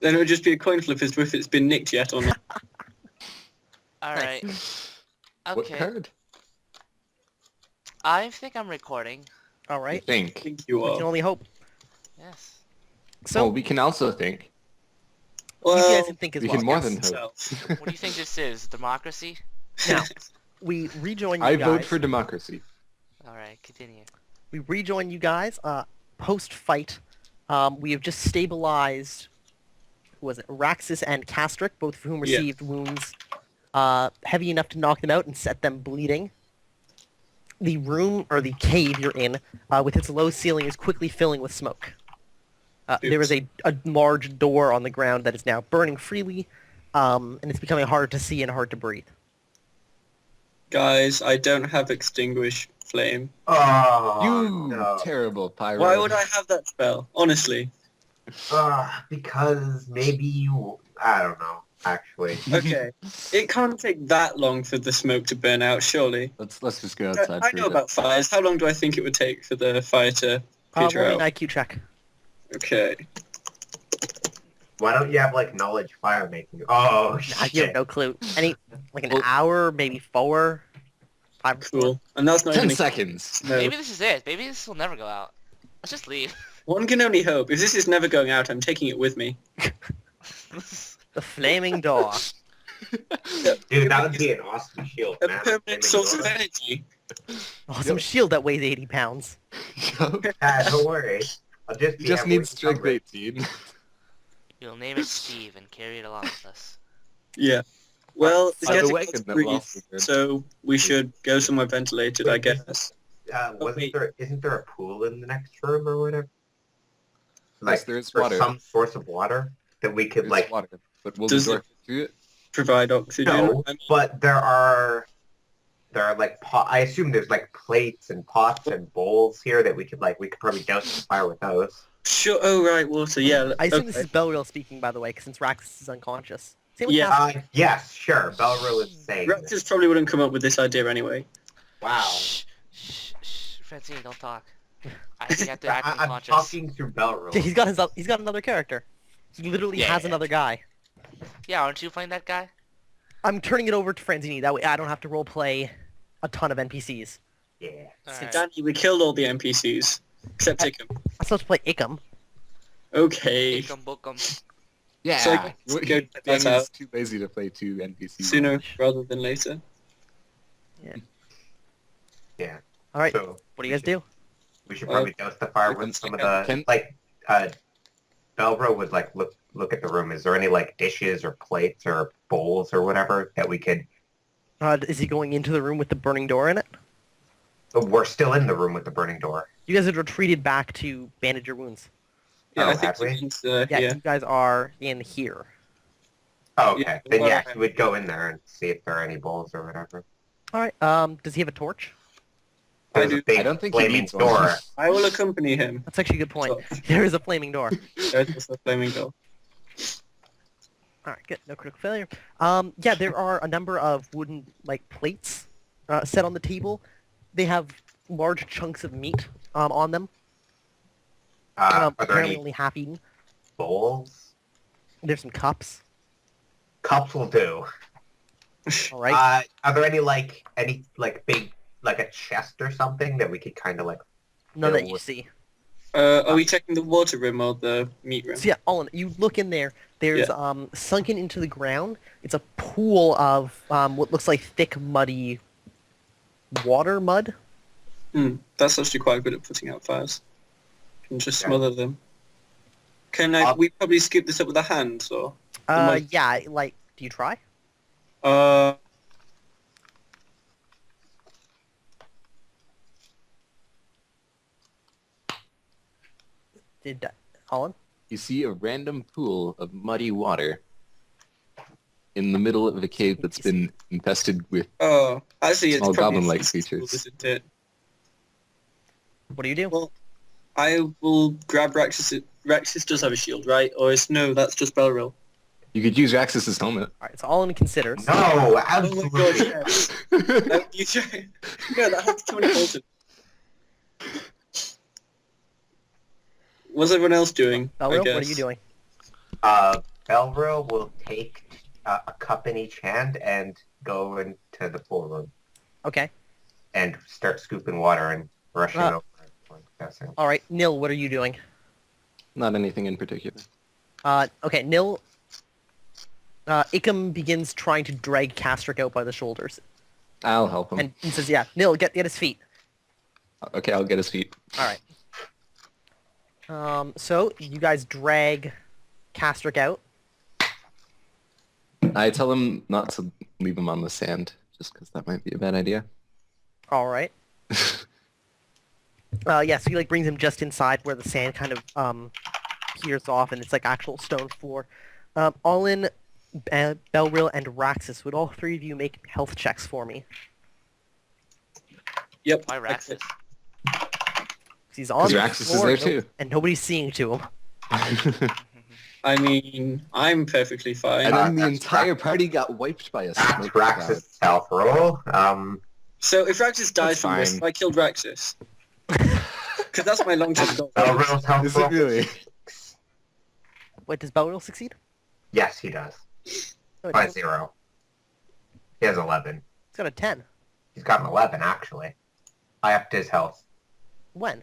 Then it would just be a coin flip as to if it's been nicked yet or not. Alright. What Okay. card? I think I'm recording. You Alright. think? I think you We can are. only hope. Yes. So, Well, we can also think. you guys Well, can think as We well. can more than yes, hope. What do you think this is? Democracy? Now, we rejoin you I guys. vote for democracy. Alright, continue. We rejoin you guys. Post-fight, we have just stabilized, who was it, Raxus and Castric, both of whom Yeah. received wounds heavy enough to knock them out and set them bleeding. The room, or the cave you're in, with its low ceiling, is quickly filling with smoke. There is a large door on the ground that is now burning freely, and it's becoming harder to see and hard to breathe. guys, I don't have extinguish flame. Oh, You no. terrible pyro. Why would I have that spell? Honestly. Because maybe you... I don't know, actually. Okay. It can't take that long for the smoke to burn out, surely. Let's just go outside I for know a bit. about fires. How long do I think it would take for the fire to Roll peter me an out? IQ check. Okay. Why don't you have, like, knowledge fire making? Oh, Nah, you have shit. no clue. Like an Well- hour, maybe 4, 5 or 4. Cool. And that's not 10 even... seconds. No. Maybe this is it. Maybe this will never go out. Let's just leave. One can only hope. If this is never going out, I'm taking it with me. The flaming door. Dude, that would be an awesome shield, A man. permanent source of energy. Awesome shield that weighs 80 pounds. Don't worry. I'll just You be just heavily need strength encumbered. 18. You'll name it Steve and carry it along with us. Yeah. Well, it's By the getting way, hard to couldn't that breathe, last again? so we should go somewhere ventilated, I guess. Isn't there a pool in the next room or whatever? Yes, there is or water. some source of water that we could, There's like... water. But will Does the door fit through it? Provide oxygen. No, I mean, but there are like I assume there's like plates and pots and bowls here that we could probably douse the fire with those. sure. Oh, right, water. Yeah. I assume okay. this is Belreal speaking, by the way, since Raxus is unconscious. Same with Yeah. Castric. Yes, sure. Belro is saying this. Raptors probably wouldn't come up with this idea anyway. Wow. Shh, Francine, don't talk. I think you have to act I'm unconscious. talking through Belro. Yeah, he's got another character. He literally Yeah. has another guy. Yeah, aren't you playing that guy? I'm turning it over to Franzini. That way I don't have to roleplay a ton of NPCs. Yeah. Alright. Danny, we killed all the NPCs. Except Ickham. I'm supposed to play Ickham. Okay. Bookum, bookum. Yeah. So I guess What- go check that Danny's out. too lazy to play 2 NPCs. Sooner rather than later. Yeah. Alright, So what do you guys do? we should probably douse the fire Can- with some of the can- Belro was like look at the room. Is there any like dishes or plates or bowls or whatever that we could? Is he going into the room with the burning door in it? We're still in the room with the burning door. You guys had retreated back to bandage your wounds. Yeah, Oh, I think have we? Ickham's, Yeah, yeah. you guys are in here. Oh, okay. Yeah, Then well, yeah, we would go in there and see if there are any bowls or whatever. Alright, does he have a torch? I There's do. a big I don't think he flaming needs one. door. I will accompany him. That's actually a good point. There is a flaming door. There's also a flaming door. Alright, good. No critical failure. Yeah, there are a number of wooden, like, plates set on the table. They have large chunks of meat on them. Are there Apparently any only half eaten. bowls? There's some cups. Cups will do. Alright. Are there any big like a chest or something that we could kind of like? None that fill you with- see. Are we checking the water room or the meat room? So yeah, all in, you look in there. There's sunken into the ground. It's a pool of what looks like thick, muddy mud. That's actually quite good at putting out fires. Can just Yeah. smother them. Can we probably scoop this up with our hands or? mud. Yeah, like, do you try? Uh, Did Colin? You see a random pool of muddy water in the middle of a cave that's been infested with... oh, actually, it's Small probably goblin-like feasible, creatures. isn't it? What do you do? Well, I will grab Rexus. Rexus does have a shield, right? Or is no? That's just Belril. You could use Raxus's helmet. Alright, so Olin considers. No, Oh my absolutely. god! Yes. You try. No, that has too important. What's everyone else doing? I Belreal, what are guess? you doing? Belro will take a cup in each hand and go into the pool room Okay. and start scooping water and rushing over. Guessing. All right, Nil, what are you doing? Not anything in particular. Okay, Nil. Ikem begins trying to drag Castric out by the shoulders, I'll help him. and says, "Yeah, Nil, get his feet." Okay, I'll get his feet. All right. So you guys drag Castric out. I tell him not to leave him on the sand, just because that might be a bad idea. All right. Yeah, so he like brings him just inside where the sand kind of peers off, and it's like actual stone floor. Allin, Belril, and Raxus, would all three of you make health checks for me? Yep. Why Raxus? 'Cause he's on the Raxus is floor, there and no- too. and nobody's seeing to him. I mean, I'm perfectly fine. And then the That's entire party got wiped by a That's smoke cloud. Raxus' health roll. So if Raxus dies from this, fine. I killed Raxus. Because that's my long-term goal. Belro's health Is roll. it really? Wait, does Belril succeed? Yes, he does. No, he By doesn't. 0. He has 11. He's got a 10. He's got an 11 actually. I upped his health. When?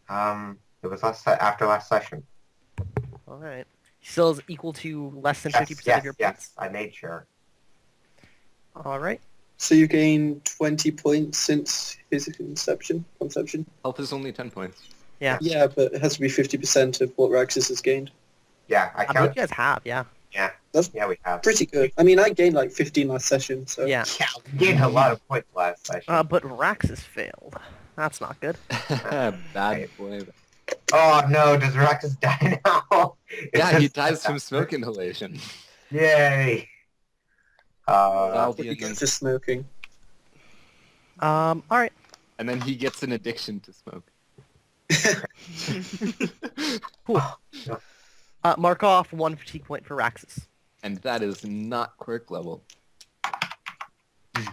It was after last session. All right. He still is equal to less than 50% Yes, of your yes, points. I made sure. All right. So you gain 20 points since his conception. Health is only 10 points. Yeah. Yeah, but it has to be 50% of what Raxus has gained. Yeah, I I believe count. you guys have, yeah. Yeah, That's yeah, we have. pretty good. I mean, I gained like 15 last session, so... Yeah. Yeah, we gained a lot of points last session. But Raxus failed. That's not good. Bad boy. Oh no, does Raxus die now? Yeah, he dies from smoke inhalation. Yay! That'll What be do you get another- for smoking? All right. And then he gets an addiction to smoke. Cool. Mark off 1 fatigue point for Raxus. And that is not quirk level. All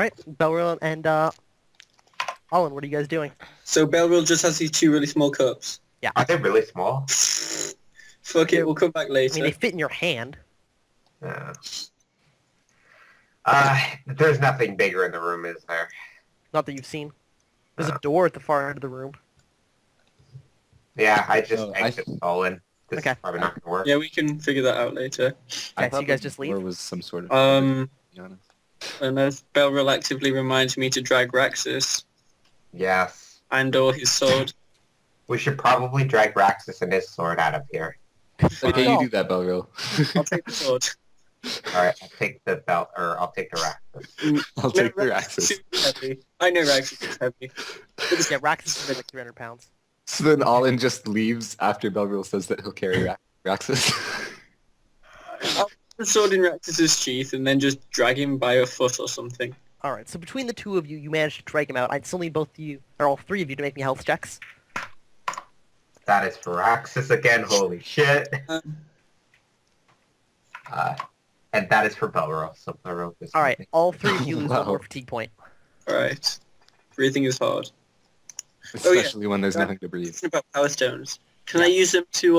right. Belril and Olin, what are you guys doing? So Belril just has these two really small cups. Are they really small? Fuck it, we'll come back I later. mean, they fit in your hand. Yeah. There's nothing bigger in the room, is there? Not that you've seen. There's a door at the far end of the room. Yeah, I just Oh, exit Olin. This Okay. is probably not gonna work. Yeah, we can figure that out later. I Okay, so thought you guys the just door leave? was some sort of... Um, to be honest. and as Belril actively reminds me to drag Raxus Yes. and or his sword. We should probably drag Raxus and his sword out of here. Okay, No. you do that, Belril. I'll take the sword. Alright, I'll take the belt, or I'll take the Raxus. I'll take your axes. Raxus is heavy. I know Raxus is heavy. Yeah, Raxus is like 300 pounds. So then Alin just leaves after Belril says that he'll carry Raxus. I'll put the sword in Raxus's sheath and then just drag him by a foot or something. All right, so between the two of you, you managed to drag him out. I'd still need both of you, or all three of you, to make me health checks. That is for Raxus again, holy shit. And that is for Belro, so Belro is... All right, all three of you lose one Wow. more fatigue point. Alright. Breathing is hard. Especially when there's nothing to breathe. Talking about power stones. Can I use them to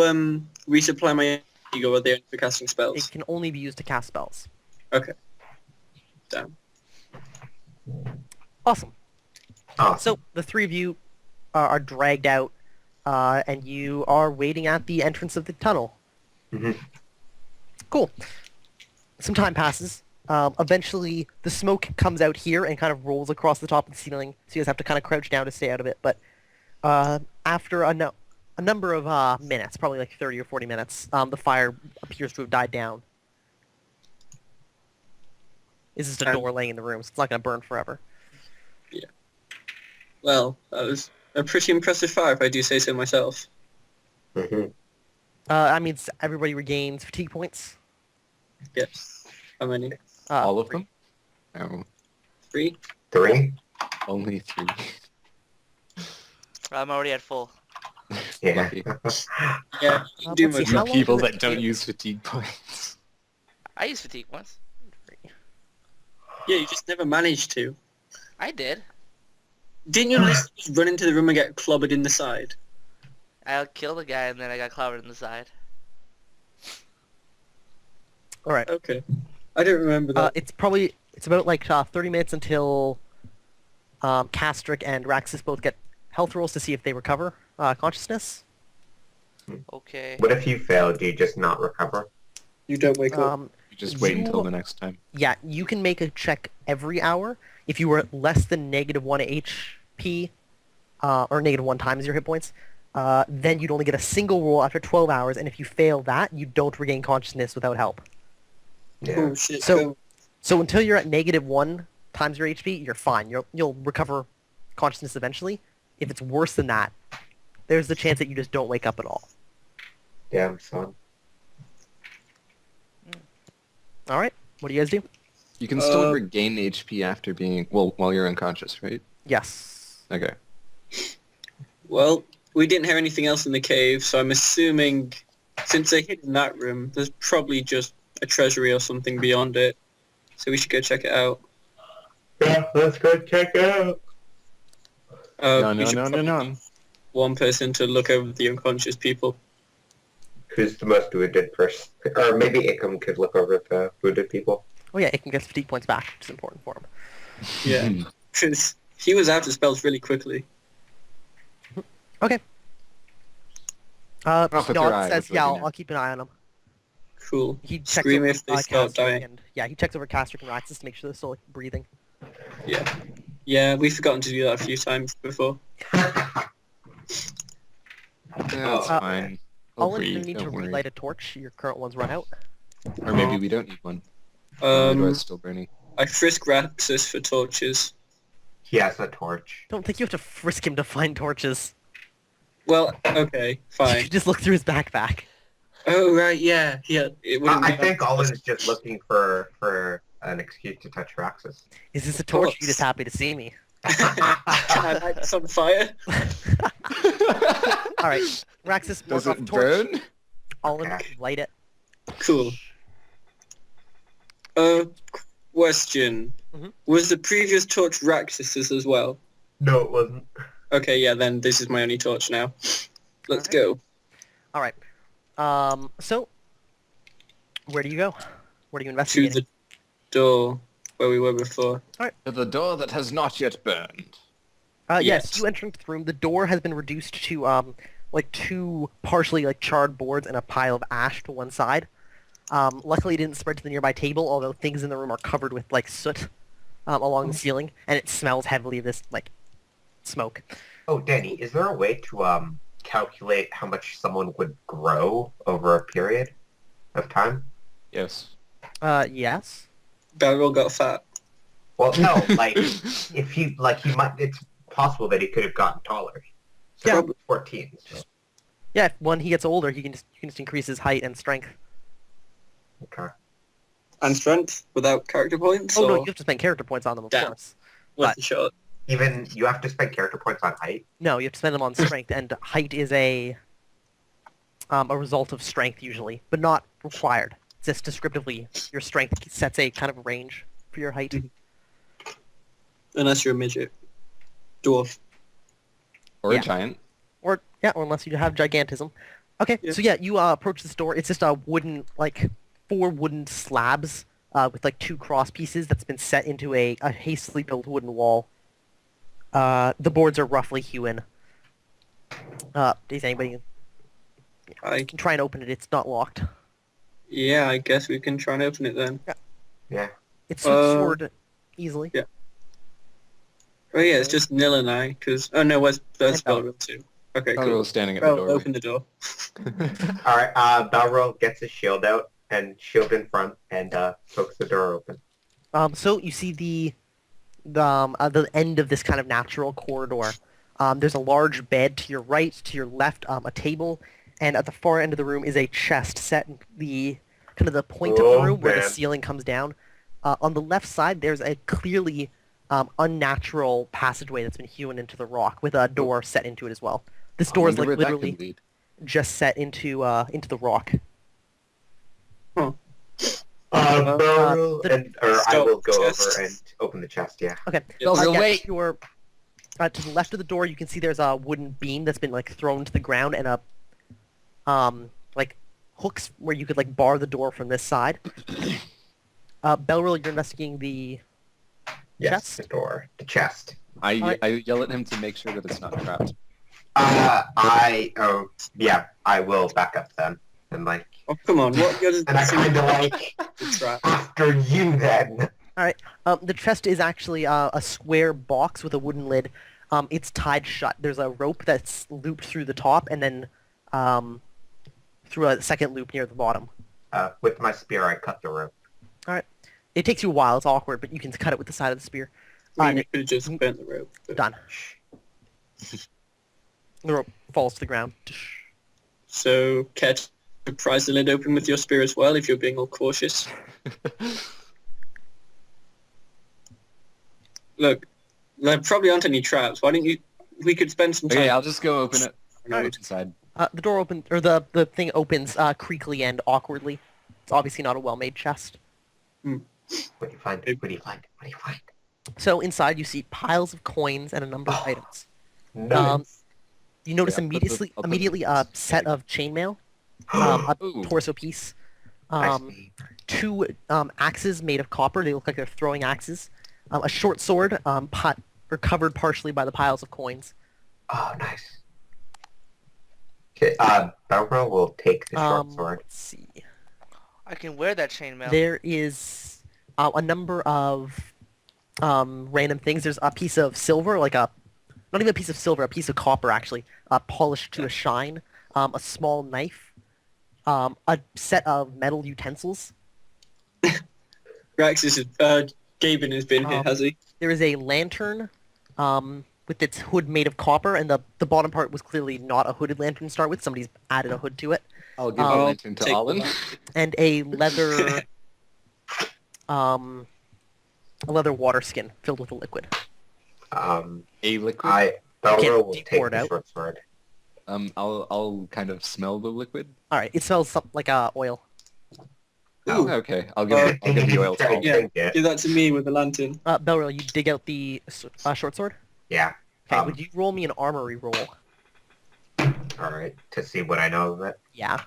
resupply my ego, or are they only for casting It spells? can only be used to cast spells. Okay. Damn. Awesome. Oh, So the three of you are dragged out, and you are waiting at the entrance of the tunnel. Mhm. Cool. Some time passes. Eventually, the smoke comes out here and kind of rolls across the top of the ceiling, so you guys have to kind of crouch down to stay out of it. But after a number of minutes, probably like 30 or 40 minutes, the fire appears to have died down. It's just a And- door laying in the room, so it's not going to burn forever. Well, that was a pretty impressive fire, if I do say so myself. mhm. That means everybody regains fatigue points. Yes. How many? All of Three. them? No, 3? 3? only 3. I'm already at full. Yeah. Lucky. Yeah, you can do let's see, much. how long People does it that don't take- use fatigue points. I used fatigue once. Yeah, you just never managed to. I did. Didn't you literally just run into the room and get clobbered in the side? I'll kill the guy and then I got clobbered in the side. All right. Okay. I don't remember that. It's about like 30 minutes until Castric and Raxus both get health rolls to see if they recover Uh, consciousness. Okay. What if you fail? Do you just not recover? You don't wake up. You just wait You- until the next time. Yeah, you can make a check every hour. If you were at less than -1 HP, or -1 times your hit points, then you'd only get a single roll after 12 hours, and if you fail that, you don't regain consciousness without help. Yeah. Oh shit. So until you're at -1 times your HP, you're fine. You'll recover consciousness eventually. If it's worse than that, there's the chance that you just don't wake up at all. Damn, son. All right, what do you guys do? You can still regain HP after being while you're unconscious, right? Yes. Okay. Well, we didn't hear anything else in the cave, so I'm assuming since they hid in that room, there's probably just a treasury or something beyond it. So we should go check it out. Yeah, let's go check it out. We should probably no. one person to look over the unconscious people. Who's the most wounded person? Or maybe Ikam could look over the wounded people. Oh yeah, it can get fatigue points back, which is important for him. Yeah, because he was out of spells really quickly. Okay. Off with your eye, says, was yeah, looking at. I'll keep an eye on him. Cool. He checks Scream over, if they start Castric dying. and he checks over Castric and Raxus to make sure they're still breathing. Yeah. Yeah, we've forgotten to do that a few times before. Yeah, that's fine. I'll We'll breathe, need to don't worry. relight a torch. Your current one's run out. Or maybe we don't need one. The door's still burning. I frisk Raxus for torches. He has a torch. Don't think you have to frisk him to find torches. Well, okay, You fine. just look through his backpack. Oh, right, yeah. It wouldn't I be think Olin is just looking for an excuse to touch Raxus. Is this a torch? Or are you course. just happy to see me? Can I light this on fire? All right, Raxus, Does mark off it torch. burn? Olin, Okay. light it. Cool. Question. Mhm. Was the previous torch Raxus's as well? No, it wasn't. Okay, yeah, then this is my only torch now. Let's go. All right. So, where do you go? Where do you To investigate? the door where we were before. To the door that has not yet burned. Yes, Yes. you enter into the room. The door has been reduced to like two partially like charred boards and a pile of ash to one side. Luckily, it didn't spread to the nearby table, although things in the room are covered with like soot along the ceiling, and it smells heavily of this like smoke. Oh, Danny, is there a way to calculate how much someone would grow over a period of time? Yes. Yes. Barrel got fat. Well, no, like if he might. It's possible that he could have gotten taller. So Yeah. 14. So, Yeah. When he gets older, you can just increase his height and strength. okay. And strength without character points? Oh no, or you have to spend character points on them, of Damn. course. what's the shot? Even you have to spend character points on height. No, you have to spend them on strength, and height is a result of strength usually, but not required. It's just descriptively, your strength sets a kind of range for your height. Unless you're a midget. Dwarf. Or Yeah. a giant. Or unless you have gigantism. Okay, Yeah. so yeah, you approach this door. It's just a wooden, like, 4 wooden slabs with like 2 cross pieces that's been set into a hastily built wooden wall. The boards are roughly hewn. Does anybody I can try and open it? It's not locked. Yeah, I guess we can try and open it then. Yeah. It's sword easily. Yeah. Oh yeah, it's just Nil and I, because... Oh no, where's the spell room too? Okay, Oh, cool. was standing at the Well, doorway. open the door. All right. Balrog gets his shield out and shield in front and pokes the door open. So you see the end of this kind of natural corridor. There's a large bed to your right, to your left, a table, and at the far end of the room is a chest set in the kind of the point of the Oh, room where the man. ceiling comes down. On the left side, there's a clearly unnatural passageway that's been hewn into the rock with a door set into it as well. This door is like literally just set into the rock. Balrog the- I will go chest. over and open the chest. Yeah. Okay. Yeah. Yeah, wait. Your To the left of the door, you can see there's a wooden beam that's been like thrown to the ground, and like hooks where you could like bar the door from this side. Belrill, you're investigating the Yes, chest. the door, the chest. I yell at him to make sure that it's not trapped. I will back up then. And like, Oh, come on. What good is and I kind of like, the trap? after you then. The chest is actually a square box with a wooden lid. It's tied shut. There's a rope that's looped through the top, and then through a second loop near the bottom. With my spear, I cut the rope. It takes you a while. It's awkward, but you can cut it with the side of the spear. I mean, and you could have just bent the rope. but- Done. The rope falls to the ground. So, care to prise the lid open with your spear as well, if you're being all cautious? Look, there probably aren't any traps. Why don't you... We could spend some time... Okay, I'll just go open it. Go Right. inside. The door opens, or the thing opens creakily and awkwardly. It's obviously not a well-made chest. What do you find? What do you find? What do you find? So inside you see piles of coins and a number of items. Nice. You notice Yeah, I'll put the- immediately a this set bag. of chainmail, a Ooh. torso piece, I see. 2 axes made of copper. They look like they're throwing axes. A short sword, covered partially by the piles of coins. Oh, nice. Okay, Belro will take the short sword. Let's see. I can wear that chainmail. There is a number of random things. There's a piece of silver, not even a piece of silver, a piece of copper actually, polished to a shine. A small knife, a set of metal utensils. Rax is... Gaben has been here, has he? There is a lantern with its hood made of copper, and the bottom part was clearly not a hooded lantern to start with. Somebody's added a hood to it. I'll give I'll a lantern to take Alan. the- And a leather water skin filled with a liquid. A liquid. Belro can't will deep take pour it the out. short sword. I'll kind of smell the liquid. Alright, it smells like oil. Oh, okay. I'll give the oil to Alan. Yeah. Give that to me with the lantern. Belrill, you dig out the short sword? Yeah. Okay, would you roll me an armory roll? Alright, to see what I know of it. Yeah.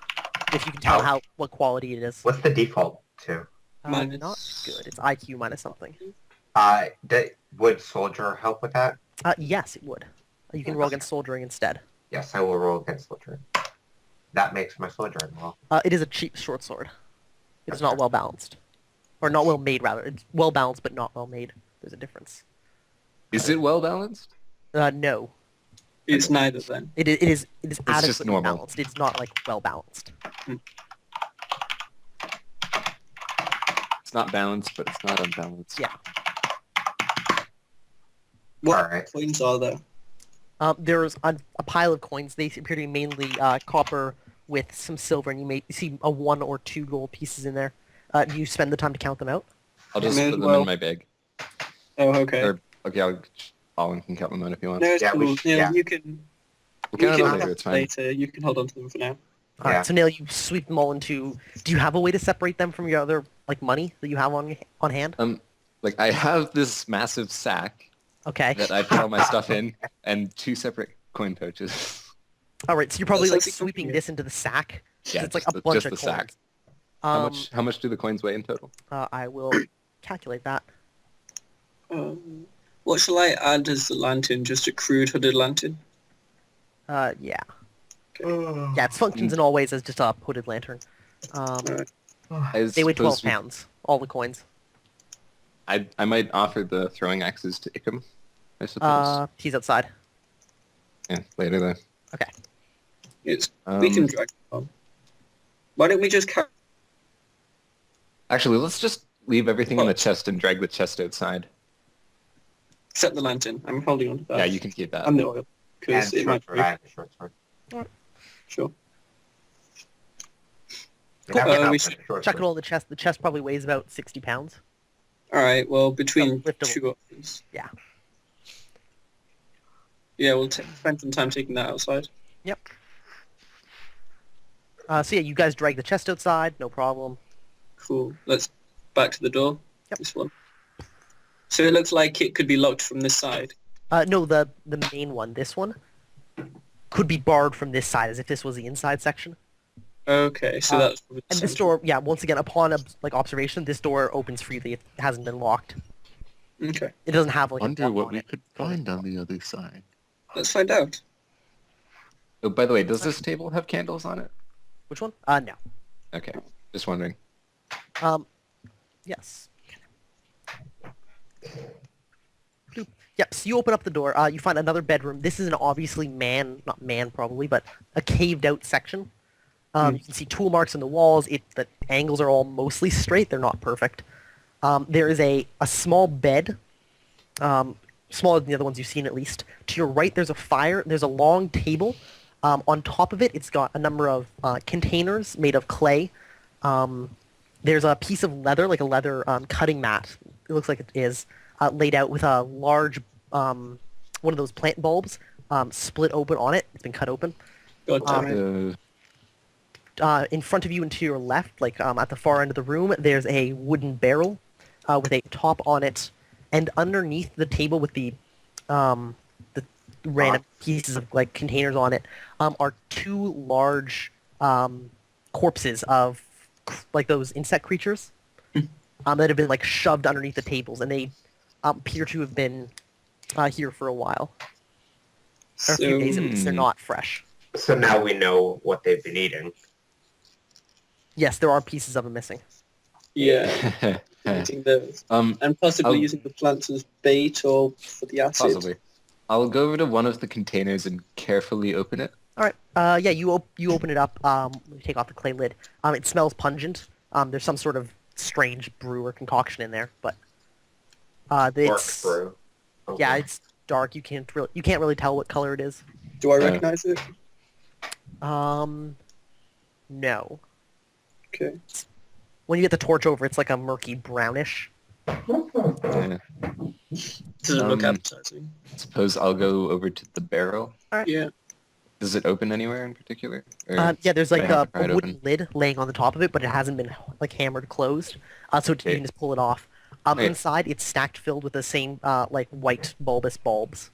If you can tell Oh. what quality it is. What's the default to? Minus- Not good. It's IQ minus something. Would soldier help with that? Yes, it would. You can roll against soldiering instead. Yes, I will roll against soldier. That makes my soldier roll. It is a cheap short sword. It's not well balanced. Or not well made, rather. It's well balanced, but not well made. There's a difference. Is it well balanced? No. It's neither then. It is just adequately normal. balanced. It's not, well balanced. It's not balanced, but it's not unbalanced. Yeah. What Alright. coins are there? There's a pile of coins. They appear to be mainly copper with some silver, and you see a 1 or 2 gold pieces in there. Do you spend the time to count them out? I'll just May as put them well. in my bag. Oh, okay. Or, okay, Alan can count them out if you want. No, it's Yeah, we cool. should- Neil, yeah. you can... We'll You count it can later, have it's them fine. later. You can hold on to them for now. Alright, Yeah. so Neil, you sweep them all into... Do you have a way to separate them from your other, money that you have on hand? I have this massive sack Okay. that I put all my stuff in, and 2 separate coin pouches. Alright, so you're probably, That's like sweeping the- this into the sack. Yeah, it's like just a bunch just of the coins. sack. Um, How much do the coins weigh in total? I will calculate that. What shall I add as the lantern? Just a crude hooded lantern? Yeah. Yeah. Yeah, it functions in all ways as just a hooded lantern. Alright. They weigh 12 pounds, all the coins. I might offer the throwing axes to Ickham, I suppose. He's outside. Yeah, later then. Okay. We can drag them on. Why don't we just carry... Actually, let's just leave everything in the chest and drag the chest outside. Except the lantern. I'm holding on to that. Yeah, you can keep that. And the oil. And Because it short might sword. be... I have the short sword. Sure. You never know we with should the short Chuck it sword. all in the chest. The chest probably weighs about 60 pounds. Alright, well, between liftable. 2 options. Yeah. Yeah, we'll spend some time taking that outside. Yep. So yeah, you guys drag the chest outside, no problem. Cool. Let's back to the door. Yep. This one. So it looks like it could be locked from this side. No, the main one. This one could be barred from this side, as if this was the inside section. Okay, so that's probably And this central. door, yeah, once again, upon observation, this door opens freely. It hasn't been locked. Okay, It doesn't have like a Wonder lock what on we it. could find on the other side. let's find out. Oh, by the way, does this table have candles on it? Which one? No. Okay, just wondering. Yes. Bloop. Yep, so you open up the door, you find another bedroom. This is an obviously not man probably, but a caved out section. You can see tool marks in the walls. The angles are all mostly straight. They're not perfect. There is a small bed, smaller than the other ones you've seen at least. To your right, there's a fire. There's a long table. On top of it, it's got a number of containers made of clay. There's a piece of leather, like a leather cutting mat. It looks like it is laid out with a large one of those plant bulbs split open on it. It's been cut open. God damn it. In front of you and to your left, like at the far end of the room, there's a wooden barrel with a top on it, and underneath the table with the random pieces of like containers on it are two large corpses of like those insect creatures that have been like shoved underneath the tables, and they appear to have been here for a while, or a few days at least. They're not fresh. So now we know what they've been eating. Yes, there are pieces of them missing. Yeah, eating those. And possibly I'll- using the plants as bait or for the acid. Possibly. I'll go over to one of the containers and carefully open it. All right. Yeah, you open it up. Take off the clay lid. It smells pungent. There's some sort of strange brew or concoction in there, but it's Brew. Okay. yeah, it's dark. You can't really tell what color it is. Do I recognize it? No. Okay. When you get the torch over, it's like a murky brownish. Yeah. Doesn't look Um, appetizing. Suppose I'll go over to the barrel. Yeah. Does it open anywhere in particular? Or Yeah, there's do I like have to pry a it wooden open? lid laying on the top of it, but it hasn't been like hammered closed, so you Okay. can just pull it off. Okay. Inside, it's stacked filled with the same like white bulbous bulbs.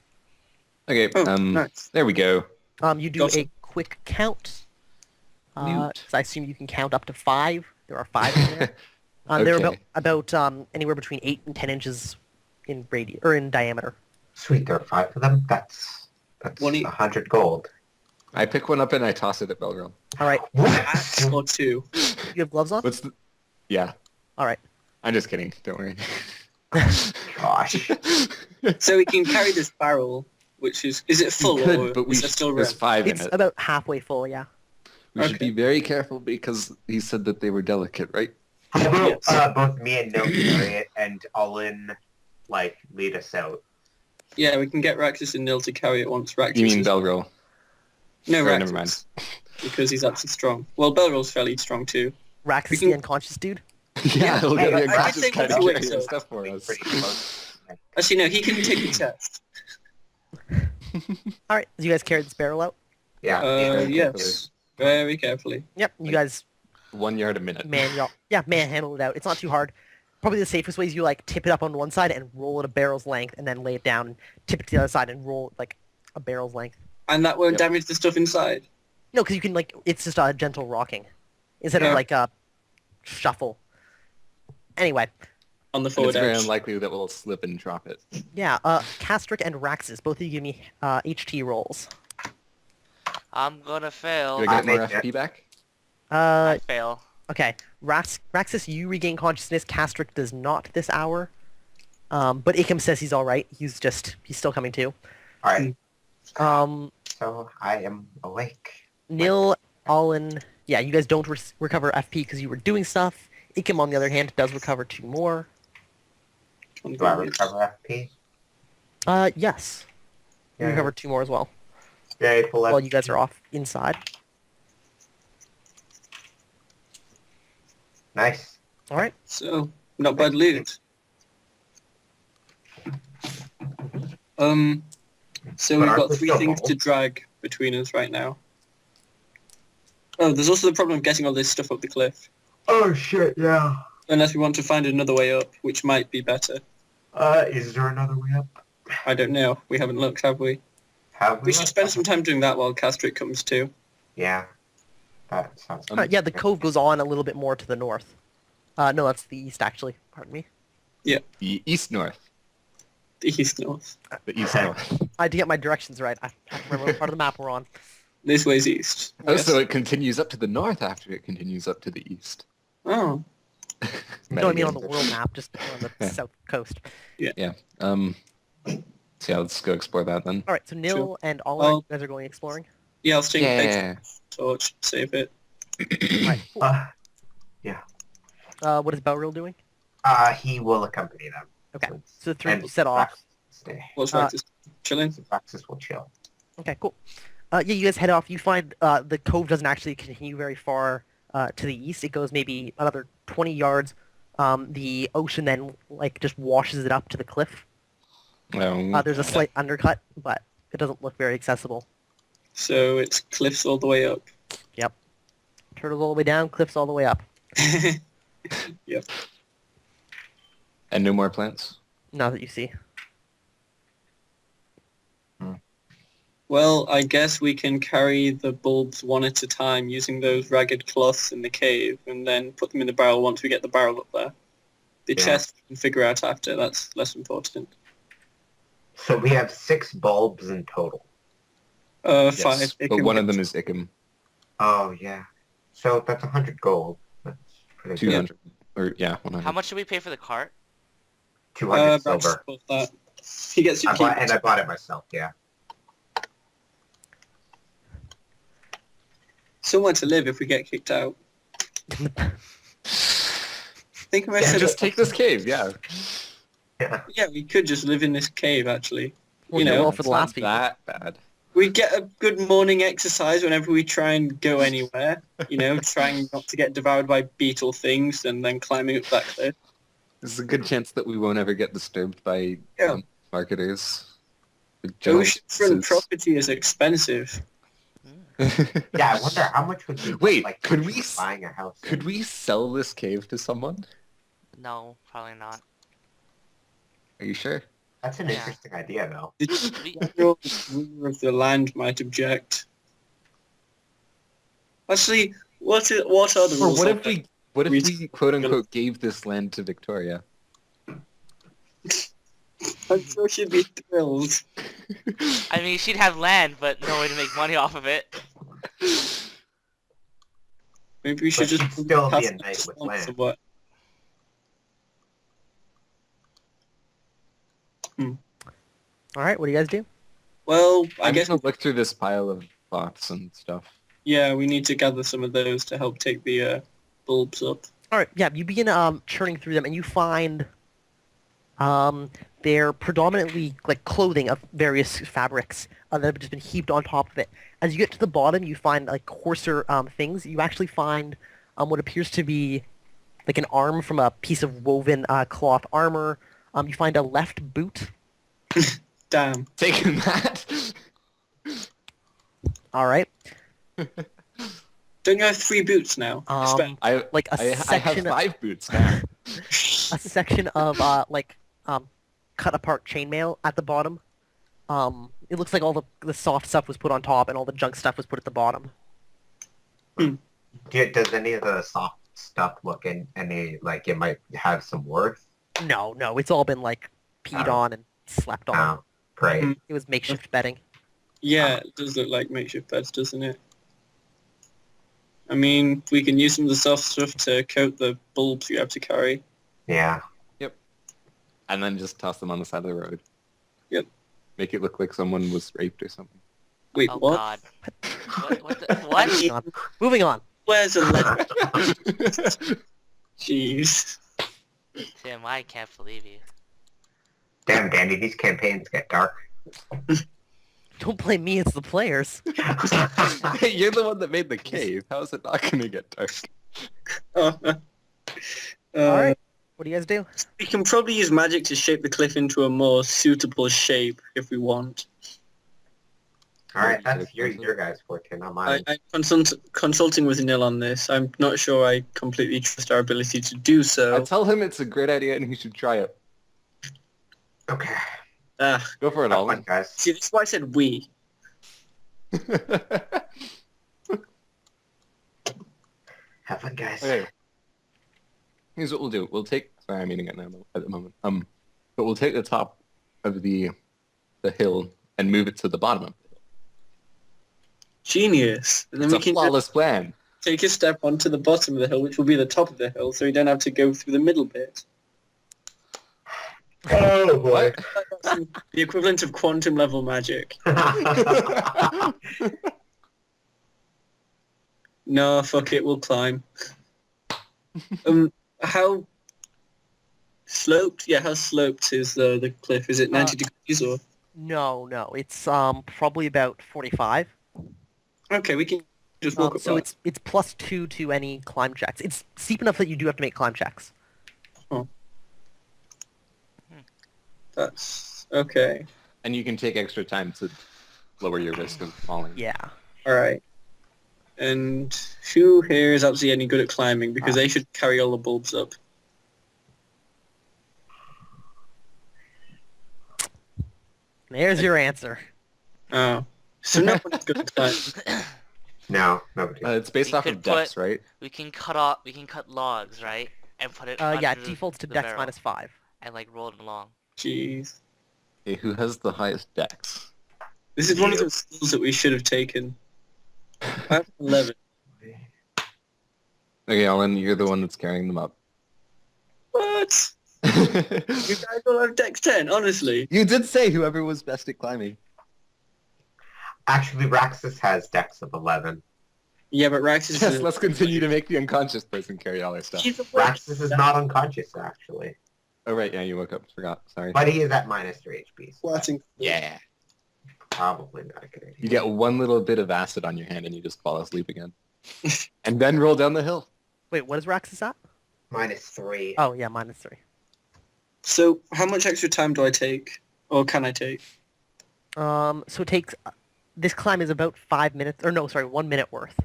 Okay, Oh, nice. there we go. You do Gotcha. a quick count. Newt. So I assume you can count up to 5. There are 5 in there. They're Okay. about anywhere between 8 and 10 inches in radius or in diameter. Sweet, there are 5 of them? That's One 100 gold. I pick one up and I toss it at Belgirl. All right. Axe or 2. You have gloves on? What's the... Yeah, All right. I'm just kidding. Don't worry. Gosh. So we can carry this barrel, which is it full We could, or but is there still room? there's 5 in It's it. about halfway full, yeah. We should Okay. be very careful because he said that they were delicate, right? How about Yes. both me and Nil carry it and Olin, like, lead us out? Yeah, we can get Raxus and Nil to carry it once Raxus You mean is... Belgirl? No, Oh, Raxus. never mind. Because he's actually strong. Well, Belgirl's fairly strong too. Rax We is can- the unconscious dude. Yeah, he'll get Hey, the I unconscious think kind that's of the way, carrying so- stuff for us. Pretty close. Actually, no, he can take the chest. All right. Do you guys carry this barrel out? Yeah. Yes. Very carefully. Yep. You guys 1 yard a minute. manhandle it out. It's not too hard. Probably the safest way is you like tip it up on one side and roll it a barrel's length, and then lay it down and tip it to the other side and roll it like a barrel's length. And that won't Yep. damage the stuff inside. No, because you can like it's just a gentle rocking instead Yeah. of like a shuffle. Anyway, On the And forward it's very edge. unlikely that we'll slip and drop it. yeah. Castric and Raxus, both of you give me HT rolls. I'm gonna fail. Do I get more make it. FP back? I fail. Okay. Raxus, you regain consciousness. Castric does not this hour. But Ikem says he's all right. He's still coming to. Alright, Um, so I am awake. Nil, Olin, yeah, you guys don't recover FP because you were doing stuff. Ikem, on the other hand, does recover 2 more. Do I recover FP? Yes. You Yeah. recover 2 more as well. Yay, full While FP. you guys are off inside. Nice. All right. So, not bad loot. So But we've aren't got they 3 still things to gold? drag between us right now. Oh, there's also the problem of getting all this stuff up the cliff. Oh shit, yeah. Unless we want to find another way up, which might be better. Is there another way up? I don't know. We haven't looked, have we? Have We should spend some time doing that while Castrick comes too. Yeah. That sounds Yeah, the cove goes on a little bit more to the north. No, that's the east, actually. Pardon me. The east-north. The east-north. The east-north. I had to get my directions right. I have to remember what part of the map we're on. This way's east. Oh, Yes. so it continues up to the north after it continues up to the east. Oh. No, I mean on the world map, just on the south coast. Yeah. So yeah, let's go explore that then. All right, so Nil Sure. and Oliver, Well- you guys are going exploring. Yeah, I'll take Yeah. torch, save it. All right, cool. Uh, What is Belril doing? he will accompany them. Okay, so the three of And you set off. Praxis stay. What's Uh, right? Just chilling. So Praxis will chill. Okay, cool. Yeah, you guys head off. You find the cove doesn't actually continue very far to the east. It goes maybe another 20 yards. The ocean then just washes it up to the cliff. There's a slight undercut, but it doesn't look very accessible. So it's cliffs all the way up. Yep. Turtles all the way down, cliffs all the way up. Yep. And no more plants? Now that you see. Well, I guess we can carry the bulbs one at a time using those ragged cloths in the cave and then put them in the barrel once we get the barrel up there. The Yeah. chest we can figure out after. That's less important. So we have 6 bulbs in total. Yes, 5. It but can one be- of them is Icum. Oh, yeah. So that's 100 gold. That's pretty good. 200. Or, yeah, 100. How much should we pay for the cart? 200 Brax silver. bought that. He gets your keep. I bought it myself, yeah. Somewhere to live if we get kicked out. Think of Yeah, it. just take this cave, yeah. Yeah. Yeah, we could just live in this cave, actually. Well, know, well for the It's not last people. that bad. We get a good morning exercise whenever we try and go anywhere. Trying not to get devoured by beetle things and then climbing up that cliff. There's a good chance that we won't ever get disturbed by Yeah. marketers. The general Oceanfront sense. property is expensive. Yeah, I wonder how much would be Wait, like could we buying a house? Could we sell this cave to someone? No, probably not. Are you sure? That's an Yeah. interesting idea, though. The We, general ruler of the land might object. Actually, what are the Or rules? what of if it? we quote unquote gave this land to Victoria? I'm sure she'd be thrilled. I mean, she'd have land, but no way to make money off of it. Maybe we should But just she'd still be pass a knight with on land. somewhat. All right, what do you guys do? Well, I I'm guess gonna look through this pile of cloths and stuff. yeah, we need to gather some of those to help take the bulbs up. All right, yeah, you begin churning through them, and you find they're predominantly clothing of various fabrics that have just been heaped on top of it. As you get to the bottom, you find coarser things. You actually find what appears to be an arm from a piece of woven cloth armor. You find a left boot. Damn. Taking that. All right. Don't you have 3 boots now? I Like a I have section, 5 boots now. a section of cut apart chainmail at the bottom. It looks like all the soft stuff was put on top, and all the junk stuff was put at the bottom. Does any of the soft stuff look in any like it might have some worth? No, it's all been peed Oh. on and slept on. Oh, great. Mhm. It was makeshift bedding. Yeah, it does look like makeshift beds, doesn't it? I mean, we can use some of the soft stuff to coat the bulbs you have to carry. Yeah. And then just toss them on the side of the road. Yep. Make it look like someone was raped or something. Wait, Oh what? god. What? Moving on. Where's a letter? Jeez. Tim, I can't believe you. Damn, Danny, these campaigns get dark. Don't blame me, it's the players. You're the one that made the cave. How is it not going to get dark? All Alright, what do you guys do? We can probably use magic to shape the cliff into a more suitable shape if we want. All right, that's your guys' forte, not mine. I'm consulting with Nil on this. I'm not sure I completely trust our ability to do I so. tell him it's a great idea and he should try it. Okay. Ah, Go for it, Have Alden. fun, guys. see, this is why I said we. Have fun, guys. Okay. Here's what we'll do. We'll take. Sorry, I'm eating it now at the moment. But we'll take the top of the hill and move it to the bottom of the hill. Genius. And then It's we a can flawless plan. take a step onto the bottom of the hill, which will be the top of the hill, so we don't have to go through the middle bit. Oh boy. That's the equivalent of quantum level magic. No, fuck it, we'll climb. How sloped? Yeah, how sloped is the cliff? Is it 90 degrees or? No, it's probably about 45. Okay, we can just walk up So that. it's +2 to any climb checks. It's steep enough that you do have to make climb checks. That's okay. And you can take extra time to lower your risk of falling. Yeah. All right. And who here is actually any good at climbing? Because they should carry all the bulbs up. There's your answer. Oh. So no one's good at climbing. No, nobody. It's based We off could of dex, right? We can cut logs, right? And put it Yeah, under defaults to the dex barrel -5. and like roll it along. Jeez. Okay, who has the highest dex? This is one of those skills that we should have taken. I have 11. Okay, Alan, you're the one that's carrying them up. What? You guys all have Dex 10, honestly. You did say whoever was best at climbing. Actually, Raxus has Dex of 11. Yeah, but Rax is... Yes, let's continue to make the unconscious person carry all our stuff. He's a Raxus is not unconscious, actually. Oh, right, yeah, you woke up. Forgot. Sorry. But he is at -3 HP. So that's Watching. Yeah. probably not a good idea. You get one little bit of acid on your hand and you just fall asleep again. And then roll down the hill. Wait, what is Raxus at? -3. Oh, yeah, -3. So, how much extra time do I take? Or can I take? So it takes... This climb is about 5 minutes... Or no, sorry, 1 minute worth.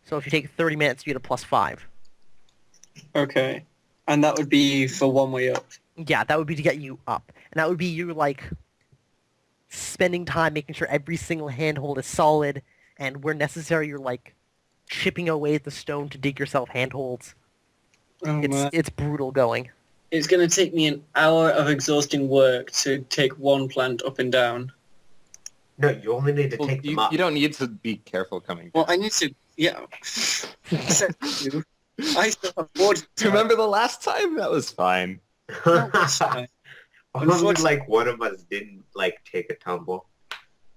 So if you take 30 minutes, you get a +5. Okay. And that would be for one way up. Yeah, that would be to get you up. And that would be you, like, spending time making sure every single handhold is solid, and where necessary, you're, like, chipping away at the stone to dig yourself handholds. Oh, man. It's brutal going. It's going to take me an hour of exhausting work to take one plant up and down. No, you only need to Well, take them up. you don't need to be careful coming Well, down. I need to... Yeah. Except you. I still have more to do. Remember the last time? That was fine. Only like one of us didn't like take a tumble.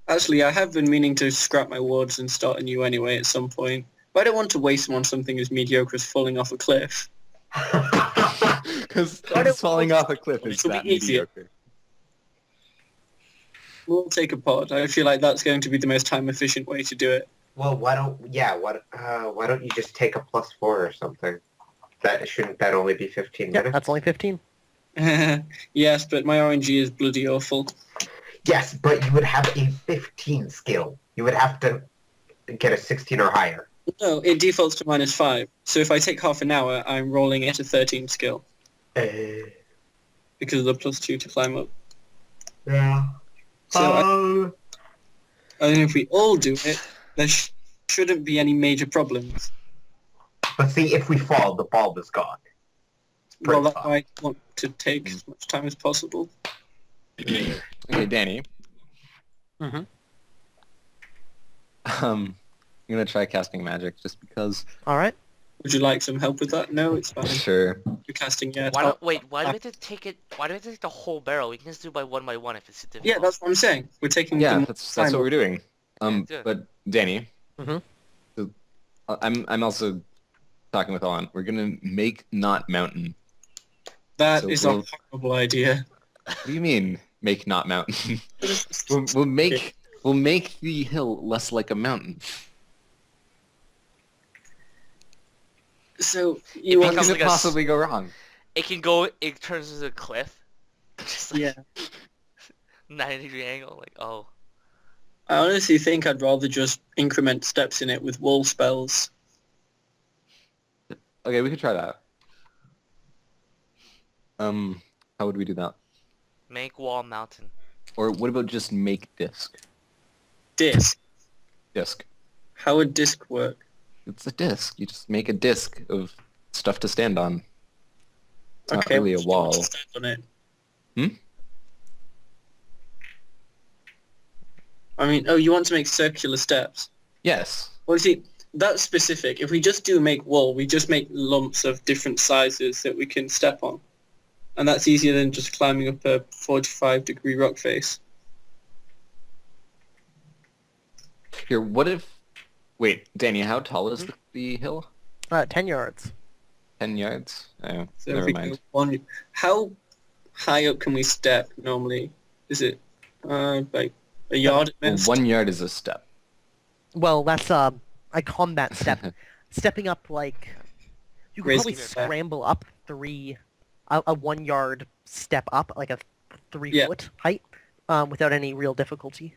Actually, I have been meaning to scrap my wards and start anew anyway at some point. But I don't want to waste them on something as mediocre as falling off a cliff. Because I don't- falling off a cliff is It'll be that easier. mediocre. We'll take a pod. I feel like that's going to be the most time-efficient way to do it. Well, why don't you just take a +4 or something? Shouldn't that only be 15 Yeah, minutes? that's only 15. Yes, but my RNG is bloody awful. Yes, but you would have a 15 skill. You would have to get a 16 or higher. No, it defaults to -5. So if I take half an hour, I'm rolling at a 13 skill because of the +2 to climb up. Yeah. So I think if we all do it, there shouldn't be any major problems. But see, if we fall, the bulb is gone. Well, Pretty that's fun. why I want to take as much time as possible. Okay, Danny. Mhm. I'm gonna try casting magic just because. All right. Would you like some help with that? No, it's fine. Sure. You're casting yet. Why Oh, don't wait? Why do we have to take it? Why do we have to take the whole barrel? We can just do by one if it's difficult. yeah, that's what I'm saying. We're taking Yeah, them that's time what we're doing. Yeah, do it. But Danny. Mhm. So, I'm also talking with Alan. We're gonna make not mountain. That So is we'll- a horrible idea. What do you mean make not mountain? we'll make the hill less like a mountain. So you How want becomes could like it a possibly go wrong? It can go. It turns into a cliff. Just like yeah. 90-degree angle. Like oh. I honestly think I'd rather just increment steps in it with wall spells. Okay, we could try that. How would we do that? Make wall mountain. Or what about just make disc? Disc. Disc. How would disc work? It's a disc. You just make a disc of stuff to stand on. It's not Okay, really a what do you want to wall. stand on it? Hmm? I mean, oh, you want to make circular steps. Yes. Well, you see, that's specific. If we just do make wall, we just make lumps of different sizes that we can step on. And that's easier than just climbing up a 45-degree rock face. Here, what if... Wait, Danny, how tall is the hill? 10 yards. 10 yards? Oh, So if never we mind. go one, how high up can we step normally? Is it like a yard at Well, most? 1 yard is a step. Well, that's a combat step. Stepping up, like, you could Raising probably it back. scramble up a 1 yard step up, like a 3-foot height, without any real difficulty.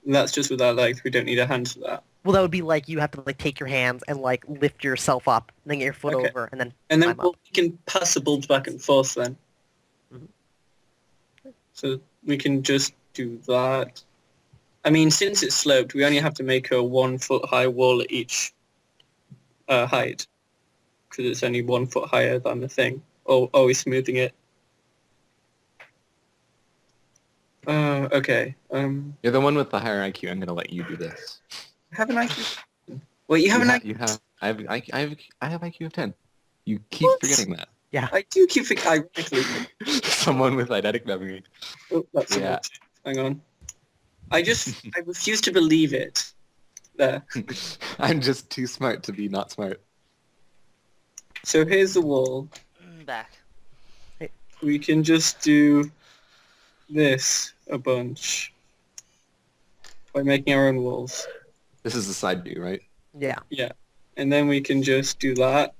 That's just with our legs. We don't need a hand for that. Well, that would be like you have to like take your hands and like lift yourself up, and then get your foot Okay. over, and then And then climb up. we can pass the bulbs back and forth then. Mhm. So we can just do that. I mean, since it's sloped, we only have to make a 1 foot high wall at each height, because it's only 1 foot higher than the thing. Oh, we're smoothing it. Okay. You're the one with the higher IQ. I'm going to let you do this. Have an IQ. Well, you have an IQ. You have... I have IQ of 10. You keep What? forgetting that. I do keep thinking, ironically. Someone with eidetic memory. Oh, that's Yeah. Hang on. I refuse to believe it. There. I'm just too smart to be not smart. So here's the wall. Back. We can just do this a bunch by making our own walls. This is the side view, right? Yeah. And then we can just do that,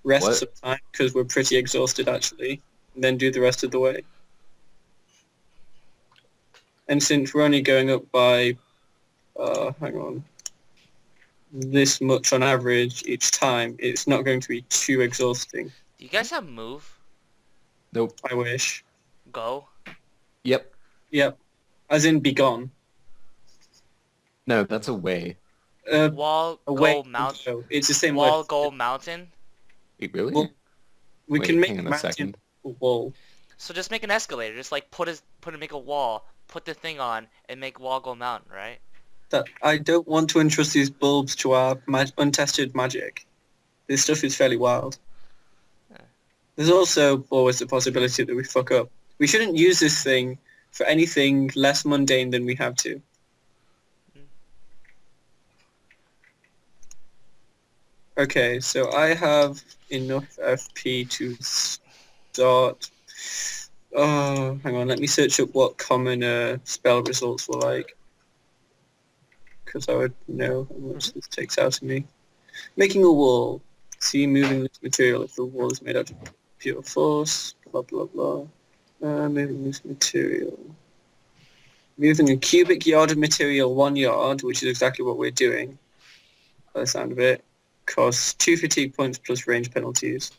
rest What? some time, because we're pretty exhausted actually, and then do the rest of the way. And since we're only going up by, hang on, this much on average each time, it's not going to be too exhausting. Do you guys have move? Nope. I wish. Go? Yep. Yep. As in be gone. No, that's a way. Wall, Away go, from mount. go. It's the same Wall, word. go, mountain. Wait, really? Well, we Wait, can make hang a on a mountain second. wall. So just make an escalator. Just like make a wall, put the thing on, and make wall go mountain, right? That I don't want to entrust these bulbs to our untested magic. This stuff is fairly wild. There's also always the possibility that we fuck up. We shouldn't use this thing for anything less mundane than we have to. Okay, so I have enough FP to start. Oh, hang on, let me search up what common spell results were like. Because I would know how much this takes out of me. Making a wall. See, moving this material if the wall is made out of pure force. Blah, blah, blah. Moving this material. Moving a cubic yard of material 1 yard, which is exactly what we're doing, by the sound of it, costs 2 fatigue points plus range penalties.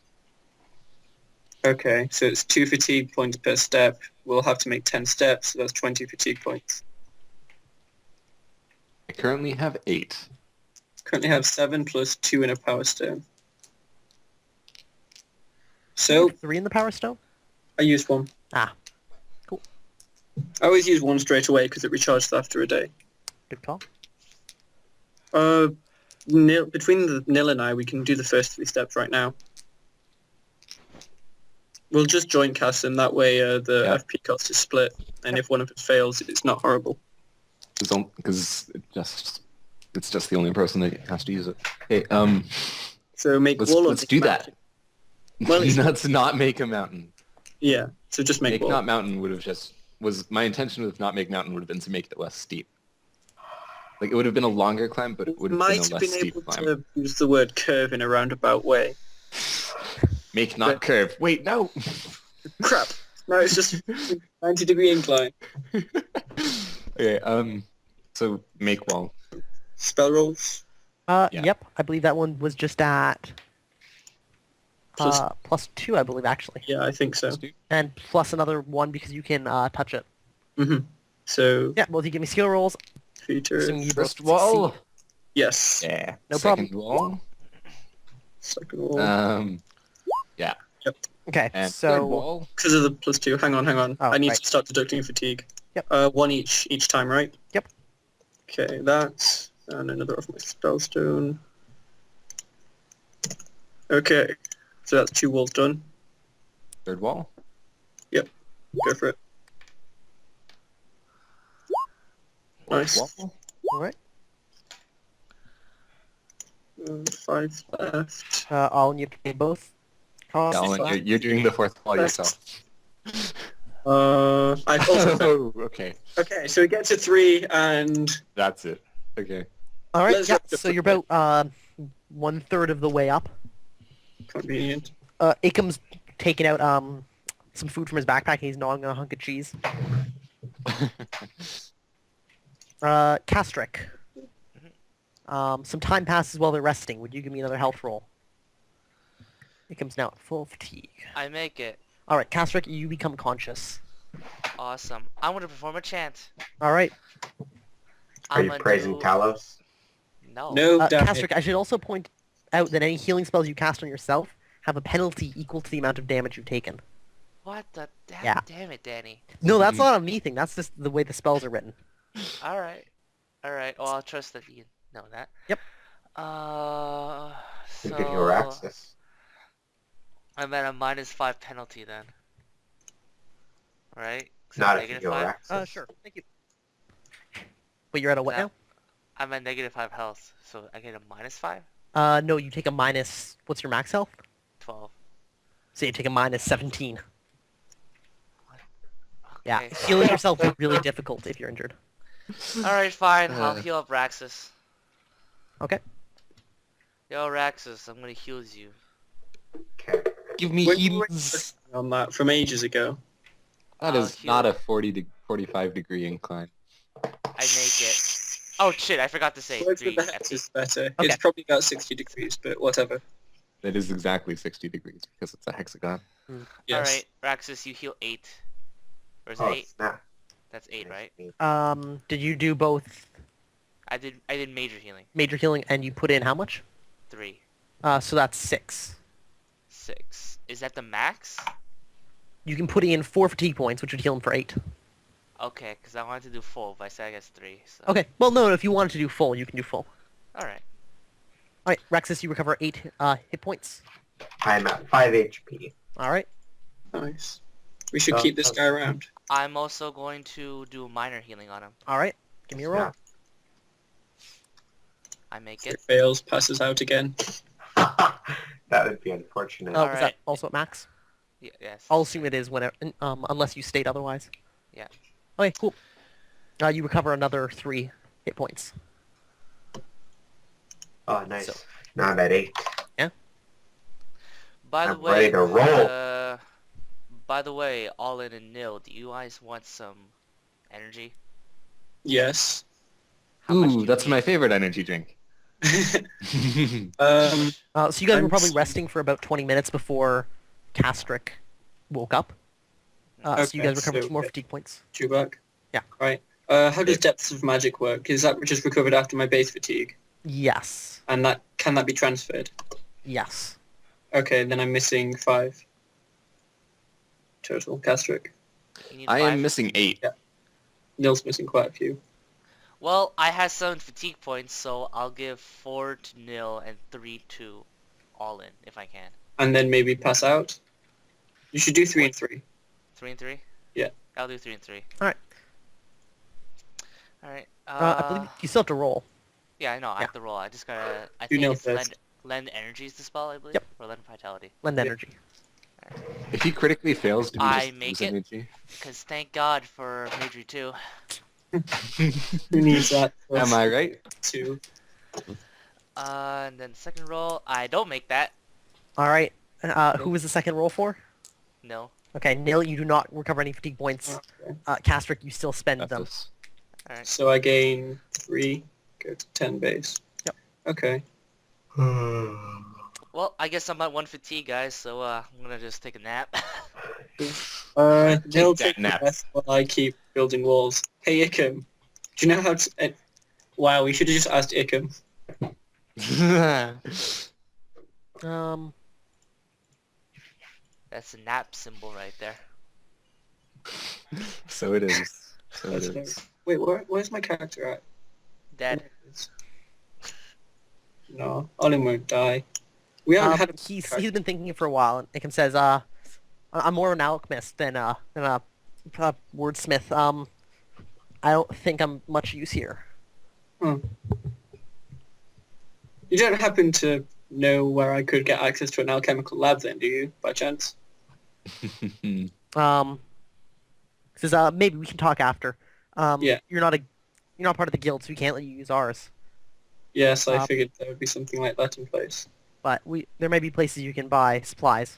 Okay, so it's 2 fatigue points per step. We'll have to make 10 steps, so that's 20 fatigue points. I currently have 8. Currently have 7 plus 2 in a power stone. So 3 in the power stone. I used 1. Ah, cool. I always use 1 straight away because it recharges after a day. Good call. Between the Nil and I, we can do the first 3 steps right now. We'll just joint cast them, that way the Yeah. FP cost is split, and if one of us fails, it's not horrible. Because it's just the only person that has to use it. Hey, So make let's wall or let's make do mountain? that. Well, it's, Let's not make a mountain. yeah, so just make Make wall. not mountain would have my intention with not make mountain would have been to make it less steep. Like it would have been a longer climb, but it would have been a Might have less been steep able climb. to use the word curve in a roundabout way. Make not curve. Wait, no. Crap! No, it's just 90-degree incline. Okay. So make wall. Spell rolls. Yeah. Yep. I believe that one was just at Plus- +2, I believe, actually. Yeah, I think so. Let's do- And plus another 1 because you can touch it. So, Yeah, both of you give me skill rolls. feature. Assuming you both First wall. succeed. Yes. Yeah. No Second wall. Second wall. Yeah. Okay, And third so wall. Because of the +2. Hang on. Oh, I need right. to start deducting fatigue. Yep. One each time, right? Yep. Okay, that. And another of my spellstone. Okay. So that's 2 walls done. Third wall. Go for it. Fourth Nice. wall. all right. 5 left. I'll need to pay both costs. Alan, you're doing the fourth wall yourself. I've also... Oh, okay. Okay, so we get to 3 and... That's it. Okay. All right, Let's yeah, wrap it up so you're about 1/3 of the way up. Convenient. Ikam's taking out some food from his backpack and he's gnawing on a hunk of cheese. Castrick. Some time passes while they're resting. Would you give me another health roll? Ikam's now at full fatigue. I make it. Alright, Castrick, you become conscious. Awesome. I'm gonna perform a chant. Alright, Are you praising Talos? No. No, damn it. Castrick, I should also point out that any healing spells you cast on yourself have a penalty equal to the amount of damage you've taken. What the? Yeah. Damn it, Danny. No, that's not a me thing. That's just the way the spells are written. All right. Well, I'll trust that you know that. Yep. You So give you access. I'm at a -5 penalty then. Right? Not if you give -5. access. Sure. Thank you. But you're at a what No. now? I'm at -5 health, so I get a -5. No, you take a minus... What's your max health? 12. So you take a minus 17. Yeah, Okay. healing yourself is really difficult if you're injured. All right, fine. I'll heal up Raxus. Okay. Yo, Raxus, I'm gonna heal you. Okay. Give me When you were heals. on that from ages ago. That I'll is heal. not a 45 degree incline. I make it. Oh shit! I forgot to say. Towards 3 the hex FP. is better. Okay. It's probably about 60 degrees, but whatever. That is exactly 60 degrees because it's a hexagon. Yes. All right, Raxus, you heal 8. Or is it Oh, 8? snap. That's 8, right? Did you do both I did major healing. major healing and you put in how much? 3, So that's 6. 6. Is that the max? You can put in 4 fatigue points, which would heal him for 8. Okay, because I wanted to do full, but I said I guess 3. So. Okay, well, no, if you wanted to do full, you can do full. All right. Alright, Rexus, you recover 8 hit points. I'm at 5 HP. Alright. Nice. We should keep this guy around. I'm also going to do minor healing on him. Alright, give me a roll. Snap. I make If it it. fails, passes out again. That would be unfortunate. Was that Alright. also at max? Yes. I'll assume it is whenever, unless you state otherwise. Yeah. Okay, cool. You recover another 3 hit points. Oh, nice. So- Now I'm at 8. By the I'm way, ready to roll. by the way, All In and Nil, do you guys want some energy? Yes. How much do Ooh, you that's need? my favorite energy drink. So you guys were I'm probably s- resting for about 20 minutes before Castrick woke up. So you Okay, guys recovered so- 2 more fatigue points. Chubak? Yeah. Right. How does Depths of Magic work? Is that just recovered after my base fatigue? Yes. And that can that be transferred? Yes. Okay, then I'm missing 5. Total. Castrick. You need I 5? am missing 8. Yeah. Nil's missing quite a few. Well, I had 7 fatigue points, so I'll give 4 to Nil and 3 to All In, if I can. And then maybe pass out. You should do 3 and 3. 3 and 3? Yeah. I'll do 3 and 3. Alright. Alright. I believe you still have to roll. Yeah, I know. I Yeah. have to roll. I just gotta... I Do think Nil it's first. lend energy is the spell, I believe? Yep. Or lend vitality. Lend energy. If he critically fails, do we I just make lose it. energy? Because thank God for Major 2. Who needs that? Am I right? 2. And then second roll, I don't make that. Alright. Who was the second roll for? No. Okay, Nil, you do not recover any fatigue points. Okay. Castrick, you still spend them. That's Alright. So I gain 3, go to 10 base. Yep. Okay. Well, I guess I'm at 1 fatigue, guys, so I'm gonna just take a nap. Nil that take the nap. rest while I keep building walls. Hey, Ickham, do you know how to... wow, we should have just asked Ickham. That's a nap symbol right there. So it is. So it That's is. nice. Wait, where's my character at? Dead. No, Olin won't die. We haven't had a He's been thinking for a while, and Ickham says, I'm more of an alchemist than a wordsmith. I don't think I'm much use here. Hmm. You don't happen to know where I could get access to an alchemical lab then, do you, by chance? Says, maybe we can talk after. Yeah. You're not part of the guild, so we can't let you use ours. Yes, I figured there would be something like that in place. But there may be places you can buy supplies.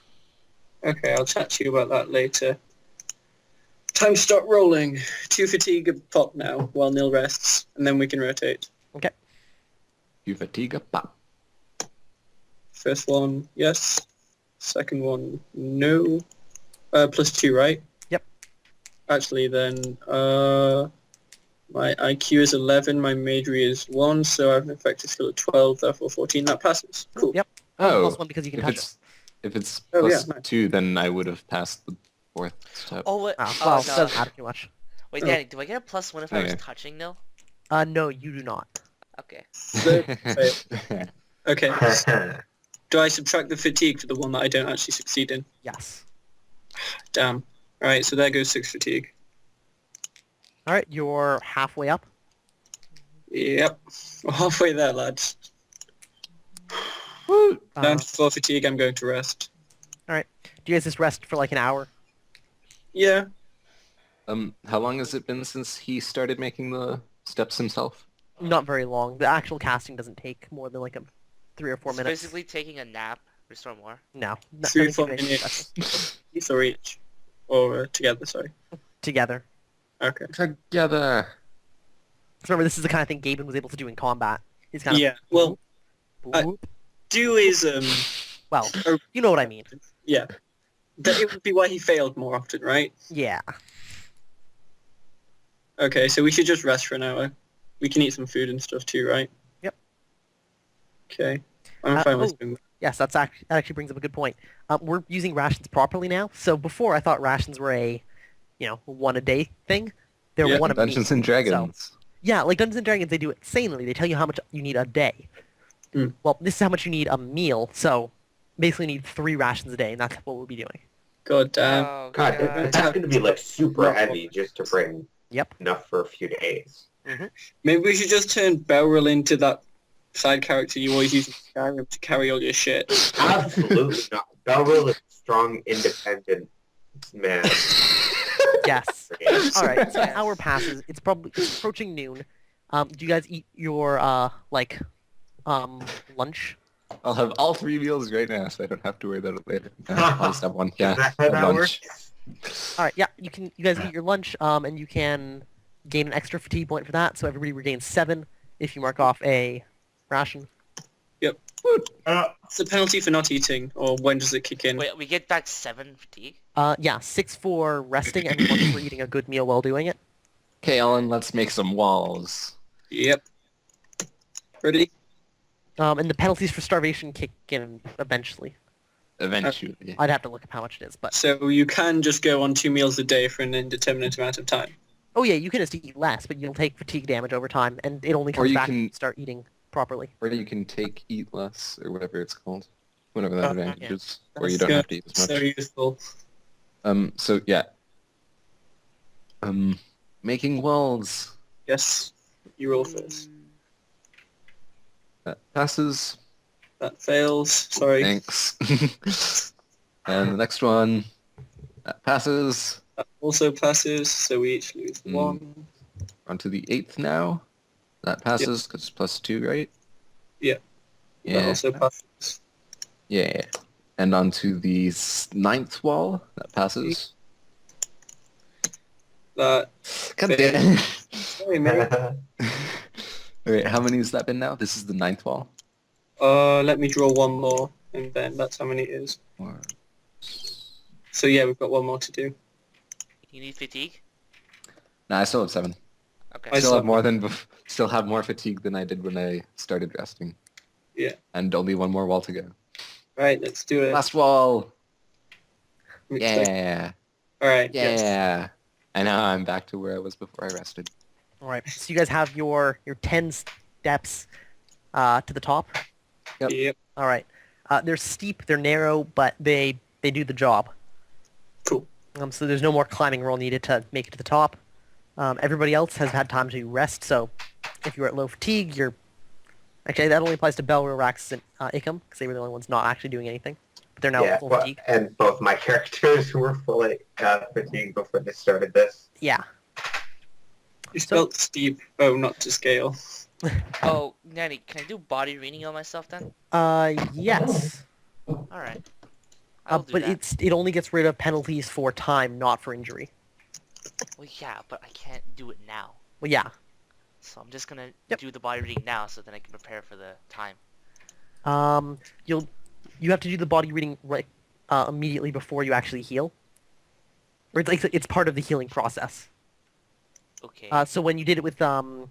Okay, I'll chat to you about that later. Time to start rolling. 2 fatigue a pop now, while Nil rests, and then we can rotate. Okay. You fatigue pop. First one, yes. Second one, no. +2, right? Yep. Actually, then, my IQ is 11, my majory is 1, so I have an effective skill of 12, therefore 14. That passes. Cool. Yep. Oh, +1 because you can if touch it's if it's Oh, yeah, plus nice. 2, then I would have passed the 4th step. Oh, wait. it. Well, it no. doesn't matter too much. Wait, Oh. Danny, do I get a +1 if I was Okay. touching Nil? No, you do not. Okay. So, okay. Do I subtract the fatigue for the one that I don't actually succeed in? Yes. Damn. Alright, so there goes 6 fatigue. All right, you're halfway up. Yep. We're halfway there, lads. Woo! Down to 4 fatigue, I'm going to rest. Do you guys just rest for like an hour? Yeah. How long has it been since he started making the steps himself? Not very long. The actual casting doesn't take more than like 3 or 4 It's minutes. basically taking a nap. Restore more. No. 3 or nothing 4 too minutes. special. Each or each? Or together, sorry. Together. Okay. Together. Remember, this is the kind of thing Gaben was able to do in combat. He's kind of Yeah. Well, boop. do is, Well, you know what I mean. yeah. That it would be why he failed more often, right? Yeah. Okay, so we should just rest for an hour. We can eat some food and stuff too, right? Yep. Okay. I'm fine with oh. doing that. Yes, that actually brings up a good point. We're using rations properly now. So before, I thought rations were a, one a day thing. They're Yeah, one a Dungeons meal. and Dragons. Yeah, like Dungeons and Dragons, they do it sanely. They tell you how much you need a day. Mm. Well, this is how much you need a meal. So basically, you need 3 rations a day, and that's what we'll be doing. God damn. Oh, God, that's going to be like super heavy just to bring Yep. enough for a few days. Maybe we should just turn Beryl into that side character you always use in Skyrim to carry all your shit. Absolutely not. Belrill is a strong, independent man. Yes. Yeah. All right. So an hour passes. It's approaching noon. Do you guys eat your lunch? I'll have all 3 meals right now, so I don't have to worry about it later. I'll just have one. Yeah, Is that how have that lunch. works? All right. Yeah. You guys eat your lunch. And you can gain an extra fatigue point for that. So everybody regains 7 if you mark off a ration. What's the penalty for not eating, or when does it kick in? Wait, we get back 7 fatigue? Yeah. 6 for resting and 1 for eating a good meal while doing it. Okay, Ellen, let's make some walls. Yep. Ready? And the penalties for starvation kick in eventually. Eventually. I'd have to look up how much it is, but So you can just go on 2 meals a day for an indeterminate amount of time. oh yeah, you can just eat less, but you'll take fatigue damage over time, and it only Or comes you back can- when you start eating properly. Or you can eat less, or whatever it's called. Whatever that Oh, advantage yeah. is. Or you That's don't have good. to eat as much. So useful. So yeah. Making walls. Yes. You roll first. That passes. That fails. Sorry. Thanks. And the next one. That passes. That also passes, so we each lose 1. On to the 8th now. That passes, because it's +2, right? Yeah. That Yeah. also passes. Yeah. And on to the 9th wall. That passes. That. God damn. Sorry, mate. Wait, how many has that been now? This is the 9th wall. Let me draw 1 more, and then that's how many it is. Or... So yeah, we've got 1 more to do. You need fatigue? No, I still have 7. Okay. I Still saw- have still have more fatigue than I did when I started resting. Yeah. And only one more wall to go. Right, let's do it. Last wall. I'm excited. Yeah. All right. Yeah. Yes. And now I'm back to where I was before I rested. All right. So you guys have your 10 steps to the top. Yep. Yep. All right. They're steep, they're narrow, but they do the job. Cool. So there's no more climbing roll needed to make it to the top. Everybody else has had time to rest, so if you're at low fatigue, you're... Actually, that only applies to Belro, Rax, and Ikam, because they were the only ones not actually doing anything. But they're now at full fatigue. And both my characters were fully fatigued before they started this. Yeah. You spelled steep. Oh, not to scale. Oh, Nanny, can I do body reading on myself then? Yes. Alright. I'll do But that. it only gets rid of penalties for time, not for injury. Well, yeah, but I can't do it now. Well, yeah. So I'm just gonna Yep. do the body reading now so then I can prepare for the time. You have to do the body reading right immediately before you actually heal. Or it's part of the healing process. Okay. So when you did it with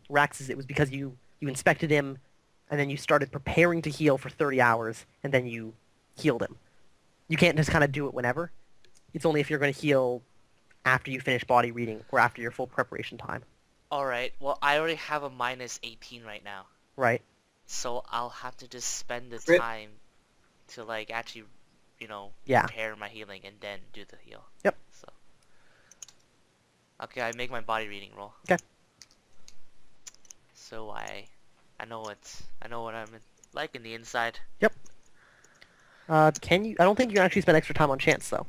Rax's, it was because you inspected him, and then you started preparing to heal for 30 hours, and then you healed him. You can't just kind of do it whenever. It's only if you're going to heal after you finish body reading or after your full preparation time. Alright, well I already have a minus 18 right now. Right. So I'll have to just spend the Rip. time to like actually, Yeah. prepare my healing and then do the heal. Yep. So. Okay, I make my body reading roll. Okay. So I know what I'm like in the inside. Can you? I don't think you can actually spend extra time on chance, though.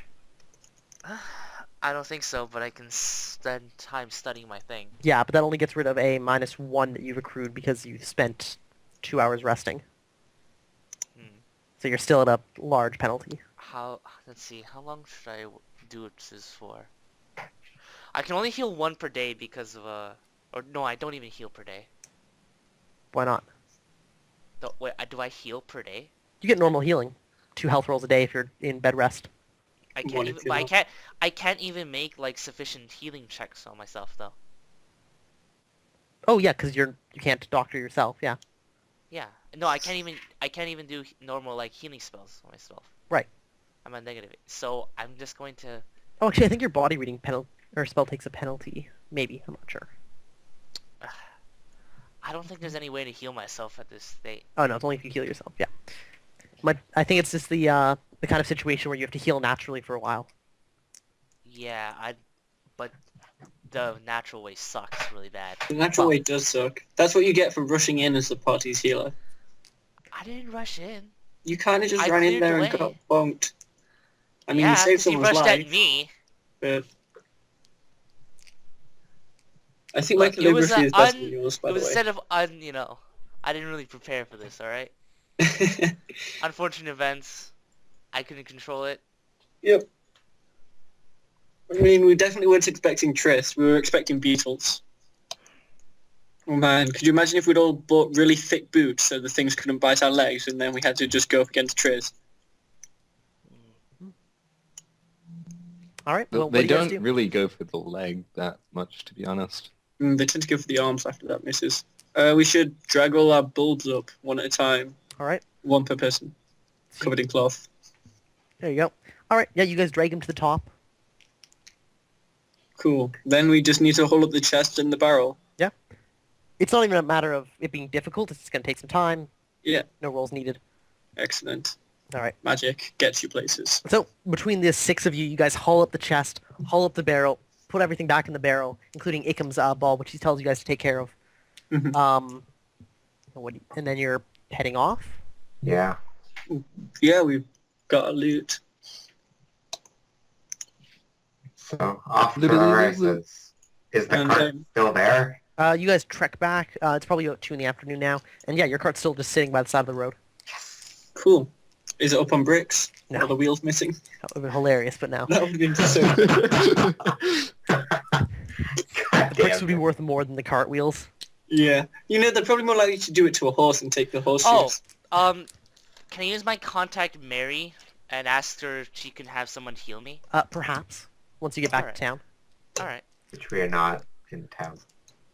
I don't think so, but I can spend time studying my thing. Yeah, but that only gets rid of a -1 that you've accrued because you spent 2 hours resting. Hmm. So you're still at a large penalty. Let's see, how long should I do this for? I can only heal 1 per day because of or no, I don't even heal per day. Why not? Wait, do I heal per day? You get normal healing. 2 health rolls a day if you're in bed rest. I One can't if even, you but want. I can't even make like sufficient healing checks on myself though. Oh yeah, because you can't doctor yourself. Yeah. Yeah, no, I can't even do normal like healing spells on myself. Right. I'm at negative, so I'm just going to. Oh, actually, I think your body reading spell takes a penalty. Maybe, I'm not sure. I don't think there's any way to heal myself at this state. Oh no, it's only if you heal yourself. Yeah. I think it's just the kind of situation where you have to heal naturally for a while. Yeah, but the natural way sucks really bad. The natural Well- way does suck. That's what you get for rushing in as the party's healer. I didn't rush in. You kind of just I ran in cleared there the and got way. bonked. I mean, yeah, you saved 'cause he someone's rushed life, at me. but I think Look, my it was calligraphy is better than yours, by it the was way. instead of I didn't really prepare for this. All right. Unfortunate events. I couldn't control it. Yep. I mean, we definitely weren't expecting Triss. We were expecting beetles. Oh man, could you imagine if we'd all bought really thick boots so the things couldn't bite our legs and then we had to just go up against Triss? All right. Well, what They do you guys don't do? really go for the leg that much, to be honest. They tend to go for the arms after that misses. We should drag all our bulbs up one at a time. All right. One per person. Covered in cloth. There you go. All right. Yeah, you guys drag him to the top. Cool. Then we just need to hold up the chest and the barrel. Yeah. It's not even a matter of it being difficult. It's just going to take some time. Yeah. No rolls needed. Excellent. All right. Magic gets you places. So between the 6 of you, you guys haul up the chest, haul up the barrel, put everything back in the barrel, including Ikam's ball, which he tells you guys to take care of. Mhm. And then you're heading off. Yeah. Yeah, we've got a loot. So off to our races. Is the And, cart still there? You guys trek back. It's probably about 2 in the afternoon now. And yeah, your cart's still just sitting by the side of the road. Cool. Is it up on bricks? No. Are the wheels missing? That would have been hilarious, but no. That would have been so The bricks would be worth more than the cart wheels. Yeah. You know, they're probably more likely to do it to a horse and take the horse Oh, shoes. can I use my contact Mary and ask her if she can have someone heal me? Perhaps. Once you get back Alright. to town. All right. Which we are not in town.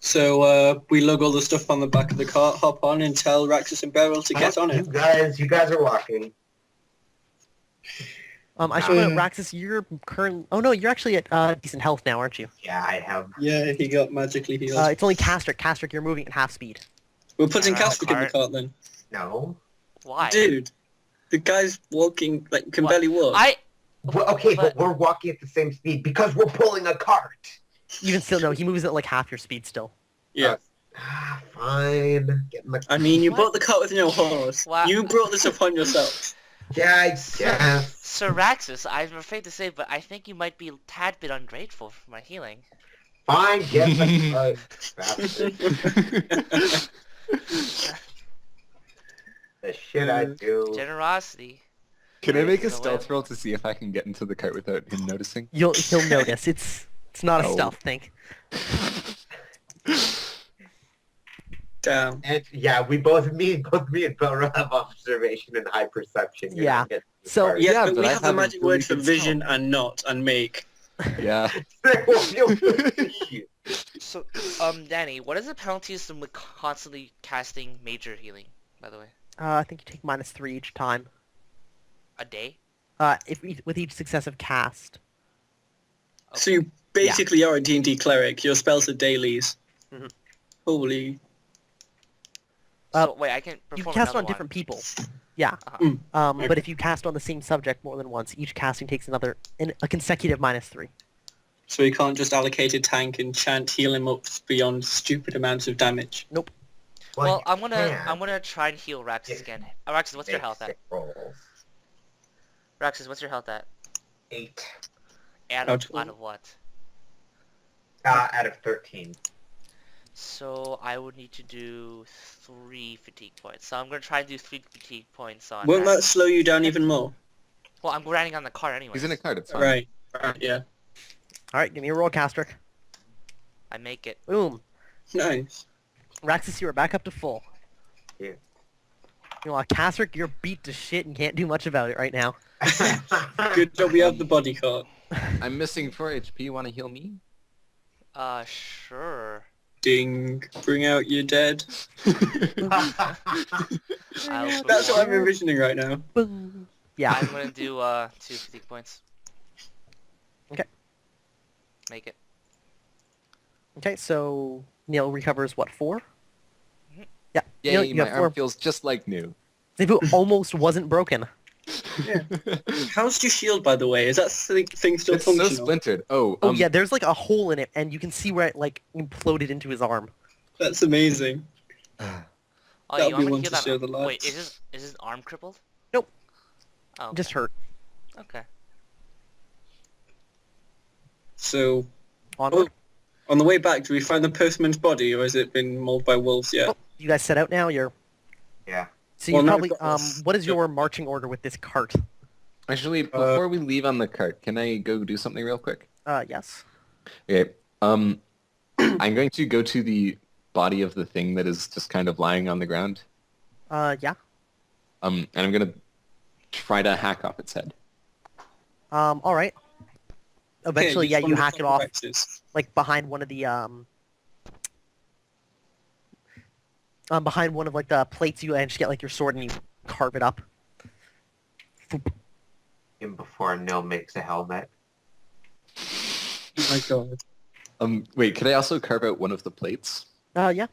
So we lug all the stuff on the back of the cart, hop on, and tell Raxus and Beryl to get on it. You guys are walking. I should put Raxus, you're current. Oh no, you're actually at decent health now, aren't you? Yeah, I have. Yeah, he got magically healed. It's only Castric. Castric, you're moving at half speed. We're putting Around the Castric in the cart. cart then. No. Why? Dude, the guy's walking, like, can What? barely walk. Well, okay, but we're walking at the same speed because we're pulling a cart. Even still, no, he moves at like half your speed still. Yeah. Fine. Get in the... I mean, you What? bought the cart with no horse. Wow. You brought this upon yourself. Yeah, I guess. Sir Raxus, I'm afraid to say, but I think you might be a tad bit ungrateful for my healing. Fine, get in the bastard. The shit I do. Generosity. Can I make a Nice. stealth roll to see if I can get into the cart without him noticing? He'll notice. It's not a Oh. stealth thing. Damn. And yeah, both me and Belra have observation and high perception. You're Yeah. not getting the So- cart. Yeah, Yeah, but but we I have the have a magic really word for good vision and not and make. Yeah. They won't be able to see. So, Danny, what is the penalties from constantly casting major healing, by the way? I think you take -3 each time. A day? With each successive cast. So you basically are a D&D cleric. Your spells are dailies. Mhm. Holy. So, wait, I can You perform cast another on different one. people. Yeah. Uh-huh. But if you cast on the same subject more than once, each casting takes a consecutive -3. So you can't just allocate a tank and chant heal him up beyond stupid amounts of damage. Well, you I'm can gonna try and heal Raxus Yeah. again. Raxus, what's your make health at? 6 rolls. Raxus, what's your health at? 8 Out of what? out of 13. So I would need to do 3 fatigue points. So I'm gonna try and do 3 fatigue points on. Won't that Raxus. slow you down even more? Well, I'm riding on the cart anyway. He's in a cart, it's fine. Right. Yeah. Alright, give me a roll, Castric. I make it. Boom. Nice. Raxus, you are back up to full. Yeah. You know, Castric, you're beat to shit and can't do much about it right now. Good job we have the body cart. I'm missing 4 HP. You want to heal me? Sure. Ding. Bring out your dead. I'll That's what I'm perform. envisioning right now. Boom. Yeah. I'm gonna do 2 fatigue points. Okay. Make it. Okay, so Neil recovers what, 4? Mhm. Yeah. Neil, Yay, you my have arm 4. feels just like new. It almost wasn't broken. How's your shield, by the way? Is that thing still It's so functional? splintered. Oh, Oh yeah, there's like a hole in it, and you can see where it like imploded into his arm. That's amazing. Oh, That'll you be want me one to to heal show that? the Wait, lads. is his arm crippled? Nope. Oh, Just hurt. okay. So, Onward. on the way back, do we find the postman's body, or has it been mauled by wolves yet? Oh, you guys set out now. You're Yeah. so Well, you no, probably we've got this. what is your marching order with this cart? Actually, before we leave on the cart, can I go do something real quick? Yes. Okay. I'm going to go to the body of the thing that is just kind of lying on the ground. Yeah. And I'm gonna try to hack off its head. All right. Eventually, Here, yeah, use you one hack of it the off Rexes. like behind one of the behind one of like the plates. You and just get like your sword and you carve it up. Even before Nil makes a helmet. Oh my god. Wait, could I also carve out one of the plates? Yeah.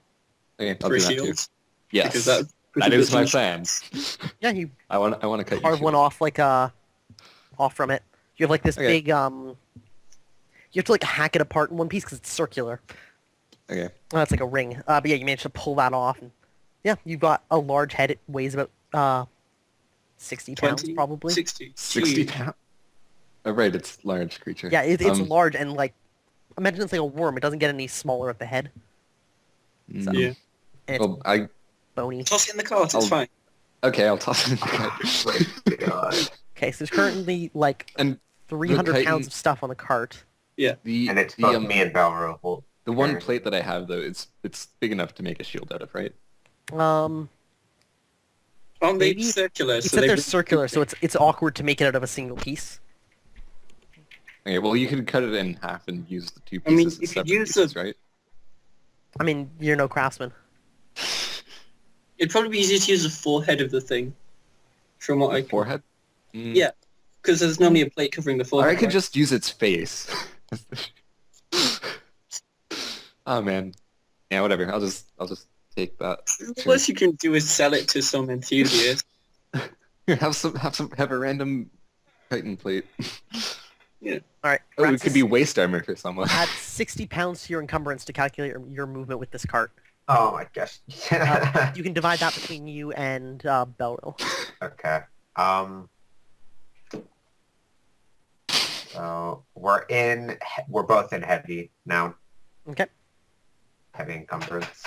Okay, I'll For do that too. shields? Yes, Because that that is my much- plan. Yeah, you I want to cut carve your one shield. off like off from it. You have like this Okay. big you have to like hack it apart in one piece because it's circular. Okay. It's like a ring. But yeah, you managed to pull that off. And, yeah, you've got a large head. It weighs about 60 pounds 20? probably. 60. 60 Jeez. pounds. Oh, right, it's large creature. Yeah, it's large and like imagine it's like a worm. It doesn't get any smaller at the head. So, Yeah. and it's Well, bony. Toss it in the cart, it's I'll- fine. okay, I'll toss it in the cart. My God. Okay, so there's currently like And 300 Titan- pounds of stuff on the cart. the And it's the, both me and Balro. the one plate that I have though, it's big enough to make a shield out of, right? Aren't they maybe- circular? You So said they they're would- circular, so it's awkward to make it out of a single piece. Okay, well you could cut it in half and use the two I mean, pieces as if you separate use pieces, the- right? I mean, you're no craftsman. It'd probably be easier to use the forehead of the thing. From what I can... Forehead? Mm. Yeah, because there's normally a plate covering the Or forehead. I could right? just use its face. Oh man. Yeah, whatever. I'll just take that. The Sure. worst you can do is sell it to some enthusiast. Here, have a random Titan plate. Yeah. All right. Oh, it Raxus, could be waist armor for someone. add 60 pounds to your encumbrance to calculate your movement with this cart. Oh my gosh. You can divide that between you and Belril. Okay. So we're both in heavy now. Okay. Heavy encumbrance.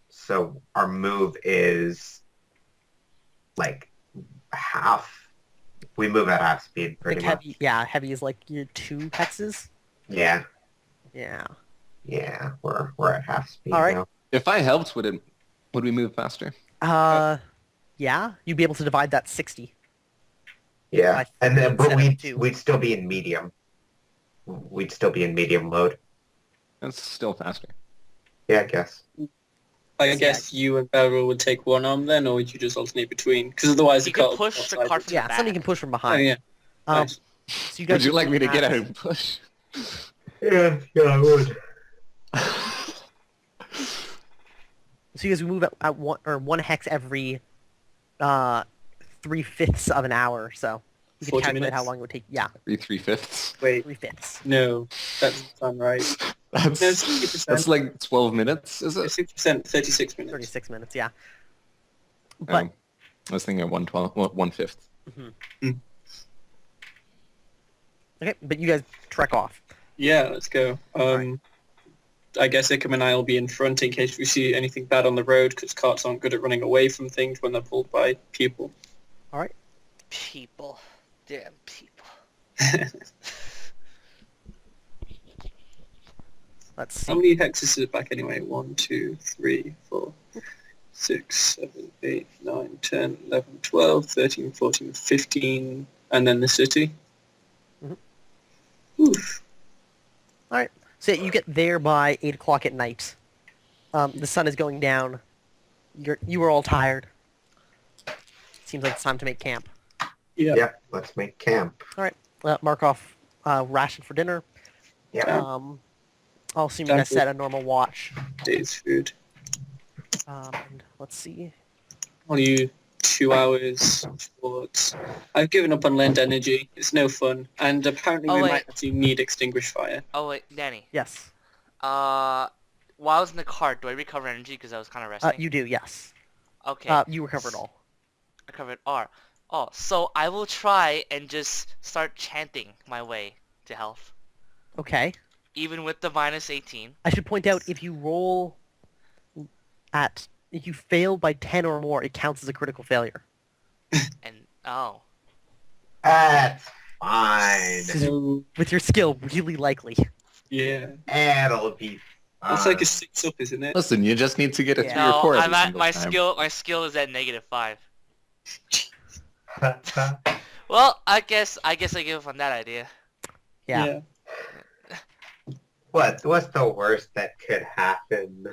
So our move is like half. We move at half speed I pretty think much. heavy, yeah, heavy is like your 2 hexes. Yeah. Yeah. Yeah. We're at half speed All right. now. If I helped, would we move faster? Yeah, you'd be able to divide that 60. Yeah. By And then but instead of 2. we'd still be in medium. We'd still be in medium mode. That's still faster. Yeah, I guess. I guess you and Beryl would take one arm then, or would you just alternate between? Because otherwise the You can cart would push the outside. cart from Yeah, the back. something you can push from Oh behind. yeah. Nice. So you guys Would you can like me to get out add- and push? Yeah, I would. So you guys move at one hex every 3/5 of an hour. So you can 40 calculate minutes? how long it would take. Yeah, 3/5. Wait, 3/5. no, that doesn't sound right. No, That's 60%. that's like 12 minutes, is it? 60%, 36 minutes. 36 minutes. Yeah. But I was thinking 1/5. okay, but you guys trek off. Yeah, let's go. I guess Ickham and I will be in front in case we see anything bad on the road, because carts aren't good at running away from things when they're pulled by people. All right. People. Damn people. Let's How see. many hexes is it back anyway? 1, 2, 3, 4, 6, 7, 8, 9, 10, 11, 12, 13, 14, 15, and then the city. Mhm. Oof. All right. So yeah, you get there by 8 o'clock at night. The sun is going down. You were all tired. Seems like it's time to make camp. Yeah. Yeah, let's make camp. All right. Mark off ration for dinner. Yeah. I'll assume you guys Sounds good. set a normal watch. Day's food. And let's see. I'll use 2 hours sports. I've given up on land energy. It's no fun. And apparently Oh, we wait. might actually need extinguished fire. Oh wait, Danny. Yes. While I was in the cart, do I recover energy because I was kind of resting? You do. Yes. Okay. You recovered all. I covered R. Oh, so I will try and just start chanting my way to health, Okay. even with the minus 18. I should point out if you roll if you fail by 10 or more, it counts as a critical failure. And oh, That's fine. So, With your skill, really likely. yeah. It'll be fine. That's like a 6 up, isn't it? Listen, you just need to get a Yeah. 3 or no, 4 I'm every at single my time. skill is at -5. Well, I guess I give up on that idea. Yeah. What's the worst that could happen?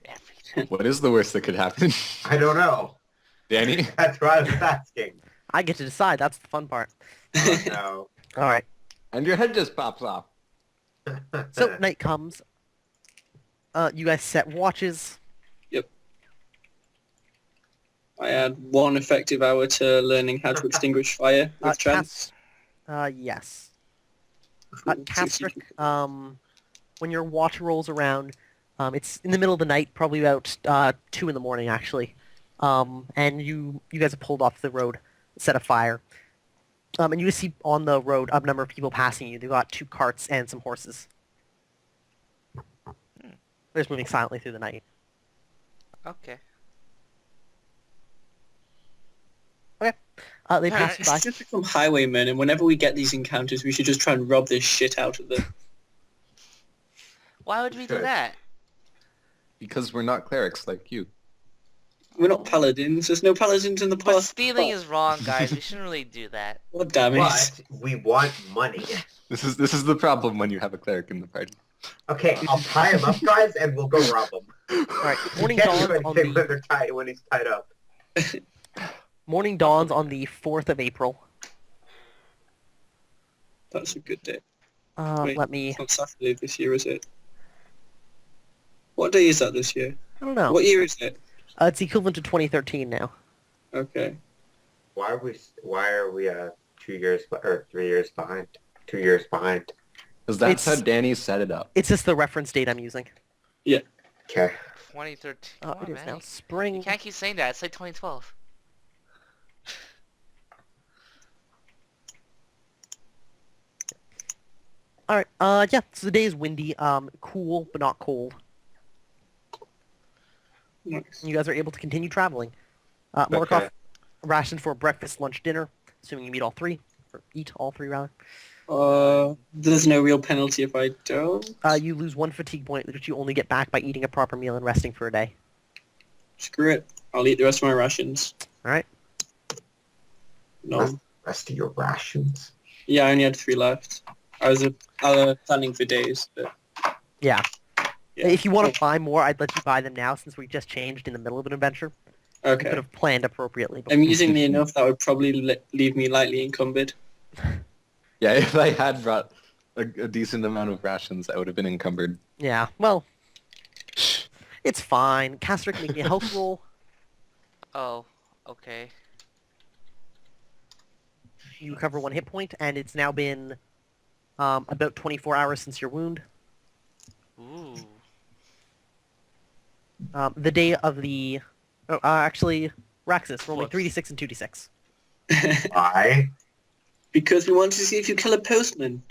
Everything. What is the worst that could happen? I don't know. Danny? That's what I was asking. I get to decide. That's the fun part. Oh, no. All right. And your head just pops off. So night comes. You guys set watches. I add 1 effective hour to learning how to extinguish fire with chance. Yes. Cool. Castric, when your watch rolls around, it's in the middle of the night, probably about 2 in the morning, actually. And you guys have pulled off the road, set a fire. And you see on the road a number of people passing you. They've got 2 carts and some horses. They're just moving silently through the night. Okay. They pass you by. We should become highwaymen, and whenever we get these encounters, we should just try and rob this shit out of them. Why would we do Good. that? Because we're not clerics like you. We're not paladins. There's no paladins in the But past. stealing is wrong, guys. We shouldn't really do that. God damn it. But we want money. This is the problem when you have a cleric in the party. Okay, I'll tie him up, guys, and we'll go rob him. All right. Morning Can't do dawns on anything the when they're tied when he's tied up. morning dawns on the 4th of April. That's a good day. Wait, Let me. it's not Saturday this year, is it? What day is that this year? I don't know. What year is it? It's equivalent to 2013 now. Okay. Why are we 2 years or 3 years behind? 2 years behind. Because that's It's- how Danny set it up. It's just the reference date I'm using. Okay. 2013. Oh, Come on, it is man. now spring. You can't keep saying that. It's like 2012. All right. Yeah. So the day is windy. Cool but not cold. Nice. You guys are able to continue traveling. Mark Okay. off ration for breakfast, lunch, dinner, assuming you meet all three, or eat all three rather. There's no real penalty if I don't. You lose 1 fatigue point, which you only get back by eating a proper meal and resting for a day. Screw it. I'll eat the rest of my rations. All right. No. Rest of your rations. Yeah, I only had 3 left. I was planning for days, but Yeah. yeah. If you want to buy more, I'd let you buy them now since we just changed in the middle of an adventure. We could Okay. have planned appropriately. I'm using the enough that would probably leave me lightly encumbered. Yeah, if I had brought a decent amount of rations, I would have been encumbered. Yeah. Well, it's fine. Castrick, make me a health roll. Oh, okay. You recover 1 hit point, and it's now been about 24 hours since your wound. Ooh. The day of the... Oh, actually, Raxus, roll me Whoops. 3d6 and 2d6. Why? Because we wanted to see if you kill a postman.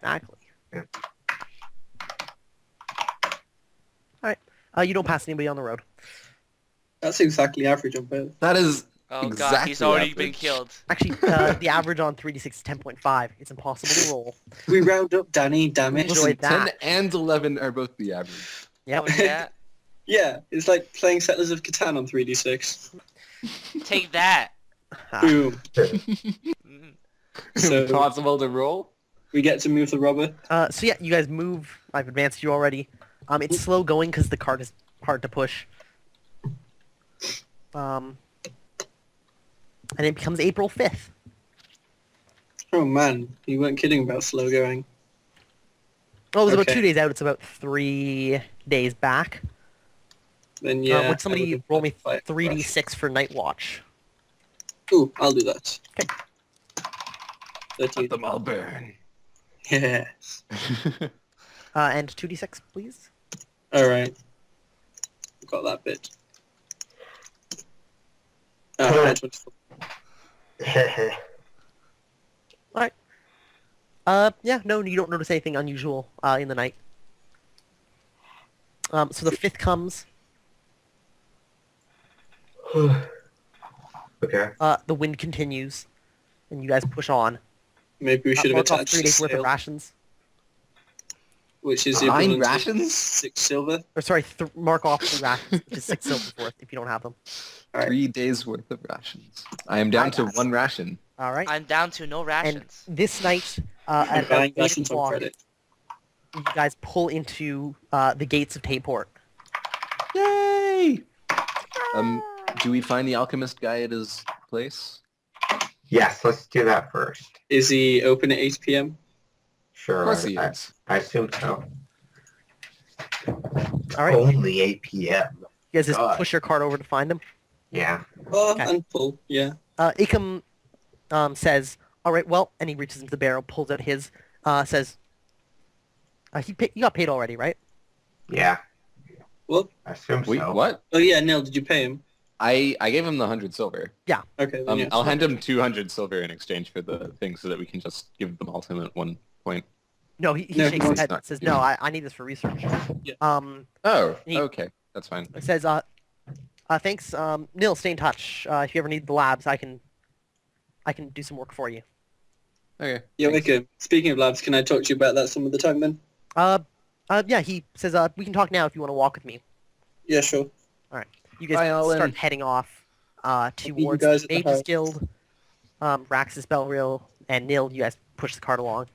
Exactly. Yeah. Alright. You don't pass anybody on the road. That's exactly average on both. That is Oh god, he's exactly already been average. killed. Actually, the average on 3d6 is 10.5. It's impossible to roll. We round up, Danny, damn it. Enjoy that. 10 and 11 are both the average. Yep. Oh yeah? Yeah, it's like playing Settlers of Catan on 3d6. Take that! Boom. Mm. So Impossible to roll? we get to move the robber. So yeah, you guys move. I've advanced you already. It's slow going because the cart is hard to push. And it becomes April 5th. Oh man, you weren't kidding about slow going. Oh, it was about Okay. 2 days out. It's about 3 days back. Then yeah. Would somebody I would've roll me fight 3d6 for Night Watch? rush. Ooh, I'll do that. Okay. 13. Let them all burn. Yes. And 2d6, please. Alright. Got that bit. Alright. 24. Yeah, no, you don't notice anything unusual in the night. So the 5th comes. Okay. The wind continues, and you guys push on. Maybe we should have Mark off attached 3 the days worth of sail, rations. which is the 9 equivalent to rations? 6 silver. Or sorry, mark off 3 rations, which is 6 silver worth if you don't have them. Alright. 3 days worth of rations. I am down to 1 ration. All right. I'm down to no And rations. this night, I'm at about buying 8 rations on o'clock, credit. you guys pull into the gates of Tayport. Yay! Do we find the alchemist guy at his place? Yes, let's do that first. Is he open at 8 p.m.? Sure. Of course he I, is. I assume so. All right. Only 8 p.m. You guys just God. push your cart over to find him. Yeah. Oh, Okay. and pull, yeah. Ikam says, all right, well, and he reaches into the barrel, pulls out his, says, you got paid already, right? Yeah. What? I assume Wait, so. what? Oh yeah, Neil, did you pay him? I gave him the 100 silver. Okay, then yes. I'll hand him 200 silver in exchange for the thing so that we can just give them all to him at one point. No, he No, shakes no, his it's head not. and says, no, I need this for research. Yeah. Oh, He- okay. That's fine. It says, thanks, Neil, stay in touch. If you ever need the labs, I can do some work for you. Okay. Yeah, thanks. okay. Speaking of labs, can I talk to you about that some of the time then? Yeah, he says, we can talk now if you want to walk with me. Yeah, sure. You guys Bye, Alan. start heading off you towards guys the at the Mages house. Guild, Raxus, Belreal, and Nil. You guys push the cart along.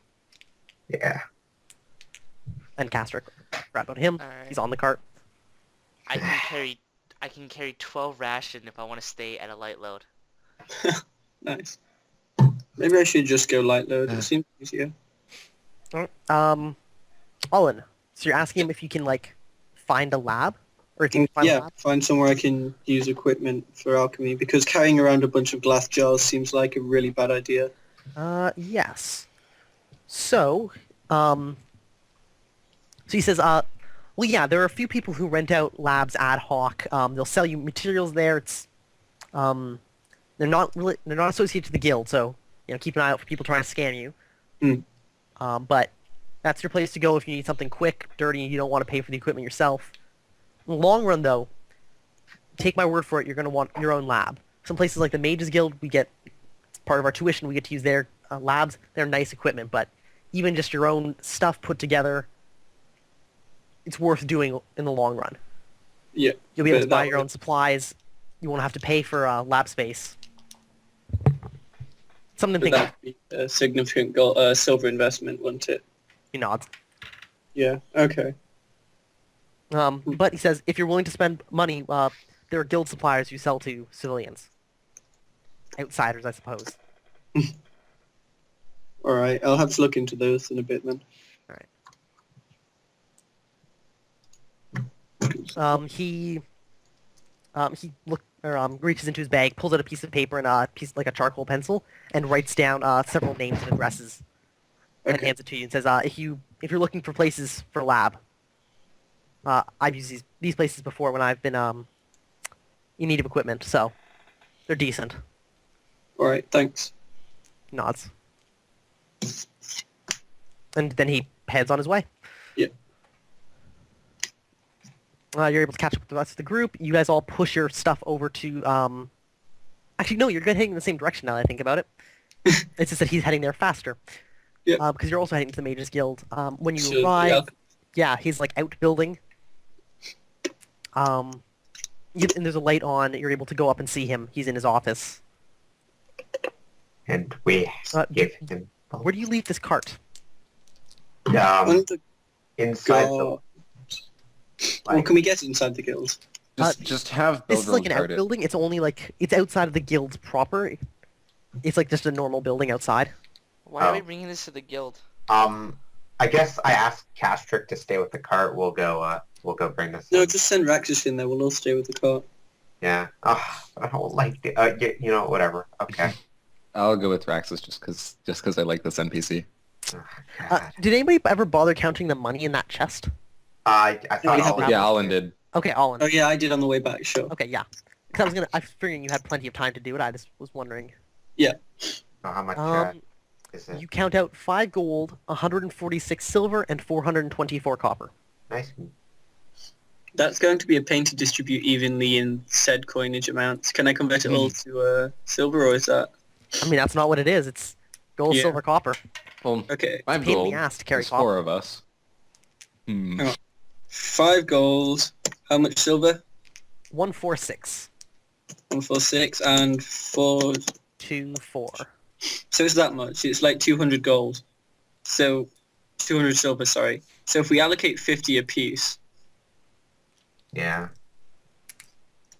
Yeah. And Castric, forgot about him. Alright. He's on the cart. I can carry 12 ration if I want to stay at a light load. Nice. Maybe I should just go light load. It seems easier. Olin, so you're asking him if you can, like, find a lab? Or if you can find a Yeah, lab? find somewhere I can use equipment for alchemy, because carrying around a bunch of glass jars seems like a really bad idea. Yes. So he says, well, yeah, there are a few people who rent out labs ad hoc. They'll sell you materials there. It's, they're not associated to the guild, so, keep an eye out for people trying to scam you. But that's your place to go if you need something quick, dirty, and you don't want to pay for the equipment yourself. In the long run, though, take my word for it, you're going to want your own lab. Some places like the Mages Guild, we get part of our tuition, we get to use their labs. They're nice equipment, but even just your own stuff put together, it's worth doing in the long run. Yeah. You'll be able but to buy that your would- own supplies. You won't have to pay for lab space. Something to But think of. that would be a significant silver investment, wouldn't it? He nods. Yeah, okay. But he says, if you're willing to spend money, there are guild suppliers who sell to civilians. Outsiders, I suppose. Alright, I'll have to look into those in a bit then. He reaches into his bag, pulls out a piece of paper and like a charcoal pencil, and writes down several names and addresses, and Okay. hands it to you and says, if you're looking for places for lab, I've used these places before when I've been in need of equipment, so they're decent. Alright, thanks. Nods. And then he heads on his way. Yeah. You're able to catch up with the rest of the group. You guys all push your stuff over to... Actually, no, you're heading in the same direction now that I think about it. It's just that he's heading there faster. Yeah. Because you're also heading to the Mages Guild. When you So, arrive, yeah, he's like out building. And there's a light on. You're able to go up and see him. He's in his office. And we give him Where do you leave this cart? on the inside the guard. Well, can we get inside the guild? Just have This is like an Belgrim cart it. outbuilding. It's only like it's outside of the guild proper. It's like just a normal building outside. Why are we Oh. bringing this to the guild? I guess I asked Castric to stay with the cart. We'll go bring this. No, in. just send Raxus in there. We'll all stay with the cart. Yeah. I don't like the. Whatever. Okay. I'll go with Raxus just cause I like this NPC. Oh, God. Did anybody ever bother counting the money in that chest? I thought we have all a- Yeah, Alan did. Okay, Olin. Oh yeah, I did on the way back, sure. Okay, yeah. Because I was figuring you had plenty of time to do it. I just was wondering. How much is it? You count out 5 gold, 146 silver, and 424 copper. Nice. That's going to be a pain to distribute evenly in said coinage amounts. Can I convert it all to silver, or is that... I mean, that's not what it is. It's gold, Yeah. silver, copper. Well, Okay, 5 Pain in gold. the ass to carry There's copper. 4 of us. Hmm. Oh. 5 gold. How much silver? 146. 146 and 4... 2, 4. So it's that much. It's like 200 gold. So 200 silver, sorry. So if we allocate 50 apiece, Yeah.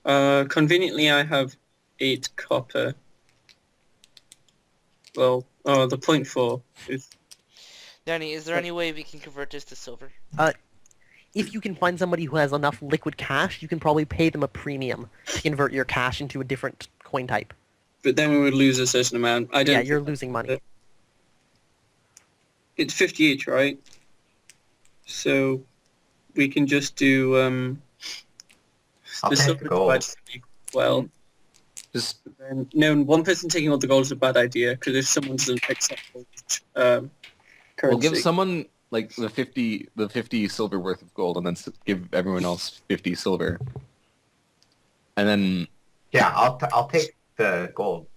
conveniently I have 8 copper. Well, the 0.4 is... Danny, is there any way we can convert this to silver? If you can find somebody who has enough liquid cash, you can probably pay them a premium to convert your cash into a different coin type. But then we would lose a certain amount. I don't... Yeah, you're losing money. It's 50 each, right? So we can just do I'll the take silver the gold. divides pretty well. Just No, one person taking all the gold is a bad idea, because if someone doesn't accept gold, currency. we'll give someone like the 50 silver worth of gold, and then give everyone else 50 silver. And then Yeah. I'll take the gold.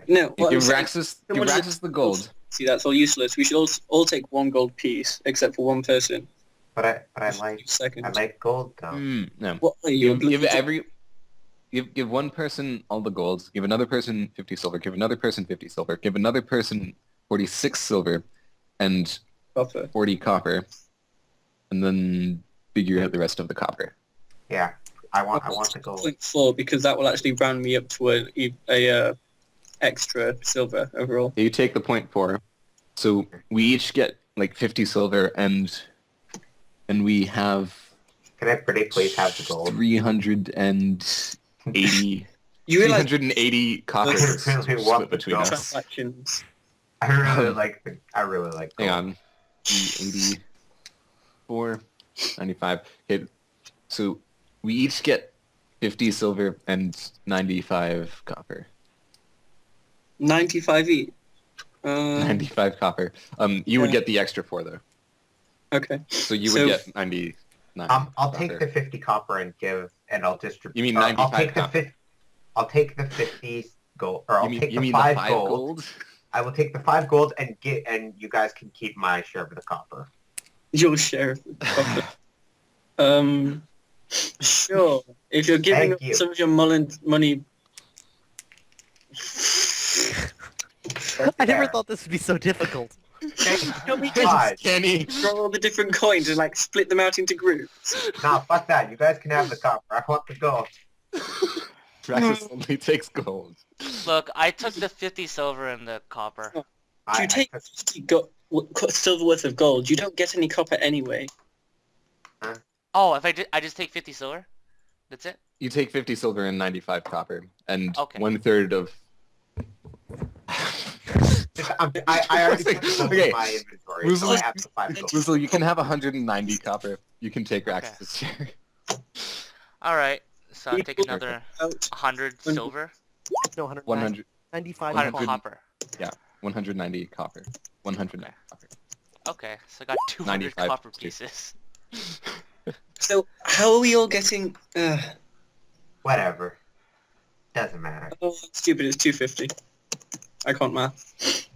No, what give I'm saying- Raxus the gold. See, that's all useless. We should all take 1 gold piece, except for one person. But I like gold though. No. What are you? Give one person all the gold, give another person 50 silver, give another person 50 silver, give another person 46 silver, and Copper. 40 copper. and then figure out the rest of the copper. Yeah, I want the gold. 0.4 because that will actually round me up to a extra silver overall. You take the 0.4. So we each get like 50 silver, and we have Can everybody please have the gold? 380 You realize 380 copper Really want split between the us. transactions. I really like gold. Hang on. 84, 95. Okay, so we each get 50 silver and 95 copper. 95 each. 95 copper. You would get the extra 4 though. Okay. So you would get 99. I'll take the 50 copper and I'll distribute. You mean or 95 I'll take the copper. 50. I'll take the 50 gold, or I'll take you the mean 5 the 5 gold. I will take the 5 gold and you guys can keep my share of the copper. Your share of the copper. Sure. If you're giving Thank you. some of your money... I never There. thought this would be so difficult. God. Kenny. Draw all the different coins and like split them out into groups. Nah, fuck that. You guys can have the copper. I want the gold. Praxis only takes gold. Look, I took the 50 silver and the copper. You take 50 silver worth of gold. You don't get any copper anyway. Oh, if I just take 50 silver? That's it? You take 50 silver and 95 copper, and Okay. 1/3 of... I already took the gold Okay. in my inventory, so I have the 5 gold. Lizzle, you can have 190 copper. You can take Raxus' share. Alright, so I'll take Equal another out. 100 silver. No, 100, 95 100 100. copper. 190 copper. 190 copper. Okay, so I got 200 95 copper too. pieces. So how are we all getting... Whatever. Doesn't matter. Oh, stupid, it's 250. I can't math.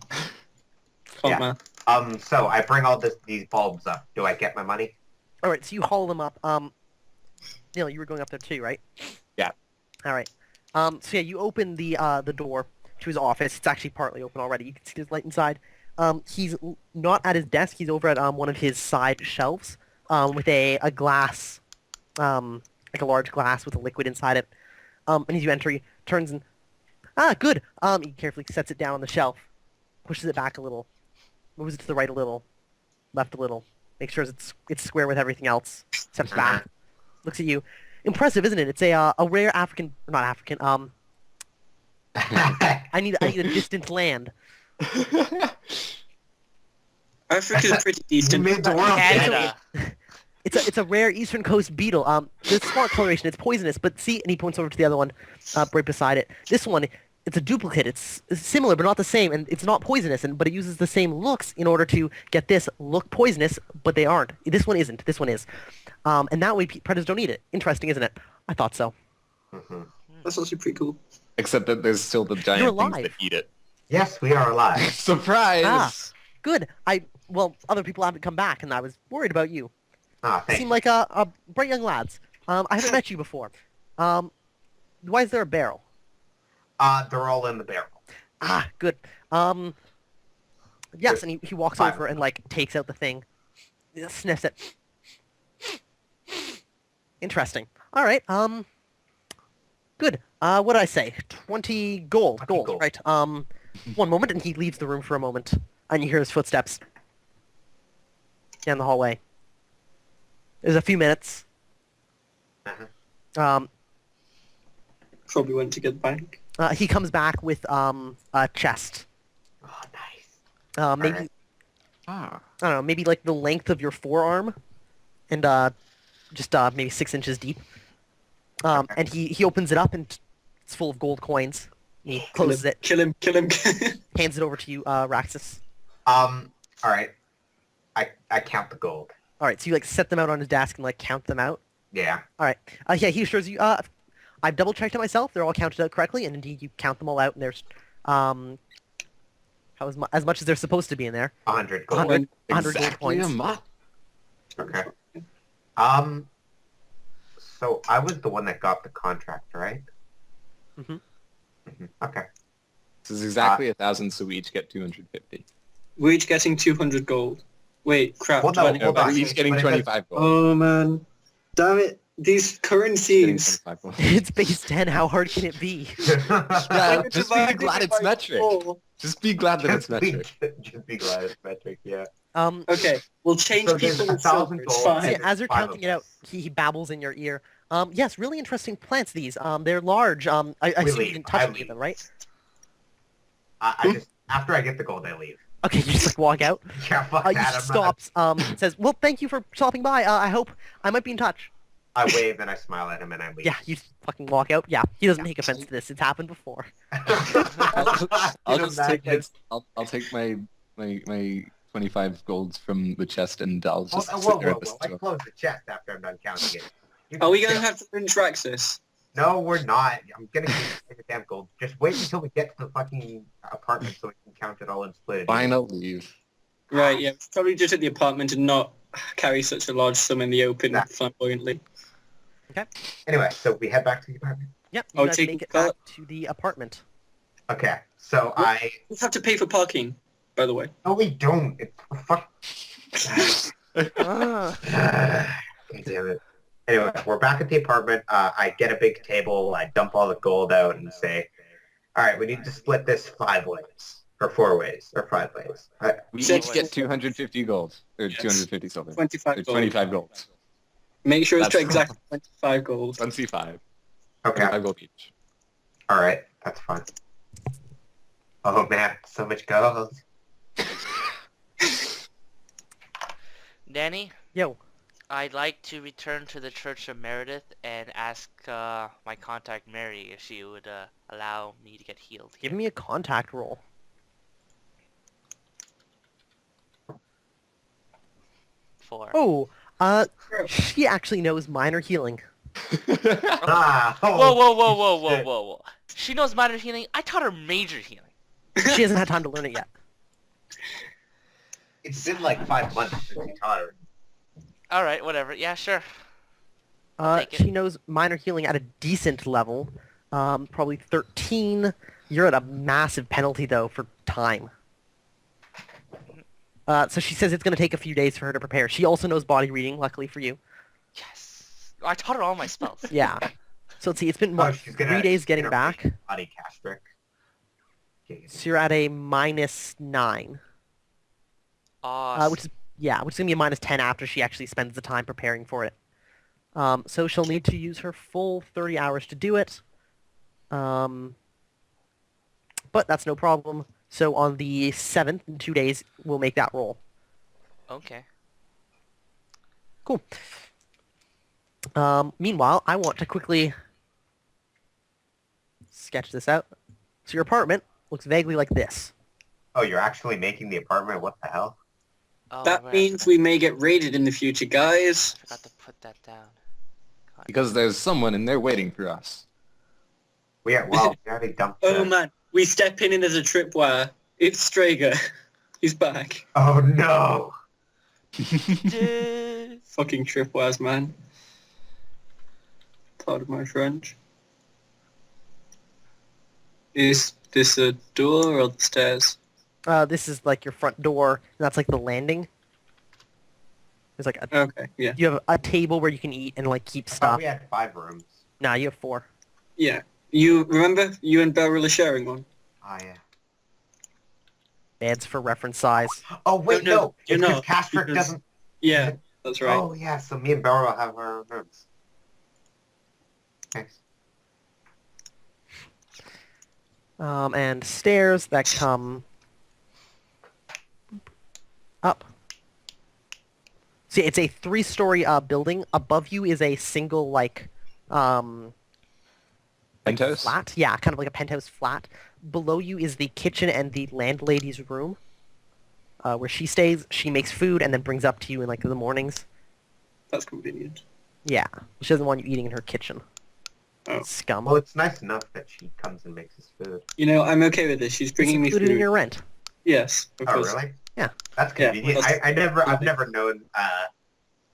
Yeah. Math. So I bring all these bulbs up. Do I get my money? All right, so you haul them up. Neil, you were going up there too, right? Yeah. All right. So yeah, you open the door to his office. It's actually partly open already. You can see there's light inside. He's not at his desk. He's over at one of his side shelves with a glass, like a large glass with a liquid inside it. And as you enter, he turns and good. He carefully sets it down on the shelf, pushes it back a little, moves it to the right a little, left a little, makes sure it's square with everything else. Steps back, looks at you. Impressive, isn't it? It's a rare not African. I need a distant land. Africa's pretty You decent. made the world Canada. It's a rare eastern coast beetle. There's smart coloration. It's poisonous, but see, and he points over to the other one, right beside it. This one, it's a duplicate. It's similar, but not the same, and it's not poisonous. But it uses the same looks in order to get this look poisonous, but they aren't. This one isn't. This one is. And that way, predators don't eat it. Interesting, isn't it? I thought so. That's actually pretty cool. Except that there's still the You're giant things alive. that eat it. Yes, we are alive. Surprise! Good. Other people haven't come back, and I was worried about you. Ah, You thanks. seem like a bright young lads. I haven't met you before. Why is there a barrel? They're all in the barrel. Good. Yes, and he walks Fine. over and takes out the thing, sniffs it. Interesting. All right. Good. What did I say? 20 gold. 20 gold. Right. One moment, and he leaves the room for a moment, and you hear his footsteps down the hallway. There's a few minutes. Uh-huh. Probably went to get the bank. He comes back with a chest. Oh, nice. Maybe Alright. Ah. I don't know, maybe like the length of your forearm, and just maybe 6 inches deep. And he opens it up, and it's full of gold coins. He closes it, Kill him. hands it over to you, Raxus. All right. I count the gold. All right, so you set them out on his desk and count them out. Yeah. All right. Yeah, he assures you. I've double checked it myself. They're all counted out correctly, and indeed you count them all out, and there's as much as they're supposed to be in there. 100 gold. 100 gold Exactly a coins. month. Okay. So I was the one that got the contract, right? Mhm. Okay. This is exactly 1,000, so we each get 250. We're each getting 200 gold. Wait, crap. Well, no, do I- hold We're on. each getting But it does- 25 gold. Oh, man. Damn it. These Getting currencies. 25 gold. It's base 10. How hard can it be? Yeah, We're just be dividing glad it it's by metric. 4. Just be glad that it's just, be, metric. just be glad it's metric, yeah. Okay, we'll change So there's people with 1,000 silver. It's gold. So yeah, fine. as you're Five counting of it out, us. he babbles in your ear. Yes, really interesting plants, these. They're large. I We assume you leave. didn't touch I any of leave. them, right? I just, after I get the gold, I leave. Okay, you just like walk out. Yeah, fuck He that. I'm not- stops. Says, "Well, thank you for stopping by. I hope I might be in touch." I wave and I smile at him and I leave. Yeah, you just fucking walk out. Yeah, he doesn't take offense to this. It's happened before. I'll Can just take imagine. I'll take my 25 golds from the chest and I'll just Whoa, sit whoa, there whoa, at the whoa. I store. close the chest after I'm done counting it. You Are we can going to sit- have to interact this? No, we're not. I'm gonna get the damn gold. Just wait until we get to the fucking apartment so we can count it all and split it. Fine, I'll leave. Right, yeah. Probably just at the apartment and not carry such a large sum in the open Nah. flamboyantly. Anyway, so we head back to the apartment. Yep, you Oh, guys take make it the- back to the apartment. Okay, so I... We have to pay for parking, by the way. No, we don't. Fuck. Ah. God damn it. Anyway, we're back at the apartment. I get a big table. I dump all the gold out and say, all right, we need to split this 5 ways. Or 4 ways. Or 5 ways. We So- each get 250 gold. Or Yes. 250 silver. 25 Or gold. 25 gold. Make sure it's That's- exactly 25 gold. 25. Okay, 25 gold each. all right. That's fine. Oh, man. So much gold. Danny, Yo, I'd like to return to the Church of Meredith and ask my contact Mary if she would allow me to get healed. give me a contact roll. 4. Oh, she actually knows minor healing. Ah, oh, Whoa, whoa, whoa, whoa, whoa, shit. whoa, whoa. She knows minor healing. I taught her major healing. She hasn't had time to learn it yet. It's been like 5 months since he taught her. Alright, whatever. Yeah, sure. I'll take it. She knows minor healing at a decent level. Probably 13. You're at a massive penalty, though, for time. So she says it's going to take a few days for her to prepare. She also knows body reading, luckily for you. Yes. I taught her all my spells. Yeah. So let's see, it's been, Oh, what, she's gonna 3 days getting get her back? Body castric. So you're at a -9. Awesome. Which is going to be a -10 after she actually spends the time preparing for it. So she'll need to use her full 30 hours to do it. But that's no problem. So on the 7th, in 2 days, we'll make that roll. Okay. Cool. Meanwhile, I want to quickly sketch this out. So your apartment looks vaguely like this. Oh, you're actually making the apartment? What the hell? Oh, That right, means we may get raided in the future, guys. I forgot to put that down. Because there's someone in there waiting for us. We already dumped Oh the... man, we step in and there's a tripwire. It's Strager. He's back. Oh, no! Yes. Fucking tripwires, man. Part of my French. Is this a door or the stairs? This is like your front door, and that's like the landing. There's like a, Okay, yeah. you have a table where you can eat and like keep I thought stuff. we had 5 rooms. Nah, you have 4. Yeah. You remember you and Beryl are sharing one? Oh, yeah. Beds for reference size. Oh, wait, No, no! you're It's because not, castric because- doesn't... Yeah, that's right. Oh, yeah, so me and Beryl will have our own rooms. Thanks. And stairs that come up. See, it's a 3-story building. Above you is a single like Penthouse? flat. Yeah, kind of like a penthouse flat. Below you is the kitchen and the landlady's room, where she stays. She makes food and then brings up to you in like the mornings. That's convenient. Yeah, she doesn't want you eating in her kitchen. Oh. Scum. Well, it's nice enough that she comes and makes us food. You know, I'm okay with this. She's It's bringing me included food. in your rent. Yes, Oh, because really? Yeah. That's Yeah, convenient. well, I've never known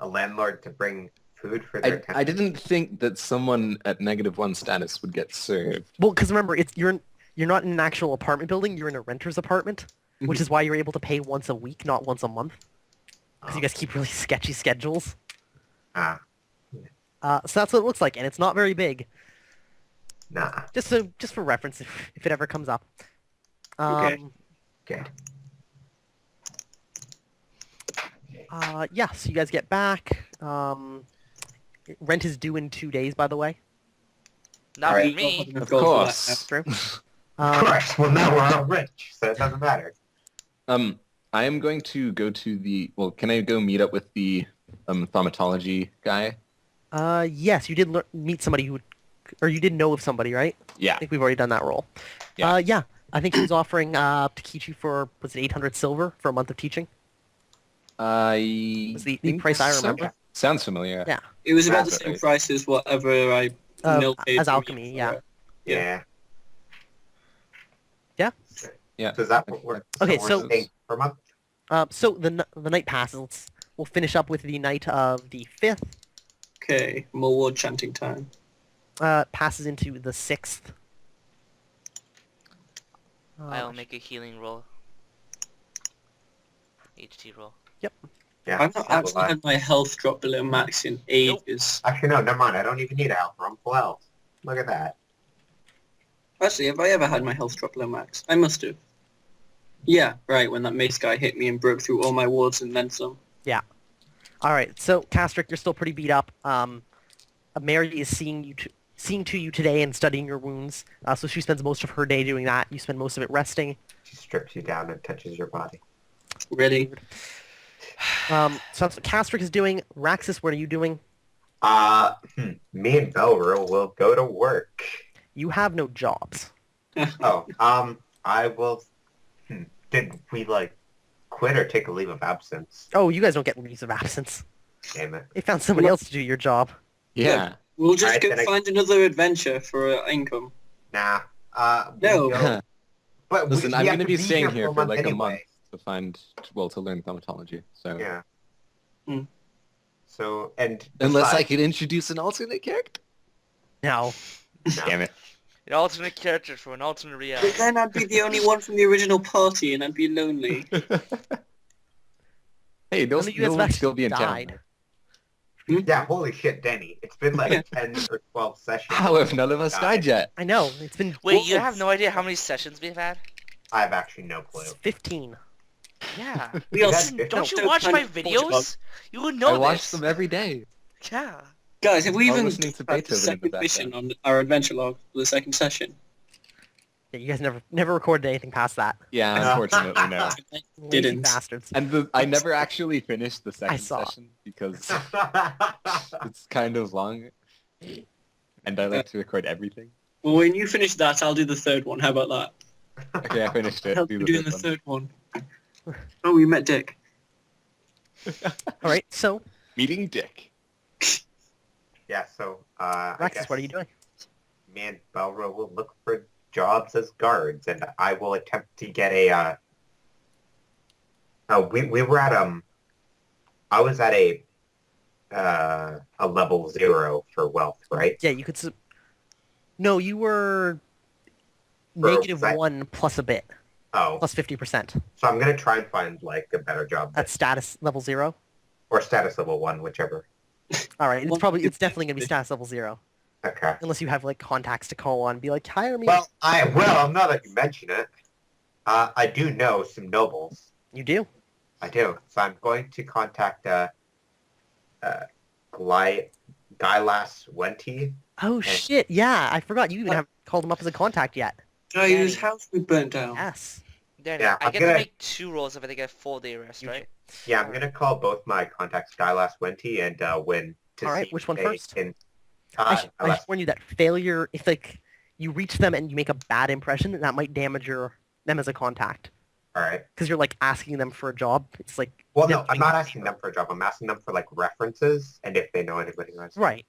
a landlord to bring food for their I tenants. didn't think that someone at -1 status would get served. Well, because remember, you're not in an actual apartment building. You're in a renter's apartment, which Mhm. is why you're able to pay once a week, not once a month. because you guys keep really sketchy schedules. Ah, So that's what it looks like, and it's not very big. nah. Just for reference, if it ever comes up. Okay. Okay. Yeah, so you guys get back. Rent is due in 2 days, by the way. Not Alright. for me. Of course. True. Of Um, course. Well, now we're all rich, so it doesn't matter. I am going to go to the. Well, can I go meet up with the thaumatology guy? yes, you did meet somebody who, or you did know of somebody, right? Yeah. I think we've already done that role. Yeah. Yeah. I think he was offering to teach you for, was it 800 silver for a month of teaching? I Was the think price I so. remember? Sounds familiar. Yeah. It was about the That's same right. price as whatever I paid As to alchemy, me yeah. for it. Yeah. Yeah. Yeah. So is that what we're, Okay, we're so- staying for a month? So the night passes. We'll finish up with the night of the 5th. Okay, more word chanting time. Passes into the 6th. I'll make a healing roll. HT roll. Yeah. I've not so, actually had my health drop below max in ages. Actually, no, never mind. I don't even need a health. I'm full health. Look at that. Actually, have I ever had my health drop below max? I must have. Yeah, right, when that mace guy hit me and broke through all my wards and then some. All right, so Castric, you're still pretty beat up. Mary is seeing to you today and studying your wounds. So she spends most of her day doing that. You spend most of it resting. She strips you down and touches your body. Really? So that's what Castric is doing. Raxus, what are you doing? Me and Belro will go to work. You have no jobs. Oh, I will. Did we quit or take a leave of absence? Oh, you guys don't get leaves of absence. Damn it. They found somebody else to do your job. Yeah. We'll just Alright, go then I- find another adventure for income. Nah. No. we go- But Listen, we I'm have going to to be staying here for like anyway. a month to to learn thaumatology. So Yeah. Hmm. So and unless I besides- could introduce an alternate character. No. Damn it. An alternate character for an alternate But reality. then I'd be the only one from the original party and I'd be lonely. Hey, None of you guys no have one still be in died. town. Yeah, holy shit, Denny. It's been like 10 or 12 sessions. How have none of us died yet? I know. It's been Wait, you have no idea how many sessions we've had? I have actually no clue. 15. Yeah. We all That's- Don't you don't watch kind my of videos? You would know I watch this. them every day. Yeah. Guys, have we While even listening to had the Beethoven in the second background. mission on our adventure log for the second session? Yeah, you guys never recorded anything past that. Yeah, unfortunately, no. Lazy Didn't. bastards. And I never actually finished the second saw. session because it's kind of long, and I like to record everything. Well, when you finish that, I'll do the third one. How about that? Okay, I finished it. I'll Do be the doing the third one. third one. Oh, we met Dick. All right, so Meeting Dick. Yeah, so I Raxus, guess what are you doing? me and Belro will look for jobs as guards, and I will attempt to get a. We were at I was at a level 0 for wealth, right? Yeah, you could. No, you were For negative sec- 1 plus a bit, Oh, plus 50%. so I'm gonna try and find like a better job That's status level 0. or status level 1, whichever. All right, Well, it's definitely gonna be status level 0, Okay. unless you have like contacts to call on, and be like, hire me. Well, now that you mention it, I do know some nobles. You do. I do. So I'm going to contact Gailas Wenti. Oh shit! Yeah, I forgot you even haven't called him up as a contact yet. Guy whose Danny. house we burnt down. Yes. Danny, Yeah, I I'm get gonna- to make 2 rolls if I get a full day rest, right? Yeah, I'm gonna call both my contacts Gailas Wenti and Win to All right, see which if one they first? Can, I should Gailas- warn you that failure, if like you reach them and you make a bad impression, that might damage them as a contact. all right. Because you're like asking them for a job. It's like Well, them no, I'm giving not you a asking favor. them for a job. I'm asking them for like references and if they know anybody else. Right.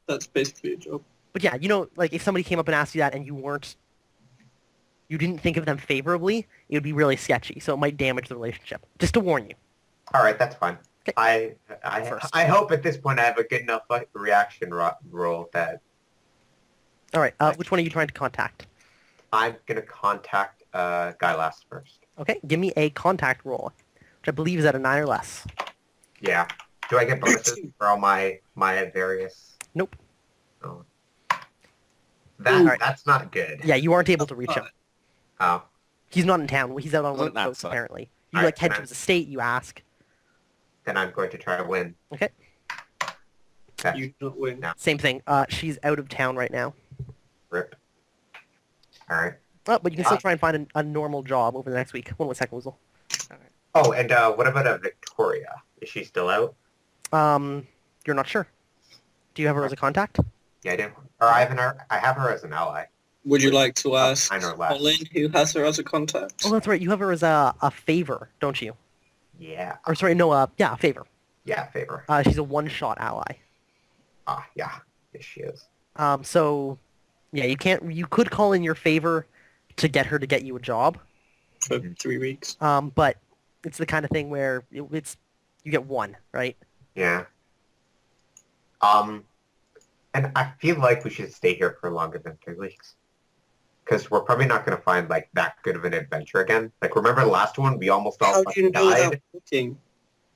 That's basically a job. But yeah, you know, like if somebody came up and asked you that and you didn't think of them favorably, it would be really sketchy. So it might damage the relationship. Just to warn you. All right, that's fine. Okay. I hope at this point I have a good enough reaction roll that All right. Which one are you trying to contact? I'm gonna contact Gailas first. Okay. Give me a contact roll, which I believe is at a 9 or less. Yeah. Do I get bonuses for all my various? Nope. Oh. Ooh. That's not good. Yeah, you aren't able to reach him. Oh. He's not in town. He's out on one Doesn't of the that boats, suck? apparently. You Alright, head can to I- his estate, you ask. Then I'm going to try to win. Okay. Okay. You do not win. No. Same thing. She's out of town right now. Rip. All right. Oh, but you can still try and find a normal job over the next week. One second, Weasel. Oh, and what about a Victoria? Is she still out? You're not sure. Do you have her as a contact? Yeah, I do. Or I have her as an ally. Would you like to ask 9 or less. Colin, who has her as a contact? Oh, that's right. You have her as a favor, don't you? Yeah. Or sorry, no, a favor. Yeah, favor. She's a one-shot ally. Yeah. Yes, she is. So, yeah, you could call in your favor to get her to get you a job. For 3 weeks. But it's the kind of thing where you get one, right? Yeah. And I feel like we should stay here for longer than 3 weeks. Because we're probably not going to find, like, that good of an adventure again. Like, remember the last one? We almost all How do you know died. without looking?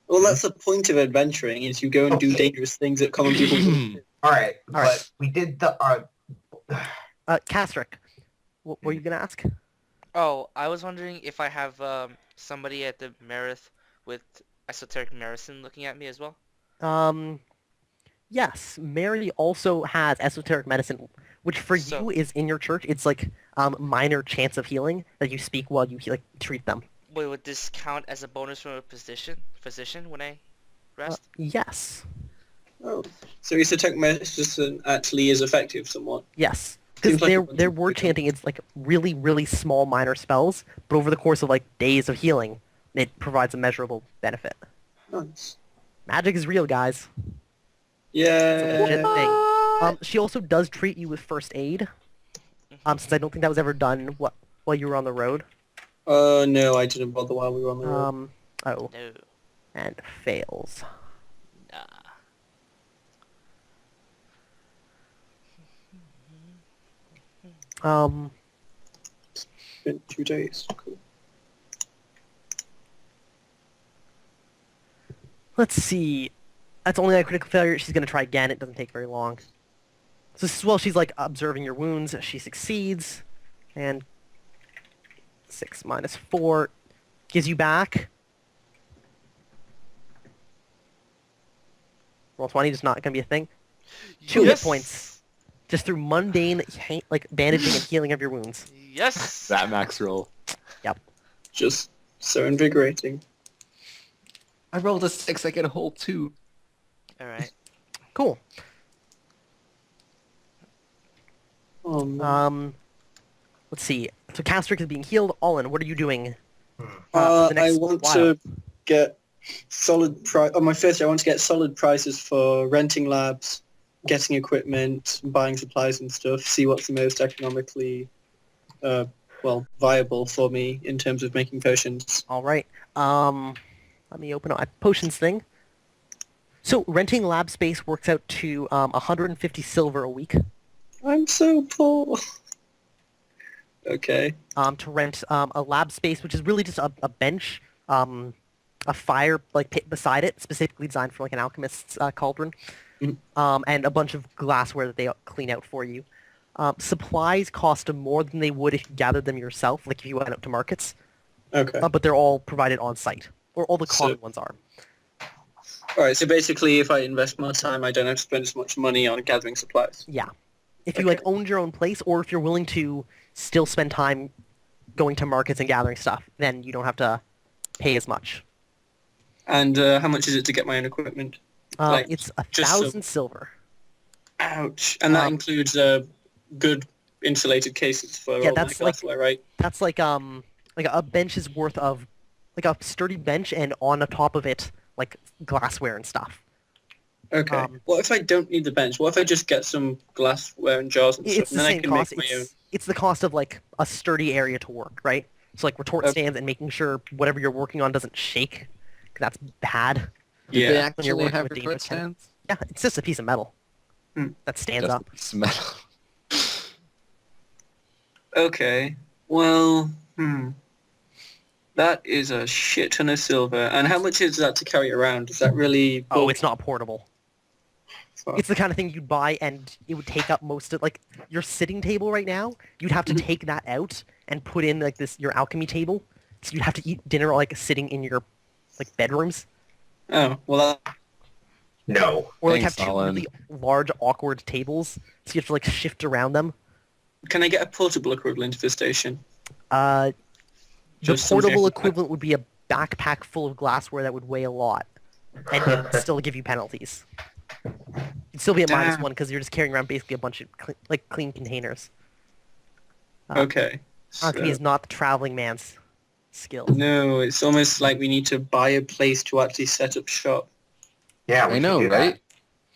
Well, that's the point of adventuring, is you go and do dangerous things that common people do. All right, All right. but we did the... Castrick, what were you going to ask? Oh, I was wondering if I have somebody at the Merith with esoteric medicine looking at me as well. Yes, Mary also has esoteric medicine, which for you is in your church. It's like minor chance of healing that you speak while you treat them. Wait, would this count as a bonus from a physician when I rest? Yes. Oh. So esoteric medicine actually is effective somewhat. Yes. Because Seems like their a bunch their of word freaking- chanting is like really, really small minor spells, but over the course of like days of healing, it provides a measurable benefit. Nice. Magic is real, guys. It's a legit Yeah. thing. She also does treat you with first aid. Since I don't think that was ever done while you were on the road. No, I didn't bother while we were on the road. Oh, No. and fails. Nah. Been 2 days. Cool. Let's see. That's only a critical failure. She's gonna try again. It doesn't take very long. So this is while she's like observing your wounds. She succeeds, and 6 minus 4 gives you back. Roll 20 is not gonna be a thing. 2 hit Yes! points, just through mundane like bandaging and healing of your wounds. Yes. That max roll. Just so invigorating. I rolled a 6, I get a whole 2. All right. Cool. Let's see. So Castrick is being healed. Allen, what are you doing? The I next want while? to get solid price. On my first day, I want to get solid prices for renting labs, getting equipment, buying supplies and stuff. See what's the most economically, viable for me in terms of making potions. All right. Let me open up my potions thing. So renting lab space works out to 150 silver a week. I'm so poor. Okay. To rent a lab space, which is really just a bench, a fire like pit beside it, specifically designed for like an alchemist's cauldron, and a bunch of glassware that they clean out for you. Supplies cost more than they would if you gathered them yourself, like if you went out to markets. Okay. But they're all provided on site, or all the So- common ones are. All right. So basically, if I invest more time, I don't have to spend as much money on gathering supplies. Yeah. If you like Okay. owned your own place, or if you're willing to still spend time going to markets and gathering stuff, then you don't have to pay as much. And how much is it to get my own equipment? Like, It's just so- 1,000 silver. Ouch. And that includes good insulated cases for Yeah, all my that's like- glassware, right? That's like a bench's worth of like a sturdy bench, and on the top of it like glassware and stuff. Okay. What if I don't need the bench? What if I just get some glassware and jars and stuff, It's and the then I same can cost. make my own? It's the cost of like a sturdy area to work, right? So like retort Okay. stands and making sure whatever you're working on doesn't shake. 'Cause that's bad. Did Yeah. they When you're actually working have with retort dangerous chem- stands? Yeah, it's just a piece of metal Hmm. that stands Just up. a piece of metal. Okay. Well, That is a shit ton of silver. And how much is that to carry around? Is that really... Oh, it's not portable. Fuck. It's the kind of thing you'd buy and it would take up most of, like, your sitting table right now, you'd have to take that out and put in, like, your alchemy table. So you'd have to eat dinner, like, sitting in your, like, bedrooms. Oh, well, that... No. Or, like, Thanks, have two Alan. really large, awkward tables, so you have to, like, shift around them. Can I get a portable equivalent of this station? The Just something portable I can- equivalent would be a backpack full of glassware that would weigh a lot, and it would still give you penalties. You'd still be at Damn. -1 because you're just carrying around basically a bunch of clean containers. Okay. Alchemy So- is not the traveling man's skill. No, it's almost like we need to buy a place to actually set up shop. Yeah, we I should know, do that. right?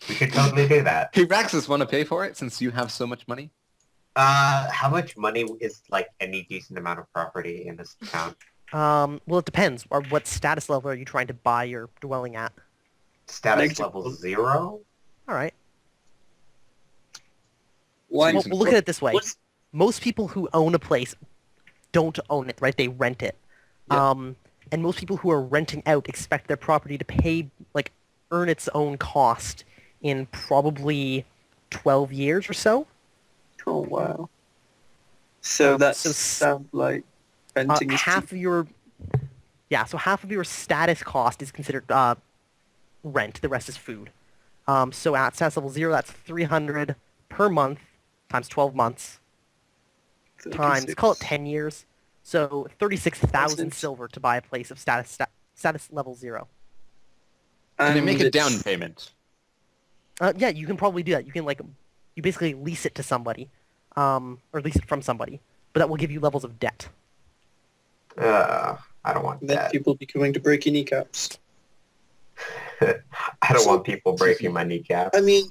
We should totally do that. Hey, Raxus, want to pay for it since you have so much money? How much money is like any decent amount of property in this town? Well, it depends. Or what status level are you trying to buy your dwelling at? Status Negative. level 0? All right. Why? Well, look at it this way. What's- Most people who own a place don't own it, right? They rent it. Yeah. And most people who are renting out expect their property to pay, like, earn its own cost in probably 12 years or so. Oh, wow. So that so sounds like renting is half of your status cost is considered rent. The rest is food. So at status level 0, that's 300 per month times 12 months times, call it 10 years. So 36,000 silver to buy a place of status level 0. Can I And make a it's- down payment? Yeah, you can probably do that. You can, like, you basically lease it to somebody, or lease it from somebody, but that will give you levels of debt. I don't want Then that. people be coming to break your kneecaps. I don't want people breaking my kneecaps. I mean,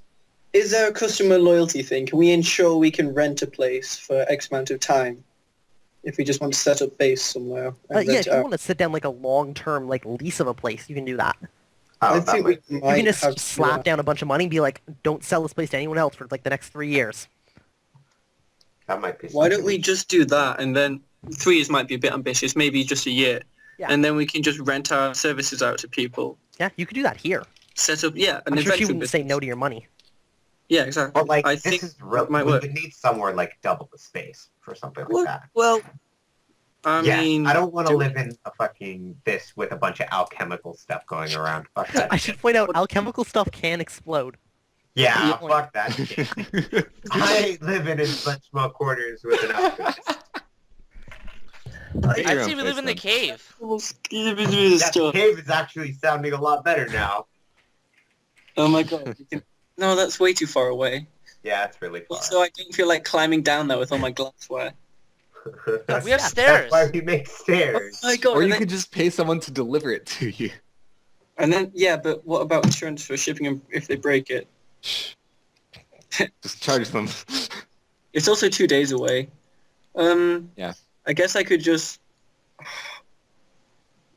is there a customer loyalty thing? Can we ensure we can rent a place for X amount of time if we just want to set up base somewhere? and Yeah, rent if it you out? want to sit down, like, a long-term, like, lease of a place, you can do that. Oh, I that think we might be- might You can just have to do slap that. down a bunch of money and be like, don't sell this place to anyone else for, like, the next 3 years. that might be Why don't something. we just do that and then 3 years might be a bit ambitious, maybe just a year. Yeah. And then we can just rent our services out to people. Yeah, you could do that here. Set up, yeah, an I'm sure she adventure wouldn't say business. no to your money. Yeah, exactly. But like, I this think is real. that might We work. would need somewhere like double the space for something like that. Well, I Yeah, mean... I don't want to do- live in a fucking this with a bunch of alchemical stuff going around. Fuck that I shit. should point out, alchemical stuff can explode. Yeah, Yeah. fuck that shit. I ain't living in such small quarters with an alchemist. Get your I'd own say we live place in the then. cave. That Stuff. cave is actually sounding a lot better now. Oh my god. No, that's way too far away. Yeah, it's really far. Also, I don't feel like climbing down there with all my glassware. We have Yeah, stairs. That's why we make Oh stairs. my god. Or and you then, could just pay someone to deliver it to you. and then, yeah, but what about insurance for shipping them if they break it? Just charge them. It's also 2 days away. Yeah. I guess I could just...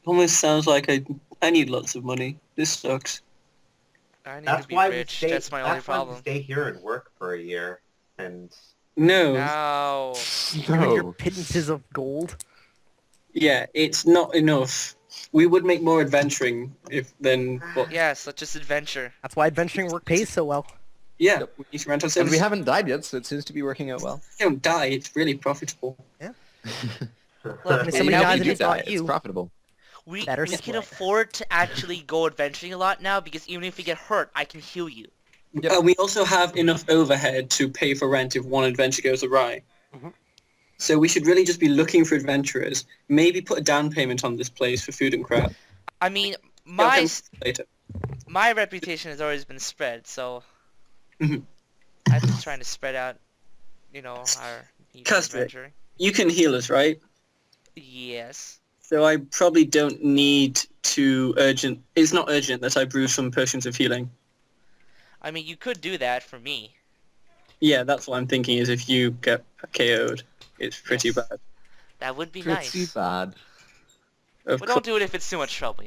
Almost sounds like I need lots of money. This sucks. I need That's to be why rich. we stay. That's my only That's why we problem. stay here and work for a year. And No. No. Your No. pittances of gold. Yeah, it's not enough. We would make more adventuring if then... Well, Yes, let's just adventure. That's why adventuring work pays so well. yeah, Yep. we need to rent our And services. we haven't died yet, so it seems to be working out well. We don't die, it's really profitable. Look, and if And somebody now dies we and do it's die, not it's you, profitable. We Better can split. afford to actually go adventuring a lot now because even if we get hurt, I can heal you. Yep. We also have enough overhead to pay for rent if one adventure goes awry. Mhm. So we should really just be looking for adventurers. Maybe put a down payment on this place for food and crap. I mean, They'll my come later. my reputation has always been spread, so Mhm. I've been trying to spread out, our need for Custer. adventuring. You can heal us, right? Yes. So I probably don't need to urgent... It's not urgent that I brew some potions of healing. I mean, you could do that for me. Yeah, that's what I'm thinking is if you get KO'd, it's pretty Yes. bad. That would be Pretty nice. bad. Of But course, don't do it if it's too much trouble,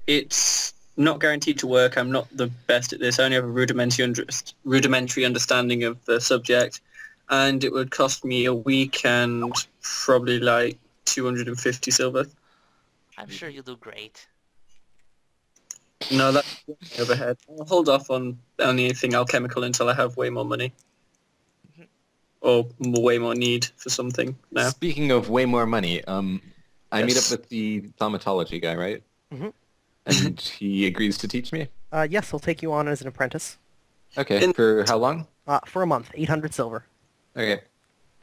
it's not guaranteed to work. I'm not the best at this. I only have a rudimentary understanding of the subject. And it would cost me a week and probably like 250 silver. I'm sure you'll do great. No, that's overhead. I'll hold off on anything alchemical until I have way more money. Or way more need for something now. Speaking of way more money, I meet up Yes. with the thaumatology guy, right? Mhm. And he agrees to teach me? Yes, he'll take you on as an apprentice. Okay, In- for how long? For a month, 800 silver. Okay.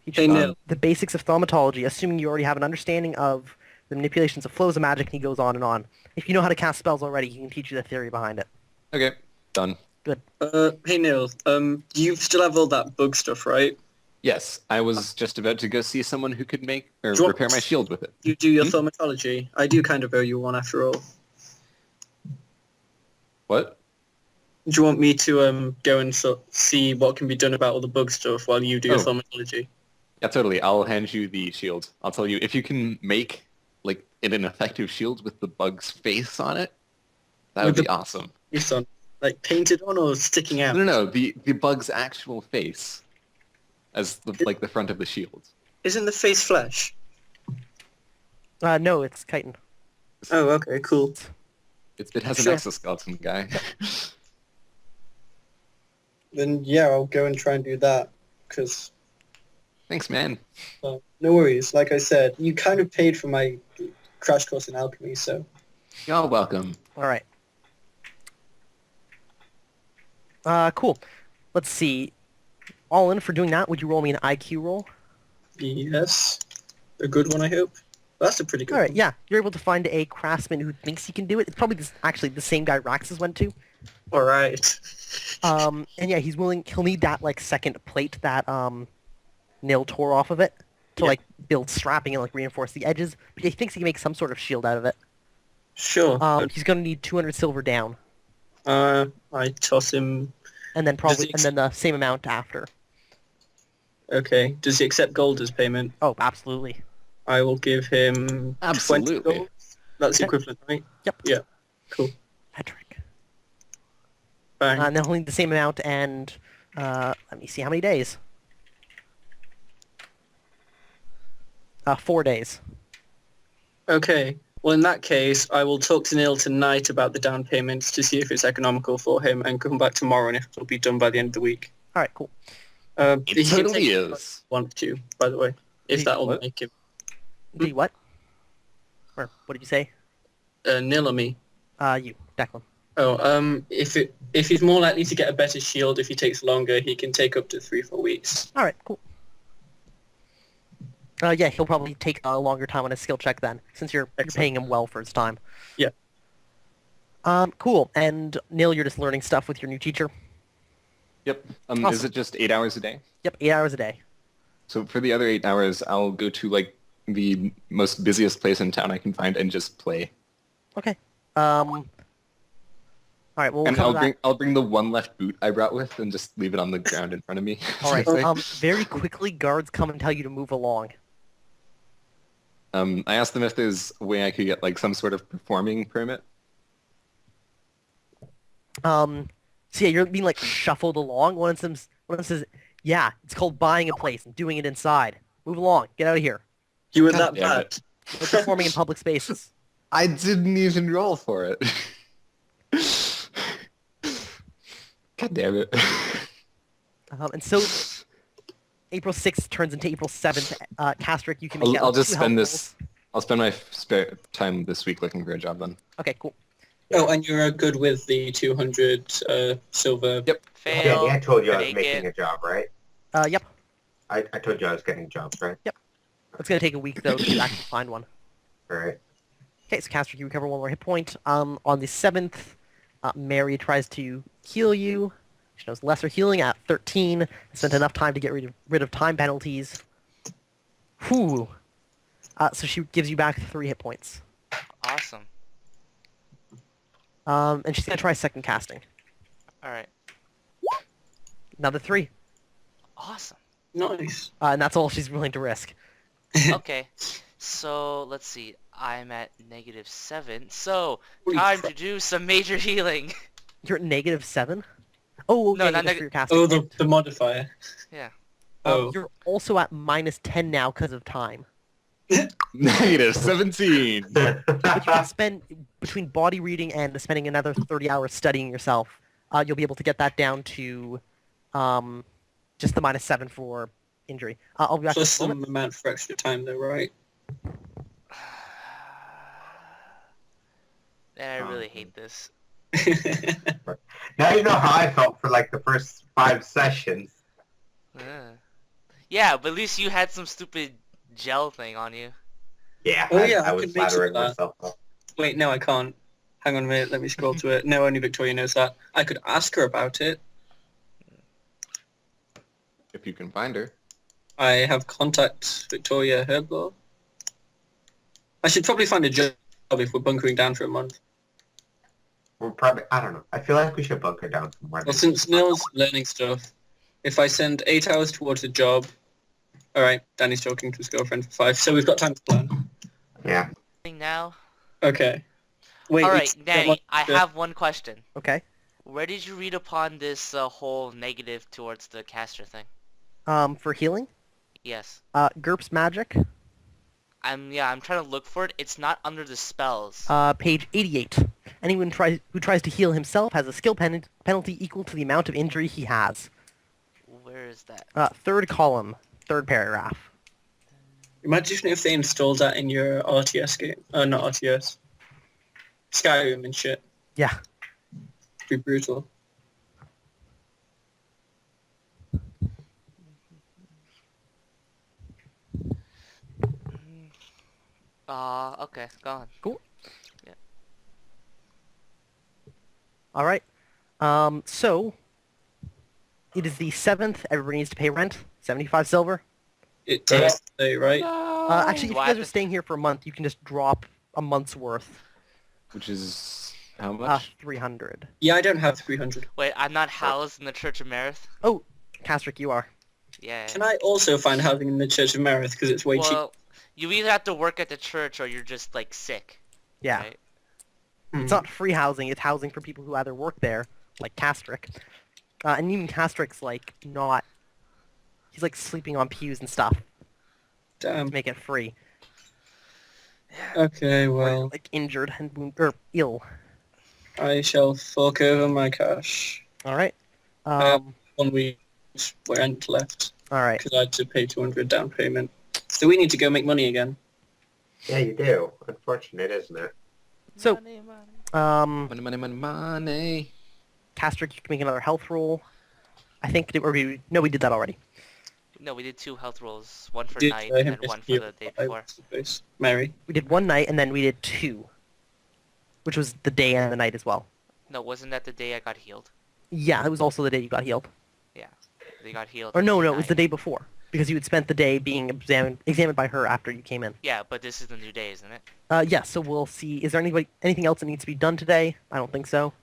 Teach Hey, you Neil. the basics of thaumatology, assuming you already have an understanding of the manipulations of flows of magic, and he goes on and on. If you know how to cast spells already, he can teach you the theory behind it. Okay, done. Good. Hey Neil, you still have all that bug stuff, right? Yes, I was just about to go see someone who could make or Do you want- repair my shield with it. You do your Hmm? thaumatology. I do kind of owe you one after all. What? Do you want me to go and see what can be done about all the bug stuff while you do your Oh. thaumatology? Yeah, totally. I'll hand you the shield. I'll tell you, if you can make like an effective shield with the bug's face on it, that would With be awesome. It's on, like painted on or sticking out? No, the bug's actual face as the front of the shield. Isn't the face flesh? No, it's chitin. Oh, okay, cool. It has an Sure. exoskeleton guy. Then yeah, I'll go and try and do that. Because Thanks, man. no worries. Like I said, you kind of paid for my crash course in alchemy, so You're welcome. All right. Cool. Let's see. All in for doing that. Would you roll me an IQ roll? yes, a good one, I hope. That's a pretty good All right. one. Yeah, you're able to find a craftsman who thinks he can do it. It's probably actually the same guy Raxus went to. All right. And yeah, he's willing. He'll need that like second plate that Nil tore off of it to Yeah. like build strapping and like reinforce the edges. But he thinks he can make some sort of shield out of it. Sure. He's gonna need 200 silver down, I toss him. and then probably he and then the same amount after. Okay. Does he accept gold as payment? Oh, absolutely. I will give him 20 Absolutely. gold. That's Okay. equivalent, right? Yep. Yeah. Cool. Patrick. Bang. And then he'll need the same amount, and let me see how many days. 4 days. Okay. Well, in that case, I will talk to Neil tonight about the down payments to see if it's economical for him, and come back tomorrow, and if it'll be done by the end of the week. All right, cool. It He can totally take is. Want to, by the way, if that'll What? make him Do you what? Or what did you say? Neil or me. You, Declan. Oh, if he's more likely to get a better shield if he takes longer, he can take up to 3-4 weeks. All right, cool. Yeah, he'll probably take a longer time on his skill check then, since you're paying him well for his time. Yeah. Cool. And Neil, you're just learning stuff with your new teacher. Yep. Is Awesome. it just 8 hours a day? Yep, 8 hours a day. So for the other 8 hours, I'll go to like the most busiest place in town I can find and just play. Okay. All right. Well, we'll And cover that. I'll bring the one left boot I brought with and just leave it on the ground in front of me. All right. Sort of Very quickly, guards come and tell you to move along. thing. I asked them if there's a way I could get like some sort of performing permit. So yeah, you're being like shuffled along. One of them says, "Yeah, it's called buying a place and doing it inside. Move along. Get out of here. You were God that damn bad. it. No performing in public spaces." I didn't even roll for it. God damn it. And so April 6th turns into April 7th. Castrick, you can make I'll just 2 spend health this. I'll spend my spare time this week looking for a job then. rolls. Okay, cool. Oh, and you're good with the 200 silver. Yep. Fail. Yeah, I told you I was Make making it. a job, right? Yep. I told you I was getting jobs, right? It's gonna take a week though to actually find one. All right. Okay, so Castrick, you recover 1 more hit point. On the 7th, Mary tries to heal you. She knows lesser healing at 13. Spent enough time to get rid of time penalties. Whew. So she gives you back 3 hit points. Awesome. And she's gonna try second casting. All right. Another 3. Awesome. Nice. And that's all she's willing to risk. Okay. So let's see. I'm at -7. So Holy time crap. to do some major healing. You're at -7? Oh, No, yeah, not just neg- for your casting. Oh, the modifier. Yeah. Oh, You're also at -10 now because of time. Negative 17. But you can spend, between body reading and spending another 30 hours studying yourself, you'll be able to get that down to just the -7 for injury. I'll be back in Plus a moment. some amount for extra time though, right? And I really hate this. Now you know how I felt for like the first 5 sessions. Yeah, but at least you had some stupid gel thing on you. Yeah, Oh, yeah, I I was could make some flattering of that. myself up. Wait, no, I can't. Hang on a minute, let me scroll to it. No, only Victoria knows that. I could ask her about it. If you can find her. I have contact Victoria Herblore. I should probably find a job if we're bunkering down for a month. We're probably, I don't know. I feel like we should bunker down for more Well, than since Neil's learning stuff, if I send 8 hours towards a job... Alright, Danny's talking to his girlfriend for 5, so we've got time to plan. Yeah. Now. Okay. Wait, Alright, it's- Danny, I have one question. Okay. Where did you read upon this whole negative towards the caster thing? For healing, Yes. Gurps magic, I'm trying to look for it. It's not under the spells. page 88. Anyone who tries to heal himself has a skill penalty equal to the amount of injury he has. Where is that? Third column, third paragraph. Imagine if they installed that in your RTS game. Not RTS. Skyrim and shit. Yeah. It'd be brutal. Okay, go on. Cool. Yeah. All right. So it is the 7th. Everybody needs to pay rent. 75 silver. It does say, right? Actually, if you guys are staying here for a month, you can just drop a month's worth. Which is how much? 300. Yeah, I don't have 300. Wait, I'm not housed in the Church of Merith? Oh, Castrick, you are. Yeah. Can I also find housing in the Church of Merith because it's way cheap? Well, you either have to work at the church or you're just, like, sick. Yeah. Right? It's not free housing. It's housing for people who either work there, like Castrick. And even Castrick's, like, not... He's, like, sleeping on pews and stuff Damn. to make it free. Okay, Or, well, like, injured and or ill. I shall fork over my cash. All right. have 1 week's rent left All right. because I had to pay 200 down payment. So we need to go make money again. Yeah, you do. Unfortunate, isn't it? So, Money, money. Money, money, money, money. Castrick, you can make another health roll. I think, no, we did that already. No, we did 2 health rolls. One for Did night him and one for rescue the day I before. was supposed- Mary. We did 1 night, and then we did 2, which was the day and the night as well. No, wasn't that the day I got healed? Yeah, it was also the day you got healed. Yeah. They got healed. Or no, on it was the night. day before, because you had spent the day being examined by her after you came in. Yeah, but this is the new day, isn't it? Yeah, so we'll see. Is there anything else that needs to be done today? I don't think so.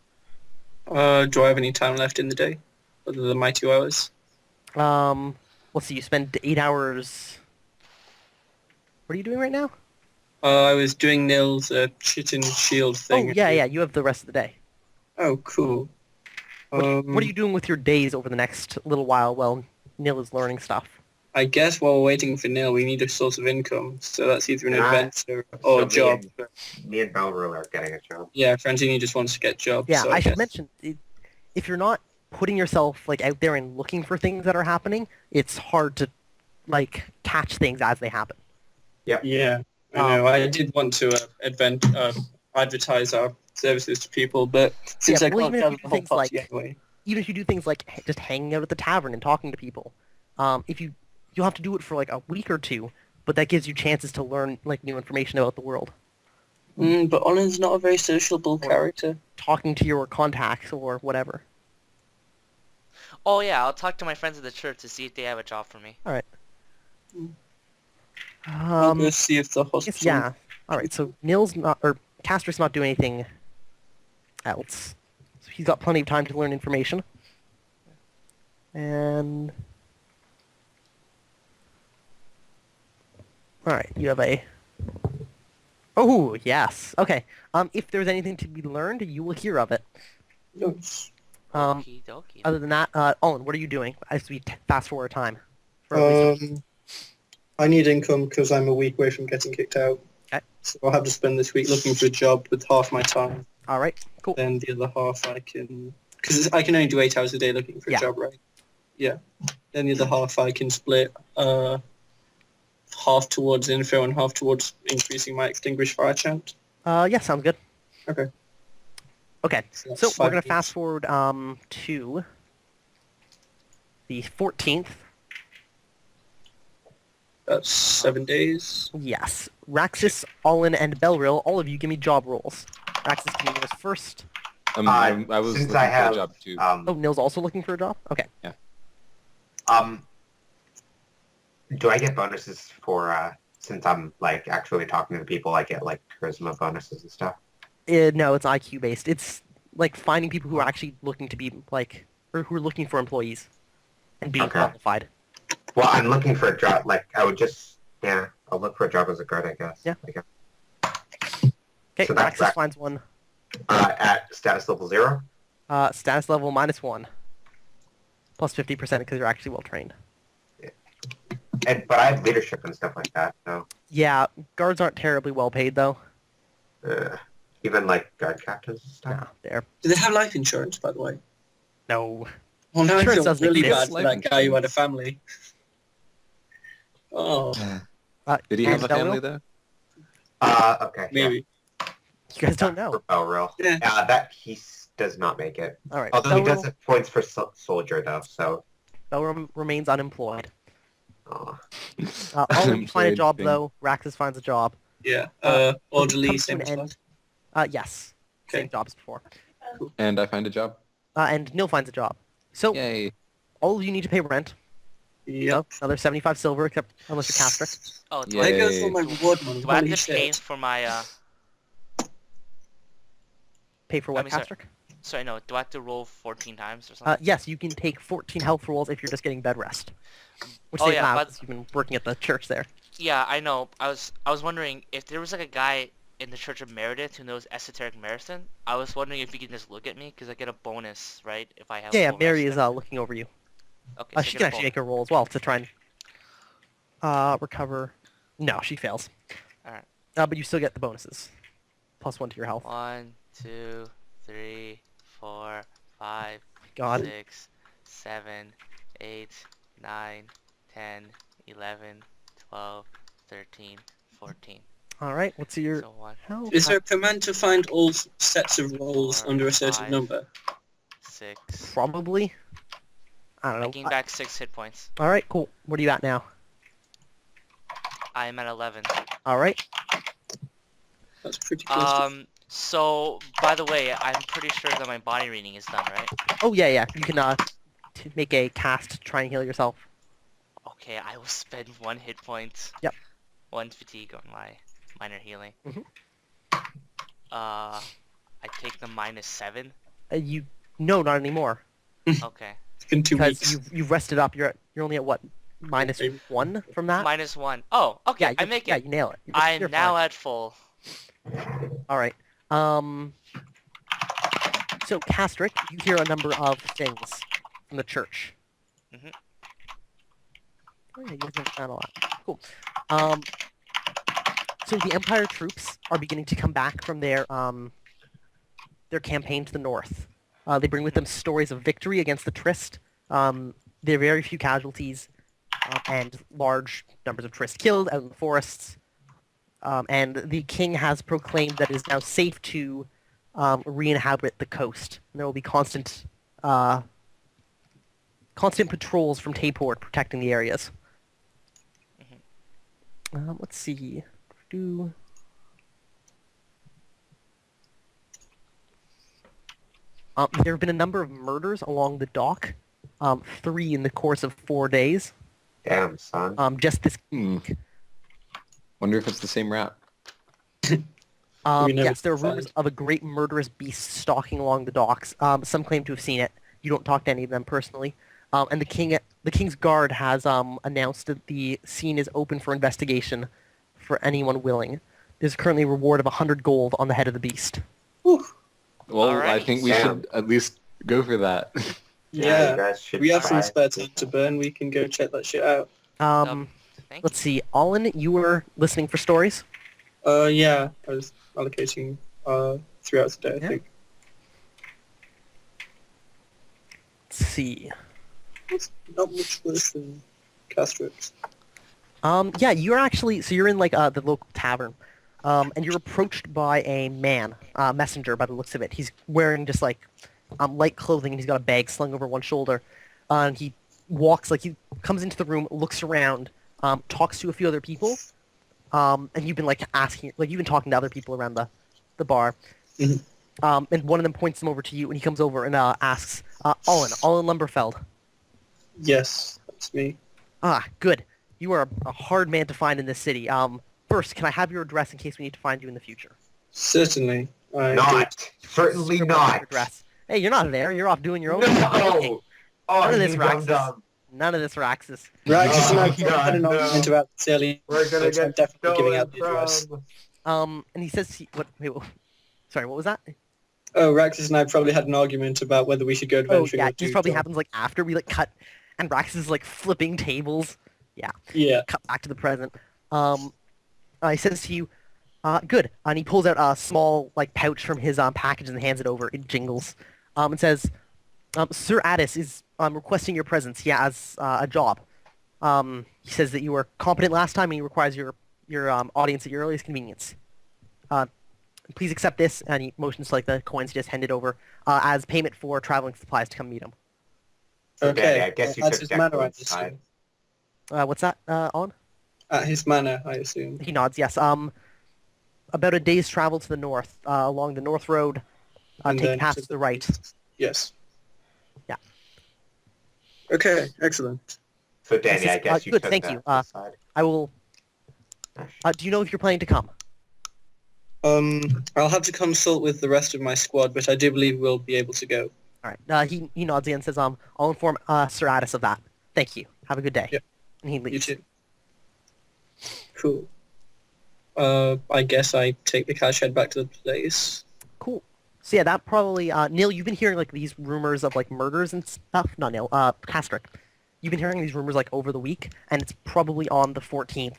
Do I have any time left in the day other than my 2 hours? Let's see. You spend 8 hours. What are you doing right now? I was doing Nils shit and shield thing. Oh, yeah. You have the rest of the day. Oh, cool. What are you doing with your days over the next little while while Nil is learning stuff? I guess while we're waiting for Nil, we need a source of income. So that's either an Ah, adventure or so a job. Me and Belru are getting a job. Yeah, Frantini just wants to get jobs. Yeah, so I should guess- mention, if you're not putting yourself like out there and looking for things that are happening, it's hard to like catch things as they happen. Yeah, I know. I did want to advertise our services to people, but since Yeah, I well, can't even if gather you the do whole things party like- anyway. Even if you do things like just hanging out at the tavern and talking to people, you'll have to do it for like a week or two, but that gives you chances to learn like new information about the world. But Olin's not a very sociable character. Talking to your contacts or whatever. Oh yeah, I'll talk to my friends at the church to see if they have a job for me. All right. I'll go see if the I guess, hospital... yeah. All right. So Nil's not, or Caster's not doing anything else. So he's got plenty of time to learn information. And all right, you have a. Oh yes. Okay. If there's anything to be learned, you will hear of it. Yes. Okie dokie. Other than that, Owen, what are you doing as we fast forward time? For at least Um, I need income because I'm a week away from getting kicked out. Okay. So I'll have to spend this week looking for a job with half my time. All right, cool. Then the other half I can... Because I can only do 8 hours a day looking for a job, right? Yeah. Then the other half I can split half towards info and half towards increasing my extinguished fire chant. Yeah, sounds good. Okay. Okay, that's so we're 5 going to weeks. fast forward to the 14th. That's 7 days. Yes. Raxus, Olin, and Belril, all of you give me job rolls. Raxus, can you go first? I was Since looking I for have, a job too. Oh, Nil's also looking for a job? Okay. Do I get bonuses for since I'm like actually talking to people? I get like charisma bonuses and stuff. No, it's IQ based. It's like finding people who are actually looking to be like, or who are looking for employees and being Okay. qualified. Well, I'm looking for a job. Like I would just I'll look for a job as a guard, I guess. Yeah. I guess. Okay, So that's Raxus finds one. At status level 0. Status level -1. Plus 50% because you're actually well trained. But I have leadership and stuff like that. So Yeah, guards aren't terribly well paid though. even like guard captains and stuff. No, there. Do they have life insurance, by the way? No. Well, now I Insurance feel doesn't really exist. bad for that guy who had a family. Oh, Did he and have a Belril? family though? Okay. maybe. You guys don't know. For Belril. Yeah. That he does not make it. All right. Although he Belril, does have points for soldier though. So. Belril remains unemployed. Oh. All of you find a Unemployed job thing. though. Raxus finds a job. Yeah. comes Orderly, to same an as end. last. Yes. Okay. Same job as before. And I find a job. And Nil finds a job. So Yay. all of you need to pay rent. Yep. So another 75 silver, except unless you're Castric. Oh, Yeah. There goes all my reward money. do I have Holy to pay shit. for my Pay for what, mean, sorry. Castric? Sorry, no. Do I have to roll 14 times or something? Yes, you can take 14 health rolls if you're just getting bed rest. Which Oh, they yeah, allow but- because you've been working at the church there. Yeah, I know. I was wondering if there was like a guy in the Church of Meredith who knows esoteric medicine. I was wondering if you can just look at me because I get a bonus, right? If I have. Yeah, full Mary rest. is looking over you. Okay. So She I can get a actually make a roll as well to try and recover. No, she fails. Alright. But you still get the bonuses. +1 to your health. 1, 2, 3, 4, 5, God. 6, 7, 8, 9, 10, 11, 12, 13, 14. Alright, what's your So 1, health? Is there a command to find all sets of rolls 4, under a certain 5, number? 6. Probably. I don't I know. gain back 6 hit points. Alright, cool. What are you at now? I am at 11. Alright. That's pretty close. So, by the way, I'm pretty sure that my body reading is done, right? Oh, yeah. You can make a cast to try and heal yourself. Okay, I will spend 1 hit point. Yep. 1 fatigue on my minor healing. Mhm. I take the -7. No, not anymore. Okay. It's been 2 Because weeks. you've rested up. You're only at what? -1 from that? -1. Oh, okay. Yeah, I make yeah, it. you nail it. I'm You're now fine. at full. Alright. So, Castric, you hear a number of things from the church. Mhm. Oh, yeah, you guys understand a lot. Cool. So the Empire troops are beginning to come back from their campaign to the north. They bring with them stories of victory against the Trist. There are very few casualties, and large numbers of Trist killed out in the forests. And the king has proclaimed that it is now safe to re-inhabit the coast. And there will be constant patrols from Tayport protecting the areas. Let's see. There have been a number of murders along the dock. 3 in the course of 4 days. Damn, son. Just this. Wonder if it's the same route. We never Yes, there are rumors find. of a great murderous beast stalking along the docks. Some claim to have seen it. You don't talk to any of them personally. And the king's guard has announced that the scene is open for investigation for anyone willing. There's currently a reward of 100 gold on the head of the beast. Whew. Well, I Alrighty. think we should at least go for that. You Yeah. guys should We have some try. spare time to burn. We can go check that shit out. Um, Thank Let's see. Olin, you were listening for stories? Yeah, I was allocating 3 hours a day, I Yeah. think. Let's see. It's not much worse than Castrix. Yeah, you're actually, so you're in like the local tavern, and you're approached by a man, messenger by the looks of it. He's wearing just like light clothing, and he's got a bag slung over one shoulder. And he walks, like he comes into the room, looks around, talks to a few other people, and you've been like asking, like you've been talking to other people around the bar. Mhm. And one of them points him over to you, and he comes over and asks, Olin Lumberfeld. Yes, that's me. Ah, good. You are a hard man to find in this city. First, can I have your address in case we need to find you in the future? Certainly. Not. Certainly Your not. address. Hey, you're not there. You're off doing your own thing. No! Oh, None of you this, Raxus. dum-dum. None of this, Raxus. Raxus and I Oh, God, had an argument no. about this earlier. We're gonna so I'm get definitely giving stolen out the address. from. And he says, sorry, what was that? Oh, Raxus and I probably had an argument about whether we should go Oh, adventuring yeah, or do this probably job. happens like after we like cut, and Raxus is like flipping tables. Yeah. Cut back to the present. He says to you, good. And he pulls out a small like pouch from his package and hands it over. It jingles. And says, Sir Addis is requesting your presence. He has a job. He says that you were competent last time and he requires your audience at your earliest convenience. Please accept this, and he motions to like the coins he just handed over as payment for traveling supplies to come meet him. So, Danny, I guess you that's took his manor, I Declan's side. assume. What's that, on? At his manor, I assume. He nods, yes. About a day's travel to the north, along the North Road, And take then past to the right. Yes. Yeah. Okay, excellent. So, Danny, This is- I guess you good, took thank that you. side. I will... do you know if you're planning to come? I'll have to consult with the rest of my squad, but I do believe we'll be able to go. All right. He nods again and says, I'll inform Sir Addis of that. Thank you. Have a good day. Yep. And he You leaves. too. Cool. I guess I take the cash, head back to the place. Cool. So yeah, that probably... Neil, you've been hearing like these rumors of like murders and stuff. Not Neil. Castrick. You've been hearing these rumors like over the week, and it's probably on the 14th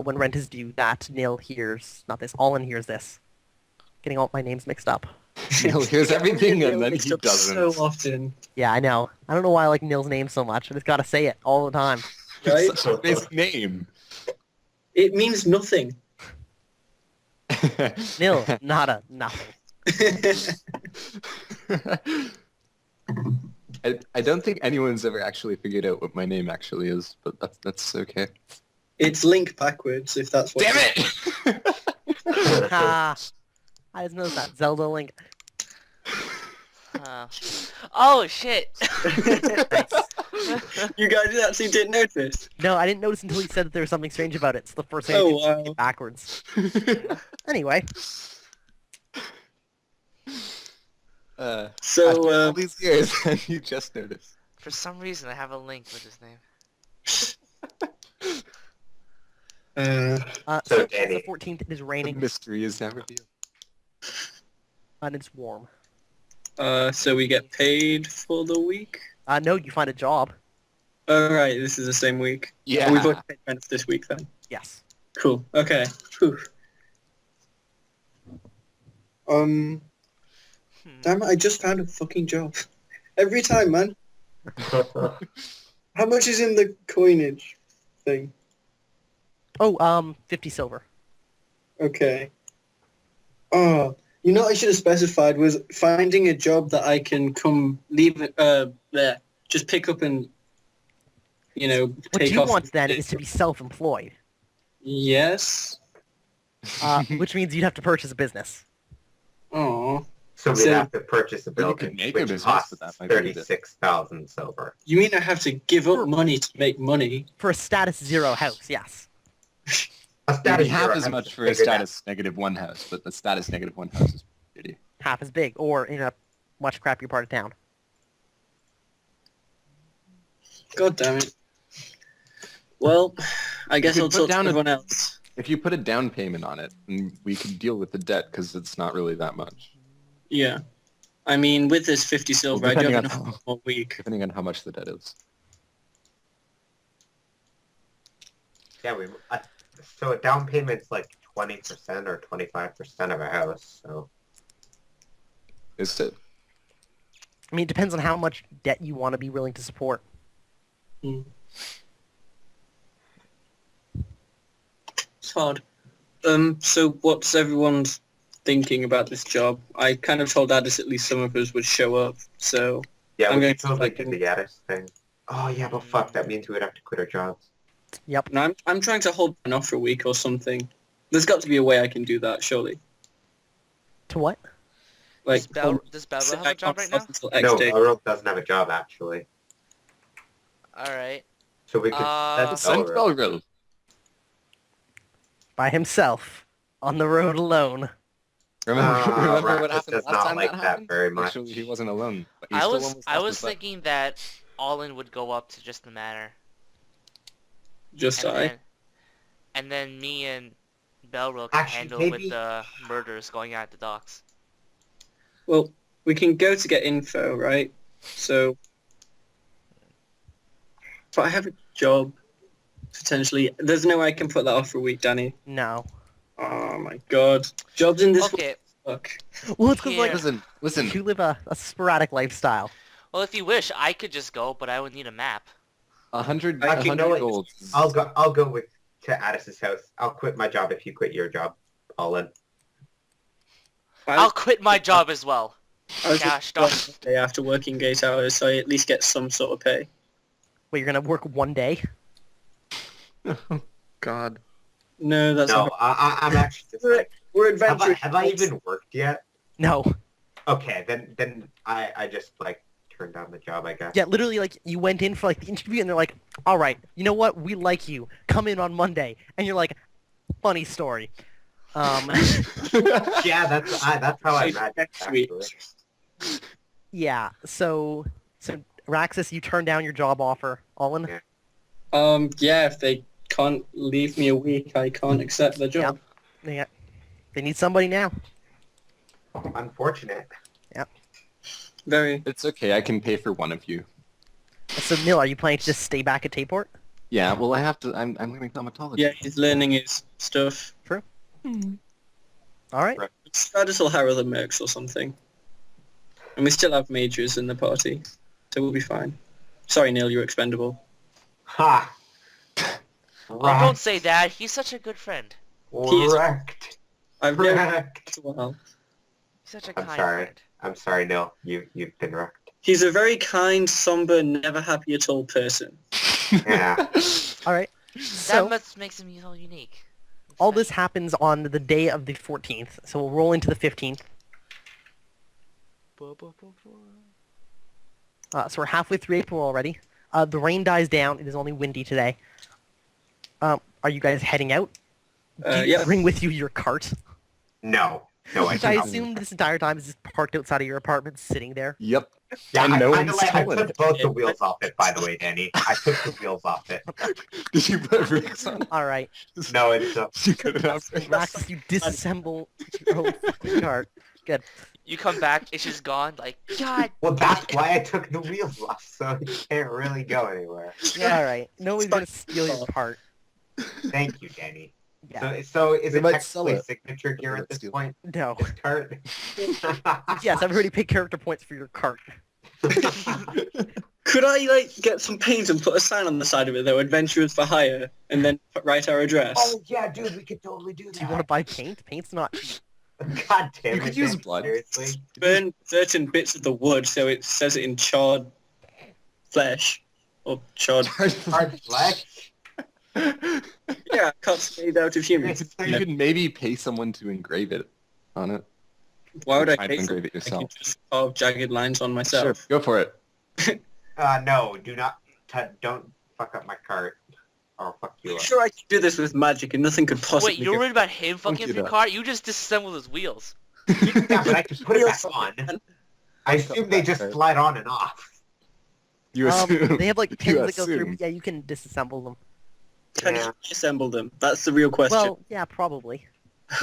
when rent is due that Neil hears... Not this. Olin hears this. Getting all my names mixed up. Neil hears everything and then Mixed he up doesn't. so often, Yeah, I know. I don't know why I like Neil's name so much. I just gotta say it all the time. right? It's such a basic name. It means nothing. Nil, nada, nothing. I don't think anyone's ever actually figured out what my name actually is, but that's okay. It's Link backwards, if that's what. Damn it! Ha! I just noticed that. Zelda Link. Oh shit! You guys actually didn't notice? No, I didn't notice until he said that there was something strange about it. It's the first thing Oh, I did wow. backwards. Anyway, So, after all these years, and you just noticed. For some reason, I have a link with his name. So, so Danny. the 14th, it is The raining mystery is now revealed. and it's warm. so we get paid for the week? No, you find a job. Alright, this is the same week. Yeah. We've already paid rent for this week then. Yes. Cool, okay. Whew. Damn it, I just found a fucking job. Every time, man. How much is in the coinage thing? Oh, 50 silver. Okay. Oh, you know what I should have specified was finding a job that I can come leave it there. Just pick up and What take you off. want then is to be self-employed, Yes. which means you'd have to purchase a business. Oh. So we'd So- have to purchase a But you building, could make a which business, costs but that might be the- 36,000 silver. You mean I have to give up money to make money? For a status 0 house, yes. A Maybe status half zero, as I'm much just for a figuring out. status -1 house, but the status -1 house is shitty. Half as big, or in a much crappier part of town. God damn it. Well, I guess could I'll put talk to down a- everyone else. If you put a down payment on it, and we could deal with the debt because it's not really that much, Yeah. I mean, with this 50 silver, I do have depending on enough how- for a week. depending on how much the debt is. Yeah, so a down payment's like 20% or 25% of a house. So Is it? I mean, it depends on how much debt you want to be willing to support. Hmm. It's hard. So what's everyone's thinking about this job? I kind of told Addis at least some of us would show up, so yeah, I'm we going could to totally like, do the Addis thing. Oh yeah, but fuck, that means we would have to quit our jobs. Yep. no, I'm trying to hold mine off for a week or something. There's got to be a way I can do that, surely. To what? Like Does Belro sit have a back job on right now? until X No, day. Belro doesn't have a job actually. Alright. So we could send Send Belro. Belro. By himself, on the road alone. Remember what Raxus happened does last not time like that that happened? very much. Actually, he wasn't alone. But he I still was almost I lost was his butt. thinking that Allin would go up to just the manor. Just And I. then me and Belro can Actually, handle maybe- with the murders going on at the docks. Well, we can go to get info, right? So, but I have a job potentially. There's no way I can put that off for a week, Danny. No. Oh my god, jobs in this Okay, world suck. Well, it's because Here. like Listen. you live a sporadic lifestyle. well if you wish, I could just go, but I would need a map. 100 Actually, you know what? gold. I'll go to Addis's house. I'll quit my job if you quit your job, Allin. I'll quit my job as well. I was Cash just dollars. day after working 8 hours, so I at least get some sort of pay. Wait, you're gonna work one day? God. No, that's No, not. I'm actually just like, We're have adventurous. I even worked yet? No. Okay, then I just like turned down the job, I guess. Yeah, literally, like you went in for like the interview, and they're like, "All right, you know what? We like you. Come in on Monday." And you're like, "Funny story." Yeah, that's how I imagine it, Next actually. week. Yeah. So Raxus, you turned down your job offer. Olin. Yeah. Yeah, if they can't leave me a week, I can't accept the job. Yeah. They need somebody now. Unfortunate. Very. It's okay. I can pay for one of you. So Nil, are you planning to just stay back at Tayport? Yeah. Well, I have to. I'm learning thaumatology. Yeah, he's learning his stuff. All right. Right. Stratus will harrow the mercs or something. And we still have mages in the party, so we'll be fine. Sorry, Neil, you're expendable. Ha! Oh, don't say that. He's such a good friend. He is- Wrecked. I've known him Wrecked. as well. He's such a I'm kind sorry. friend. I'm sorry, Neil. You've been wrecked. He's a very kind, somber, never happy at all person. Yeah. All right. That So must makes him so unique. all this happens on the day of the 14th. So we'll roll into the 15th. So we're halfway through April already. The rain dies down. It is only windy today. Are you guys heading out? Do you Yeah. bring with you your cart? No. No, I Which I don't. assume this entire time is just parked outside of your apartment, sitting there. Yep. Yeah, And I, no kinda one's like, I stolen took it. both the wheels off it, by the way, Danny. I took the wheels off it. Did you put brakes on? All right. No, it's You cut it off. Raxus, you disassemble your own fucking cart. Good. You come back, it's just gone. Like, God. well, that's why I took the wheels off, so you can't really go anywhere. All right. Nobody's gonna steal your cart. Thank you, Danny. Yeah. So is They it might sell technically it. signature gear They at this steal it. point? No. This cart? Yes, everybody pay character points for your cart. Could I, like, get some paint and put a sign on the side of it, though, Adventurers for Hire, and then write our address? Oh yeah, dude, we could totally do that. Do you want to buy paint? Paint's not cheap. God damn You it! could use Danny, blood. Seriously? Burn certain bits of the wood so it says it in charred flesh. Or charred... Hard flesh? yeah, cuts made out of humans. You could maybe pay someone to engrave it on it. Why would I Try to pay engrave it I yourself. could just carve jagged lines on myself. Sure, go for it. No, do not. Don't fuck up my cart. Or fuck you I'm up. sure I could do this with magic and nothing could possibly Wait, you're go- worried about him fucking do up your that. car? You just disassembled his wheels. Yeah, but I can put it back on. I assume they just slide on and off. You assume. They have like You pins that go through. assume. Yeah, you can disassemble them. Can Yeah. you assemble them? That's the real question. Well, yeah, probably.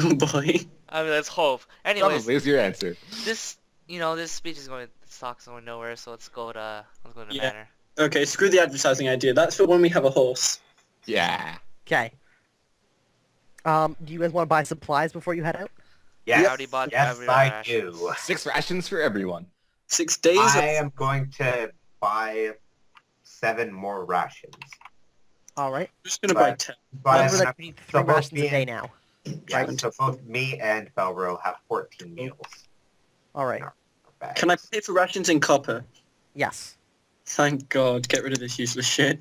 Oh boy. I mean, let's hope. Anyways, Probably is your answer. this speech is going, this talk's going nowhere, so let's go to Yeah. manor. Okay, screw the advertising idea. That's for when we have a horse. Yeah. Okay. Do you guys want to buy supplies before you head out? Yes, I already bought yes, every I ration. do. 6 rations for everyone. 6 days. I am going to buy 7 more rations. All right. I'm just gonna buy But- 10. But Remember that you need 3 both rations me a day and- now. Yeah, Right. so both me and Felro have 14 meals. All right. Bags. Can I pay for rations in copper? Yes. Thank God. Get rid of this useless shit.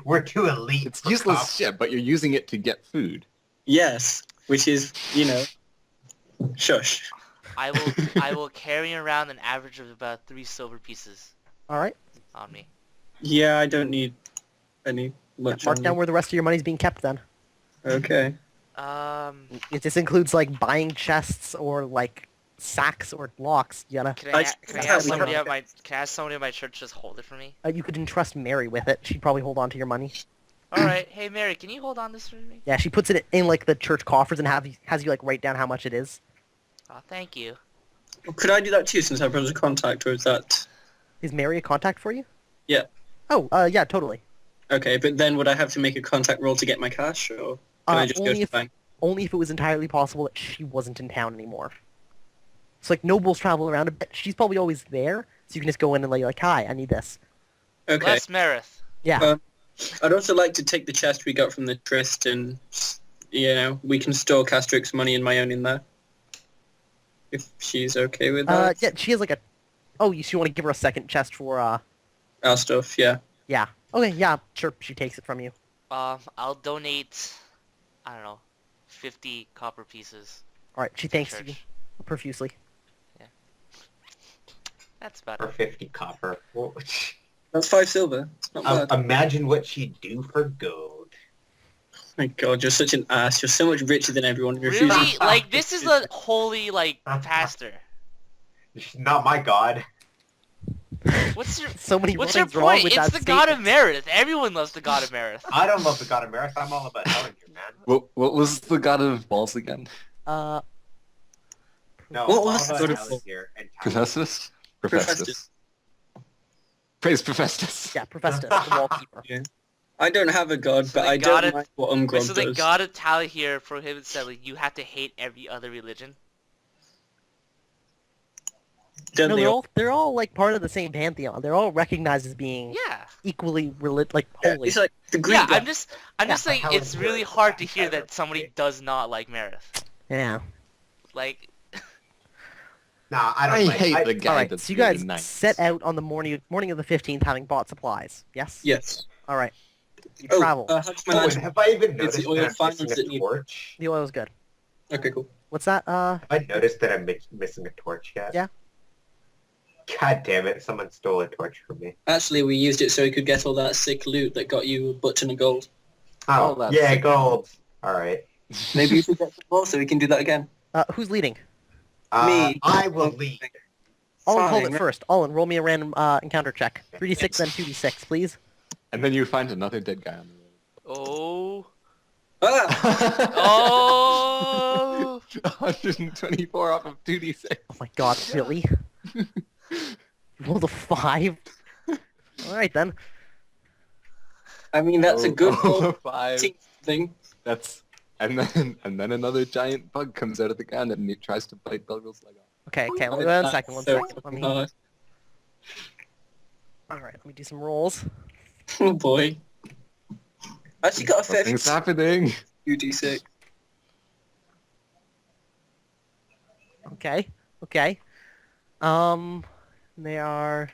We're too elite. It's for useless copper. shit, but you're using it to get food. Yes, which is, shush. I will carry around an average of about 3 silver pieces All right. on me. Yeah, I don't need any much. Mark on down me. where the rest of your money's being kept then. Okay. This includes like buying chests or like sacks or locks. You gotta. Can I- I I ask have somebody one. at my church just hold it for me? You could entrust Mary with it. She'd probably hold on to your money. All right, hey Mary, can you hold on this for me? Yeah, she puts it in like the church coffers and has you like write down how much it is. Oh, thank you. Could I do that too since I've got a contact, or is that... Is Mary a contact for you? Yeah. Oh, yeah, totally. Okay, but then would I have to make a contact roll to get my cash, or can I just go to the bank? Only if it was entirely possible that she wasn't in town anymore. So like nobles travel around a bit. She's probably always there, so you can just go in and like, hi, I need this. Okay. Les Merith. Yeah. I'd also like to take the chest we got from the tryst and, we can store Castric's money and my own in there. If she's okay with that. Yeah, she has like a. Oh, you want to give her a second chest for Our stuff, yeah. Yeah. Okay, yeah, sure. She takes it from you. I'll donate, I don't know, 50 copper pieces. All right. She to thanks church. you profusely. That's about For it. 50 copper. Well, That's 5 silver. It's not bad. imagine what she'd do for gold. My God, you're such an ass. You're so much richer than everyone. You're Really? refusing- Like, this is a holy, pastor. She's not my god. What's your So many What's your things wrong point? with It's that the god of statement. Meredith. Everyone loves the god of Meredith. I don't love the god of Marith. I'm all about Hellinger, man. What was the god of balls again? No, What was all the about god of- Hellinger and Tyler. Profestus? Profestus. Praise Profestus. Yeah, Professor, the wall keeper. I don't have a god, So but the I god don't of- mind what Wait, Umgrog so the does. god of Tally here prohibits that you have to hate every other religion? Don't No, they all? they're all like part of the same pantheon. They're all recognized as being Yeah. equally Yeah, holy. it's like the Greek Yeah, god. I'm just saying Helen it's really Mirth, hard to hear Tyler, that somebody okay. does not like Meredith. Yeah. Like, Nah, I don't I like hate the guy All right. that's So you really guys nice. set out on the morning of the 15th, having bought supplies. Yes. Yes. All right. You Oh, travel. how does my Oh, and last... have I even It's noticed the oil that I'm finance missing that a need- torch? The oil's good. Okay, cool. What's that? Have I noticed that I'm missing a torch yet? Yeah. God damn it, someone stole a torch from me. Actually, we used it so we could get all that sick loot that got you a butt ton of gold. Oh, that's yeah, sick. gold. Alright. Maybe you should get some more so we can do that again. Who's leading? Me. I will lead. Olin, hold Fine. it first. Olin, roll me a random encounter check. 3d6 then 2d6, please. And then you find another dead guy on the oh, Ah! oh. road. 124 off of 2d6. Oh my god, really? You rolled a 5? Alright then. I mean, that's a good Oh, roll 5. thing. That's and then another giant bug comes out of the ground and it tries to bite Belgil's leg off. Okay, let me go one second. So Let me... hard. Alright, let me do some rolls. Oh boy. I actually got a fair Nothing's happening. 2d6. Okay. They are...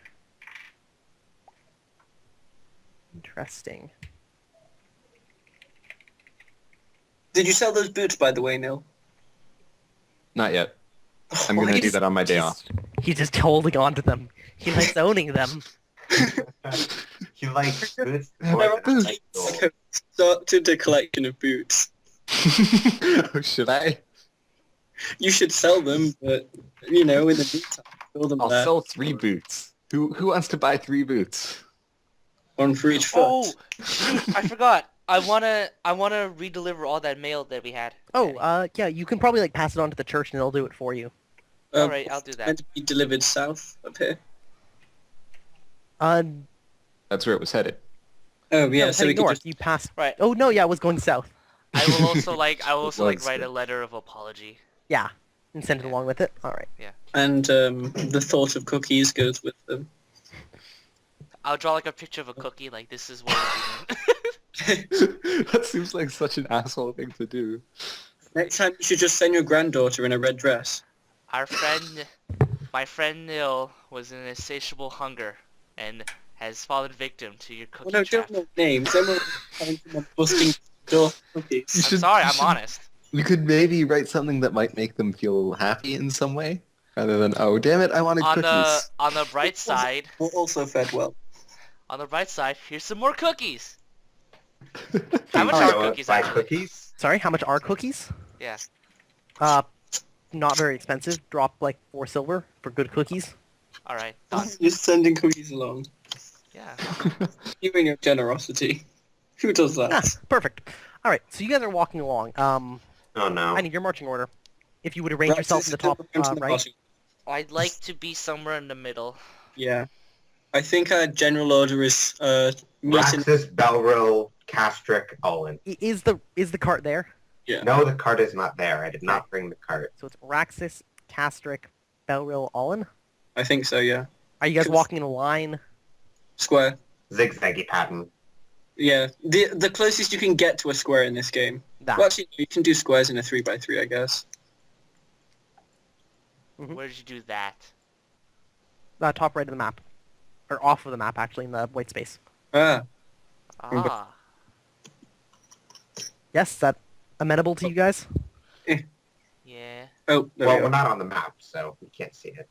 Interesting. Did you sell those boots, by the way, Neil? Not yet. I'm Why gonna do is- that on my day off. He's just holding on to them. He likes owning them. You like boots? They're More like started a collection of boots. Should I? You should sell them, but, in the meantime, fill them I'll there. sell 3 boots. Who wants to buy 3 boots? One for each foot. Oh, shoot, I forgot. I wanna redeliver all that mail that we had. Oh, yeah, you can probably pass it on to the church and they'll do it for you. Alright, I'll do that. Meant to be delivered south up here. Uh, That's where it was headed. Oh No, yeah, it's so we heading could north. just You passed. Right. Oh no, yeah, it was going south. I will also was write good. a letter of apology. Yeah, and send it Yeah. along with it. All right. and the thought of cookies goes with them. I'll draw like a picture of a cookie, like this is what we're doing. That seems like such an asshole thing to do. Next time you should just send your granddaughter in a red dress. My friend Neil was in insatiable hunger and has fallen victim to your Well, cookie no, trap. don't know names. Then we'll find someone busting door cookies. I'm sorry, I'm honest. You could maybe write something that might make them feel happy in some way, rather than, oh damn it, I wanted cookies. On the bright side, We're also fed well. here's some more cookies. How much Do are you go cookies buy actually? cookies? Sorry, how much are cookies? Yeah. Not very expensive. Drop like 4 silver for good cookies. All right. Done. Just sending cookies along. Yeah. You and your generosity. Who does that? Ah, perfect. All right, so you guys are walking along. Oh no. I need your marching order. If you would arrange Right, yourself so in the this is top different from the right. marching- I'd like to be somewhere in the middle. Yeah. I think our general order is meeting. Raxus, Belril, Castric, Olin. Is the cart there? Yeah. No, the cart is not there. I did not bring the cart. So it's Raxus, Castric, Belril, Olin. I think so. Yeah. Are you guys Cause- walking in a line? Square. Zigzaggy pattern. Yeah. The closest you can get to a square in this game. That. Well, actually, you can do squares in a 3x3, I guess. Mhm. Where did you do that? Top right of the map, or off of the map actually in the white space. Ah. Ah. Yes, is that amenable to you guys? Yeah. Oh, there Well, we we're go. not on the map, so we can't see it.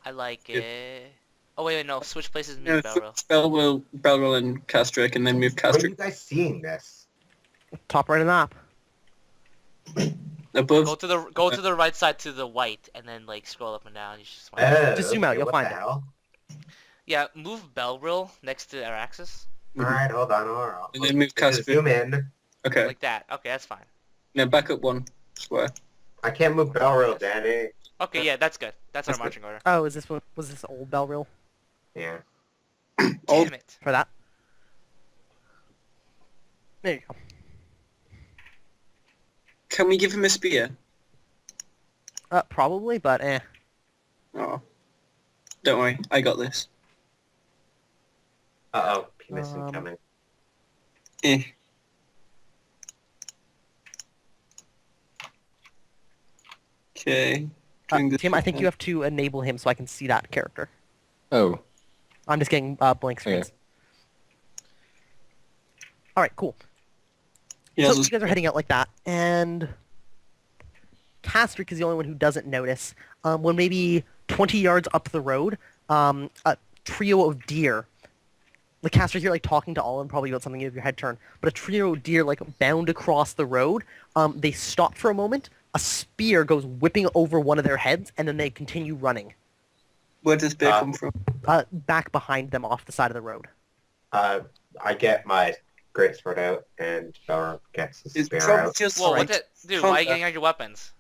I like Yeah. it. Oh wait, no. Switch places, No, move Belro. Belril and Castric, and then move Where are you Castric guys seeing this? Top right of the map. above. Go to the right side to the white, and then like scroll up and down. You should just find Oh, Just zoom out, okay, you'll what find the it. hell? Yeah, move Belril next to Araxis. Mhm. Alright, hold on. And then move Just Castric. zoom in. Okay. Like that. Okay, that's fine. No, back up one square. I can't move Belril, Danny. Okay, yeah, that's good. That's our That's good. marching order. Oh, is this one? Was this old Belril Yeah. Oh. Damn it. for that? There you go. Can we give him a spear? Probably, but eh. Oh. Don't worry, I got this. Uh-oh, penis Um, incoming. Eh. Okay. Doing this Tim, I think again. you have to enable him so I can see that character. Oh, I'm just getting blank screens. Okay. All right, cool. Yeah, So let's- you guys are heading out like that, and Castric is the only one who doesn't notice. When maybe 20 yards up the road, a trio of deer, like Castric, you're like talking to Olin probably about something if your head turn, but a trio of deer like bound across the road. They stop for a moment. A spear goes whipping over one of their heads, and then they continue running Where does beer come from? back behind them off the side of the road. I get my greatsword out, and Belril gets his It's spear probably out. just Whoa, like what the... Dude, why are you combat. getting out your weapons?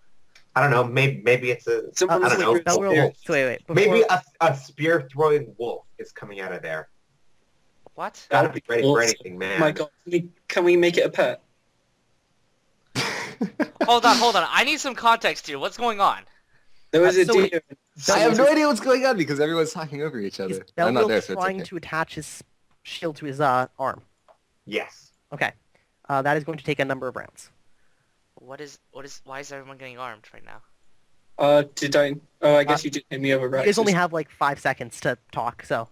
I don't know, maybe it's a... Someone's I don't know. like Belril, so wait, before, Maybe a spear-throwing wolf is coming out of there. What? Gotta be ready for Wolves. anything, man. Oh my god, can we make it a pet? Hold on. I need some context here. What's going on? There was a So wait, deer. I have no idea what's going on because everyone's talking over each is other. I'm not there, Belril so it's trying okay. to attach his shield to his arm? Yes. Okay. That is going to take a number of rounds. Why is everyone getting armed right now? Did I? Oh, I guess you did hit me over, right? You guys only have like 5 seconds to talk, so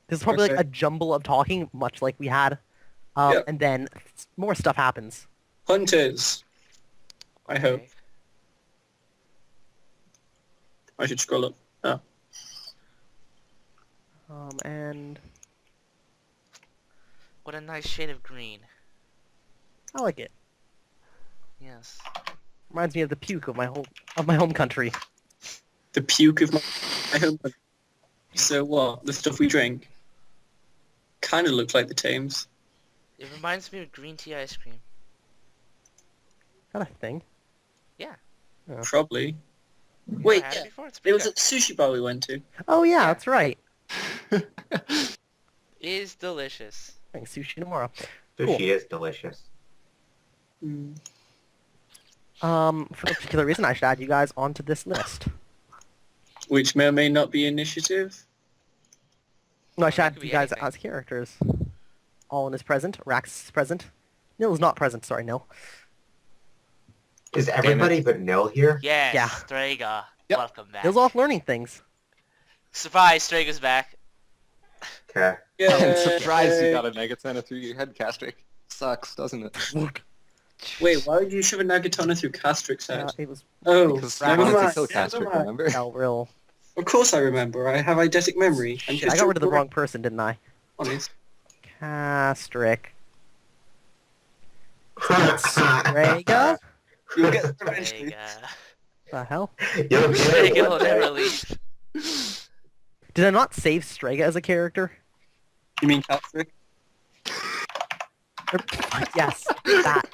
this is probably like Okay. a jumble of talking, much like we had, Yep. and then more stuff happens. Hunters. I hope. Okay. I should scroll up. Oh. And What a nice shade of green. I like it. Yes. Reminds me of the puke of my home country. The puke of my home. So what? The stuff we drink kind of looks like the Thames. It reminds me of green tea ice cream. Is that a thing? Probably. You Wait, never had it yeah. before? It's There pretty was a sushi bar we went to. Oh yeah, Yeah. that's right. good. It is delicious. Having sushi tomorrow. Sushi Cool. is delicious. Mm. For no particular reason, I should add you guys onto this list. Which may or may not be initiative. No, I should That add could you be guys anything. as characters. Allen is present. Rax is present. Nil is not present. Sorry, Nil. Is everybody but Nil here? Yes, Yeah. Strega. Yep. Welcome back. Nil's off learning things. Surprise, Strega's back. Okay. Yeah. I'm surprised you got a Megatana through your head, Castric. Sucks, doesn't it? Wait, why would you shove a Nagatona through Castric's head? It was Oh, Because Rax I never wanted to mind. kill Never Castric, mind. remember? Elril. Of course I remember. I have eidetic memory. I'm Shit, just I got rid of the wrong person, didn't I? honest. Castric. Strega? You'll get there eventually. Strega. The hell? You'll get it Strega one will day. never leave. Did I not save Strega as a character? You mean Castric? Yes, that.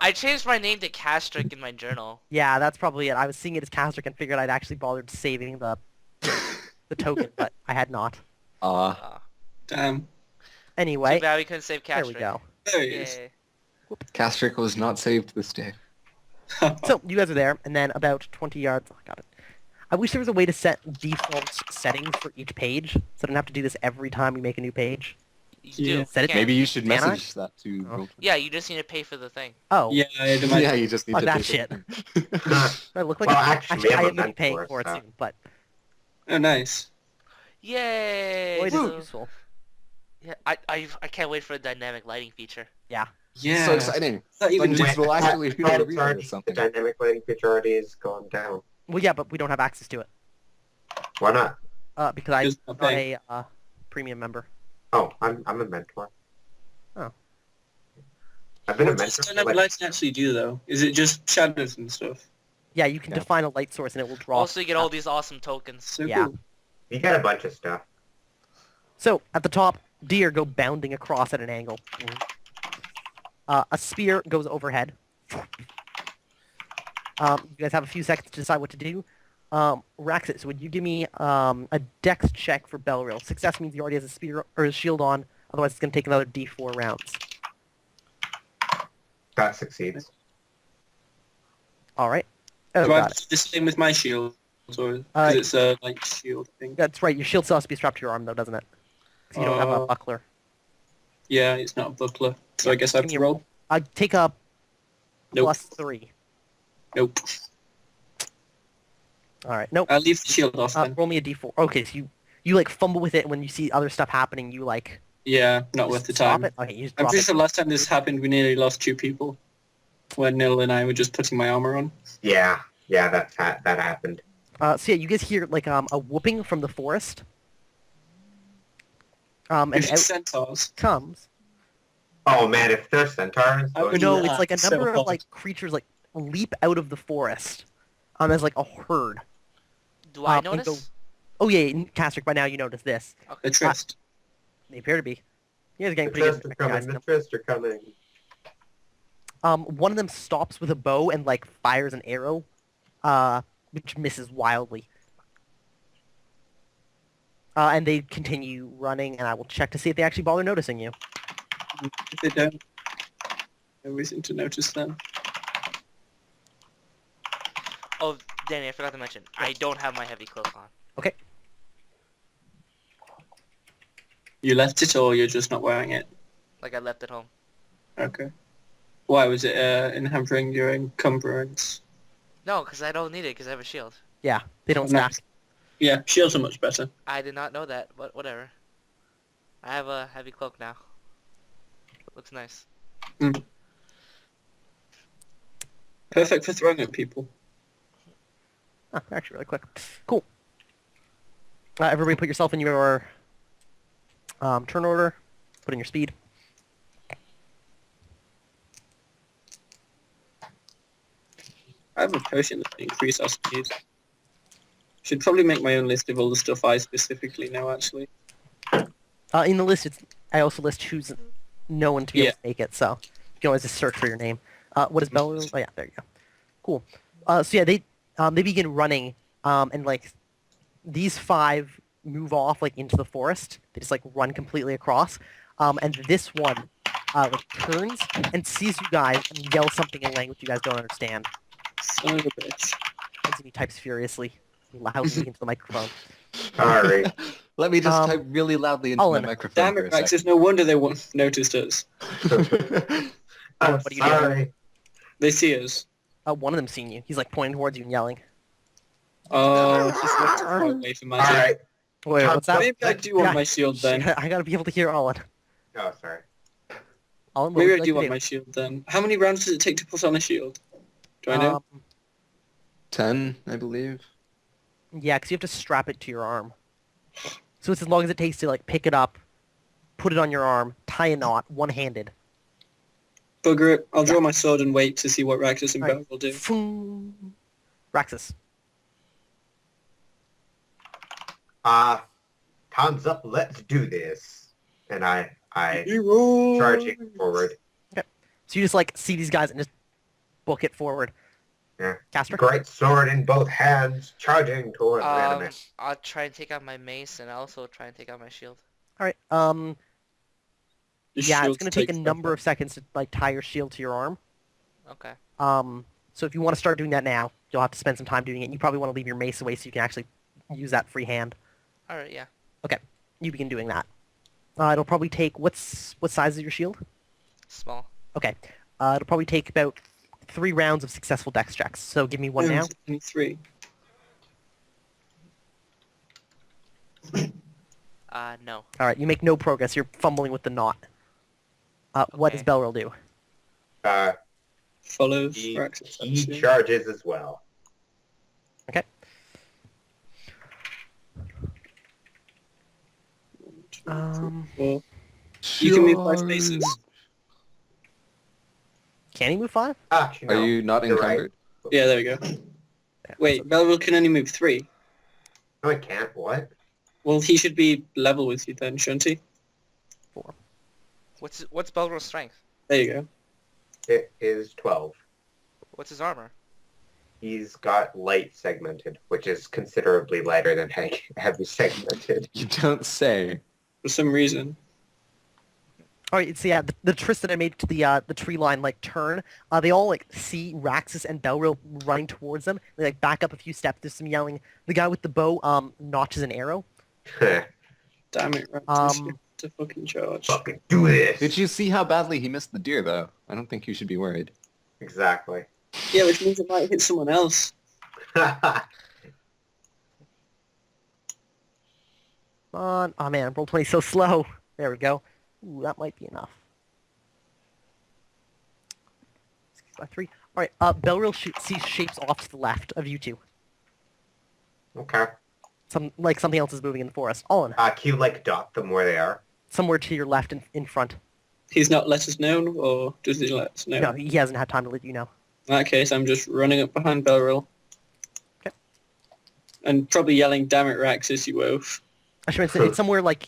I changed my name to Castric in my journal. Yeah, that's probably it. I was seeing it as Castric and figured I'd actually bothered saving the token, but I had not. Uh, Damn. Anyway, Too bad we couldn't save there Castric. we go. There he is. Yay. Castric was not saved this day. So, you guys are there, and then about 20 yards... Oh, got it. I wish there was a way to set default settings for each page, so I don't have to do this every time we make a new page. You do. Set it- Can. Maybe you should Can I? message that to Oh. Rolton. Yeah, you just need to pay for the thing. Oh, Yeah, I'd imagine. Yeah, you just need Fuck to that pay shit. for it. I look like Well, a- actually, we have I a am going to be mentor, paying for it so- soon, but Oh, nice. Yay! boy, it So- is useful. yeah, I can't wait for a dynamic lighting feature. Yeah. So exciting. That even Dungeons did. will actually feel It's real or already, the something. dynamic lighting feature already is going down. Well, yeah, but we don't have access to it Why not? because I'm Just not paying. a premium member. Oh, I'm a mentor. Oh. I've been a What does mentor for dynamic like, lighting actually do, though? Is it just shadows and stuff? Yeah, you can Yeah. define a light source and it will draw. Also, you get all these awesome tokens. So Yeah. cool. you get a bunch of stuff. So, at the top, deer go bounding across at an angle. A spear goes overhead. You guys have a few seconds to decide what to do. Raxus, would you give me a dex check for Belril? Success means he already has a spear or a shield on. Otherwise, it's going to take another d4 rounds. That succeeds. All right. Oh, Do I got have it. to do the same with my shield? Or Uh, because it's a like shield thing? That's right. Your shield still has to be strapped to your arm, though, doesn't it? 'Cause you don't have a Oh. buckler. Yeah, it's not a buckler. So I guess I have Give me to a roll. Take a Nope. +3. Nope. All right. Nope. I'll leave the shield off then. Roll me a d4. Okay, so you like fumble with it when you see other stuff happening. You like Yeah, not just worth the stop time. it. Okay, you just I'm drop pretty it. sure last time this happened, we nearly lost 2 people. When Nil and I were just putting my armor on. Yeah, that happened. So yeah, you guys hear like a whooping from the forest. And If out it's centaurs. comes. Oh man, if they're centaurs, I would No, laugh it's like a so number of hard. like creatures like leap out of the forest. As like a herd. Do I and notice? go- Oh yeah, Castric, by now you notice this. The Trist. They appear to be. You guys are getting the pretty Trist good are at coming. recognizing The them. Trist are coming. One of them stops with a bow and like fires an arrow, which misses wildly. And they continue running, and I will check to see if they actually bother noticing you. If they don't, no reason to notice them. Oh, Danny, I forgot to mention. I don't have my heavy cloak on. Okay. You left it or you're just not wearing it? Like I left it home. Okay. Why was it in hampering your encumbrance? No, because I don't need it because I have a shield. Yeah, they don't Nice. stack. Yeah, shields are much better. I did not know that, but whatever. I have a heavy cloak now. Looks nice. Perfect for throwing at people. Oh, actually, really quick. Cool. Everybody put yourself in your turn order. Put in your speed. I have a potion that can increase our speed. Should probably make my own list of all the stuff I specifically know, actually. In the list, I also list who's known to be able to take it, so you can always just search for your name. What is Bell? Oh yeah, there you go. Cool. So yeah, they begin running, and like these 5 move off like into the forest. They just like run completely across. And this one like turns and sees you guys and yells something in language you guys don't understand. Son of a bitch. As he types furiously, loudly into the microphone. Sorry. Let me just Um, type really loudly into my Olin. microphone Damn for it, a Max, there's no wonder they noticed us. I'm What are you doing? sorry. They see us. One of them seen you. He's like pointing towards you and yelling. Oh, he's not too far away from All my team. right. Wait, what's that? Maybe I do want my shield then. I gotta be able to hear Olin. Oh, sorry. Olin, what Maybe would I you do like want to my shield then. How many rounds does it take to put on a shield? Do I know? 10, I believe. Yeah, because you have to strap it to your arm. So it's as long as it takes to like pick it up, put it on your arm, tie a knot, one-handed. Bugger it. I'll draw my sword and wait to see what Raxus and Alright. Bell will do. Foom. Raxus. Time's up. Let's do this. And I Hero! charging forward. So you just like see these guys and just book it forward. Yeah. Caster? Great sword in both hands, charging towards the enemy. I'll try and take out my mace and also try and take out my shield. Alright, Your yeah, it's shields gonna take a forever. number of seconds to like tie your shield to your arm. Okay. So if you want to start doing that now, you'll have to spend some time doing it. You probably want to leave your mace away so you can actually use that free hand. All right. Yeah. Okay, you begin doing that. It'll probably take, what size is your shield? Small. Okay, it'll probably take about 3 rounds of successful dex checks. So give me one now. 23. No. All right, you make no progress. You're fumbling with the knot. What does Okay. Belril do? Follows He, Raxus. he charges as well. Okay. Well, you can move 5 spaces. Can he move 5? Actually, no. Are you not You're right. encumbered? Yeah, there we go. Wait, Belville can only move 3. No, I can't. What? Well, he should be level with you then, shouldn't he? 4. What's Belros's strength? There you go. It is 12. What's his armor? He's got light segmented, which is considerably lighter than heavy segmented. You don't say. For some reason. All right, so yeah, the tryst that I made to the tree line like turn. They all like see Raxus and Belril running towards them. They like back up a few steps. There's some yelling. The guy with the bow notches an arrow. Damn it, Raxus. You Um, have to fucking charge. Fucking do this. Did you see how badly he missed the deer, though? I don't think you should be worried. Exactly. Yeah, which means it might hit someone else. Come on. Oh man, roll 20 so slow. There we go. Ooh, that might be enough. 6 by 3. All right. Belril sees shapes off to the left of you two. Okay. Something else is moving in the forest. Olin, Can you like dot them where they are? somewhere to your left and in front. He's not let us know, or does he let us know? No, he hasn't had time to let you know. In that case, I'm just running up behind Belril. Okay. And probably yelling, damn it, Raxus, you oaf. I should mention it's somewhere like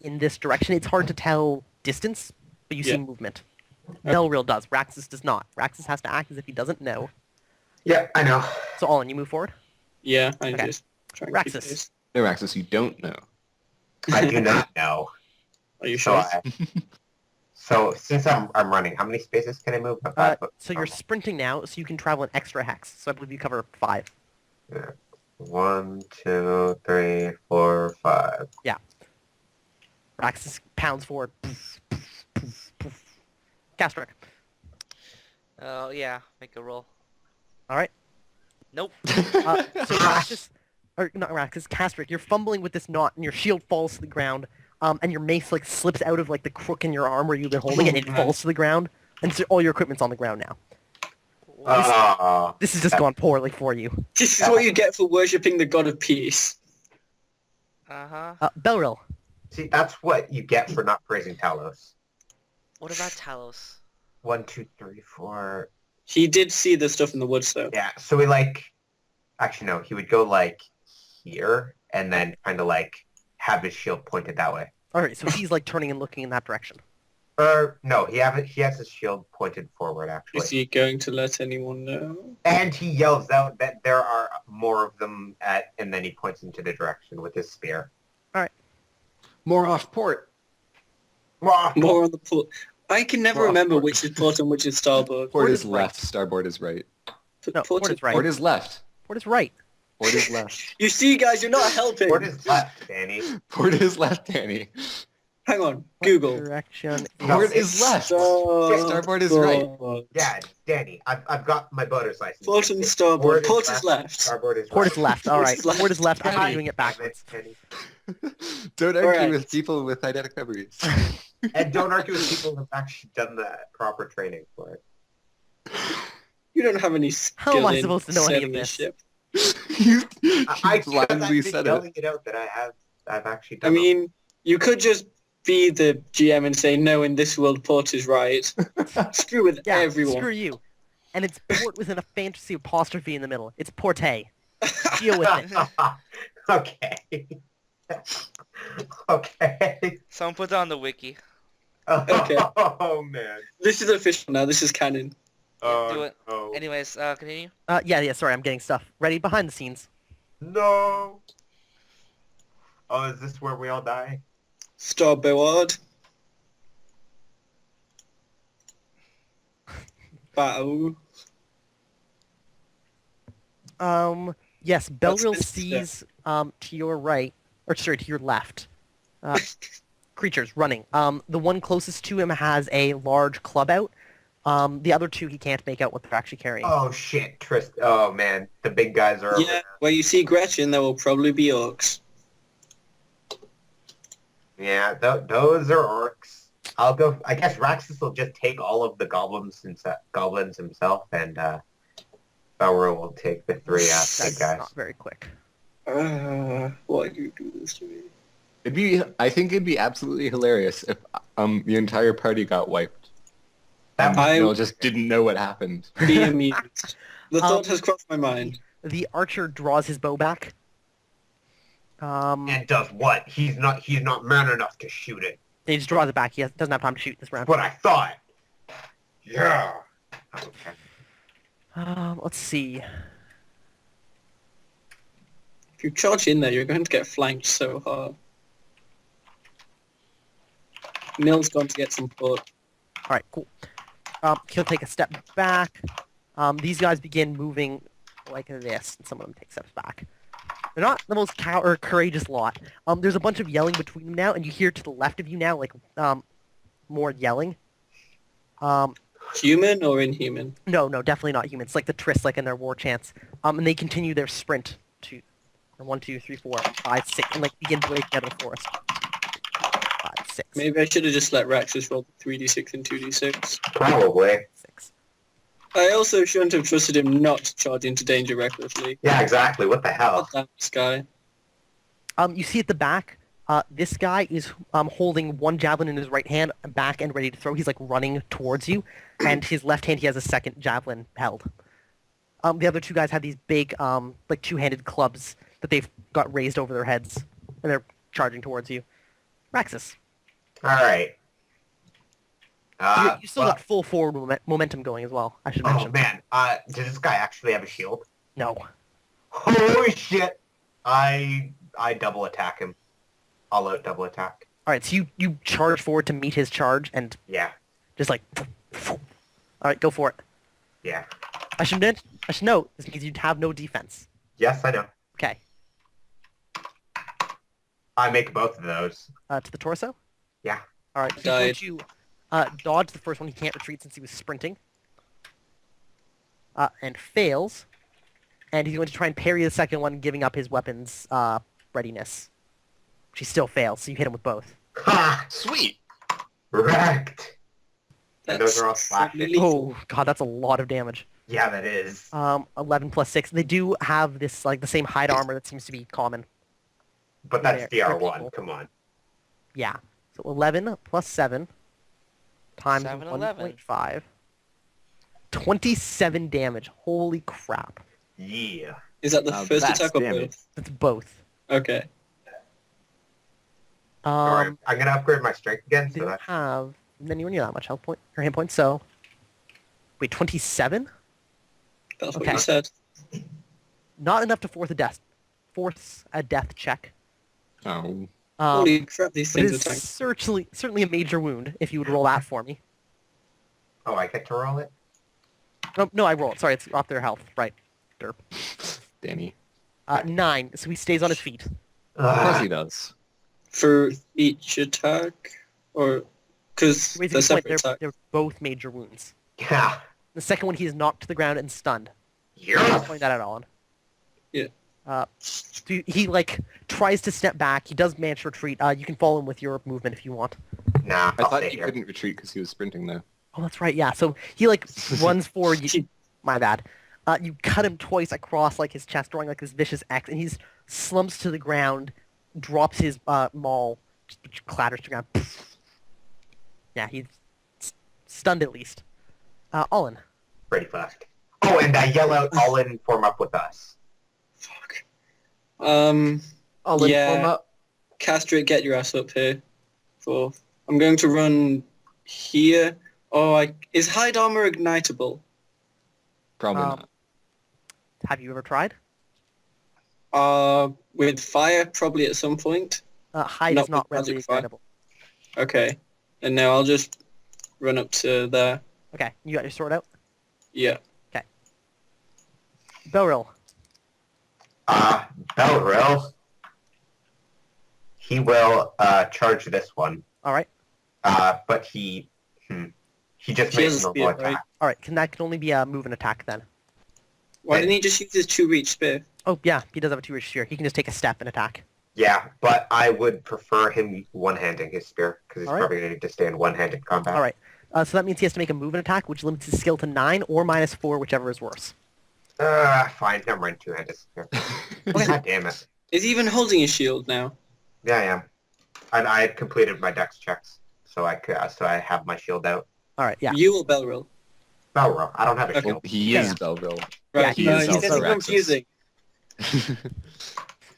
in this direction. It's hard to tell distance, but you see Yeah. movement. Belril does. Raxus does not. Raxus has to act as if he doesn't know. Yeah, I know. So Olin, you move forward. Yeah, I Okay. just try and keep Raxus. pace. No, Axis, you don't know. I do not know. Are you So, sure? so since I'm running, how many spaces can I move? So you're sprinting now, so you can travel an extra hex. So I believe you cover 5. 1, 2, 3, 4, 5. Raxus pounds forward. Poof, poof, poof, poof. Castrick. Oh yeah, make a roll. All right. Nope. So Raxus, or not Raxus, Castrick, you're fumbling with this knot, and your shield falls to the ground. And your mace like slips out of like the crook in your arm where you've been holding it, and it falls to the ground. And so all your equipment's on the ground now. This has just gone poorly for you. This is what you get for worshipping the god of peace. Uh-huh. Belril. See, that's what you get for not praising Talos. What about Talos? 1, 2, 3, 4. He did see the stuff in the woods, though. Yeah, so we actually no, he would go like here and then kind of like have his shield pointed that way. All right, so he's like turning and looking in that direction. Or no, he has his shield pointed forward actually. Is he going to let anyone know? And he yells out that there are more of them and then he points into the direction with his spear. More off port. More on the port. I can never Well, remember port- which is port and which is starboard. Port is is right. left. Starboard is right. No, port is right. Port is left. Port is right. Port is left. You see, guys, you're not helping. Port is left, Danny. Port is left, Danny. Hang on, What Google. direction No, Port it's is left. Starboard. Starboard is right. Yeah, Danny. I've got my boater's license. Port and It's starboard. Port is left. Starboard is Port right. is left. All right. Port is left. Port is left. I'm Danny. doing it Damn backwards. Danny. Don't argue Alright. with people with eidetic memories. And don't argue with people who've actually done the proper training for it. You don't have any skill How am I in supposed to know any of sailing a this? ship. you I've blindly been said yelling it. it out that I've actually I done mean, you could just be the GM and say, no, in this world, port is right. Screw with Yeah, everyone. screw you. And it's port with a fantasy apostrophe in the middle. It's porte. Deal with it. Okay. Okay. Someone put that on the wiki. Okay. Oh man. This is official now. This is canon. Oh, do it. No. Anyways, continue. Yeah, sorry, I'm getting stuff. Ready? Behind the scenes. No. Oh, is this where we all die? Starboard. Bow. Yes, Belrill That's- sees, to your right, or sorry, to your left, creatures running. The one closest to him has a large club out. The other two, he can't make out what they're actually carrying. Oh shit, Trist. Oh man, the big guys are over Yeah, there. where you see Gretchen, there will probably be orcs. Yeah, those are orcs. I'll go. I guess Raxus will just take all of the goblins himself, and Belro will take the three big That's guys. not very quick. Why do you do this to me? I think it'd be absolutely hilarious if the entire party got wiped. That I- Neil just didn't know what happened. Be amused. The thought has crossed my mind. The archer draws his bow back. and does what? He's not man enough to shoot it. He just draws it back. He doesn't have time to shoot this round. What I thought. Yeah. Okay. Let's see. If you charge in there, you're going to get flanked so hard. Nil's gone to get some port. All right, cool. He'll take a step back. These guys begin moving like this, and some of them take steps back. They're not the most courageous lot. There's a bunch of yelling between them now, and you hear to the left of you now, like, more yelling. Human or inhuman? No, definitely not human. It's like the Triss, like in their war chants. And they continue their sprint to 1, 2, 3, 4, 5, 6, and like begin breaking out of the forest. 5, 6. Maybe I should have just let Raxus roll 3d6 and 2d6. Probably. 6. I also shouldn't have trusted him not to charge into danger recklessly. Yeah, exactly. What the hell? Not that guy. You see at the back, this guy is holding one javelin in his right hand, back and ready to throw. He's like running towards you, and his left hand he has a second javelin held. The other two guys have these big, like two-handed clubs that they've got raised over their heads, and they're charging towards you. Raxus, All right. you still got full forward momentum going as well. I should Oh mention. man. Does this guy actually have a shield? No. Holy shit! I double attack him. All out double attack. All right, so you charge forward to meet his charge, and Yeah. just like, all right, go for it. Yeah. I should note this means you'd have no defense. Yes, I know. Okay. I make both of those. To the torso? Yeah. All right, he's going Died. to dodge the first one. He can't retreat since he was sprinting. And fails. And he's going to try and parry the second one, giving up his weapon's readiness. She still fails, so you hit him with both. Ha! Sweet. Wrecked. And those are all That's slashing. really lethal. Oh, God, that's a lot of damage. Yeah, that is. 11 plus 6. They do have this, like, the same hide armor that seems to be common. But that's they're DR1. people. Come on. Yeah. So 11 plus 7 times 7, 1.5. 27 damage. Holy crap. Yeah. Is that the Now first that's attack or damage. both? That's both. Okay. Alright, I'm gonna upgrade my strength again, They so don't that have anywhere near that much health point or hit points, so... Wait, 27? That's what Okay. you said. Not enough to force a death check. Oh. Holy crap, these But it things is are tanky. certainly a major wound, if you would roll that for me. Oh, I get to roll it? Oh, no, I roll it. Sorry, it's off their health. Right. Derp. Danny. 9, so he stays on his feet. Of course he Ugh. does. For each attack? Or... Because Raising they're a point, separate attacks. they're both major wounds. Yeah. The second one, he is knocked to the ground and stunned. You're Point that out, Alan. Yeah. So he, like, tries to step back. He does manage to retreat. You can follow him with your movement if you want. Nah, I I'll thought stay he here. couldn't retreat because he was sprinting though. Oh, that's right, yeah. So he, like, runs forward. My bad. You cut him twice across, like, his chest, drawing, like, this vicious X, and he's slumps to the ground, drops his maul, which clatters to the ground. Yeah, he's stunned at least. Olin. Pretty fast. Oh, and I yell out, Olin, form up with us. Fuck. I'll Yeah. inform up. Castrate, get your ass up here. I'm going to run here. Is hide armor ignitable? Probably not. Have you ever tried? With fire, probably at some point. Hide Not is not with magic readily fire. ignitable. Okay. And now I'll just run up to there. Okay, you got your sword out? Yeah. Belril. Belril. He will charge this one. Alright. But he just He makes has a a normal spear, attack. right? Alright, that can only be a move and attack then. Why didn't he just use his 2-reach spear? Oh, yeah, he does have a 2-reach spear. He can just take a step and attack. Yeah, but I would prefer him one-handing his spear, because he's Alright. probably going to need to stay in one-handed combat. Alright, so that means he has to make a move and attack, which limits his skill to 9 or -4, whichever is worse. Fine, never mind, two-handed spear. God damn it. Is he even holding his shield now? Yeah, I am. And I had completed my dex checks, so I have my shield out. Alright, yeah. You or Belril? Belro, I don't have a Okay. shield. Well, he is Belville. Yeah, Right, he no, is he's also getting confusing.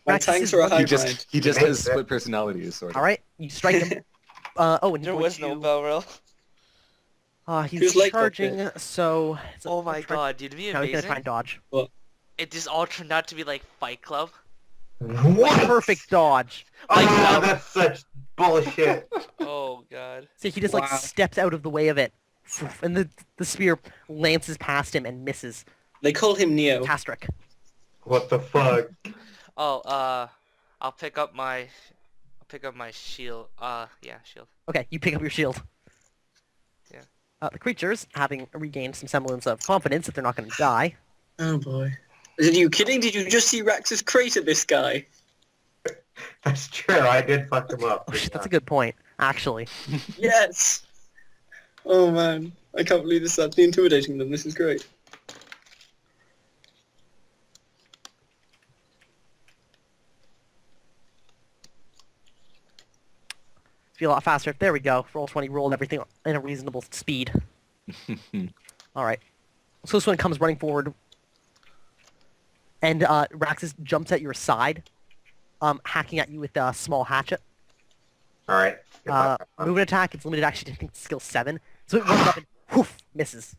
My Raxus tanks is are a looking- high he just grind. he just Makes has it. split personalities, sort of. Alright, you strike him. And he's There going was to... no bell roll. He's Who's like charging, so... Oh my god, dude, it'd be Now he's gonna amazing. try and dodge. It just all turned out to be like Fight Club. What? Perfect dodge. Oh, that's such bullshit. Oh god. So he just, like, Wow. steps out of the way of it. And the spear lances past him and misses. They call him Neo. Castric. What the fuck? Oh, I'll pick up my shield. Yeah, shield. Okay, you pick up your shield. Yeah. The creatures, having regained some semblance of confidence that they're not going to die, Oh boy. Are you kidding? Did you just see Raxus crater this guy? That's true, I did fuck him up. oh shit, that's a good point, actually. Yes! Oh man. I can't believe this is actually intimidating them. This is great. Be a lot faster. There we go. Roll 20, rolled everything in a reasonable speed. Alright. So this one comes running forward. And Raxus jumps at your side, hacking at you with a small hatchet. Alright. Move and attack, it's limited actually to I think, skill 7. So it runs up and poof, misses.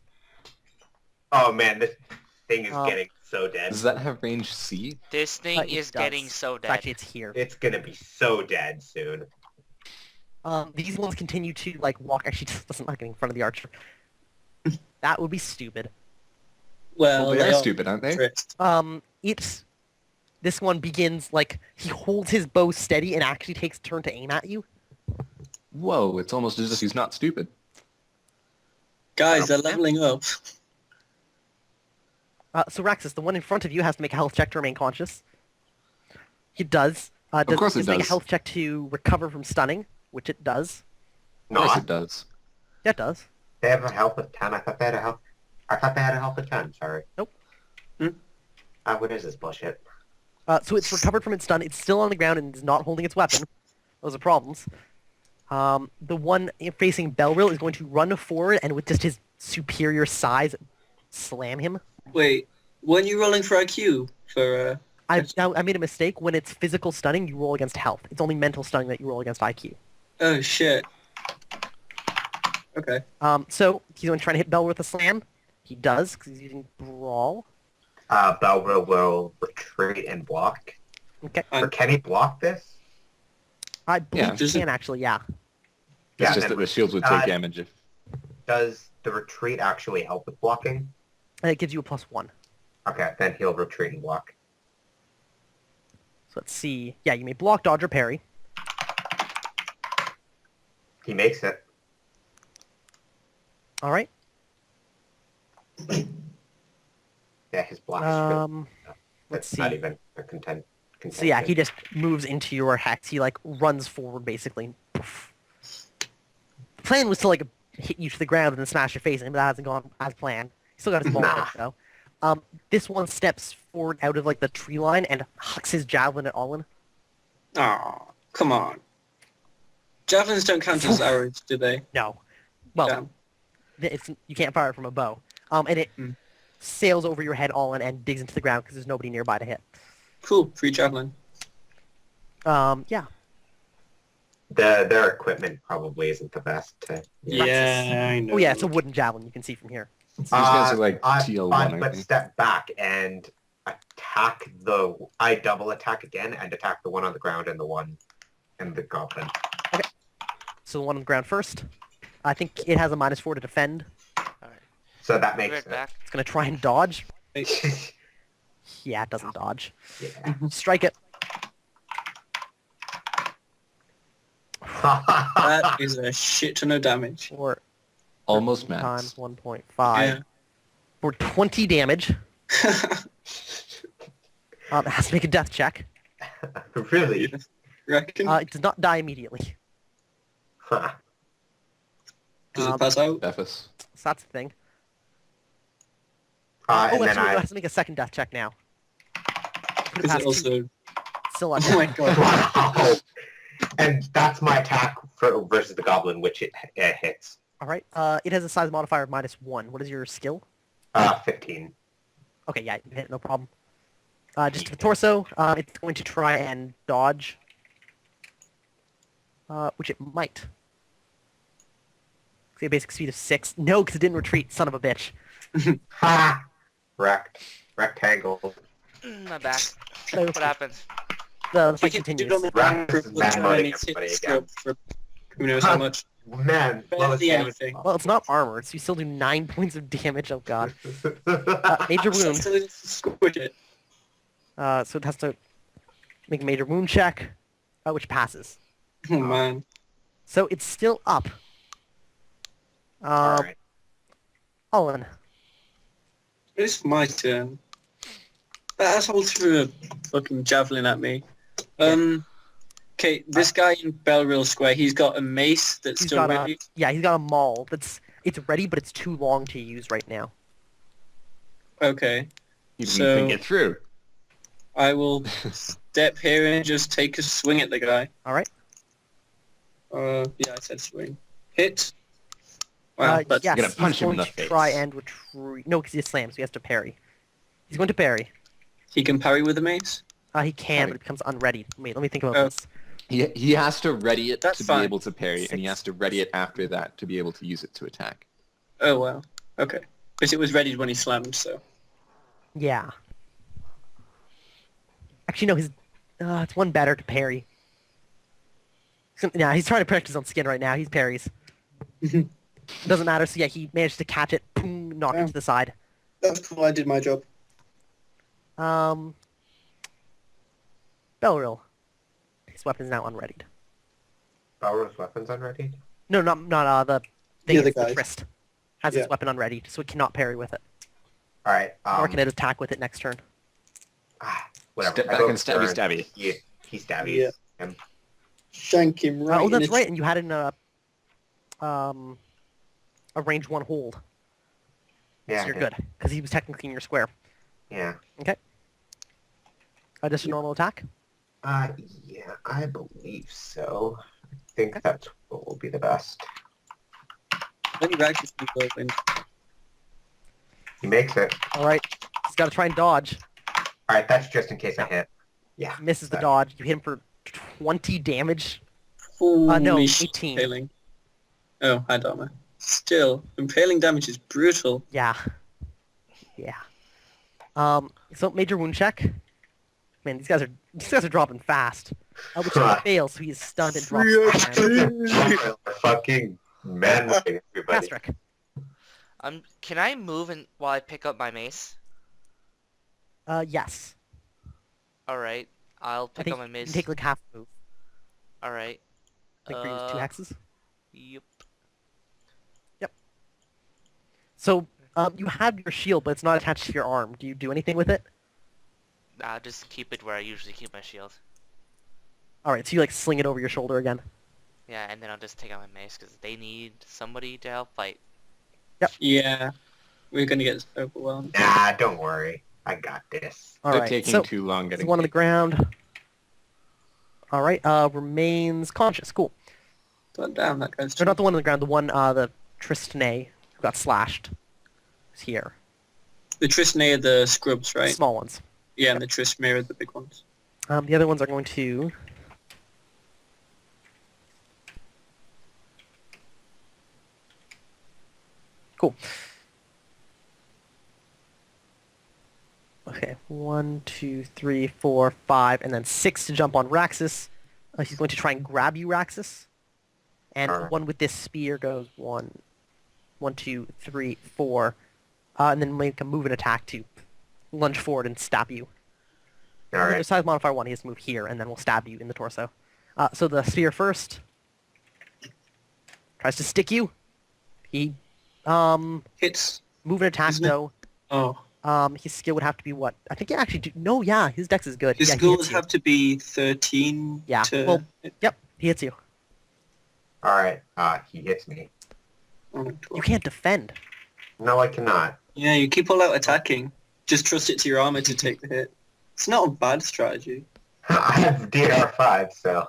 Oh man, this thing is Oh. getting so dead. Does that have range C? This thing It is does. getting so dead. Actually, it's here. It's gonna be so dead soon. These ones continue to like walk. Actually, doesn't like getting in front of the archer. That would be stupid. Well, Well, they are stupid, aren't they? Trist. It's this one begins like he holds his bow steady and actually takes a turn to aim at you. Whoa, it's almost as if he's not stupid. Guys, they're leveling up. So Raxus, the one in front of you has to make a health check to remain conscious. He does. course it Make a does. health check to recover from stunning, which it does. Of course No, it does. Yeah, it does. they have a health of 10. I thought they had a health of 10, sorry. Nope. What is this bullshit? So it's recovered from its stun. It's still on the ground and is not holding its weapon. Those are problems. The one facing Belril is going to run forward and with just his superior size, slam him. Wait, weren't you rolling for IQ? For, I made a mistake. When it's physical stunning, you roll against health. It's only mental stunning that you roll against IQ. Oh shit. Okay. So he's going to try to hit Belril with a slam. He does, because he's using Brawl. Belro will retreat and block. Okay. Or can he block this? I believe Yeah. you Does it- can actually, yeah. It's Yeah, just then that the shields would take damage if... does the retreat actually help with blocking? And it gives you a +1. Okay, then he'll retreat and block. So let's see. Yeah, you may block, dodge, or parry. He makes it. All right. Yeah, his block is really... Let's That's not see. even a content. So yeah, he just moves into your hex. He like runs forward basically. Poof. The plan was to like hit you to the ground and then smash your face in, but that hasn't gone as planned. He still got his ball Nah. edge though. This one steps forward out of like the tree line and hucks his javelin at Olin. Aw, come on. Javelins don't count as arrows, do they? No. Well, Damn. it's you can't fire it from a bow. And it sails over your head, Olin, and digs into the ground because there's nobody nearby to hit. Cool, free javelin. Yeah. Their equipment probably isn't the best. Yeah, I know. Oh yeah, it's a wooden javelin you can see from here. These guys are like I TL1, five I foot think. step back and attack the... I double attack again and attack the one on the ground and the one and the goblin. So the one on the ground first. I think it has a -4 to defend. Alright. So that Be makes right back. It's gonna try and dodge. it. Yeah, it doesn't dodge. Yeah. Strike it. That is a shit ton of damage. Or Almost times max. 1.5 Yeah. for 20 damage. It has to make a death check. Really? Reckon? It does not die immediately. Huh. Does it pass out? Bephis. So that's the thing. And then actually, it I... has to make a second death check now. Put it Is past it also... Still not Oh my dead. god. Wow. And that's my attack versus the goblin, which it hits. All right. It has a size modifier of -1. What is your skill? 15. Okay, yeah, you hit, no problem. Just to the torso, it's going to try and dodge. Which it might. See a basic speed of 6. No, because it didn't retreat, son of a bitch. Ha! Wrecked. Rectangle. My back. So, What happens? the fight He can continues. do it on the Rack ground for is a bad time loading and he's hit everybody the again. scope for who knows how much. Man, lowest Barely damage. anything. Well, it's not armor, so you still do 9 points of damage, oh god. Major So wound. squish it. So it has to make a major wound check, which passes. Oh man. So it's still up. Alright. Olin. It's my turn. That asshole threw a fucking javelin at me. Okay, this guy in Belrill Square, he's got a mace that's He's still got ready. he's got a maul it's ready, but it's too long to use right now. Okay, You So- can get through. I will step here and just take a swing at the guy. All right. Yeah, I said swing. Hit. Wow, that's yes, gonna punch he's him in going the to face. try and retreat. No, because he slams, so he has to parry. He's going to parry. he can parry with a mace. He can, Parry. but it becomes unready. Wait, let me think about Oh. this. He has to ready it That's to fine. be able to parry, and he 6. has to ready it after that to be able to use it to attack. Oh wow. Okay, because it was ready when he slammed. So Yeah. Actually, no, his it's one better to parry. Yeah, he's trying to protect his own skin right now. He parries. Doesn't matter. So yeah, he managed to catch it, boom, knock it Yeah. to the side. that's cool. I did my job. Belrill. His weapon's now unreadied. Balrog's weapons unready? No, not the thing. The other It's the guys. Trist has Yeah. his weapon unreadied, so it cannot parry with it. Alright, Nor can it attack with it next turn. whatever. Step I back go and stabby turn. stabby. Yeah, he stabbies Yeah. him. Shank him right. Oh, in that's the right. And you had in a range 1 hold, Yeah, so you're I good because he was technically in your square. Yeah. Just a normal attack. Yeah, I believe so. I think that's what will be the best. Then he rags his people in. He makes it. All right, he's got to try and dodge. Alright, that's just in case I hit. Yeah. Misses the that- dodge. You hit him for 20 damage. Holy no, shit, 18. Impaling. Oh, high armor. Still, impaling damage is brutal. Yeah. Yeah. So major wound check. Man, these guys are dropping fast. which he fails, so he is stunned and drops to the ground. Fucking man-whipping everybody. Castrick. Can I move while I pick up my mace? Yes. All right, I'll I pick up think my you mace. can take like half move. All right. Like for use 2 hexes. Yep. So, you have your shield, but it's not attached to your arm. Do you do anything with it? Nah, just keep it where I usually keep my shield. Alright, so you like sling it over your shoulder again. Yeah, and then I'll just take out my mace because they need somebody to help fight. Yeah. We're gonna get overwhelmed. Nah, don't worry. I got this. They're Alright, taking so too long there's getting one on the hit. ground. Alright, remains conscious. Cool. But damn, that guy's Or not the one on the ground, the one, the Tristane, who got slashed. Is here. The Tristane are the scrubs, right? Small ones. Yeah, and the Tristane are the big ones. The other ones are going to... Cool. Okay, 1, 2, 3, 4, 5, and then 6 to jump on Raxus. He's going to try and grab you, Raxus. And Alright. one with this spear goes 1, 2, 3, 4. And then make a move and attack to lunge forward and stab you. Alright. Size modifier 1, he has to move here, and then we'll stab you in the torso. So the spear first. Tries to stick you. He, Hits. move and attack, Isn't it- though. Oh. His skill would have to be what? I think he actually do... No, yeah, his dex is good. His Yeah, he skills hits you. have to be 13 Yeah, to... well- Yep, he hits you. Alright. He hits me. Oh, You can't defend. No, I cannot. Yeah, you keep all out attacking. Just trust it to your armor to take the hit. It's not a bad strategy. I have DR5, so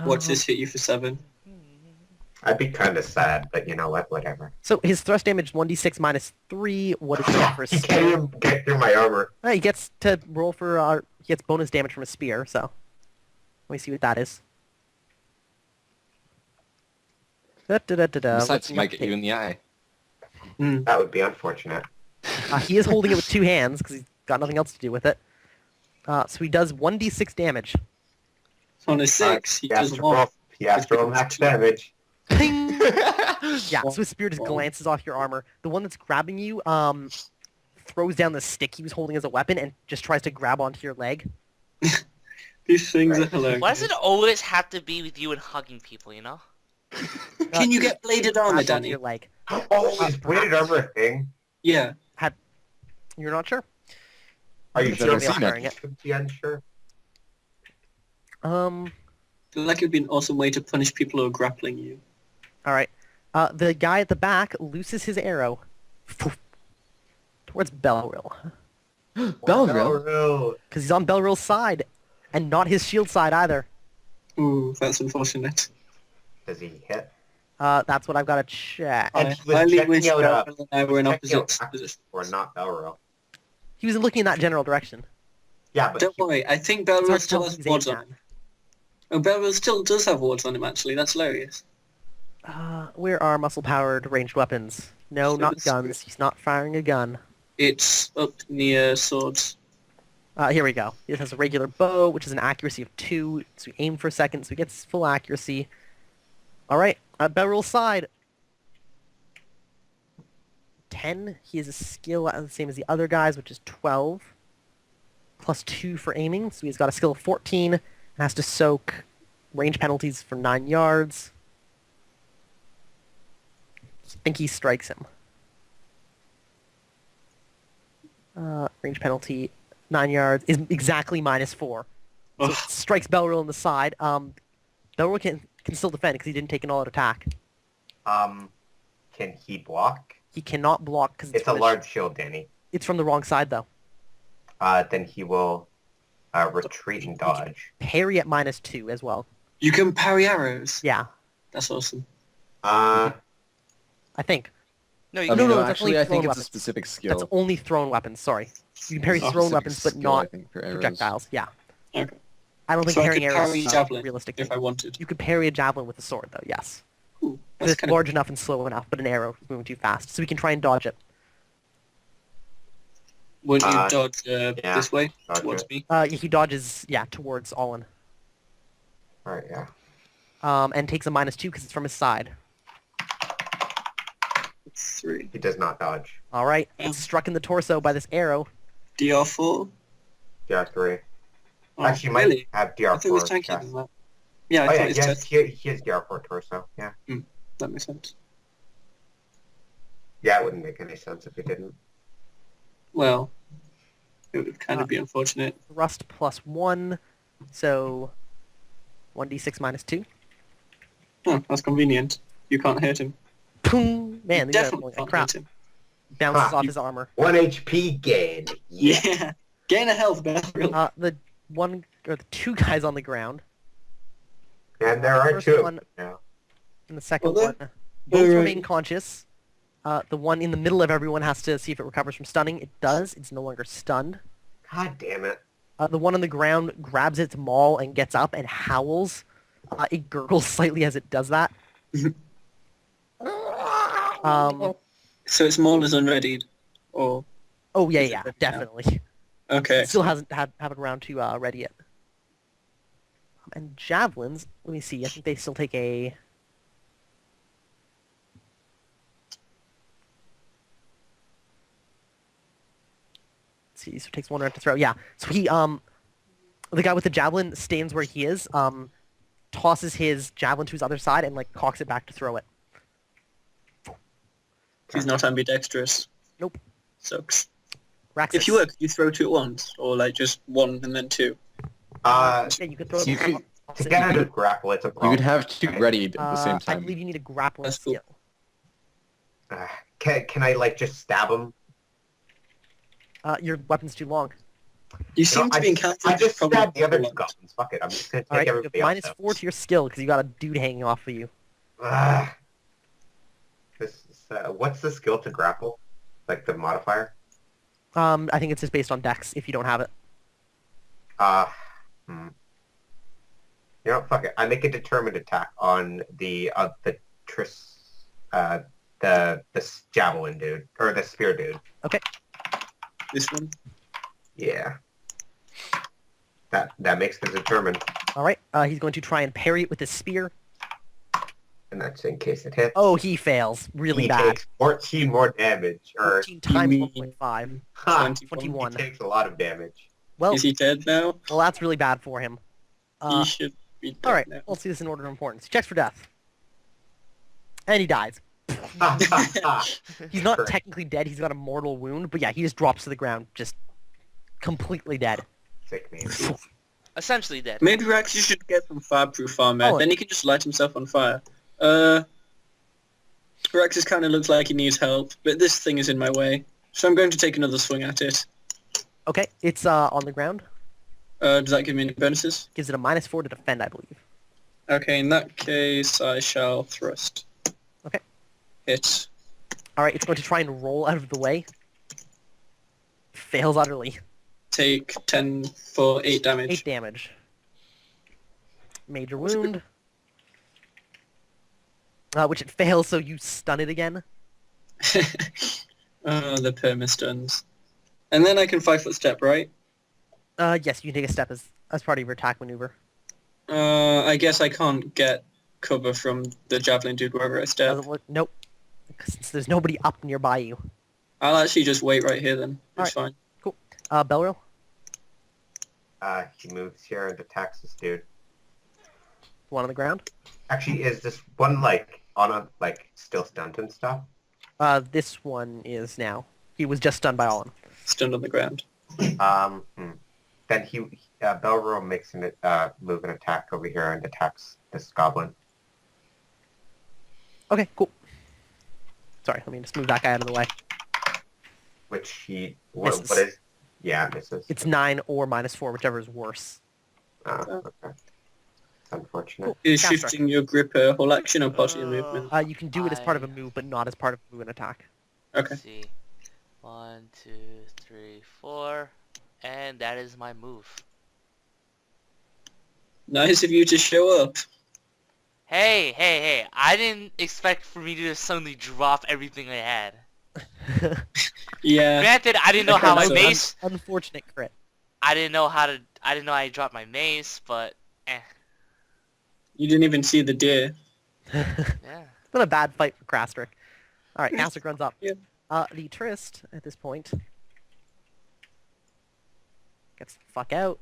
Watch this hit you for 7. I'd be kind of sad, but you know what? Whatever. So his thrust damage is 1d6 minus 3. What is that for a He spear? can't even get through my armor. He gets to roll for... he gets bonus damage from a spear, so... Let me see what that is. Besides, What's he your might get you in the eye. That would be unfortunate. He is holding it with 2 hands, because he's got nothing else to do with it. So he does 1d6 damage. On a 6, he He has does to 1. roll. He has to roll max damage. Ping! Yeah, so his spear just glances off your armor. The one that's grabbing you, throws down the stick he was holding as a weapon and just tries to grab onto your leg. These things are Right. hilarious. Why does it always have to be with you and hugging people, you know? Can you get bladed armor, Grabs onto Danny? your leg. Oh, is bladed armor a thing? Yeah. You're not sure? Are you I've sure? never Certainly seen not it. wearing it. Should be unsure. I feel like it would be an awesome way to punish people who are grappling you. Alright. The guy at the back looses his arrow. Towards Belrill. Belrill? Because he's on Belrill's side. And not his shield side either. Ooh, that's unfortunate. Does he hit? That's what I've got to check. And I he was highly checking wish out, Belrill and I were in checking out opposite Axis positions. or not Belro. He was looking in that general direction. Yeah, but Don't worry, I think It's hard Belrill to still tell has who's wards aiming on him. Oh, Belrill still does have wards on him, actually. That's hilarious. Where are muscle-powered ranged weapons? No, So not it's- guns. He's not firing a gun. It's up near swords. Here we go. It has a regular bow, which is an accuracy of 2. So we aim for a second, so he gets full accuracy. Alright, Belrill's side. 10. He has a skill the same as the other guys, which is 12. Plus 2 for aiming, so he's got a skill of 14. And has to soak range penalties for 9 yards. I think he strikes him. Range penalty, 9 yards, is exactly minus 4. So it Ugh. strikes Belrill in the side. Belrill can still defend because he didn't take an all-out attack. Can he block? He cannot block because It's a large shield, Danny. It's from the wrong side, though. Then he will retreat and dodge. Parry at minus 2 as well. You can parry arrows. Yeah, That's awesome. I think. No, you No, can no, no, it's actually, only I think thrown it's a weapons. specific skill. That's only thrown weapons, sorry. You can parry Oh, thrown Specific weapons, but skill, I not think, for arrows. projectiles. Yeah. Okay. I don't think So I parrying could arrows parry is javelin realistic. if I wanted. You could parry a javelin with a sword, though, yes. Ooh, 'Cause that's it's kind of... large enough and slow enough, but an arrow is moving too fast. So we can try and dodge it. Wouldn't you Uh, dodge yeah, this way dodge towards it. me? He dodges, towards Olin. All right, yeah. And takes a -2 because it's from his side. It's 3. He does not dodge. All right, Yeah. it's struck in the torso by this arrow. DR4. DR3. Oh, Actually, you might really? have I thought it was DR4 tankier chest. than that. Yeah, I Oh thought yeah, it was yes, chest. he has DR4 torso. Yeah. That makes sense. Yeah, it wouldn't make any sense if he didn't. Well, it would kind of be unfortunate. Thrust +1, so 1d6 -2. Oh, that's convenient. You can't hurt him. Boom! Man, You these are definitely like can't crap. hurt him. Bounces Ha. off his armor. 1 HP gain. Yeah. Yeah. Gain a health barrel. The two guys on the ground, And there are first 2 one- of them now. and the second Well, one both right. remain conscious. The one in the middle of everyone has to see if it recovers from stunning. It does. It's no longer stunned. God damn it. The one on the ground grabs its maul and gets up and howls. It gurgles slightly as it does that. So its maul is unreadied. Or Oh yeah, Is it yeah, ready now? definitely. okay. It still hasn't had a round to ready yet. And javelins, let me see. I think they still take a. Let's see, so it takes 1 round to throw. Yeah. So he the guy with the javelin stands where he is, tosses his javelin to his other side and like cocks it back to throw it. He's not ambidextrous. Nope. Sucks. Raxus. If you were, could you throw 2 at once? Or like just 1 and then 2? Uh, Yeah, you could throw it. You could- to get out of grapple, it's a You problem. could have 2 readied at the same I time. believe you need a grappling That's cool. skill. Can I like just stab him? Your weapon's too long. You seem to be I encountering just probably stabbed the other one. goblins. Fuck it. I'm just gonna take All right, you have everybody else. -4 to your skill because you got a dude hanging off of you. This is, what's the skill to grapple? Like the modifier? I think it's just based on dex if you don't have it. You know, fuck it. I make a determined attack on the javelin dude or the spear dude. This one? Yeah. That makes the determined, All right, he's going to try and parry it with his spear. and that's in case it hits. Oh, he fails really he bad. takes 14 more damage, or 14 times mean- 1.5. ha, 21. he takes a lot of damage. Well, Is he dead now? that's really bad for him. He should be dead All right, now. let's see this in order of importance. He checks for death, and he dies. He's not Correct. technically dead. He's got a mortal wound, but yeah, he just drops to the ground, just completely dead. Sick man. Essentially dead. Maybe Rex, you should get some fireproof armor. Oh. Then he can just light himself on fire. Rex kind of looks like he needs help, but this thing is in my way. So I'm going to take another swing at it. Okay, it's on the ground. Does that give me any bonuses? Gives it a -4 to defend, I believe. Okay, in that case, I shall thrust. Okay. Hit. All right, it's going to try and roll out of the way. Fails utterly. Take 10 for 8 damage. 8 damage. Major wound. Which it fails, so you stun it again. Oh, the perma-stuns. And then I can 5-foot step, right? Yes, you can take a step as part of your attack maneuver. I guess I can't get cover from the javelin dude wherever I step. Doesn't look. Nope. Since there's nobody up nearby you. I'll actually just wait right here then. It's fine. Belriel? He moves here and attacks this dude. One on the ground. Actually, is this one like on a like still stunned and stuff? This one is now. He was just stunned by Olin. Stunned on the ground. Then Belro makes an move and attack over here and attacks this goblin. Okay, cool. Sorry, let me just move that guy out of the way. Which he Misses. what is? Yeah, misses. It's 9 or -4, whichever is worse. Okay. It's unfortunate. Cool. Is Cast shifting your grip a whole action or part of your movement? You can do it as part of a move, but not as part of a move and attack. Okay. Let's see. 1, 2, 3, 4. And that is my move. Nice of you to show up. Hey. I didn't expect for me to just suddenly drop everything I had. Yeah. Granted, I didn't know how my So mace... Unfortunate crit. I didn't know I dropped my mace, but You didn't even see the deer. Yeah. It's been a bad fight for Krastrick. Alright, Krastrick runs up. Yeah. The tourist, at this point, gets the fuck out.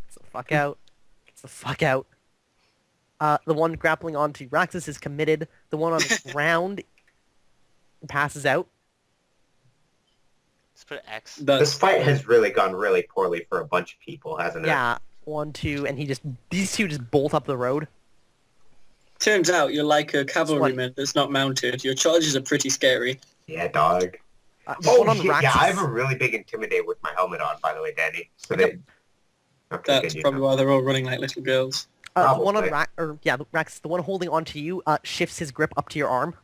Gets the fuck out. Gets the fuck out. The one grappling onto Raxus is committed. The one on the ground passes out. Let's put an X. This That's fight has really gone really poorly for a bunch of people, hasn't it? Yeah, 1, 2, and these two just bolt up the road. turns out you're like a cavalryman that's not mounted. Your charges are pretty scary. Yeah, dog. The Oh one on shit! Yeah, Raxus, I have a really big intimidate with my helmet on, by the way, Danny. So Yep. they. Okay, That's good, you probably know. why they're all running like little girls. the one on Probably. Raxus, the one holding onto you, shifts his grip up to your arm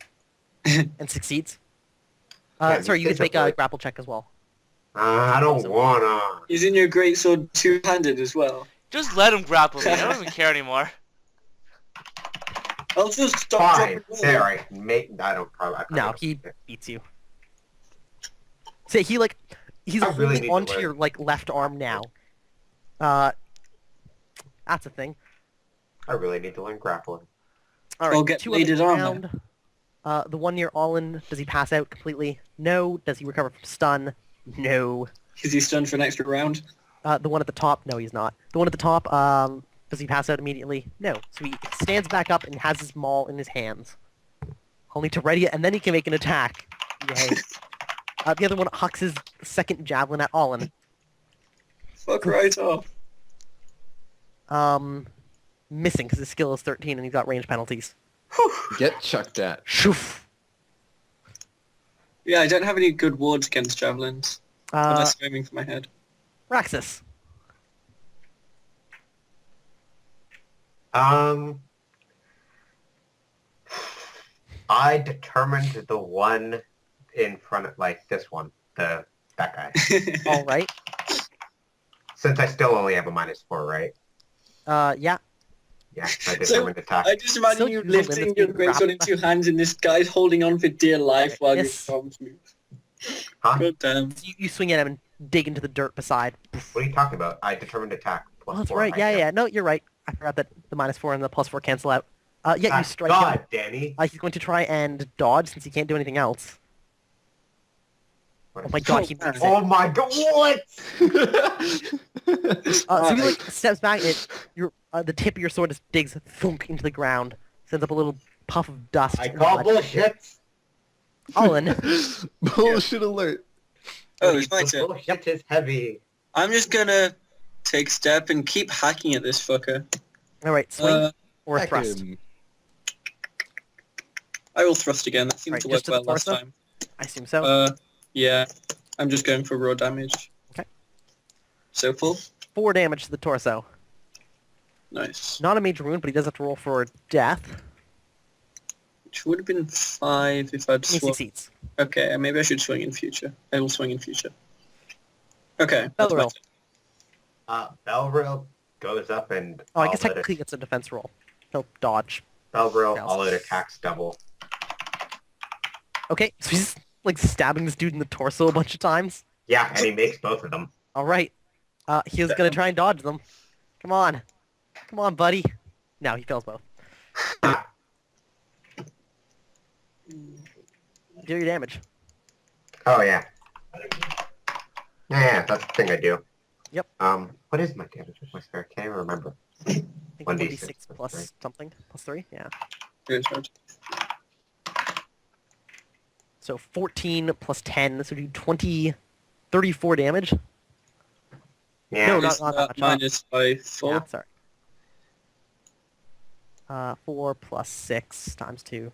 and succeeds. Yeah, Sorry, you these can make kids are a really- grapple check as well. I don't wanna. He's in your greatsword two-handed as well. Just let him grapple me. I don't even care anymore. I'll just stop Fine. dropping There, I don't probably. I No, don't- he beats you. So he's I really holding need to onto learn. your left arm now. That's a thing. I really need to learn grappling. All I'll right, get 2 on the bladed armor. ground. The one near Olin, does he pass out completely? No. Does he recover from stun? No. Is he stunned for an extra round? The one at the top? No, he's not. The one at the top, does he pass out immediately? No. So he stands back up and has his maul in his hands. Only to ready it, and then he can make an attack. Yay. The other one hucks his second javelin at Olin. Fuck right off. Missing because his skill is 13 and he's got range penalties. Get chucked at. Shoof. Yeah, I don't have any good wards against javelins. Unless I'm aiming for my head. Raxus. I determined the one in front of this one, that guy. All right. Since I still only have a -4, right? Yeah. Yeah, I determined attack. I just imagine Still you use the lifting limit your to greatsword grab- in two hands and this guy's holding on for dear life while your Yes. arms move. Huh? God damn. You swing at him and dig into the dirt beside. What are you talking about? I determined attack plus Oh, that's 4. right. Yeah, yeah. No, you're right. I forgot that the -4 and the +4 cancel out. Yeah, you strike him. God, Danny. He's going to try and dodge since he can't do anything else. Oh my god, he Oh, makes it. Oh my god, what? So he steps back and the tip of your sword just digs thunk into the ground. Sends up a little puff of dust. I and call mud. bullshit. Olin. Bullshit alert. Oh, it's my The turn. bullshit is heavy. I'm just gonna take a step and keep hacking at this fucker. Alright, swing or Heck thrust. him. I will thrust again. That seemed Right, to just work to the well last torso? time. I assume so. Yeah. I'm just going for raw damage. Okay. So full? 4 damage to the torso. Nice. Not a major wound, but he does have to roll for death. Which would have been 5 if I'd He swung. succeeds. Okay, maybe I should swing in future. I will swing in future. Okay. that's my Belrill. turn. Belrill goes up and Oh, I guess all out technically it's a defense roll. He'll dodge. Belrill Fails. all out attacks double. Okay, so he's stabbing this dude in the torso a bunch of times. Yeah, and he makes both of them. Alright. He was gonna try and dodge them. Come on. Come on, buddy. No, he fails both. Do your damage. Oh yeah. Yeah, that's the thing I do. Yep. What is my damage with my spare? Can't even remember. I think 1d6 1d6 plus plus three. something. Plus 3? Yeah. Here's hard. So 14 plus 10, this would do 34 damage. Yeah. No, Is not that that much. minus by 4? Yeah, sorry. 4 plus 6 times 2.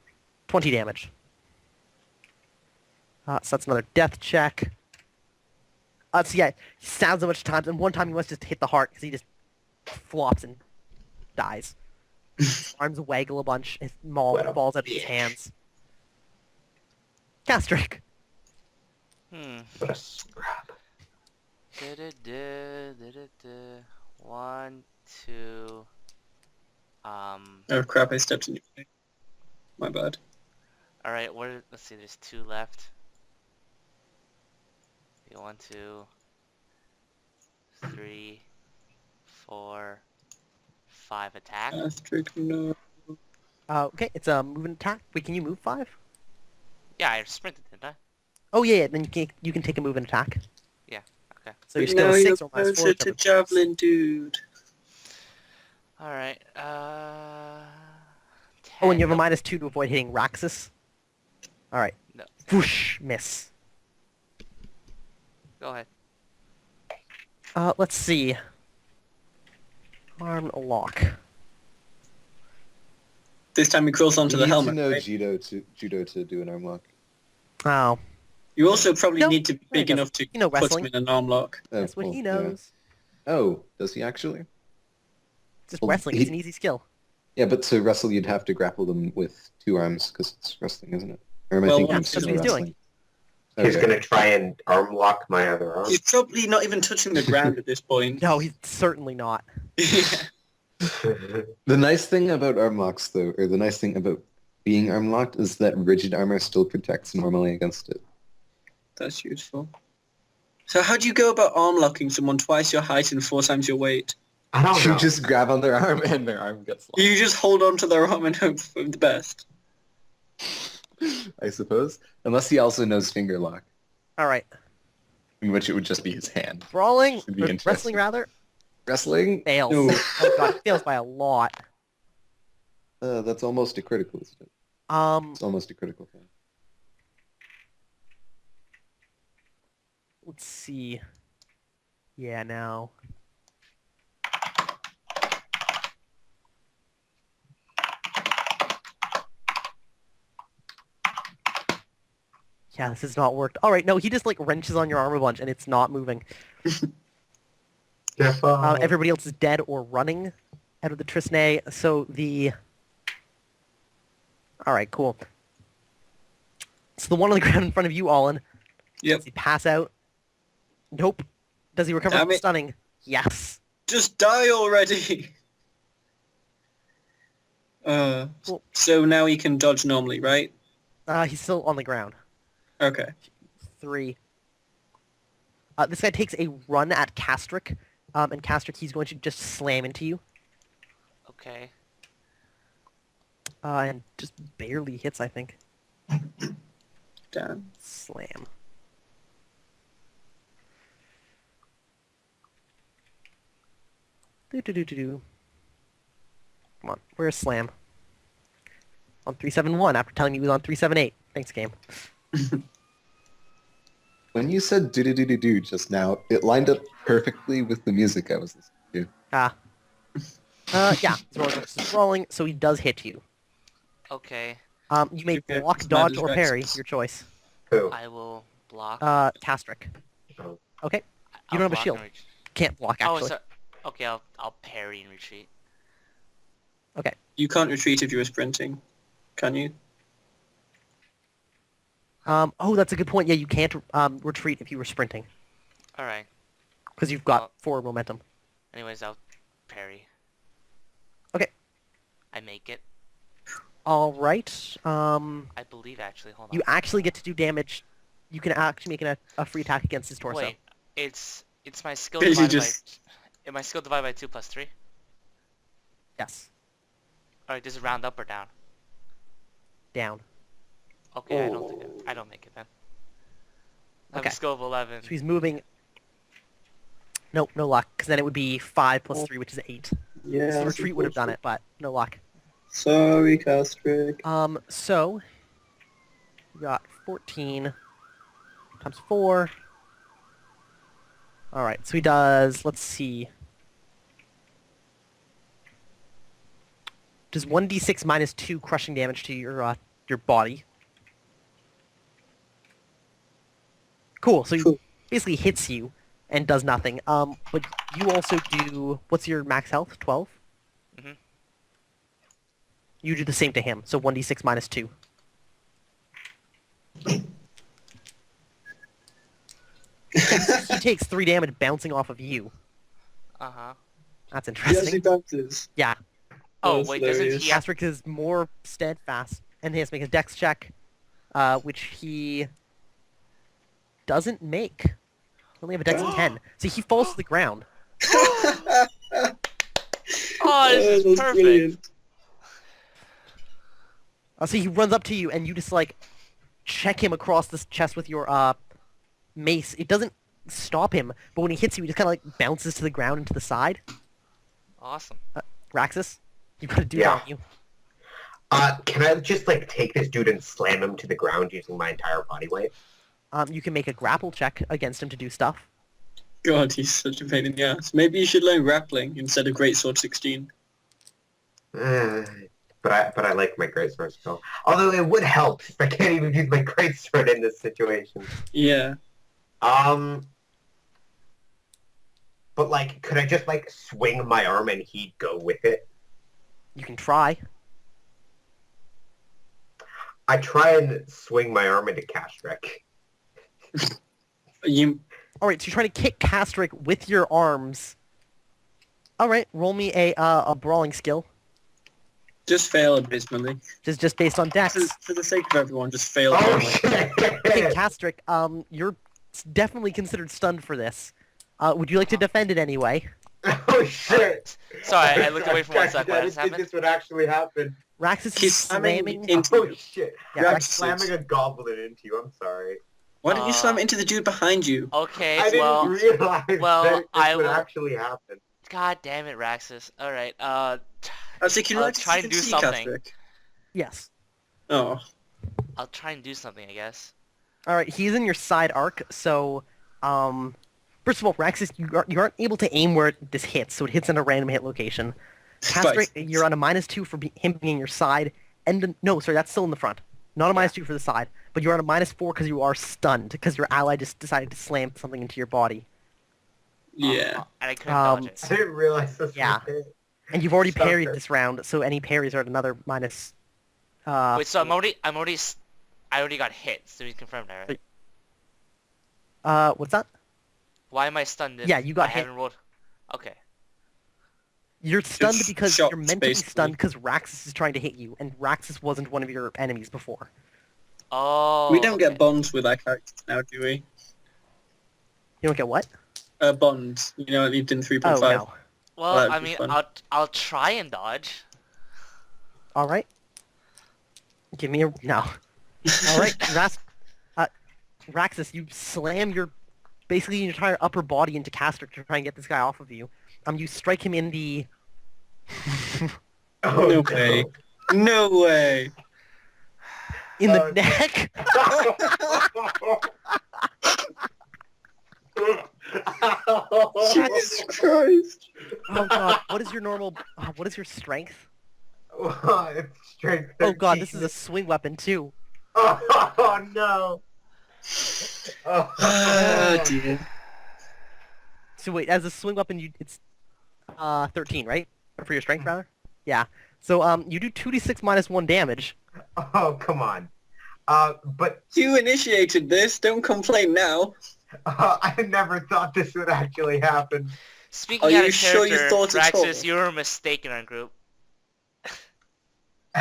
20 damage. So that's another death check. So yeah, he stabs a bunch of times, and one time he must just hit the heart because he just flops and dies. His arms waggle a bunch, his maul What a falls out of his bitch. hands. Castrick. What a scrap. Da-da-da, 1, 2. Oh crap, I stepped in your way. My bad. All right. Let's see. There's 2 left. 1, 2, 3, 4, 5 attack. Asterisk, no. Okay, it's a move and attack. Wait, can you move 5? Yeah, I sprinted, didn't I? Oh yeah, then you can take a move and attack. Yeah, okay. So you're But still now a you're 6 or minus 4. closer to Javelin Dude. Alright, 10. Oh, and you have a Nope. -2 to avoid hitting Raxus. Alright. No. Whoosh, miss. Go ahead. Let's see. Arm lock. This time he crawls onto You the need helmet, to know right? judo to do an arm lock. Oh, You also probably No, need to be he big doesn't. enough to You know put wrestling. him in an arm lock. that's what well, he yeah. knows. Oh, does he actually? Just Well, wrestling. It's an easy skill. Yeah, but to wrestle you'd have to grapple them with 2 arms because it's wrestling, isn't it? Or am I Well, thinking that's of what he's sumo doing. wrestling? He's Okay. gonna try and arm lock my other arm. He's probably not even touching the ground at this point. No, he's certainly not. The nice thing about arm locks, though, or the nice thing about being arm locked, is that rigid armor still protects normally against it. That's useful. So how do you go about arm locking someone twice your height and 4 times your weight? I don't You know. just grab on their arm and their arm gets locked. You just hold on to their arm and hope for the best. I suppose. Unless he also knows finger lock, Alright. in which it would just be his hand. Brawling, Should be or interesting. wrestling rather, Wrestling? fails. No. Oh god, fails by a lot. That's almost a critical, isn't it? It's almost a critical thing. Let's see. Yeah, now. Yeah, this has not worked. Alright, no, he just like wrenches on your arm a bunch and it's not moving. Careful. Everybody else is dead or running out of the Trisnay, so the... Alright, cool. So the one on the ground in front of you, Olin, Yep. does he pass out? Nope. Does he recover Damn from it. stunning? Yes. Just die already! Cool. So now he can dodge normally, right? He's still on the ground. Okay. 3. This guy takes a run at Castric, and Castric, he's going to just slam into you, Okay. and just barely hits, I think. Damn. Slam. Do. Come on, where's Slam? On 371 after telling me he was on 378. Thanks, game. When you said do-do-do-do-do just now, it lined up perfectly with the music I was listening to. Yeah, he's rolling, so he does hit you. Okay. You may Okay, block, it's not dodge, as or parry, racist. your choice. Who? I will block. Castric. Oh. Okay, I'll don't have a block shield. and retreat. can't block, Oh, actually. so, okay, I'll parry and retreat. Okay. You can't retreat if you were sprinting, can you? Oh, that's a good point. Yeah, you can't retreat if you were sprinting, Alright. because you've got Well- forward momentum. Anyways, I'll parry. Okay. I make it. All right. I believe, actually. Hold on. You actually get to do damage. You can actually make a free attack against his torso. Wait, it's my skill Basically divided just- by... My skill divided by 2 plus 3? Yes. Alright, does it round up or down? Down. Okay, I don't make it then. I have Okay. a skill of 11. So he's moving. Nope, no luck. Because then it would be 5 plus 3, which is 8. Yeah. So retreat would have done it, but no luck. Sorry, Castric. So we got 14 times 4. All right, so he does. Let's see. Does 1d6 minus 2 crushing damage to your body? Cool. So he Cool. basically hits you and does nothing. But you also do. What's your max health? 12. Mhm. You do the same to him. So 1d6 minus 2. He takes 3 damage bouncing off of you. Uh-huh. That's He actually interesting. bounces. Yeah. Oh, That's wait, doesn't hilarious. he have... Castric is more steadfast, and he has to make a dex check, which he doesn't make. He only have a dex of 10. So he falls to the ground. Oh, Oh, this is that's perfect. brilliant. So he runs up to you, and you just like check him across the chest with your mace. It doesn't stop him, but when he hits you, he just kind of like bounces to the ground and to the side. Awesome. Raxus, you've got to do Yeah. that on you. Can I just like take this dude and slam him to the ground using my entire body weight? You can make a grapple check against him to do stuff. God, he's such a pain in the ass. Maybe you should learn grappling instead of Greatsword 16. But I like my greatsword skill. Although it would help if I can't even use my greatsword in this situation. Yeah. But like, could I just like swing my arm and he'd go with it? You can try. I try and swing my arm into Castrick. You All right, so you're trying to kick Castrick with your arms. All right, roll me a brawling skill, just fail abysmally. just based on dex. For the sake of everyone, just fail. Oh abysmally. shit! Okay, Castrick, you're definitely considered stunned for this. Would you like to defend it anyway? Oh shit! Sorry, I looked away for 1 second. I What didn't just think happened? this would actually happen. Raxus He's is slamming slamming. into- Oh shit! Yeah, Yeah, I'm Raxus. slamming a goblin into you. I'm sorry. Why don't you slam it into the dude behind you? Okay, I didn't well, realize well, that this I would will- actually happen. god damn it, Raxus. All right, I was thinking, I'll right, try you and can do see something. Catherick. Yes. Oh, I'll try and do something, I guess. All right, he's in your side arc, so first of all, Raxus, you aren't able to aim where this hits, so it hits in a random hit location. Castrick, Spice. you're on a -2 for him being in your side, and no, sorry, that's still in the front. Not a -2 for the side, but you're on a -4 because you are stunned, because your ally just decided to slam something into your body. yeah. And I couldn't dodge it. I didn't realize this. Yeah. Was it. And you've already Sucker. parried this round, so any parries are at another minus... Wait, so I already got hit, so he's confirmed that, right? what's that? Why am I stunned if Yeah, you got I hit. haven't rolled? Okay. You're stunned Just because shocked, you're meant to be basically. stunned because Raxus is trying to hit you, and Raxus wasn't one of your enemies before. Oh, We don't get okay. bonds with our characters now, do we? You don't get what? Bonds. You know, you did in 3.5. Oh, no. Well, That'd I be mean, fun. I'll try and dodge. All right. Give me a... No. All right, Raxus, you slam your... basically your entire upper body into Castrick to try and get this guy off of you. You strike him in the... Oh, No way. No way. in the Oh, neck. Jesus Christ. Oh god, what is your normal... what is your strength? It's strength Oh god, this 13. is a swing weapon too. Oh no. Ah, dear. So wait, as a swing weapon, it's 13, right? For your strength, rather? Yeah. So you do 2d6 minus 1 damage. Oh, come on. But You initiated this. Don't complain now. I never thought this would actually happen. Speaking Are out you of sure you character, thought it Raxus, all? you were mistaken on group.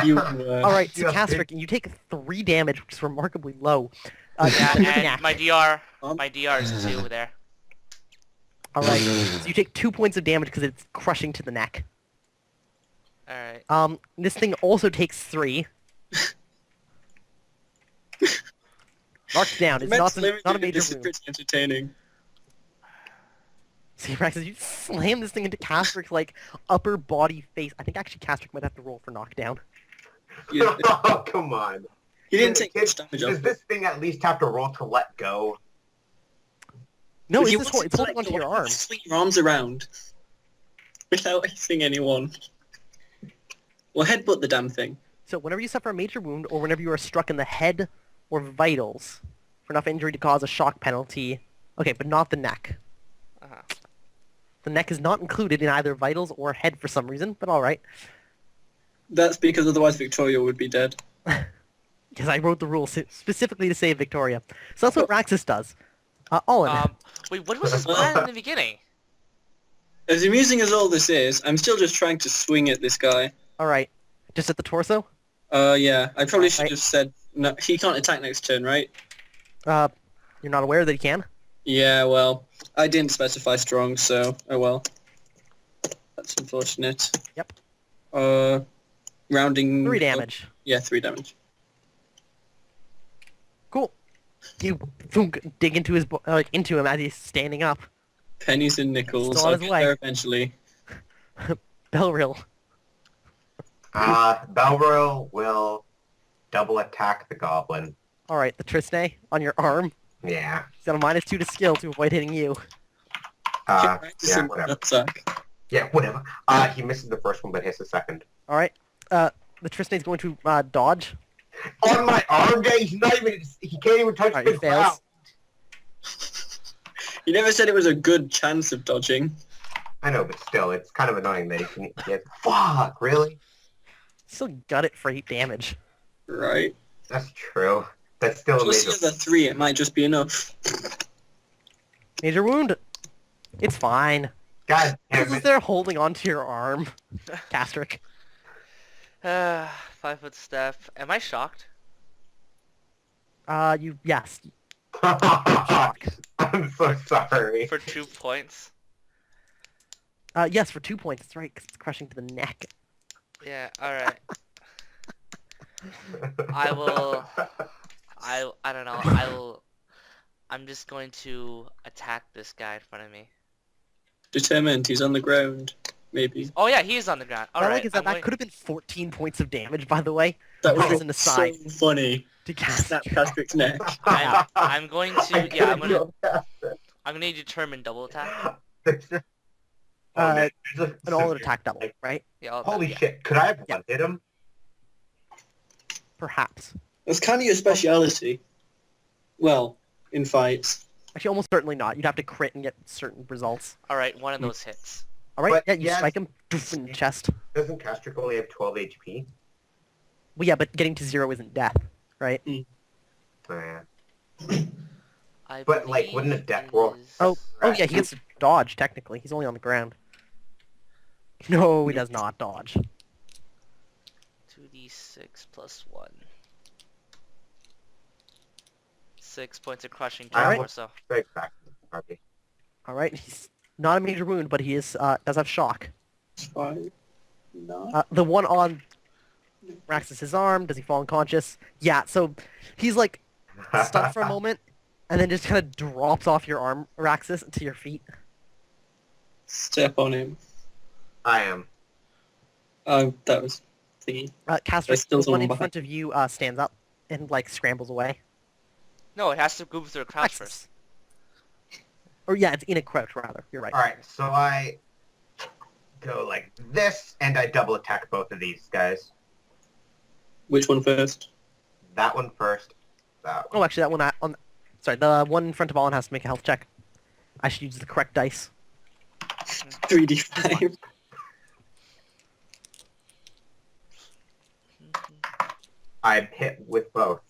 You All right, so Yeah. Castrick, you take 3 damage, which is remarkably low. Yeah, to the and neck. my DR is 2 over there. All right, so you take 2 points of damage because it's crushing to the neck. Alright. This thing also takes 3. Knocked down. It's not a major This is wound. pretty entertaining. See, Raxus, you slam this thing into Castrick's, like, upper body face. I think actually Castrick might have to roll for knockdown. You, Oh, come on. you didn't take much Does damage off it. this thing at least have to roll to let go? No, If you it's wanted it's to holding let onto go, your why don't arm. you swing your arms around without hitting anyone. Well, headbutt the damn thing. So whenever you suffer a major wound, or whenever you are struck in the head or vitals for enough injury to cause a shock penalty... Okay, but not the neck. Uh-huh. The neck is not included in either vitals or head for some reason, but alright. That's because otherwise Victoria would be dead. Because I wrote the rules specifically to save Victoria. So that's what Raxus does. Olin. Wait, what was his plan in the beginning? As amusing as all this is, I'm still just trying to swing at this guy. Alright. Just at the torso? Yeah, I probably should Right. have said... No, he can't attack next turn, right? You're not aware that he can? Yeah, well, I didn't specify strong, so... Oh well. That's unfortunate. Yep. Rounding... 3 damage. Yeah, 3 damage. Cool. You dig into his into him as he's standing up. Pennies and nickels. Still on I'll his get way. there eventually. Belril. Balril will double attack the goblin. All right, the Tristane on your arm. Yeah. He's got a -2 to skill to avoid hitting you. Yeah, Practicing whatever. nutsack. Yeah, whatever. He misses the first one, but hits the second. All right. The Tristane's going to dodge. On my arm day, he can't even touch All right, the he fails. ground. You never said it was a good chance of dodging. I know, but still, it's kind of annoying that fuck, really? Still got it for 8 damage. Right. That's true. That's still Plus amazing. the other 3, it might just be enough. Major wound. It's fine. God This damn is it. there holding onto your arm. Castric. 5-foot step. Am I shocked? Yes. I'm so sorry. For 2 points? Yes, for 2 points. That's right, 'cause it's crushing to the neck. Yeah, alright. I will... I don't know. I'm just going to attack this guy in front of me. Determined, he's on the ground. Maybe. Oh yeah, he is on the ground. What I Alright. like is that could have been 14 points of damage, by the way. That That was was an aside. so funny. To cast. Snap Castric's neck. I'm going to... I Yeah, I'm couldn't gonna go determine double attack. past it. An all-out attack double, right? Yeah, I'll Holy shit, could I have Yeah. one hit him? Perhaps. That's kind of your speciality. Well, in fights. Actually, almost certainly not. You'd have to crit and get certain results. Alright, one of those hits. All right, But yeah, you yes. strike him doof, in the chest. Doesn't Castric only have 12 HP? Well, yeah, but getting to 0 isn't death, right? Oh, yeah. I But, like, wouldn't a believe death it roll- is Oh, yeah, he gets to dodge, technically. He's only on the ground. No, he does not dodge. 2d6 plus 1. 6 points of crushing All damage right. or so. Straight back. Okay. All right, he's not a major wound, but he is does have shock. 5, 9. The one on Raxus's arm, does he fall unconscious? Yeah, so he's like stuck for a moment, and then just kind of drops off your arm, Raxus, to your feet. Step on him. I am. Oh, that was thingy. Castric, There's still the one someone in behind. front of you stands up and like scrambles away. No, it has to go through a crouch Raxus. first. Or yeah, it's in a crouch rather. You're right. Alright, so I go like this, and I double attack both of these guys. Which one first? That one first. That one. Oh, actually, that one sorry, the one in front of Alan has to make a health check. I should use the correct dice. 3d5. I'm hit with both.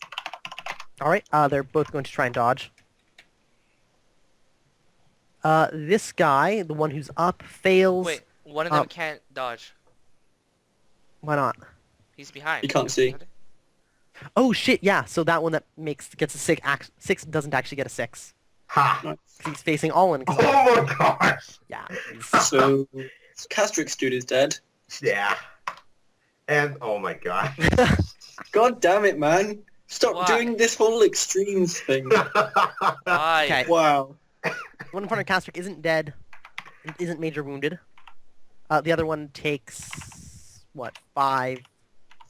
All right, they're both going to try and dodge. This guy, the one who's up, fails. Wait, one of them can't dodge. Why not? He's behind. You can't see. Oh shit! Yeah. So that one that gets a 6 doesn't actually get a 6 Ha! 'cause he's facing Olin. Oh my gosh! Yeah. So, Castric's dude is dead. Yeah. And oh my gosh. God damn it, man. Stop Why? doing this whole extremes thing. Why? Okay. Wow. The one in front of Castric isn't dead. It isn't major wounded. The other one takes what 5,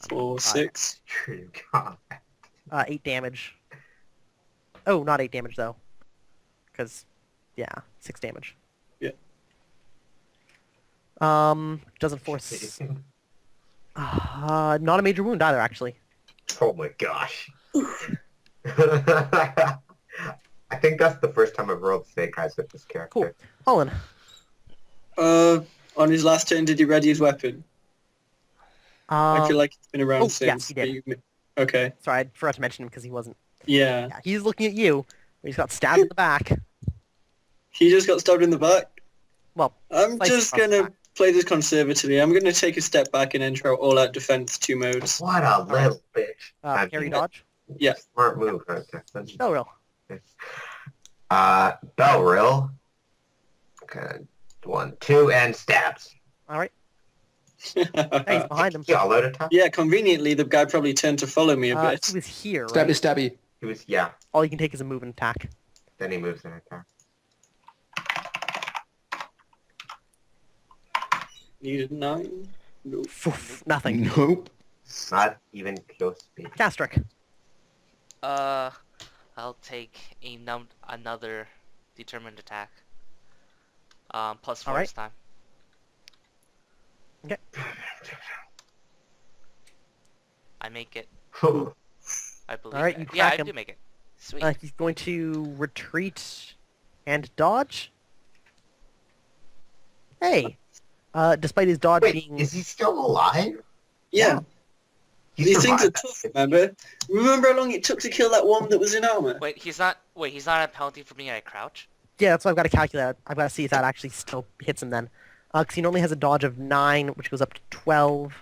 4, 6. True God. 8 damage. Oh, not 8 damage though. Because, yeah, 6 damage. Yeah. Doesn't force. Not a major wound either, actually. Oh my gosh. I think that's the first time I've rolled snake eyes with this character. Cool. Olin. On his last turn, did he ready his weapon? I feel like it's been around oh, since. yes, he did. Okay. Sorry, I forgot to mention him because he wasn't. Yeah. Yeah, he's looking at you. He's got stabbed in the back. He just got stabbed in the back. Well, I'm slice just across the gonna back. play this conservatively. I'm gonna take a step back and enter all-out defense 2 modes. What a little bitch. I Parry mean, dodge. Yeah. Smart move, right there. Belril. Belril. Okay. 1, 2, and stabs. All right. Hey, he's behind him. Yeah, load attack. Yeah, conveniently, the guy probably turned to follow me a bit. He was here, Stabby, right? stabby. He was, yeah. All you can take is a move and attack. Then he moves an attack. Needed 9. Nope. Poof, nothing. Nope. Not even close to me. Castrick. I'll take another determined attack. +4 Alright. this time. Okay. I make it. Oh, I believe. Alright, it. you Yeah, crack I him. do make it. Sweet. He's going to retreat and dodge. Hey. Despite his dodge wait, being... is he still alive? Yeah, He these things are survived tough, that. remember? Remember how long it took to kill that one that was in armor? Wait, he's not a penalty for being at a crouch? Yeah, that's what I've got to calculate. I've got to see if that actually still hits him then. Because he normally has a dodge of 9, which goes up to 12.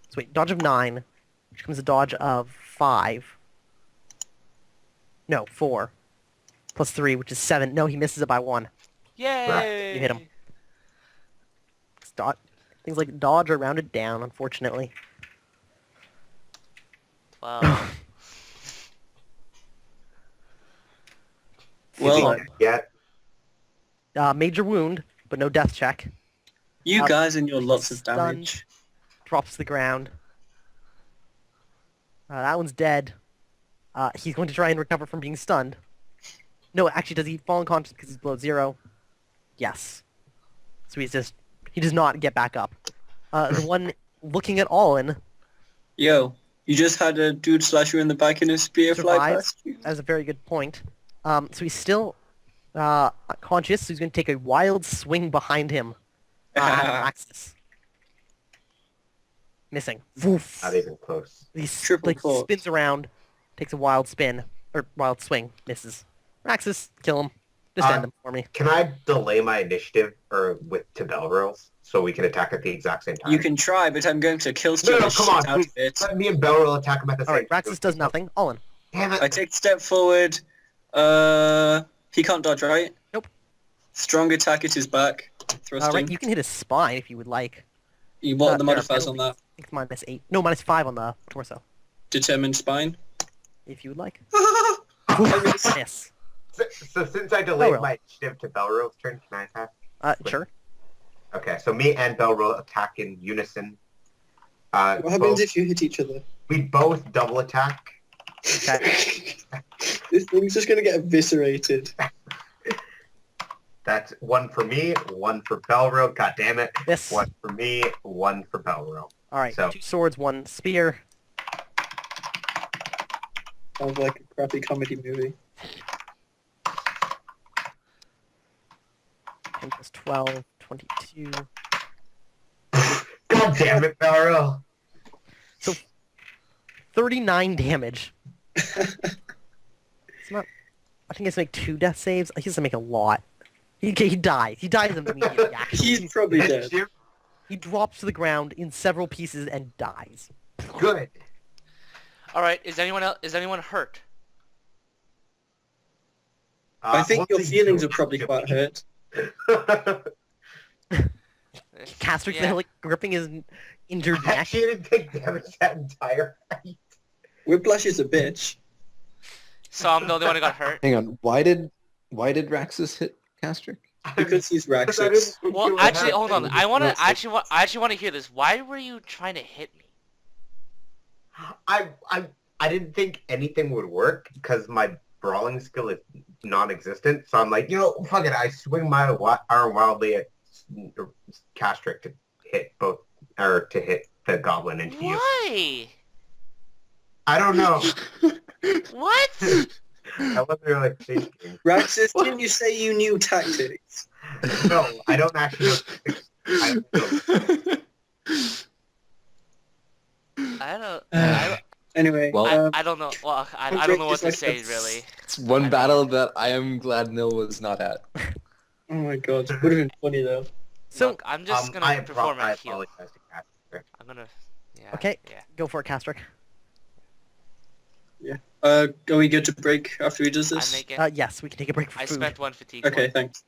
So wait, dodge of 9, which becomes a dodge of 5. No, 4. Plus 3, which is 7. No, he misses it by 1. Yay! You hit him. Things like dodge are rounded down, unfortunately. Wow. Well, Yeah. Major wound, but no death check. you guys and your lots of Stunned. damage. Drops to the ground. That one's dead. He's going to try and recover from being stunned. No, actually, does he fall unconscious because he's below 0? Yes. So he does not get back up. The one looking at Allin, Yo, you just had a dude slash you in the back in a spear fly survives. past you? That's a very good point. So he's still conscious, so he's going to take a wild swing behind him at Axis. Missing. Woof. Not even close. He Triple corpse. spins around, takes a wild spin, or wild swing, misses. Raxus, kill him. Just end him for me. Can I delay my initiative to bell rolls so we can attack at the exact same time? You can try, but I'm going to kill No, steal no, the come shit on. out of it. Let me and bell roll attack him at the same Alright, time. Raxus does nothing. Allin. Damn it. I take a step forward. He can't dodge, right? Nope. Strong attack at his back. Thrusting. Alright, you can hit his spine if you would like. What are the there are modifiers on that? I think it's -8. No, -5 on the torso, Determined spine. if you would like. I Yes. So since I Bell delayed roll. my initiative to bell roll's turn, can I attack? Sure. Okay, so me and bell roll attack in unison. What happens if you hit each other? we both double attack? Okay. This thing's just gonna get eviscerated. That's 1 for me, 1 for bell roll. God damn it. Yes. 1 for me, 1 for bell roll. Alright, So- 2 swords, 1 spear. Sounds like a crappy comedy movie. 10 plus 12, 22. God damn it, bell roll. 39 damage. It's not... I think he has to make 2 death saves. He has to make a lot. He dies. He dies immediately, actually. He's probably dead. He drops to the ground in several pieces and dies. Good. Alright, is anyone hurt? I think your only feelings you, are probably quite hurt. Castrick's Yeah. there, like, gripping his injured I neck. actually didn't take damage that entire fight. Whiplash is a bitch. So I'm the only one who got hurt? Hang on. Why did Raxus hit Castrick? Because he's Because I Raxus. didn't think you Well, would actually, have hold on. to. I actually want to hear this. Why were you trying to hit me? I didn't think anything would work because my brawling skill is non-existent. So I'm like, fuck it. I swing my arm wildly at Castrick to hit to hit the goblin into you. Why? I don't know. What? I wasn't really thinking. Raxus, didn't you say you knew tactics? No, I don't actually know. I don't. Anyway, Well, I don't know. Well, I Break don't know what is to like say a- really. It's one battle that I am glad Nil was not at. oh my god, it would have been funny though. So, Look, I'm just I gonna perform a heal. apologize to Castrick. I'm gonna. Yeah. okay, Yeah. go for it, Castrick. Are we good to break after he does I this? make it. Yes, we can take a break for I food. spent 1 fatigue Okay, point. thanks.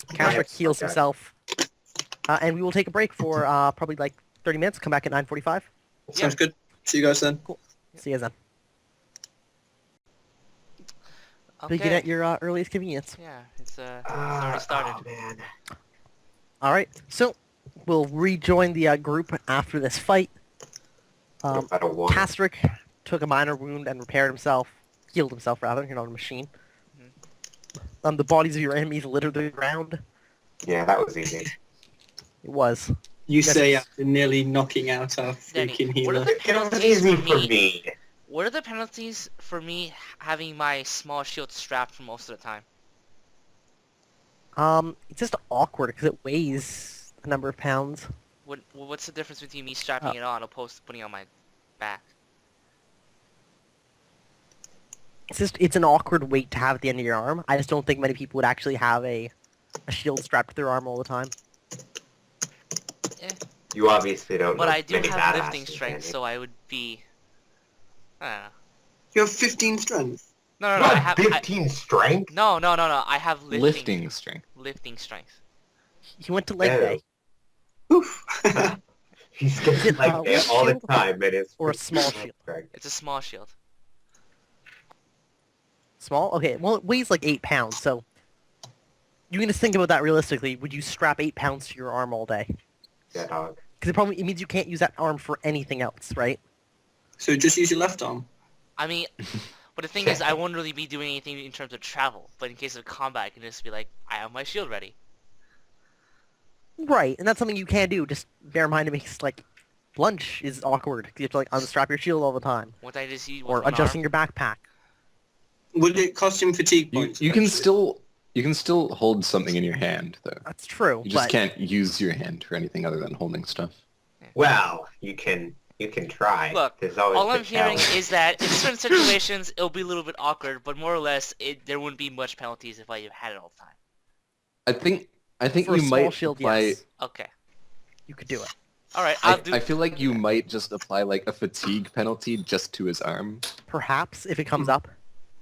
Castrick heals Okay. himself. And we will take a break for probably like 30 minutes. Come back at 9:45. Sounds good. See you guys then. See you then. Okay. Begin at your earliest convenience. Yeah, it's already started. Oh, man. All right. So we'll rejoin the group after this fight. About a one. Castrick took a minor wound and repaired himself. Healed himself, rather. You're not a machine. The bodies of your enemies litter the ground. Yeah, that was easy. It was. You Yes. say after nearly knocking out our Danny, freaking what are healer. the It was penalties easy for for me? me. What are the penalties for me having my small shield strapped for most of the time? It's just awkward because it weighs a number of pounds. What's the difference between me strapping it on opposed to putting it on my back? It's an awkward weight to have at the end of your arm. I just don't think many people would actually have a shield strapped to their arm all the time. You obviously don't But know I do many have badasses, lifting strength, Danny. so I would be... I don't know. You have 15 strength. No, You I have have... 15 strength? No, I have Lifting strength. Lifting strength. He went to leg Oh. day. Oof. He's getting like a that all the shield time, and it's or a small shield? strength. It's a small shield. Small? Okay, well it weighs like 8 pounds, so... You can just think about that realistically. Would you strap 8 pounds to your arm all day? Yeah, dog. Because it means you can't use that arm for anything else, right? So just use your left arm. I mean... But the thing is, I won't really be doing anything in terms of travel. But in case of combat, I can just be like, I have my shield ready. Right, and that's something you can do. Just bear in mind it makes, like, lunch is awkward. You have to, like, unstrap your shield all the time. Won't I just use Or one adjusting arm? your backpack. Would it cost him fatigue You, points? you can eventually? still hold something in your hand though. That's true, You just but... can't use your hand for anything other than holding stuff. Well, you can try. Look, There's always all the I'm hearing challenge. is that in certain situations, it'll be a little bit awkward, but more or less, there wouldn't be much penalties if I had it all the time. I think For a you small might shield, apply. yes. Okay. You could do it. Alright, I'll do... I feel like you might just apply like a fatigue penalty just to his arm. Perhaps, if it comes up.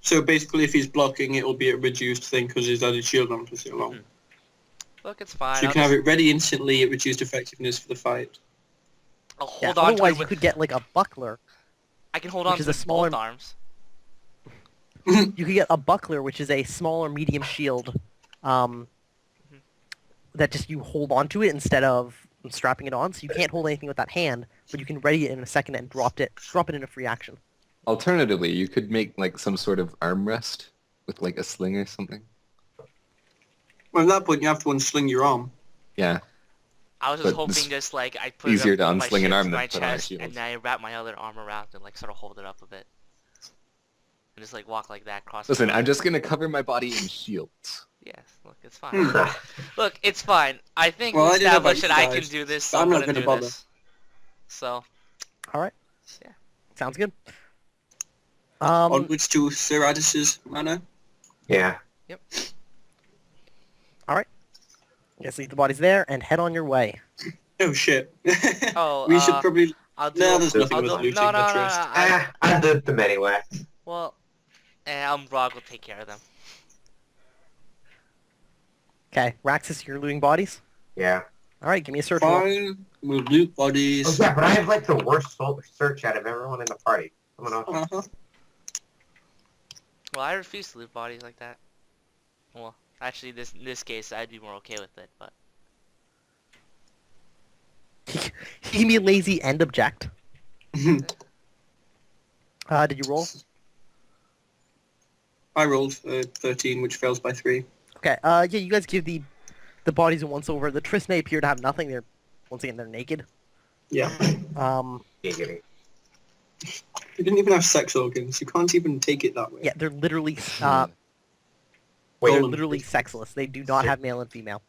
So basically, if he's blocking, it will be a reduced thing because he's had his shield on for so long. Look, it's fine. So you I'll can have just- it ready instantly at reduced effectiveness for the fight. I'll Yeah, hold on to otherwise it you with... could get, like, a buckler. I can hold which on is to a it with smaller- both arms. You could get a buckler, which is a smaller medium shield, that just you hold onto it instead of strapping it on. So you can't hold anything with that hand, but you can ready it in a second and drop it in a free action. Alternatively, you could make like some sort of armrest with like a sling or something. Well, at that point, you have to unsling your arm. Yeah. I was just But it's hoping just like I put easier it to up on my unsling an shield arm to than my put on a chest, shield. and then I wrap my other arm around and like sort of hold it up a bit. And just like walk like that across the Listen, room. I'm just gonna cover my body in shields. Yes, look, it's fine. Look, it's fine. I think Well, we I don't know about established you that I can guys, do this, but so I'm not gonna gonna do bother. this. So, All right. Yeah. Sounds good. Onwards to Sir Addis's manor. Yeah. All right. Yes, leave the bodies there and head on your way. Oh shit. Oh, we should probably... I'll do. No, there's nothing I'll worth do. looting, No, no, no no, no. trust. I loot them anyway. Well, Grog will take care of them. Okay, Raxus, you're looting bodies. Yeah. All right, give me a search roll. Fine. We'll loot Oh bodies. yeah, but I have like the worst search out of everyone in the party. Someone else. Uh-huh. Well, I refuse to loot bodies like that. Well, actually, in this case, I'd be more okay with it, but... He can be lazy and object. Did you roll? I rolled 13, which fails by 3. Okay. Yeah, you guys give the bodies a once over. The Tristane appear to have nothing. They're once again they're naked. Yeah. Giggity. You didn't even have sex organs. You can't even take it that way. Yeah, they're literally Wait, they're literally sexless. They do not have male and female.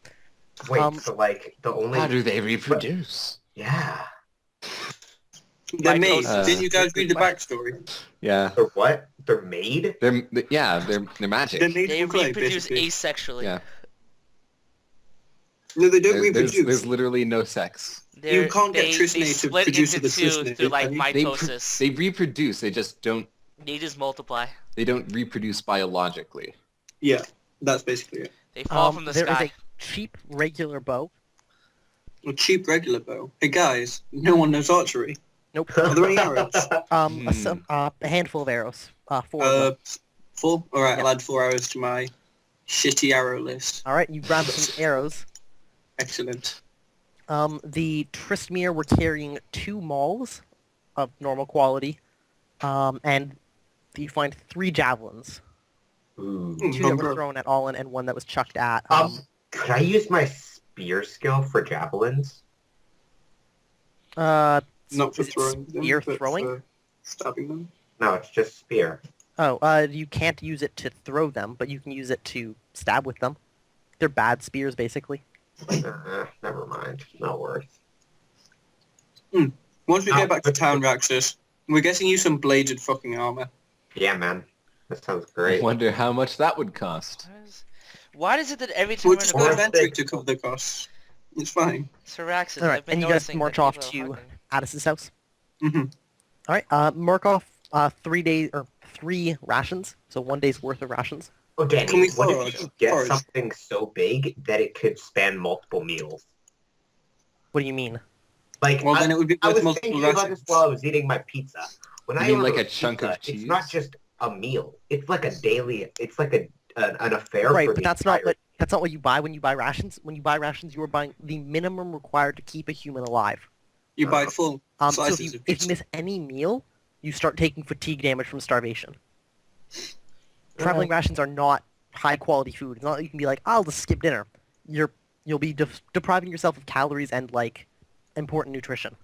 wait. So like the only. How do they reproduce? Yeah. They're made. Mitosis. Didn't you guys read the backstory? Yeah. They're what? They're made. They're magic. They're made They from clay, reproduce basically. asexually. Yeah. No, they don't There's reproduce. literally no sex. They're- You can't get they Tristane to split produce into the two Tristane, through like can They mitosis. they reproduce. They just don't. They just multiply. They don't reproduce biologically. Yeah, that's basically it. They fall from the there is sky. cheap regular bow. A cheap regular bow. Hey guys, no one knows archery. Nope. Are there any arrows? A handful of arrows. 4 of them. 4? Alright, Yeah. I'll add 4 arrows to my shitty arrow list. All right, you grab some arrows. Excellent. The Tristmere were carrying 2 mauls of normal quality, and you find 3 javelins. Ooh. 2 that were thrown at Allen and 1 that was chucked at. Could I use my spear skill for javelins? Not for is it throwing them, spear but throwing? for stabbing them. No, it's just spear. Oh, you can't use it to throw them, but you can use it to stab with them. They're bad spears, basically. Never mind. Not worth. Once we get back to town, Raxus, we're getting you some bladed fucking armor. Yeah, man. That sounds I great. wonder how much that would cost. Why is it that every time We'll we're just in go a inventory to cover the costs. It's fine. Syraxis, All right, I've been and you guys noticing march that off people are to hunting. Addis's house. Mm-hmm. All right, mark off 3 days or 3 rations, so 1 day's worth of rations. Oh, Danny, Can we what forage? if you get Forage. something so big that it could span multiple meals? What do you mean? Like, Well, then it would be I worth was multiple thinking about this rations. while I was eating my pizza. When You I mean order like a chunk of pizza, cheese? It's not just a meal. It's like a daily. It's like an affair. Right, for but the that's not what you buy when you buy rations. When you buy rations, you are buying the minimum required to keep a human alive. You buy full So if slices you, of if you pizza. miss any meal, you start taking fatigue damage from starvation. Traveling rations are not high quality food. It's not like you can be like, I'll just skip dinner. You'll be depriving yourself of calories and like important nutrition.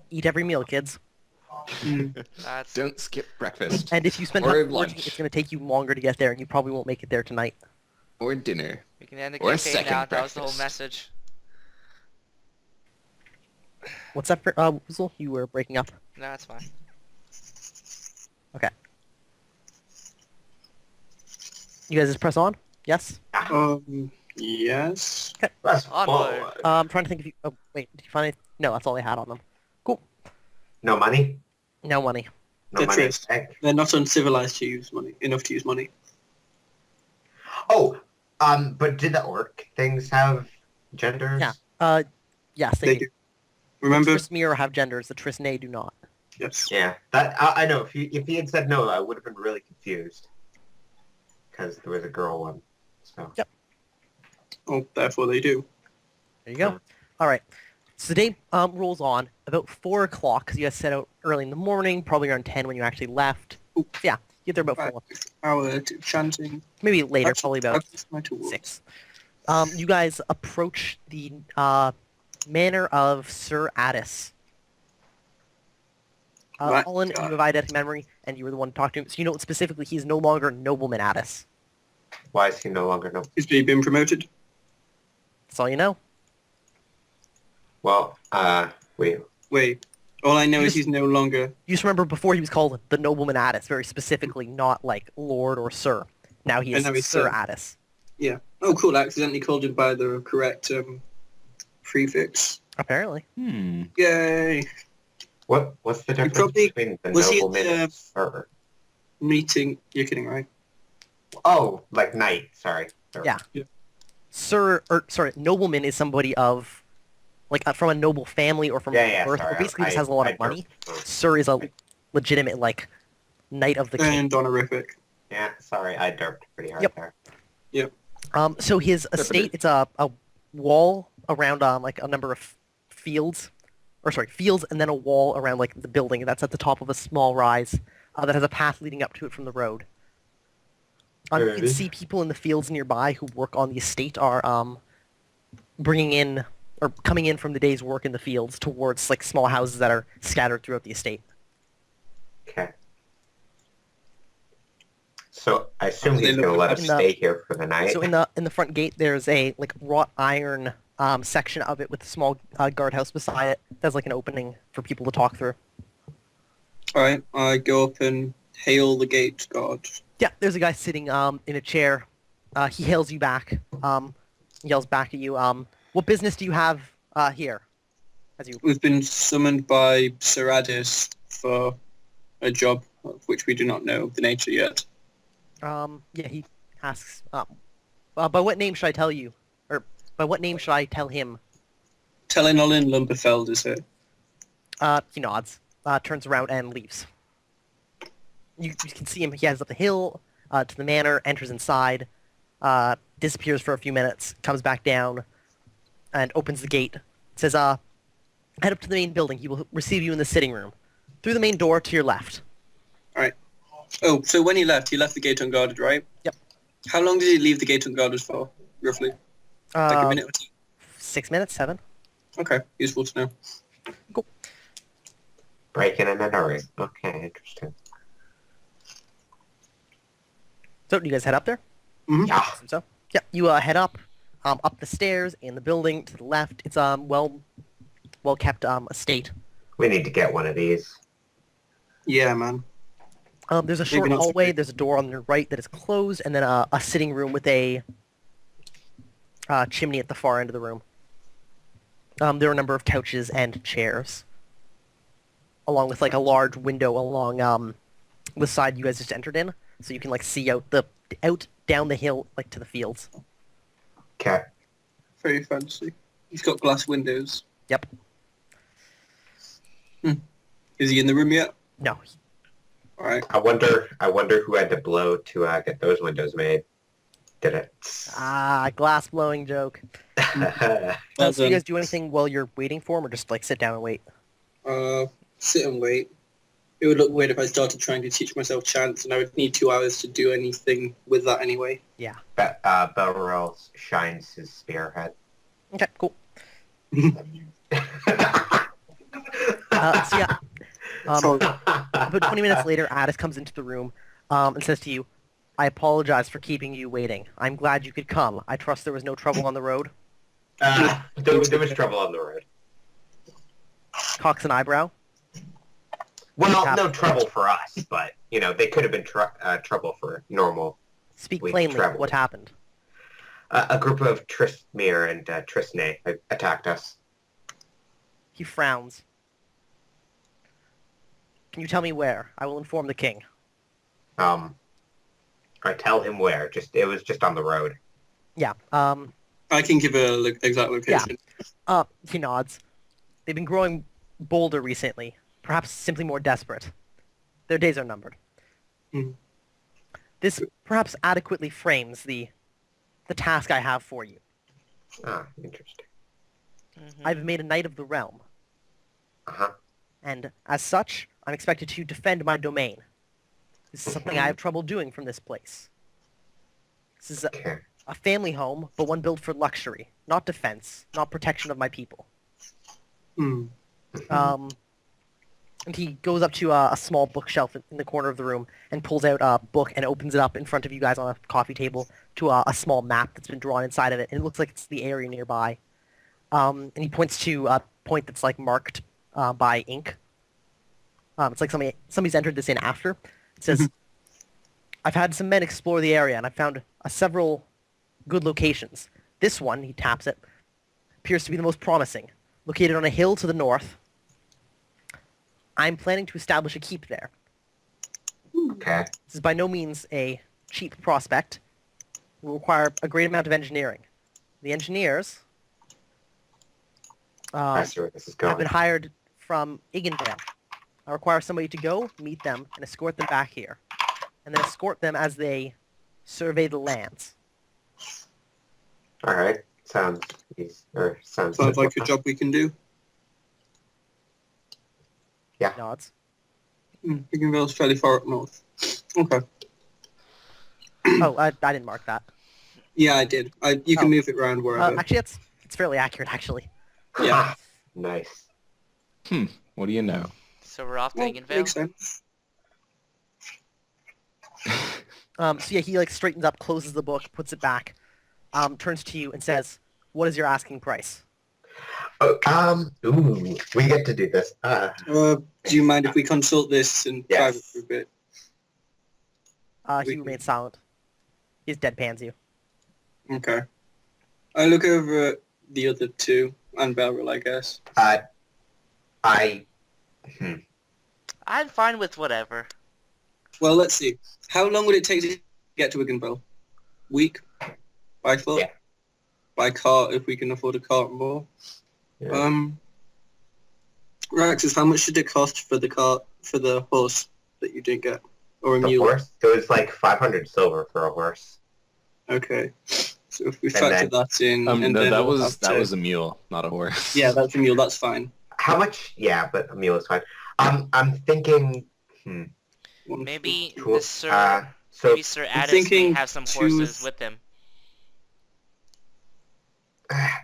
Eat every meal, kids. That's Don't skip breakfast. And if you spend Or time foraging, lunch. it's going to take you longer to get there, and you probably won't make it there tonight. Or dinner. we can end the Or a campaign second now. That was the whole breakfast. message. What's that for, Woozle? You were breaking up. No, that's fine. Okay. You guys just press on? Yes? Yes. Let's Onward. forward. I'm trying to think if you... Oh, wait, did you find it? No, that's all they had on them. Cool. No money. No money. No They're money. trist. They're not uncivilized to use money, enough to use money. Oh, but did the orc things have genders? Yeah. Yes, They do. do. Remember? The Tristmere have genders, the Tristnae do not. Yes. Yeah. That I know. If he had said no, I would have been really confused. Because there was a girl one. So. Yep. Oh, therefore they do. There you go. All right. So the day rolls on. About 4 o'clock, because you guys set out early in the morning, probably around 10 when you actually left. Ooh. Yeah, you get there about 4. Hour to chanting. Maybe later, Actually, probably about that's my tools. 6. You guys approach the manor of Sir Addis. What? Olin, you have eidetic memory, and you were the one to talk to him, so you know specifically he's no longer Nobleman Addis. Why is he no longer no? Is he been promoted? That's all you know. Well, wait. Wait. All I know You is he's no longer... You just remember before he was called the Nobleman Addis, very specifically, not like Lord or Sir. Now he And is now he's Sir Sir. Addis. Yeah. Oh, cool. I accidentally called him by the correct prefix. Apparently. Yay. What's the difference probably- between the was he nobleman the- and sir? Meeting... You're kidding, right? Oh, like knight. Sorry. Yeah. Nobleman is somebody of, like, from a noble family or from Yeah. birth, Sorry. or basically just has a lot of money. derped. Sir is a legitimate, like, knight of the king. And honorific. Yeah. Sorry, I derped pretty hard Yep. there. So his estate, it's a wall around, like, a number of fields, and then a wall around, like, the building that's at the top of a small rise that has a path leading up to it from the road. You can see people in the fields nearby who work on the estate are bringing in or coming in from the day's work in the fields towards like small houses that are scattered throughout the estate. Okay. So I assume They he's look gonna let up us in the- stay here for the night. So in the front gate, there's a like wrought iron section of it with a small guardhouse beside it. There's like an opening for people to talk through. Alright, I go up and hail the gate guard. Yeah, there's a guy sitting in a chair. He hails you back. Yells back at you. What business do you have here? As you We've been summoned by Sir Addis for a job of which we do not know the nature yet. yeah, he asks. By what name should I tell you? Or by what name should I tell him? Telenolin Lumberfeld is it? He nods, turns around and leaves. You can see him. He heads up the hill to the manor, enters inside, disappears for a few minutes, comes back down, and opens the gate. Says, head up to the main building. He will receive you in the sitting room. Through the main door to your left. Alright. Oh, so when he left the gate unguarded, right? Yep. How long did he leave the gate unguarded for, roughly? Like a minute or two? 6 minutes, 7. Okay, useful to know. Cool. Breaking in and hurry. Okay, interesting. So, do you guys head up there? Mm-hmm. Yeah. So, yeah, you head up the stairs in the building to the left. It's well kept estate. We need to get one of these. Yeah, man. There's a short not so hallway. big. There's a door on the right that is closed, and then a sitting room with a chimney at the far end of the room. There are a number of couches and chairs, along with like a large window along the side you guys just entered in, so you can like see out down the hill like to the fields. Okay. Very fancy. He's got glass windows. Yep. Is he in the room yet? No. Alright. I wonder who had to blow to get those windows made. Did it? Glass blowing joke. Well So you done. guys do anything while you're waiting for him, or just like sit down and wait? Sit and wait. It would look weird if I started trying to teach myself chants, and I would need 2 hours to do anything with that anyway. Yeah. Belrel shines his spearhead. Okay. Cool. So yeah. About 20 minutes later, Addis comes into the room and says to you, "I apologize for keeping you waiting. I'm glad you could come. I trust there was no trouble on the road." There was trouble on the road. Cocks an eyebrow. Well, no trouble for us, but, they could have been trouble for normal. Speak We plainly. traveled. What happened? A group of Tristmere and Tristne attacked us. He frowns. Can you tell me where? I will inform the king. I tell him where. It was just on the road. Yeah. I can give a exact location. He nods. They've been growing bolder recently. Perhaps simply more desperate. Their days are numbered. Mhm. This perhaps adequately frames the task I have for you. Interesting. Mhm. I've made a knight of the realm, Uh-huh. and as such, I'm expected to defend my domain. This is something I have trouble doing from this place. This is Okay. a family home, but one built for luxury, not defense, not protection of my people. Hmm. And he goes up to a small bookshelf in the corner of the room and pulls out a book and opens it up in front of you guys on a coffee table to a small map that's been drawn inside of it. And it looks like it's the area nearby. And he points to a point that's like marked by ink. It's like somebody's entered this in after. It says, "I've had some men explore the area and I've found several good locations. This one," he taps it, "appears to be the most promising. Located on a hill to the north. I'm planning to establish a keep there. Okay. This is by no means a cheap prospect. It will require a great amount of engineering. The engineers I see where this is have been going. hired from Iggendale. I require somebody to go, meet them, and escort them back here. And then escort them as they survey the lands." All right. Sounds easy. Or sounds Sounds like a job we can do. Nods. Bigginville's fairly far up north. Okay. Oh, I didn't mark that. Yeah, I did. You can Oh. move it around wherever. Actually, it's fairly accurate, actually. Yeah. Nice. What do you know? So we're off to Well, Eganvale? makes sense. So yeah, he like straightens up, closes the book, puts it back, turns to you and says, "What is your asking price?" Ooh, we get to do this. Do you mind if we consult this in Yes. private for a bit? He remains silent. He just deadpans you. Okay. I look over at the other two, and Belril, I guess. I'm fine with whatever. Well, let's see. How long would it take to get to Wigginville? Week? By foot? Yeah. By cart, if we can afford a cart more. Yeah. Raxus, how much did it cost for the horse that you didn't get? Or a The mule? horse, it was like 500 silver for a horse. Okay. So if we And factor then- that in, and No, then that we'll was have that to- was a mule, not a horse. Yeah, that's a mule. That's fine. How much? Yeah, but a mule is fine. I'm thinking. Maybe Tw- the Sir, So maybe Sir Addis may thinking have some two- horses with him.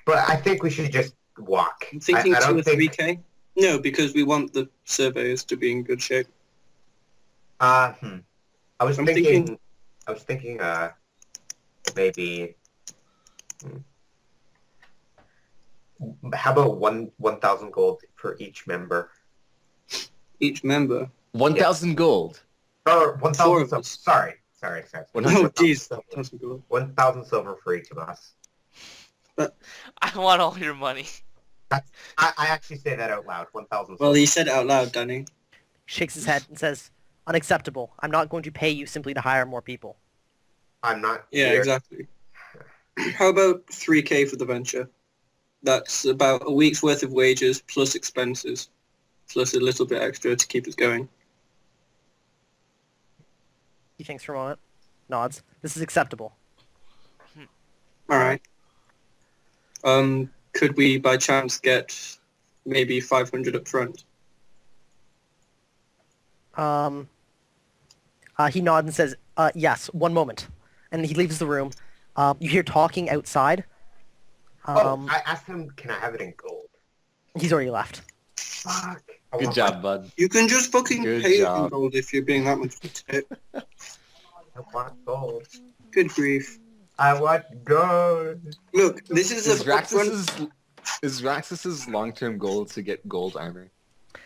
but I think we should just walk. I'm thinking I 2 don't or think. 3k. No, because we want the surveyors to be in good shape. I was I'm thinking. thinking- I was thinking. Maybe. How about 1,000 gold for each member? Each member. 1,000 gold. Or 4 1,000 of silver. us. Sorry. Oh, 1,000 jeez. silver. That's good. 1,000 silver for each of us. I want all your money. I actually say that out loud. 1,000 Well, silver. you said it out loud, Danny. Shakes his head and says, "Unacceptable. I'm not going to pay you simply to hire more people." I'm not. Yeah, here. exactly. How about 3k for the venture? That's about a week's worth of wages plus expenses, plus a little bit extra to keep us going. He thinks for a moment, nods. This is acceptable. All right. Could we by chance get maybe 500 up front? He nods and says, "Yes. One moment," and he leaves the room. You hear talking outside. I asked him, can I have it in gold? He's already left. Fuck. I Good want job, bud. You can just fucking Good pay it in job. gold if you're being that much of a tit. I want gold. Good grief. I want gold. Look, this is Is a upfront... Raxus's long-term goal to get gold armor?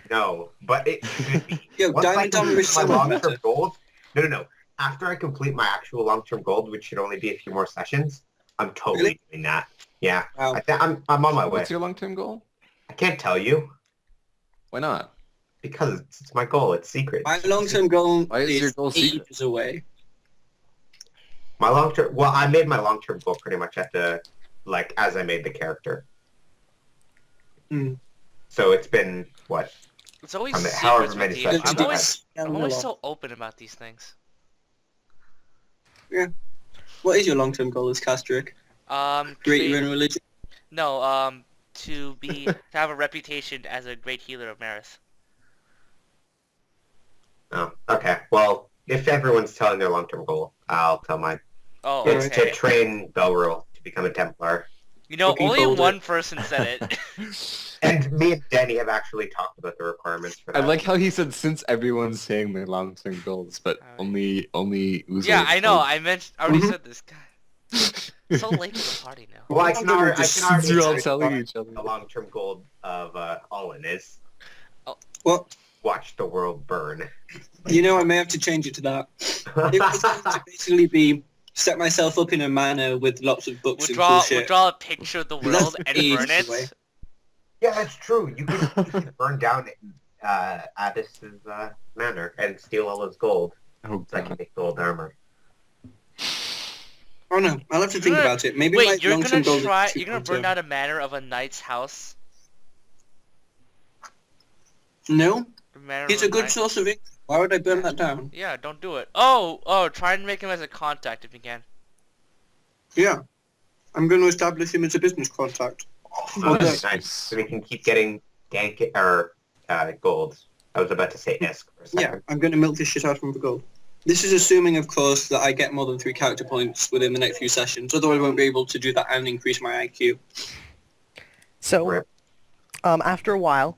No, but it should be. Yo, Once I diamond armor complete is my so much long-term better. gold. No. After I complete my actual long-term gold, which should only be a few more sessions, I'm totally Really? doing that. Yeah, Wow. I'm on my way. What's your long-term goal? I can't tell you Why not? because it's my goal. It's secret. My long-term goal Why is your goal secret? ages away. My long-term. Well, I made my long-term goal pretty much at the as I made the character. Hmm. So it's been what? It's always I mean, however secrets many with you. sessions I'm you always, have. I'm always so open about these things. What is your long-term goal as Castric? Great create- you in religion? No, to have a reputation as a great healer of Maris. Oh, okay. Well, if everyone's telling their long-term goal, I'll tell mine. Oh, It's okay. to train Belril to become a Templar. You know, Fucking only boulder. one person said it. And me and Danny have actually talked about the requirements for I that. like how he said since everyone's saying their long-term goals, but Alright. only Uzo. Yeah, I know. told- I already Mhm. said this. God. So late to the party now. Well, I can already Since you're all say telling what each other. the long-term goal of Olin is What? watch the world burn. You know, I may have to change it to that. It was going to basically be set myself up in a manner with lots of books We'll and cool draw shit. a picture of the But that's world and ages burn it. away. Yeah, that's true. You could burn down Addis's manor and steal all his gold Oh, so I can God. make gold armor. Oh no, I'll have to think You're gonna- about it. Maybe my Wait, you're long-term gonna goal try? is You're gonna burn down a manor of a knight's house? No, A manor he's of a good knight? source of income. Why would I burn that down? Yeah, don't do it. Oh, try and make him as a contact if you can. Yeah, I'm going to establish him as a business contact. Oh, Okay. that's nice. So we can keep getting gold. I was about to say Isk for a Yeah, second. I'm going to milk this shit out of him for gold. This is assuming, of course, that I get more than 3 character points within the next few sessions. Otherwise, I won't be able to do that and increase my IQ. So, Rip. after a while,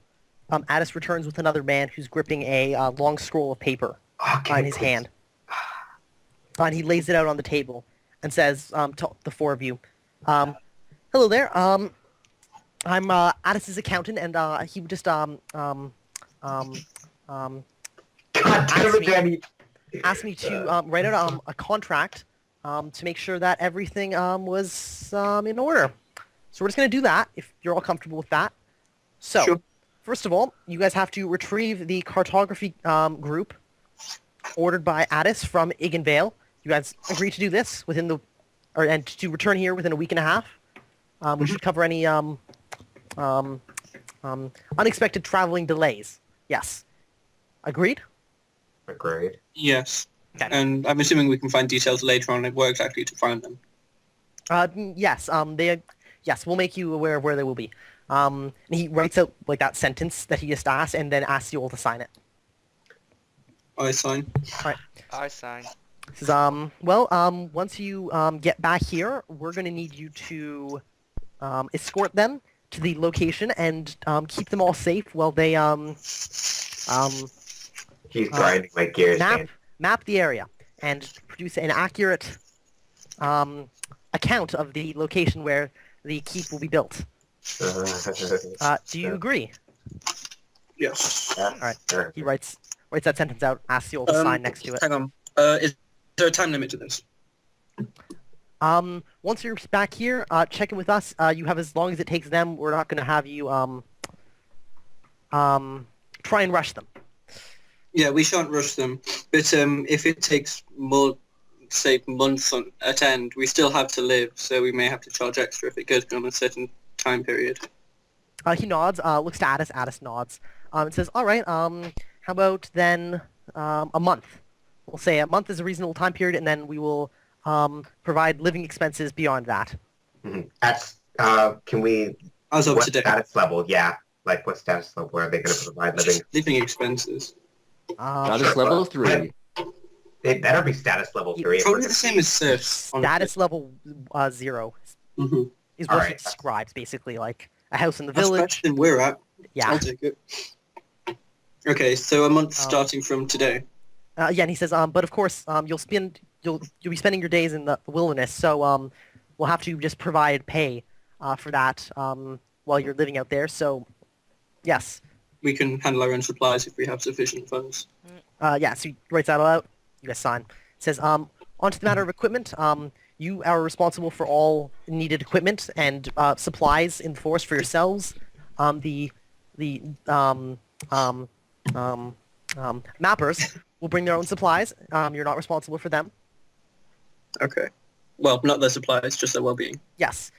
Addis returns with another man who's gripping a long scroll of paper Okay, in his please. hand. And he lays it out on the table and says to the 4 of you, "Hello there. I'm Addis's accountant, and he would just God damn Ask it, me- Danny. asked me to write out a contract to make sure that everything was in order. So we're just going to do that, if you're all comfortable with that. So, Sure. first of all, you guys have to retrieve the cartography group ordered by Addis from Igan Vale. You guys agree to do this within the and to return here within a week and a half. We should cover any unexpected traveling delays. Yes. Agreed? Agreed. Yes. Okay. And I'm assuming we can find details later on where exactly to find them. Yes. Yes, we'll make you aware of where they will be. And he writes out like that sentence that he just asked, and then asks you all to sign it. I sign. I sign. He says, once you get back here, we're going to need you to escort them to the location and keep them all safe while they He's grinding my gears, man. map the area and produce an accurate account of the location where the keep will be built. Do you agree? Yes. All right. He writes that sentence out, asks you all to sign next to it. Hang on. Is there a time limit to this? Once you're back here, check in with us. You have as long as it takes them. We're not going to have you try and rush them. Yeah, we shan't rush them. But if it takes more, say, months at end, we still have to live, so we may have to charge extra if it goes beyond a certain time period. He nods, looks to Addis. Addis nods. And says, all right, how about then a month? We'll say a month is a reasonable time period, and then we will provide living expenses beyond that. Mhm. That's, can we... As of what today. status level? Yeah. Like, what status level are they going to provide living? Living expenses. Status level 3. They better be status level 3. if Probably we're the same as serfs. Status level 0 Mm-hmm. is what he Alright. describes, basically, like a house in the That's village. better than we're at. Yeah. I'll take it. Okay, so a month starting from today. Yeah, and he says, but of course, you'll be spending your days in the wilderness, so we'll have to just provide pay for that while you're living out there. So, yes, We can handle our own supplies if we have sufficient funds. yeah. So he writes that all out. You guys sign. It says, on to the matter of equipment. You are responsible for all needed equipment and supplies in the forest for yourselves. The mappers will bring their own supplies. You're not responsible for them. Okay. Well, not their supplies, just their well-being. Yes.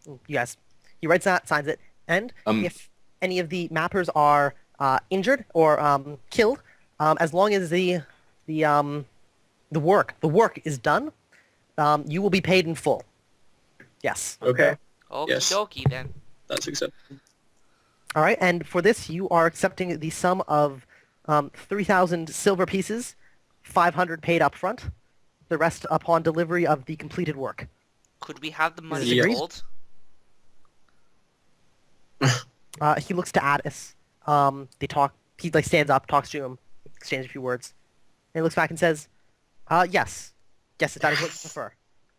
You guys. He writes that, signs it, and if any of the mappers are injured or killed, as long as the work is done, you will be paid in full. Yes. Okay. Okie Yes. dokie then. That's acceptable. All right, and for this, you are accepting the sum of 3,000 silver pieces, 500 paid up front, the rest upon delivery of the completed work. Could we have the money Yes. in gold? He looks to Addis. They talk. He stands up, talks to him, exchanges a few words, and he looks back and says, "Yes, yes, that is what you prefer."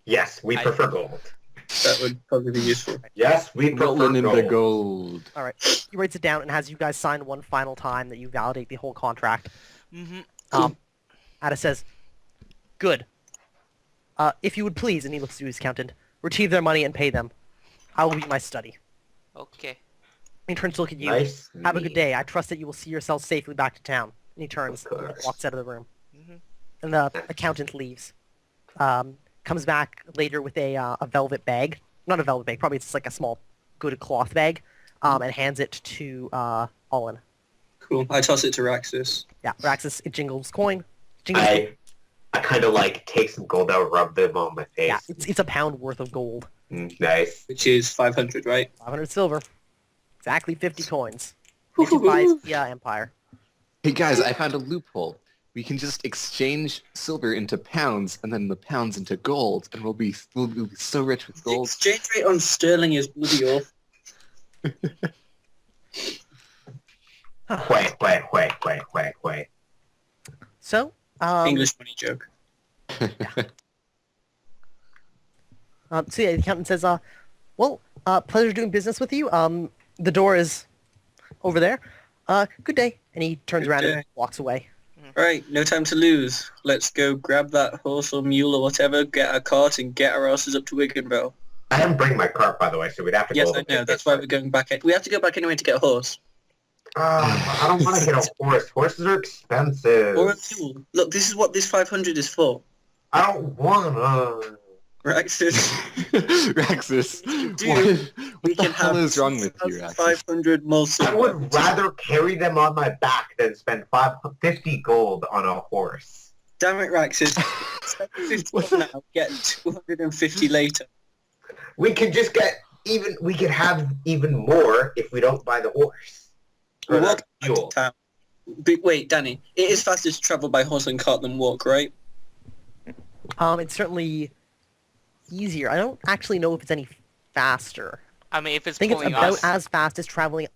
Yes, we prefer gold. That would probably be useful. Yes, we prefer Rolling in gold. the gold. All right. He writes it down and has you guys sign one final time that you validate the whole contract. Mm-hmm. Addis says, "Good. If you would please," and he looks to his accountant, "retrieve their money and pay them. I will be in my study." Okay. He turns to look at you. Nice. "Have a good day. I trust that you will see yourself safely back to town." And he turns, Of course. walks out of the room. Mm-hmm. And the accountant leaves. Comes back later with a velvet bag. Not a velvet bag, probably it's like a small, good cloth bag, and hands it to Olin. Cool. I toss it to Raxus. Yeah, Raxus, it jingles coin. Jingles I kind of like take some gold out, rub them on my face. Yeah, it's a pound worth of gold. Nice. Which is 500, right? 500 silver. Exactly 50 coins. It buys the Empire. Hey guys, I found a loophole. We can just exchange silver into pounds and then the pounds into gold, and we'll be so rich with The gold. exchange rate on sterling is bloody awful. Wait. So, English money joke. so yeah, the accountant says, well, pleasure doing business with you. The door is over there. Good day. And he turns Good around day. and walks away. Alright, no time to lose. Let's go grab that horse or mule or whatever, get our cart, and get our asses up to Wiggenville. I didn't bring my cart, by the way, so we'd have to Yes, go... I know. That's why we're going back. We have to go back anyway to get a horse. I don't want to get a horse. Horses are expensive. Or a mule. Look, this is what this 500 is for. I don't want to... Raxus, Raxus, Dude, what the can hell have is wrong with you, Raxus? 500 more I silver. would rather carry them on my back than spend 50 gold on a horse. Damn it, Raxus. Spend 50 What the- now, get 250 later. We could just we could have even more if we don't buy the horse. Or We'll the walk back to fuel. town. But wait, Danny, it is faster to travel by horse and cart than walk, right? It's certainly easier. I don't actually know if it's any faster. I mean, if I it's think it's pulling about us, as fast as traveling.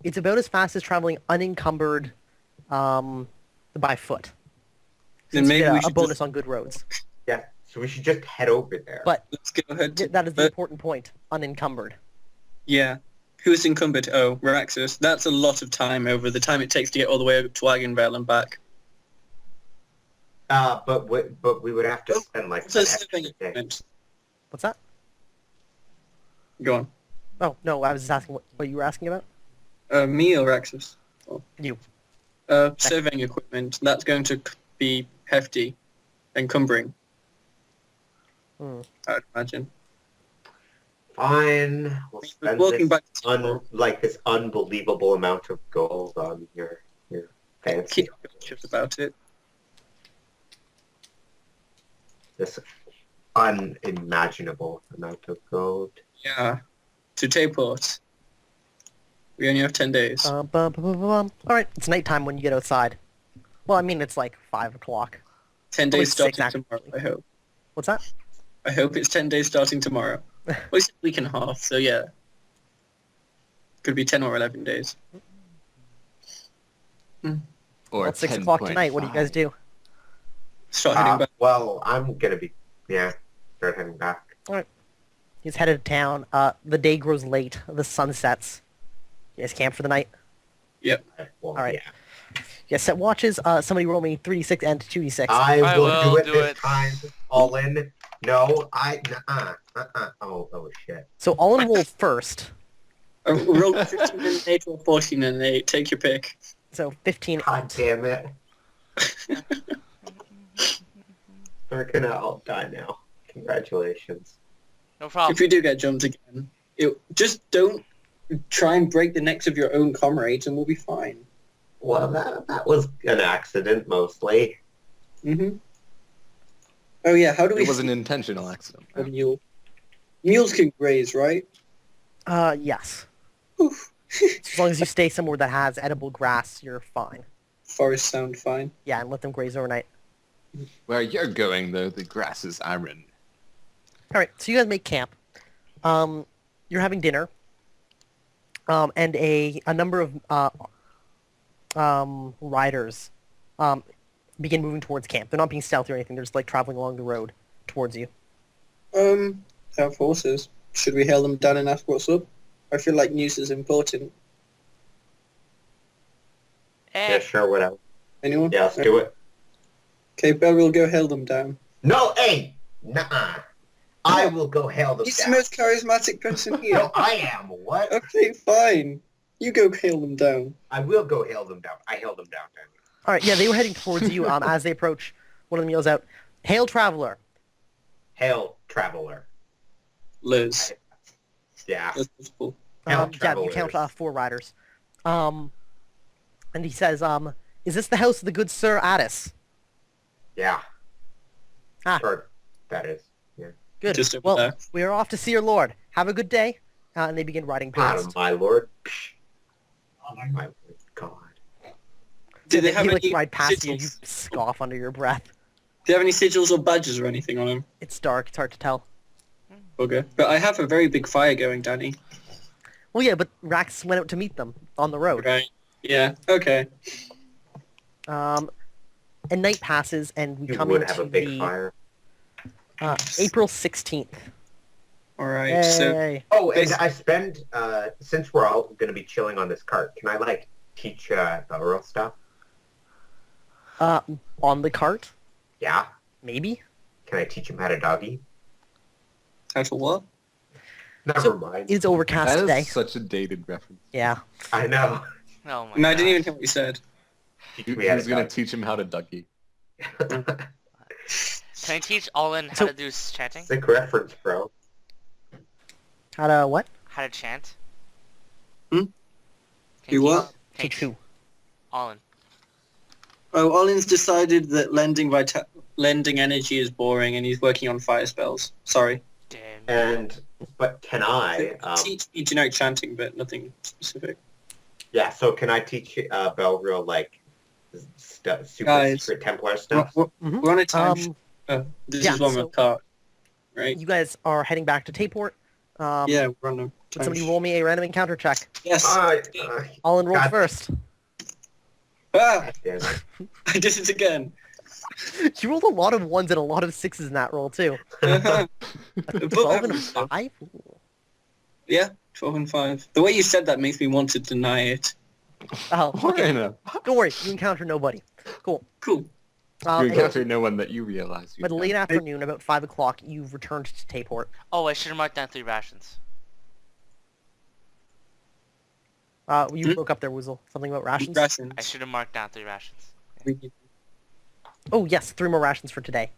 It's about as fast as traveling unencumbered, by foot. Then Since you maybe get we a should bonus just, on good roads. Yeah, so we should just head over there. But let's go ahead to... that is the important point. Unencumbered. Yeah. Who's encumbered? Oh, Raxus. That's a lot of time over the time it takes to get all the way up to Wagonvale and back. But we would have to spend like So an serving extra day. equipment. What's that? Go on. Oh, no, I was just asking what you were asking about. Me or Raxus? You. Surveying equipment. That's going to be hefty. Encumbering, I'd imagine. Fine, we'll spend Walking this, back to this unbelievable amount of gold on your fancy. keep conscious about it. This unimaginable amount of gold. Yeah. To Tayport. We only have 10 days. Alright, it's nighttime when you get outside. Well, I mean, it's like 5 o'clock. 10 probably days 6 starting tomorrow, I hope. What's that? I hope it's 10 days starting tomorrow. Well, it's a week and a half, so yeah. Could be 10 or 11 days. Or Well, it's 6 o'clock tonight. What do you guys do? Start heading back. Well, I'm gonna be start heading back. He's headed to town. The day grows late. The sun sets. You guys camp for the night? Well, All right. yeah. You guys set watches. Somebody roll me 3d6 and 2d6. I will do it do this it. time. All in. No, Oh shit. So Olin rolled first. Roll 15 and an 8 or 14 and an 8. Take your pick. So 15. God damn it. We're gonna all die now. Congratulations. no problem. If you do get jumped again, just don't try and break the necks of your own comrades and we'll be fine. Well, that was an accident mostly. Mm-hmm. Oh yeah, how do we... It was an intentional accident. a mule? Mules can graze, right? Yes. Oof. As long as you stay somewhere that has edible grass, you're fine. Forests sound fine. Yeah, and let them graze overnight. Where you're going, though, the grass is iron. Alright, so you guys make camp. You're having dinner. And a number of riders begin moving towards camp. They're not being stealthy or anything. They're just like traveling along the road towards you. Have horses. Should we hail them down and ask what's up? I feel like news is important. Hey, Yeah, sure, whatever. Anyone? Yeah, let's do it. Okay, Bell will go hail them down. No, hey! Nuh-uh. I will go hail them He's the down. most charismatic person here. No, I am. What? Okay, fine. You go hail them down. I will go hail them down. I hailed them down, Danny. Alright, yeah, they were heading towards you. As they approach, one of them yells out, "Hail, traveler!" Hail, traveler. Liz. Yeah. That's possible. Hail, Yeah, you travelers. count 4 riders. And he says, "Is this the house of the good Sir Addis?" Yeah. Ah. Sure, that is. Yeah. Good. Just over Well, there. we are off to see your lord. Have a good day. And they begin riding past. My lord. My God. Do they have like any ride past you, you sigils? scoff under your breath. Do they have any sigils or badges or anything on them? It's dark. It's hard to tell. Okay. But I have a very big fire going, Danny. Well, yeah, but Rax went out to meet them on the road. Right. Yeah. Okay. And night passes, and we You come would into have a big the fire. April 16th. All right. So Yay. Oh, and I spend, since we're all going to be chilling on this cart, can I, like, teach the Earl stuff? On the cart, Yeah? maybe? Can I teach him how to doggy? how to what? Never So, mind. It's overcast That today. is such a dated reference. Yeah. I know. oh my No, I didn't even gosh. hear what you said. Teach He me how was to going doggy. to teach him how to ducky. Can I teach Olin how So- to do chanting? Sick reference, bro. How to what? How to chant? Hmm? Can Do what? Can Teach who? Olin. Oh, Olin's decided that lending energy is boring, and he's working on fire spells. Sorry. Damn. But can I? Teach me generic chanting, but nothing specific. Yeah. So can I teach Belreal like super Guys, secret Templar We're, stuff? we're, Mhm. we're on a time. This yeah, is one so- with cart, right? You guys are heading back to Taport. Yeah, we're on a Would time. somebody roll me a random encounter check? Yes. All in roll God. first. Ah! Damn it. I did it again. You rolled a lot of 1s and a lot of 6s in that roll, too. Uh-huh. A Above 12 and a average, though. 5? Yeah, 12 and 5. The way you said that makes me want to deny it. Oh, okay. Lorna, Don't worry, you encounter nobody. Cool. Cool. you encounter no one that you realize you By the late afternoon, about 5 o'clock, you've returned to Taport. Oh, I should have marked down 3 rations. You broke up there, Woozle. Something about rations? Rations. I should have marked down 3 rations. Oh, yes, 3 more rations for today.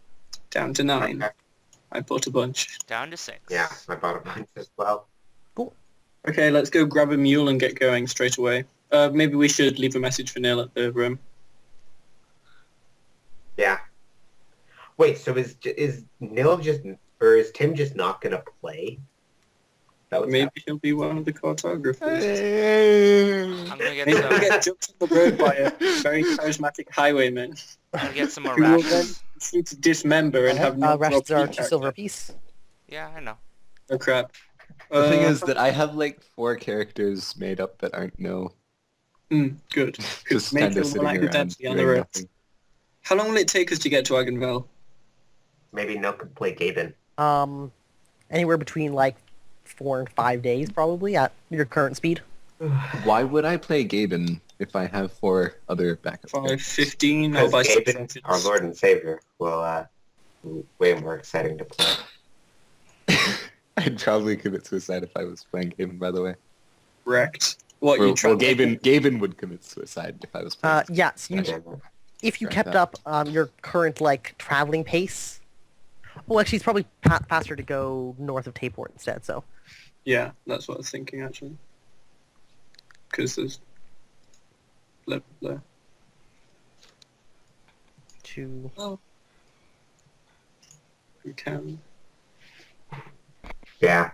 Down to 9. Okay. I bought a bunch. Down to 6. Yeah, I bought a bunch as well. Okay, let's go grab a mule and get going straight away. Maybe we should leave a message for Neil at the room. Yeah. Wait, so is Nil just or is Tim just not gonna play? That was Maybe he'll be one of the cartographers. I'm gonna get Maybe he'll some. get jumped on the road by a very charismatic highwayman I'm gonna get some more who will then rations. proceed to dismember and have no rations are proper 2 silver apiece. Yeah, I know. Oh crap. The thing is that I have like 4 characters made up that aren't no. Good. Just Make kind it of one sitting around accidentally on the doing road. nothing. How long will it take us to get to Agenville? Maybe Nil could play Gaben. Anywhere between, 4 and 5 days, probably, at your current speed. Why would I play Gaben if I have 4 other backup? 5:15 or Because by Gaben, our Lord and Savior, will way more exciting to play. I'd probably commit suicide if I was playing Gaben, by the way. wrecked. What Well, you trying Gaben would commit suicide if I was playing. Yeah, so if you Right, kept that. up your current, traveling pace... Well, actually, it's probably faster to go north of Taport instead, so... Yeah, that's what I was thinking actually. Because there's blah blah. To... We can. Yeah.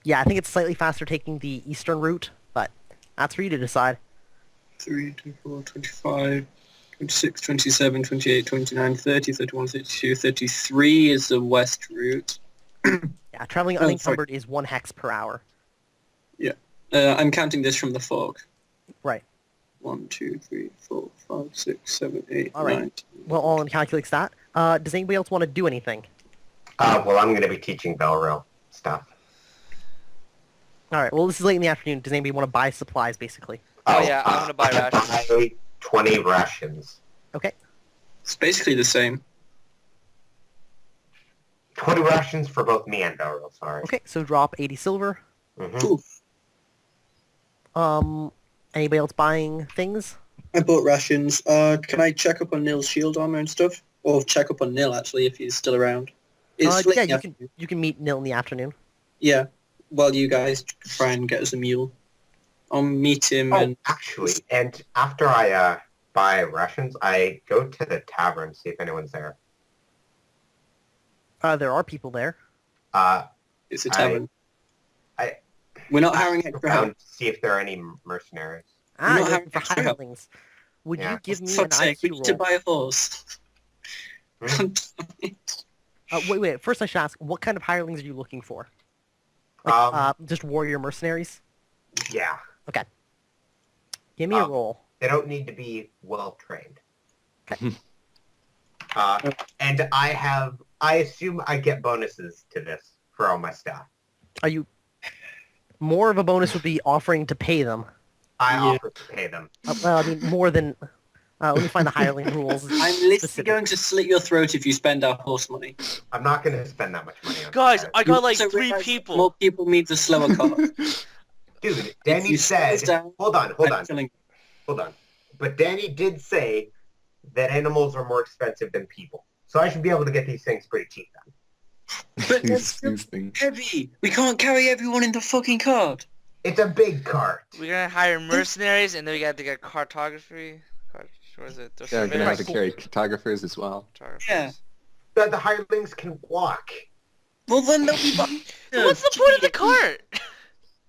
Yeah, I think it's slightly faster taking the eastern route, but that's for you to decide. 3, 24, 25, 26, 27, 28, 29, 30, 31, 32, 33 is the west route. Yeah, traveling Oh, sorry. unencumbered is 1 hex per hour. I'm counting this from the fog. Right. 1, 2, 3, 4, 5, 6, 7, 8, All right. 9. Well, Olin calculates that. Does anybody else want to do anything? Well, I'm going to be teaching Belreal stuff. All right, well, this is late in the afternoon. Does anybody want to buy supplies, basically? Oh, yeah, I'm gonna buy rations. Buy 20 rations. Okay. It's basically the same. 20 rations for both me and Belreal, sorry. Okay, so drop 80 silver. Mm-hmm. Ooh. Anybody else buying things? I bought rations. Can I check up on Nil's shield armor and stuff? Or check up on Nil, actually, if he's still around. It's late Yeah, in the you afternoon. can meet Nil in the afternoon. Yeah, while you guys try and get us a mule. I'll meet him Oh, and... actually, and after I buy rations, I go to the tavern, see if anyone's there. There are people there. It's a tavern. I- We're not hiring Ask extra around help. to see if there are any mercenaries. Ah, not you're having looking for extra help. hirelings. Would Yeah. you give me For an fuck's sake, we IQ need to roll? buy a horse. Wait. First, I should ask, what kind of hirelings are you looking for? Just warrior mercenaries? Yeah. Give me a Um, roll. They don't need to be well trained. Okay. And I assume I get bonuses to this for all my stuff. Are you... More of a bonus would be offering to pay them. I Yeah. offer to pay them. Well, I mean, more than... let me find the hireling rules. I'm literally specific. going to slit your throat if you spend our horse money. I'm not going to spend that much money on Guys, this. I got like Also 3 realize people. More people means a slower car. Dude, Danny you slow said... us down, Hold on. I'm killing Hold on. but Danny did say that animals are more expensive than people. So I should be able to get these things pretty cheap then. But these that's things. heavy. We can't carry everyone in the fucking cart. It's a big cart. We're gonna hire mercenaries, and then we got to get cartography. What is it? The Yeah, we're gonna have to surveyors? carry cartographers as well. Cartographers. Yeah. The hirelings can walk. Well, then they'll be... What's the point of the cart?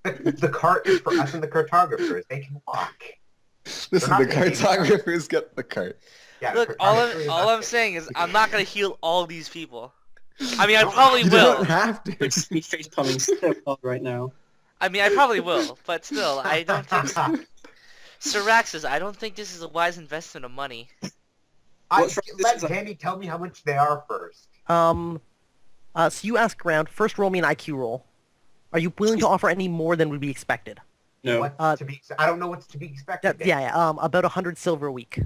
The cart is for us and the cartographers. They can walk. Listen, not the gonna be- cartographers get the cart. Yeah, Look, the all cartographers I'm are- saying is I'm not gonna heal all these people. I mean, I probably You will. don't have to. It's me face palming so hard right now. I mean, I probably will, but still, I don't think. Syraxis, I don't think this is a wise investment of money. What's wrong- this Let is a- Danny tell me how much they are first. So you ask around. First, roll me an IQ roll. Are you willing to offer any more than would be expected? No. What's to be? I don't know what's to be expected. Yeah, about 100 silver a week.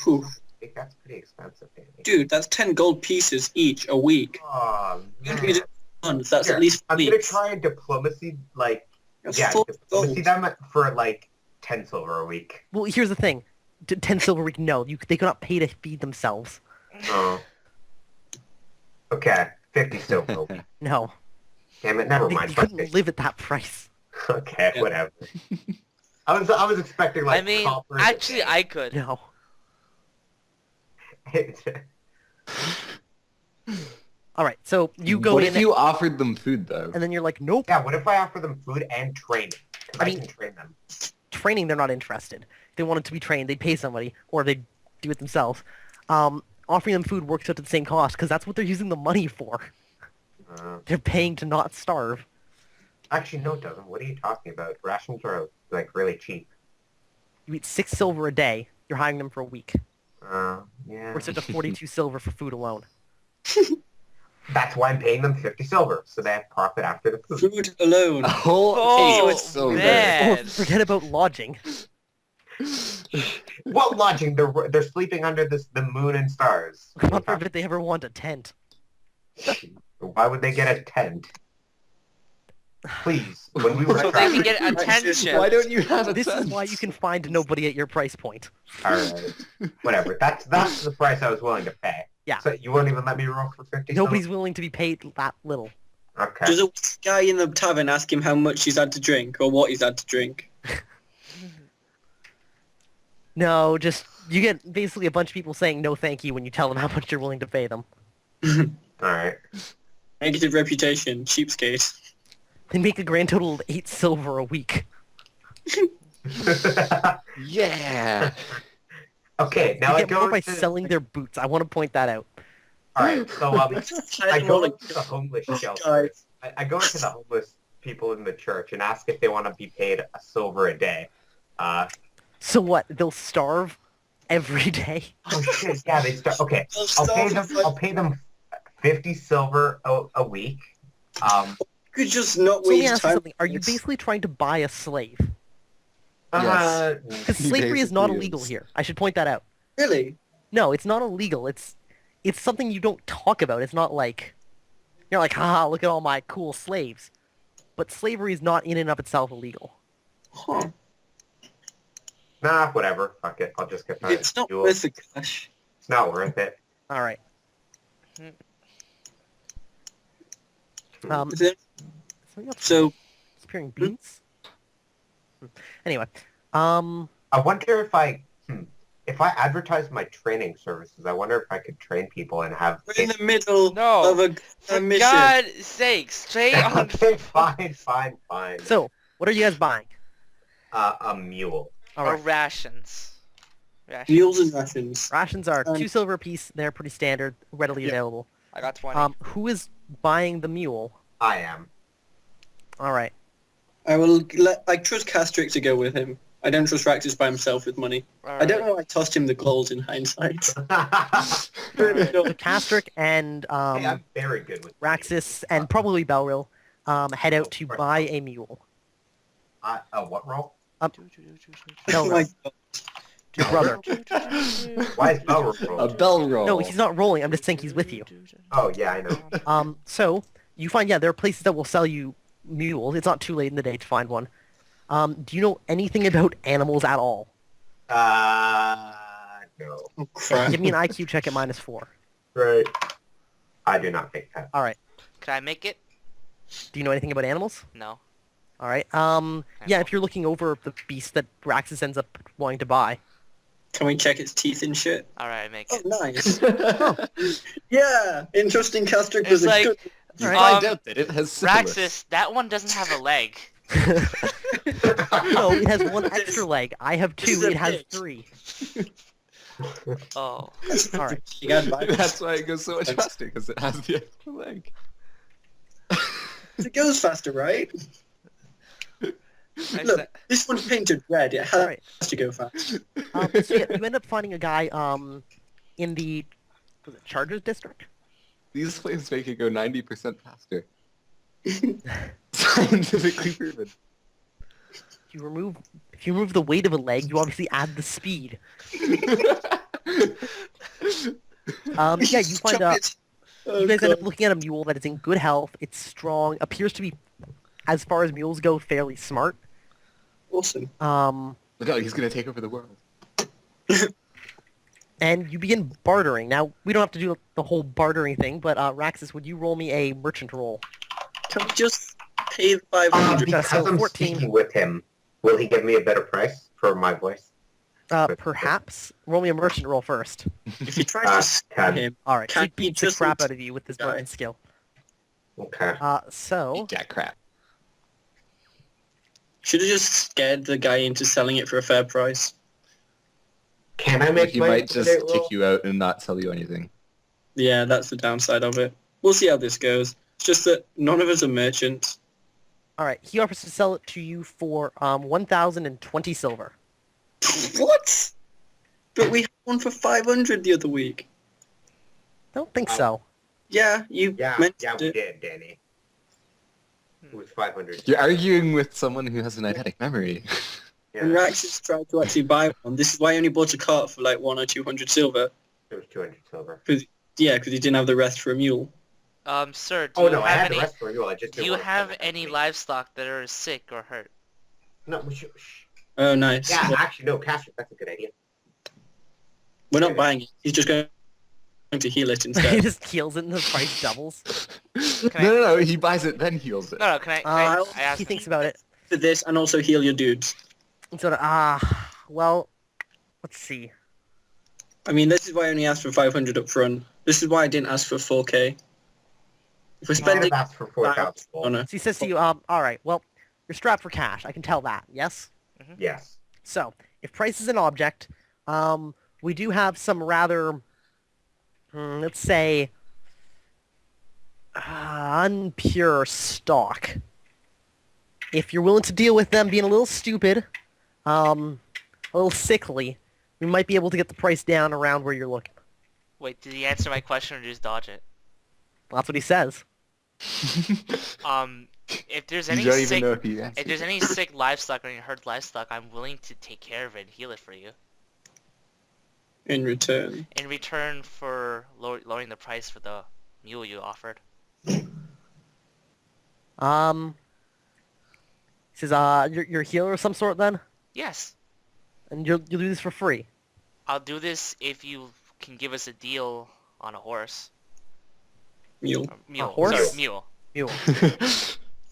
Whew. I think that's pretty expensive, Danny. Dude, that's 10 gold pieces each a week. Oh, You're man. gonna do months, that's Here, at least I'm gonna weeks. try and diplomacy, That's yeah, full diplomacy gold. them for 10 silver a week. Well, here's the thing. 10 silver a week, no. They cannot pay to feed themselves. Oh. Okay, 50 silver a week. No. Damn it, never They mind. couldn't live at that price. Okay, Yeah. whatever. I was expecting I mean, copper. actually, I could. No. Alright, so you go What in if you offered them food though? and then you're like, nope. Yeah, what if I offer them food and training? 'Cause I I mean- can train them. Training, they're not interested. If they wanted to be trained, they'd pay somebody, or they'd do it themselves. Offering them food works out to the same cost, because that's what they're using the money for. They're paying to not starve. Actually, no, it doesn't. What are you talking about? Rations are really cheap. You eat 6 silver a day, you're hiring them for a week. Yeah. Works out to 42 silver for food alone. That's why I'm paying them 50 silver, so they have profit after the food. Food alone. A whole Oh, eight silver. man. Oh, forget about lodging. What lodging? They're sleeping under the moon and stars. God forbid they ever want a tent. Why would they get a tent? Please, when we were So they can traveling. get attention. Why don't you have a This is tent? why you can find nobody at your price point. All right, whatever. That's the price I was willing to pay. Yeah. So you won't even let me roll for 50. Nobody's willing to be paid that little. Okay. Does a guy in the tavern ask him how much he's had to drink or what he's had to drink? No, just you get basically a bunch of people saying no thank you when you tell them how much you're willing to pay them. All right. Negative reputation, cheapskate. They make a grand total of 8 silver a week. Yeah. Okay. Now They I get more go by to selling their boots. I want to point that out. All right. So I I go into the homeless shelter. Guys. I go into the homeless people in the church and ask if they want to be paid a silver a day. So what? They'll starve every day? Oh shit! Yeah, they start. Okay, I'll pay them 50 silver a week. Could just not So let me waste ask you time. something. Are you basically trying to buy a slave? Yes. Because He slavery is not basically illegal is. here. I should point that out. Really? No, it's not illegal. It's something you don't talk about. It's not like you're like, haha, look at all my cool slaves. But slavery is not in and of itself illegal. Huh. Nah, whatever. Fuck it. I'll just get my It's not fuel. worth the cash. It's not worth it. All right. Is it? Something else So, disappearing beans. Anyway, I wonder if I advertise my training services, I wonder if I could train people and have. we're in the middle No. of a For mission. God's sake, stay on. Okay, fine. so what are you guys buying? A mule. All Or right. rations. Mules and rations. Rations are 2 silver a piece. They're pretty standard, readily Yeah. available. I got 20. Who is buying the mule? I am. All right. I trust Castrick to go with him. I don't trust Raxus by himself with money. I don't know why I tossed him the gold in hindsight. So Castrick and Hey, I'm very good with Raxus and probably Belril head out to right. buy a mule. What roll? Oh Belril, my god. your brother. Why is Bell A roll? bell roll. No, he's not rolling. I'm just saying he's with you. Oh yeah, I know. So you find there are places that will sell you mules. It's not too late in the day to find one. Do you know anything about animals at all? No. Oh, crap. Give me an IQ check at -4. Right. I do not think that. All right. Can I make it? Do you know anything about animals? No. All right. Okay, Yeah, well, if you're looking over the beast that Raxus ends up wanting to buy. Can we check its teeth and shit? Alright, I make Oh, it. nice. Yeah, interesting cast trick It's was a like- good. You Alright. find out that it has syphilis. Raxus, that one doesn't have a leg. No, it has one extra leg. I have This is 2. a It has bitch. 3. Oh. All right. You gotta buy it. That's why it goes so much faster, because it has the extra leg. It goes faster, right? I Look, said- this one's painted red. It has All right. to go fast. So yeah, you end up finding a guy in the was it Chargers district? These flames make it go 90% faster. Scientifically proven. If you remove the weight of a leg, you obviously add the speed. Yeah, you find Chop it. Oh, you guys end up God. looking at a mule that is in good health. It's strong. Appears to be, as far as mules go, fairly smart. Awesome. Look out, he's gonna take over the world. And you begin bartering. Now, we don't have to do the whole bartering thing, but Raxus, would you roll me a merchant roll? Can we just pay the 500? That's Because a I'm 14. speaking with him, will he give me a better price for my voice? Perhaps. Roll me a merchant roll first. If you try to scam 10. him, All right, so Can he he beats the just crap look- out of you with this guy? merchant skill. Okay. So, Eat that crap. should have just scared the guy into selling it for a fair price. Can I make He my might just intimidate kick roll? you out and not sell you anything. Yeah, that's the downside of it. We'll see how this goes. It's just that none of us are merchants. all right, he offers to sell it to you for 1,020 silver. What? But we had one for 500 the other week. Don't think so. Yeah, you Yeah, mentioned we it. did, Danny. It was 500. You're arguing with someone who has an eidetic memory. Yeah, When Raxus tried to actually buy one, this is why I only bought a cart for like 100 or 200 silver. it was 200 silver. Yeah, because he didn't have the rest for a mule. Sir, do Oh you no, I have had the any rest for you. I just do didn't you want to have spend it any that way. livestock that are sick or hurt? No, we should. Shh. Oh, nice. Yeah, Well, actually, no, Castor, that's a good idea. we're not buying it. He's just going to heal it he instead. just kills it and the price doubles. No, he buys it, then heals it. No, can I ask He thinks about it. For this, and also heal your dudes. And sort of, well, let's see. I mean, this is why I only asked for 500 up front. This is why I didn't ask for 4k. If we're You might have spending... asked for 4,000 gold. on a... So he says to you, all right, well, you're strapped for cash. I can tell that, yes? Yes. So, if price is an object, we do have some rather, let's say, unpure stock. If you're willing to deal with them being a little stupid, a little sickly, we might be able to get the price down around where you're looking. Wait, did he answer my question or just dodge it? Well, that's what he says. If there's You any don't even sick know if he if answered. there's any sick livestock or any hurt livestock, I'm willing to take care of it and heal it for you. In return. In return for lowering the price for the mule you offered. He says, you're a healer of some sort then? Yes. And you'll do this for free? I'll do this if you can give us a deal on a horse. Mule. Or mule. horse? Sorry, mule. Mule.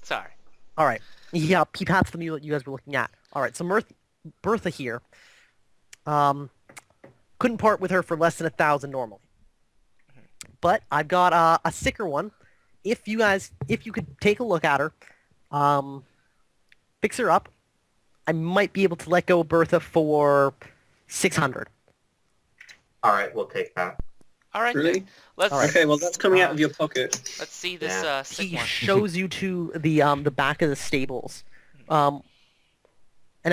Sorry. All right. Yeah, he pats the mule that you guys were looking at. All right, so Bertha here, couldn't part with her for less than 1,000 normally. But I've got a sicker one. If you could take a look at her, fix her up, I might be able to let go of Bertha for 600. All right, we'll take that. All right. Really? Then. Let's All right. Okay, well that's coming out of your pocket. let's see this Yeah. sick He one. shows you to the back of the stables. And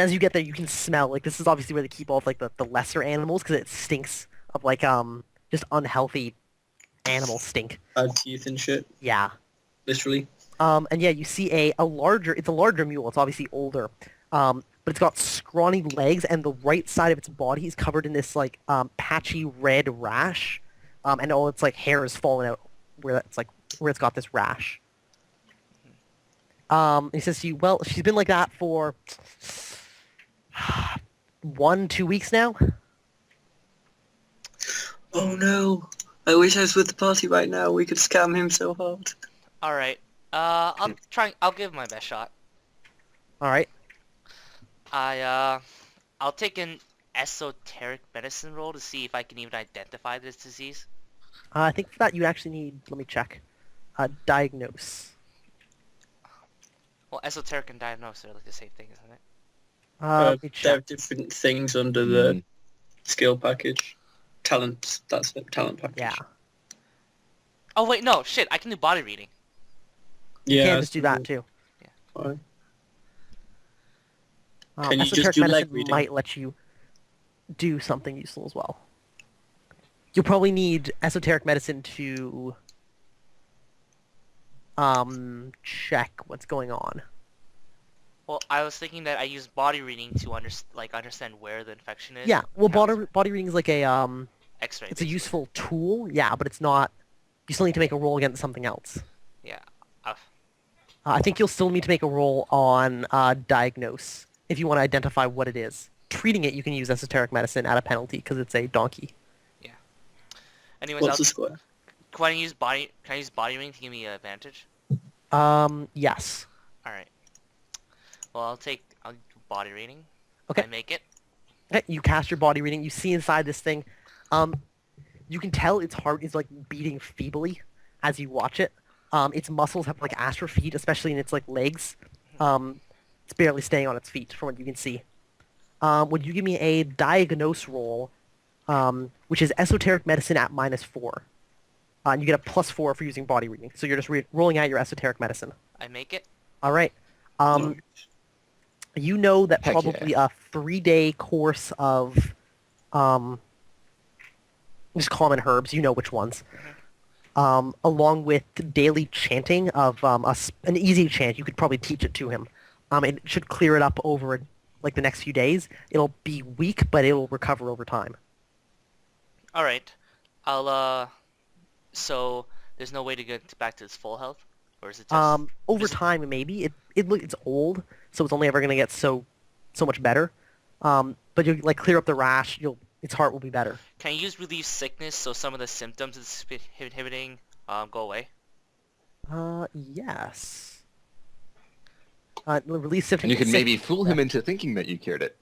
as you get there, you can smell, like, this is obviously where they keep all of, like, the lesser animals, because it stinks of, like, just unhealthy animal stink. Bad teeth and shit. Yeah. Literally. And yeah, you see it's a larger mule. It's obviously older. But it's got scrawny legs, and the right side of its body is covered in this, like, patchy red rash. And all its, like, hair is falling out where it's got this rash. He says to you, well, she's been like that for 1-2 weeks now. Oh no! I wish I was with the party right now. We could scam him so hard. All right. I'll give it my best shot. All right. I'll take an esoteric medicine roll to see if I can even identify this disease. I think for that you actually need. Let me check. Diagnose. Well, esoteric and diagnose are like the same thing, isn't it? Let me There are check. different things under the skill package. Talent, that's it, talent package. Yeah. Oh wait, no, shit. I can do body reading. You Yeah. can just do that too. Fine. Can you just Esoteric do leg medicine reading? might let you do something useful as well. You'll probably need esoteric medicine to check what's going on. Well, I was thinking that I use body reading to understand where the infection is. Yeah, well, Counts body reading is like a X-ray. it's a basically. useful tool. Yeah, but it's not. You still need to make a roll against something else. Yeah. I think you'll still need to make a roll on diagnose if you want to identify what it is. Treating it, you can use esoteric medicine at a penalty because it's a donkey. Anyways, What's the score? can I use body reading to give me an advantage? Yes. All right. Well, I'll do body reading. Okay. I make it. Okay, you cast your body reading. You see inside this thing. You can tell its heart is like beating feebly as you watch it. Its muscles have like atrophied, especially in its like legs. It's barely staying on its feet from what you can see. Would you give me a diagnose roll, which is esoteric medicine at -4? And you get a +4 for using body reading. So you're just rolling out your esoteric medicine. I make it. All right. You know that Heck probably a 3-day course of just common herbs. You know which ones. Along with daily chanting of an easy chant. You could probably teach it to him. It should clear it up over like the next few days. It'll be weak, but it'll recover over time. All right. So there's no way to get back to its full health, or is it just? Over time, maybe it's old, so it's only ever gonna get so much better. But you like clear up the rash. Its heart will be better. Can you use relief sickness so some of the symptoms it's inhibiting go away? Yes. Release symptoms. And you can maybe fool him into thinking that you cured it.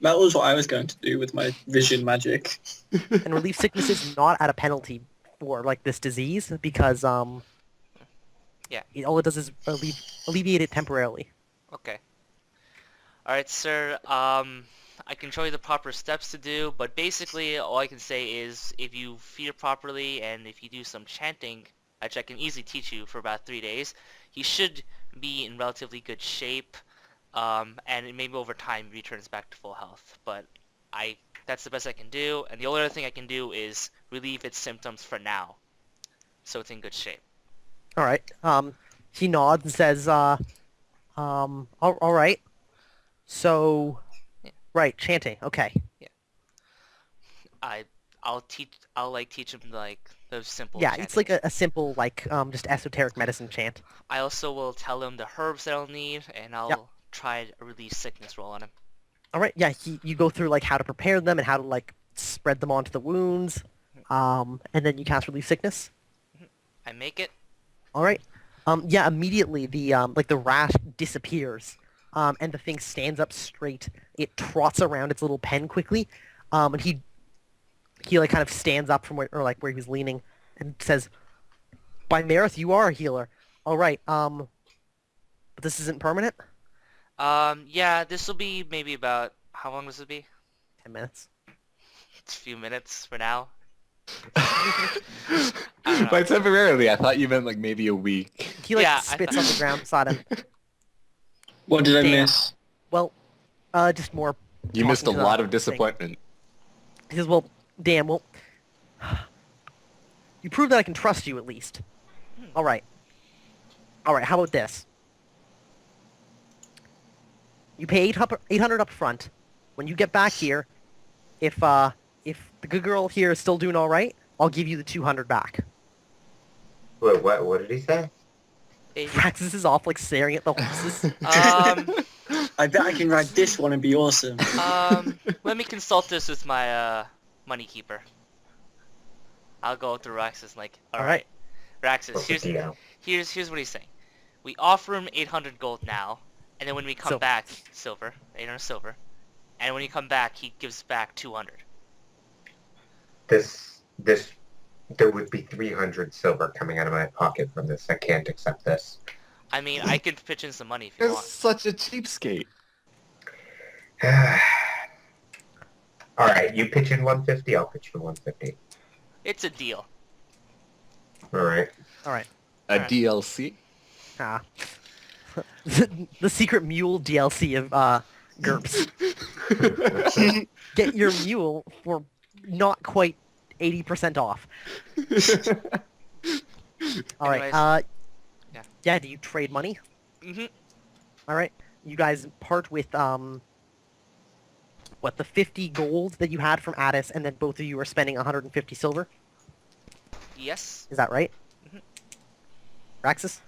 That was what I was going to do with my vision magic. And relief sickness is not at a penalty for like this disease because Yeah. all it does is alleviate it temporarily. Okay. All right, sir. I can show you the proper steps to do, but basically all I can say is if you feed it properly and if you do some chanting, which I can easily teach you for about 3 days, he should be in relatively good shape, and maybe over time he returns back to full health. But that's the best I can do, and the only other thing I can do is relieve its symptoms for now, so it's in good shape. All right. He nods and says, all right. So, Yeah. right, chanting. Okay. I'll teach him like those simple Yeah, it's like chantings. a simple like just esoteric medicine chant. I also will tell him the herbs that I'll need, and I'll try a release sickness roll on him. All right. Yeah, you go through like how to prepare them and how to like spread them onto the wounds, and then you cast relief sickness. I make it. All right. Yeah, immediately the like the rash disappears, and the thing stands up straight. It trots around its little pen quickly, and he like kind of stands up from where he was leaning and says, "By Marith, you are a healer. All right. But this isn't permanent. Yeah, this will be maybe about, how long does it be? 10 minutes. It's a few minutes for now. I don't know. By temporarily, I thought you meant like maybe a week. He like Yeah, I spits thought- on the ground beside him. What did I Damn. miss? Well, just more. You missed a talking to lot the of thing. disappointment. He says, "Well, damn. Well, you prove that I can trust you at least. All right. All right. How about this? You pay 800 up front. When you get back here, if the good girl here is still doing all right, I'll give you the 200 back." Wait, what did he say? Hey, Praxis is off, like staring at the horses. I bet I can ride this one and be awesome. Let me consult this with my money keeper. I'll go to Raxus like, all right, Raxus, What's the deal? here's what he's saying. We offer him 800 gold now, and then when we come Silver. back, 800 silver, and when you come back, he gives back 200. There would be 300 silver coming out of my pocket from this. I can't accept this. I mean, I could pitch in some money if you You're want. such a cheapskate. All right, you pitch in 150. I'll pitch in 150. It's a deal. All right. All right. A Alright. DLC? Ah. The secret mule DLC of Gurps. Get your mule for not quite 80% off. All right. Anyways. Yeah. Do you trade money? Mhm. All right. You guys part with the 50 gold that you had from Addis, and then both of you are spending 150 silver. Yes. Is that right? Mhm. Raxus?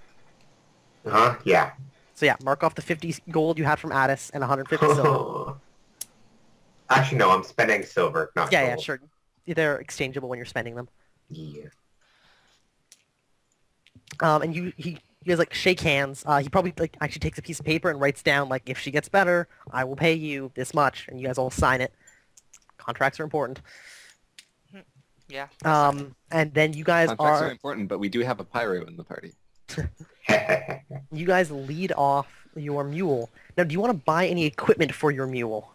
Huh? Yeah. So yeah, mark off the 50 gold you had from Addis and 150 silver. Actually, no. I'm spending silver, not Yeah, gold. sure. They're exchangeable when you're spending them. Yeah. And you guys like shake hands. He probably like actually takes a piece of paper and writes down like, if she gets better, I will pay you this much, and you guys all sign it. Contracts are important. Yeah. And then you guys Contracts are important, but we do have a pyro in the party. you guys lead off your mule. Now, do you want to buy any equipment for your mule?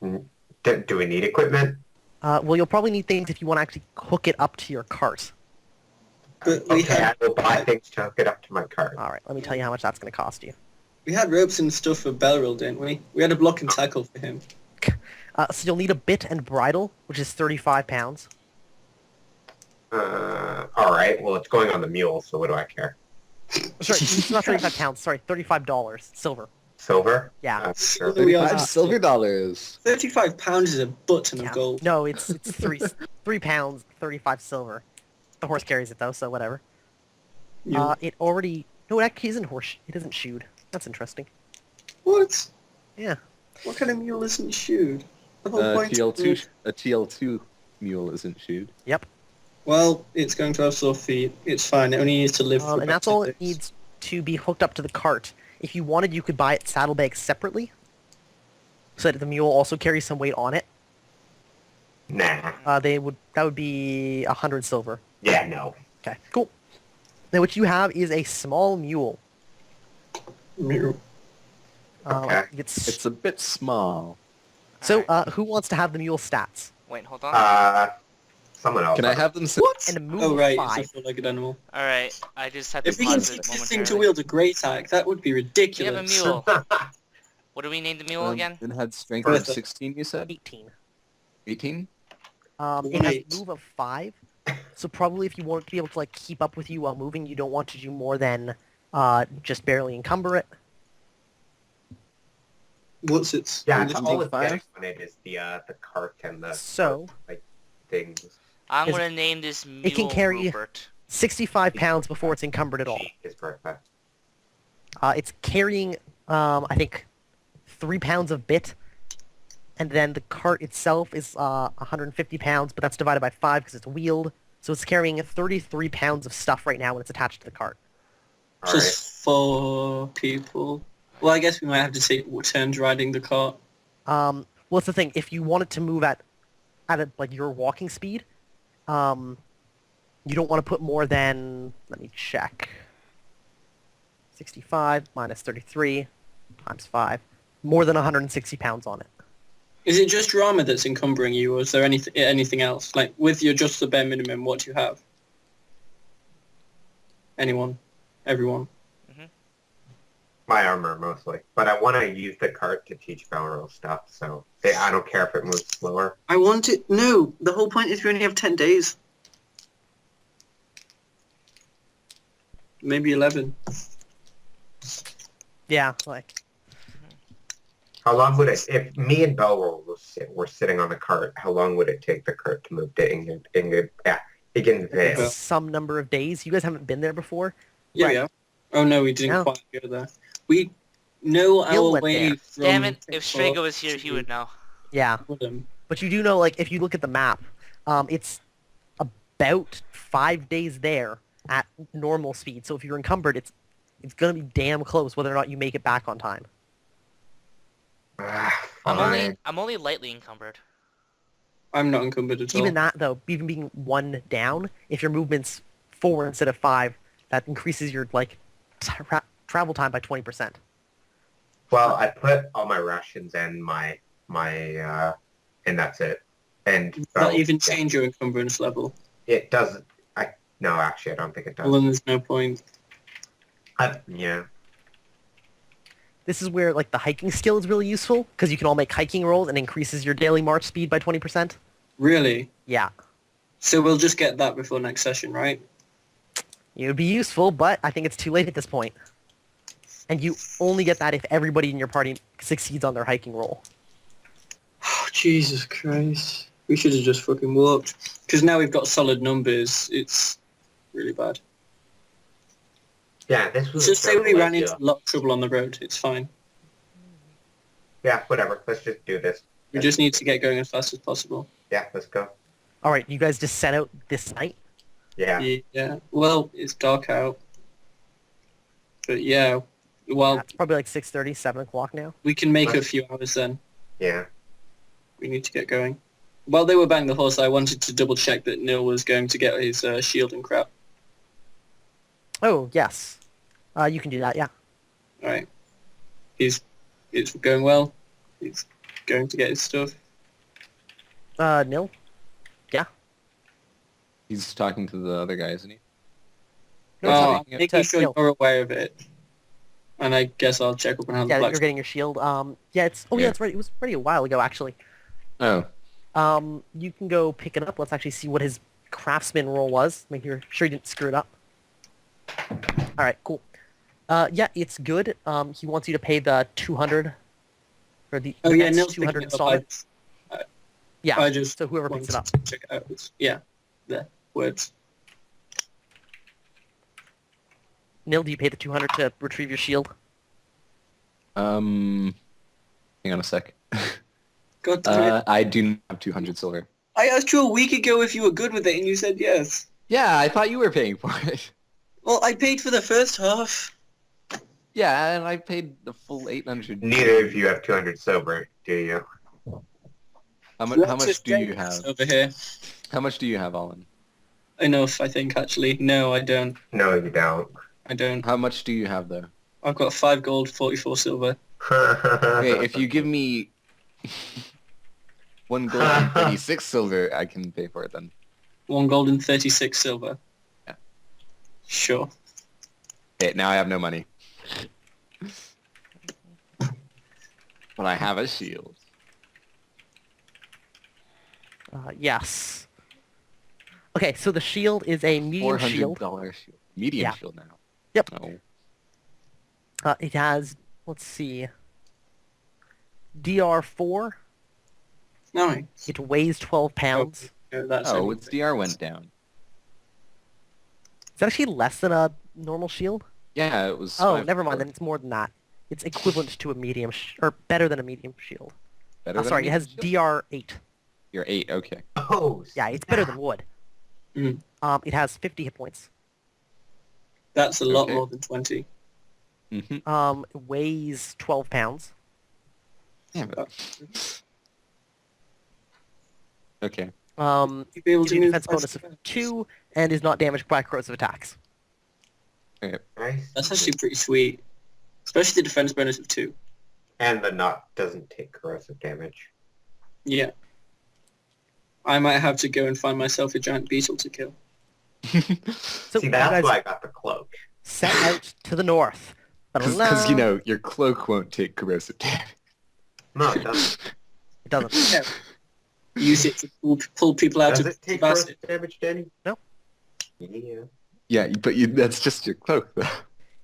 Do we need equipment? Well, you'll probably need things if you want to actually hook it up to your cart. But we Okay, I had will buy things to hook it up to my cart. All right, let me tell you how much that's going to cost you. ropes and stuff for Belril, didn't we? We had a block and tackle for him. So you'll need a bit and bridle, which is 35 pounds. All right. Well, it's going on the mule, so what do I care? Sorry, it's not 35 pounds. Sorry, $35 silver. Silver? Yeah. Sure. We are- 35 silver dollars. 35 pounds is a button Yeah. of gold. No, it's 3 pounds, 35 silver. The horse carries it though, so whatever. You- It already no, it actually isn't horse. It isn't shoed. That's interesting. What? Yeah. What kind of mule isn't shoed? The whole point A TL2 mule isn't shoed. Yep. Well, it's going to have sore feet. It's fine. It only needs to live for And about that's all 10 it days. needs to be hooked up to the cart. If you wanted, you could buy it saddlebags separately, so that the mule also carries some weight on it. Nah. That would be 100 silver. Yeah, no. Okay, cool. Now what you have is a small mule. Mule. Okay. It's a bit small. So, Alright. who wants to have the mule stats? Wait, hold on. Someone else. Can I have them? And a move Oh, right. of 5. It's a four-legged animal. All right. I just had to If we can pause teach it this thing to momentarily. wield a great axe, that would be We ridiculous. have a mule. What do we name the mule again? It had strength Perfect. of 16, you said? 18. 18? It has Right. a move of 5. So probably if you want to be able to like keep up with you while moving, you don't want to do more than just barely encumber it. What's its... Yeah, Just all take it's 5? getting on it is the cart and the So like things. I'm Is- gonna name this mule it can carry- Rupert. 65 pounds before it's encumbered at all. Is perfect. It's carrying, I think, 3 pounds of bit, and then the cart itself is 150 pounds, but that's divided by 5 because it's wheeled. So it's carrying 33 pounds of stuff right now when it's attached to the cart. All right. Just 4 people. Well, I guess we might have to take turns riding the cart. Well, that's the thing. If you wanted to move at like your walking speed, you don't want to put more than, let me check, 65 minus 33 times 5, more than 160 pounds on it. Is it just your armor that's encumbering you, or is there anything else? Like, with your just the bare minimum, what do you have? Anyone? Everyone? My armor mostly, but I want to use the cart to teach Belril stuff, so I don't care if it moves slower. I want it... No! The whole point is we only have 10 days. Maybe 11. Yeah, like, How long would it, if me and Belril were sitting on the cart, how long would it take the cart to move to Ingenvale? some number of days. You guys haven't been there before. Yeah, Right. yeah. Oh no, we didn't No. quite go there. We no He'll hour went away there. from... Damn it! If Straightforward Strago was here, he to would know. Yeah. Woodham. But you do know, like, if you look at the map, it's about 5 days there at normal speed. So if you're encumbered, it's gonna be damn close whether or not you make it back on time. Fine. I'm only lightly encumbered. I'm not encumbered at all. Even that, though, even being 1 down, if your movement's 4 instead of 5, that increases your, like, travel time by 20%. Well, I put all my rations and and that's it. And Not even change your encumbrance level. it doesn't. No, actually, I don't think it Well, does. then there's no point. Yeah. This is where, like, the hiking skill is really useful, because you can all make hiking rolls and increases your daily march speed by 20%. Really? Yeah. So we'll just get that before next session, right? It would be useful, but I think it's too late at this point. And you only get that if everybody in your party succeeds on their hiking roll. Oh, Jesus Christ. We should have just fucking walked. Because now we've got solid numbers. It's really bad. Yeah, this was. Just say we ran idea. into a lot of trouble on the road. It's fine. Yeah, whatever. Let's just do this. We just need to get going as fast as possible. Yeah, let's go. All right, you guys just set out this night? Yeah. Yeah. Well, it's dark out. But yeah. Well, It's probably like 6:30, 7 o'clock now. we can make a few hours then. Yeah. We need to get going. While they were banging the horse, I wanted to double check that Neil was going to get his shield and crap. Oh, yes. You can do that, yeah. Alright. It's going well. He's going to get his stuff. Nil? Yeah. He's talking to the other guy, isn't he? No, Well, it's I'm not. making It's, sure Neil. you're aware of it. And I guess I'll check up on how the Yeah, black... you're getting your shield. Yeah, it's... Oh, yeah, Yeah. it's right. It was ready a while ago, actually. Oh. You can go pick it up. Let's actually see what his craftsman roll was. Make sure he didn't screw it up. All right, cool. Yeah, it's good. He wants you to pay the 200 for the Oh yeah, next Neil's 200 picking it up. installment. Yeah, I just so whoever wanted picks it up. to check it out. Yeah, the words. Nil, do you pay the 200 to retrieve your shield? Hang on a sec. God damn it. I do not have 200 silver. I asked you a week ago if you were good with it and you said yes. Yeah, I thought you were paying for it. Well, I paid for the first half. Yeah, and I paid the full 800. Neither of you have 200 silver, do you? How What's much this do you thing have? over here? How much do you have, Alan? Enough, I think, actually. No, I don't. No, you don't. I don't. How much do you have, though? I've got 5 gold, 44 silver. Okay, if you give me 1 gold and 36 silver, I can pay for it then. 1 gold and 36 silver. Yeah. Sure. Okay, now I have no money. But I have a shield. Yes. Okay, so the shield is a medium $400 shield. shield. Medium Yeah. shield now. Yep. Oh. It has, let's see, DR4. Nice. It weighs 12 pounds. Oh, that's Oh, it. its DR went down. It's actually less than a normal shield. Yeah, it was. Oh, 5 never mind. for- Then it's more than that. It's equivalent to a medium, or better than a medium shield. Better than a Sorry, it has medium shield? DR8. You're 8, okay. Oh, Yeah, it's better than wood. Mm. It has 50 hit points. That's a lot Okay. more than 20. Mm-hmm. It weighs 12 pounds. Yeah, but... Okay. You'd be able Gives to you a move defense bonus faster. of 2, and is not damaged by corrosive attacks. Okay. nice. That's actually pretty sweet. Especially the defense bonus of 2. And the knot doesn't take corrosive damage. Yeah. I might have to go and find myself a giant beetle to kill. So See, you that's guys why I got the cloak. set out to the north. Because, you know, your cloak won't take corrosive damage. No, it doesn't. It doesn't. Yeah. Use it to pull people out Does of it take basket. corrosive damage, Danny? No. Yeah. Yeah, but that's just your cloak, though.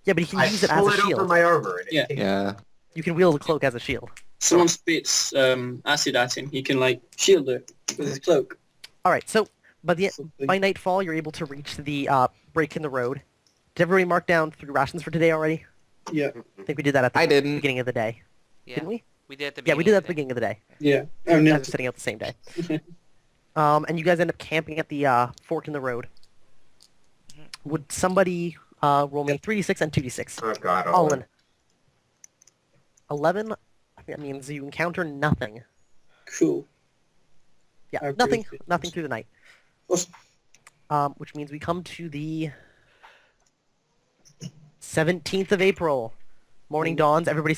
Yeah, but you can I use it as pull a it over shield. my armor and it Yeah. takes Yeah. You can wield the cloak as a shield. Someone spits acid at him, he can like shield it with his cloak. All right, so by Something. nightfall, you're able to reach the break in the road. Did everybody mark down 3 rations for today already? Yeah. I think we did that at the I didn't. beginning of the day. Yeah. Didn't we? We did at the Yeah, beginning. we did that at of the beginning of the day. Yeah. Oh, You no. guys were sitting out the same day. And you guys end up camping at the fork in the road. Would somebody roll me 3d6 and 2d6? Oh God, Olin. 11. I think that means you encounter nothing. Cool. Yeah, I nothing. appreciate it. Nothing through the night. Awesome. Which means we come to the 17th of April. Morning dawns. Everybody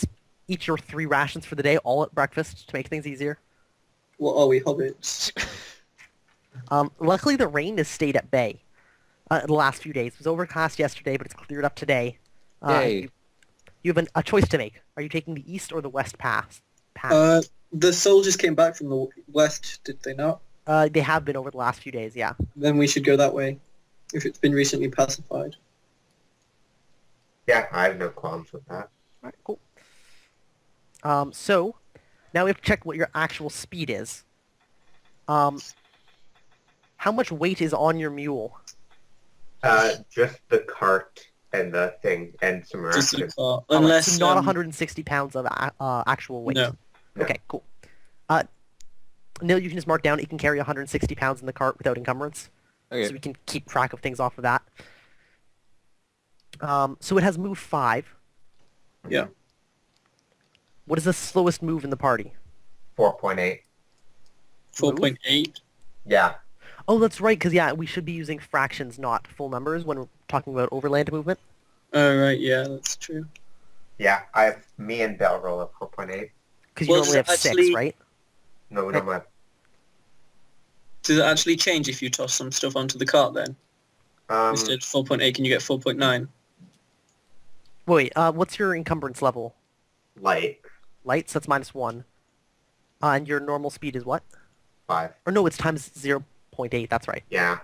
eat your 3 rations for the day, all at breakfast to make things easier. What are we, hobbits? Luckily, the rain has stayed at bay the last few days. It was overcast yesterday, but it's cleared up today. Yay. You have a choice to make. Are you taking the east or the west path? The soldiers came back from the west, did they not? They have been over the last few days, yeah. Then we should go that way, if it's been recently pacified. Yeah, I have no qualms with that. Alright, cool. So, now we have to check what your actual speed is. How much weight is on your mule? Just the cart and the thing and some Just the rations. car. Alright, Unless, so not 160 pounds of actual weight. No. Okay, cool. Neil, you can just mark down it can carry 160 pounds in the cart without encumbrance. Okay. So we can keep track of things off of that. So it has move 5. Yeah. What is the slowest move in the party? 4.8. 4.8. Yeah. Oh, that's right, because, yeah, we should be using fractions, not full numbers, when we're talking about overland movement. Oh, right, yeah, that's true. Yeah, me and Bell roll at 4.8. Because you Well, normally have does it 6, actually- right? No, we don't have. Does it actually change if you toss some stuff onto the cart then? Instead of 4.8, can you get 4.9? Wait, what's your encumbrance level? Light. Light, so that's -1. And your normal speed is what? 5. Or no, it's times 0.8, that's right. Yeah.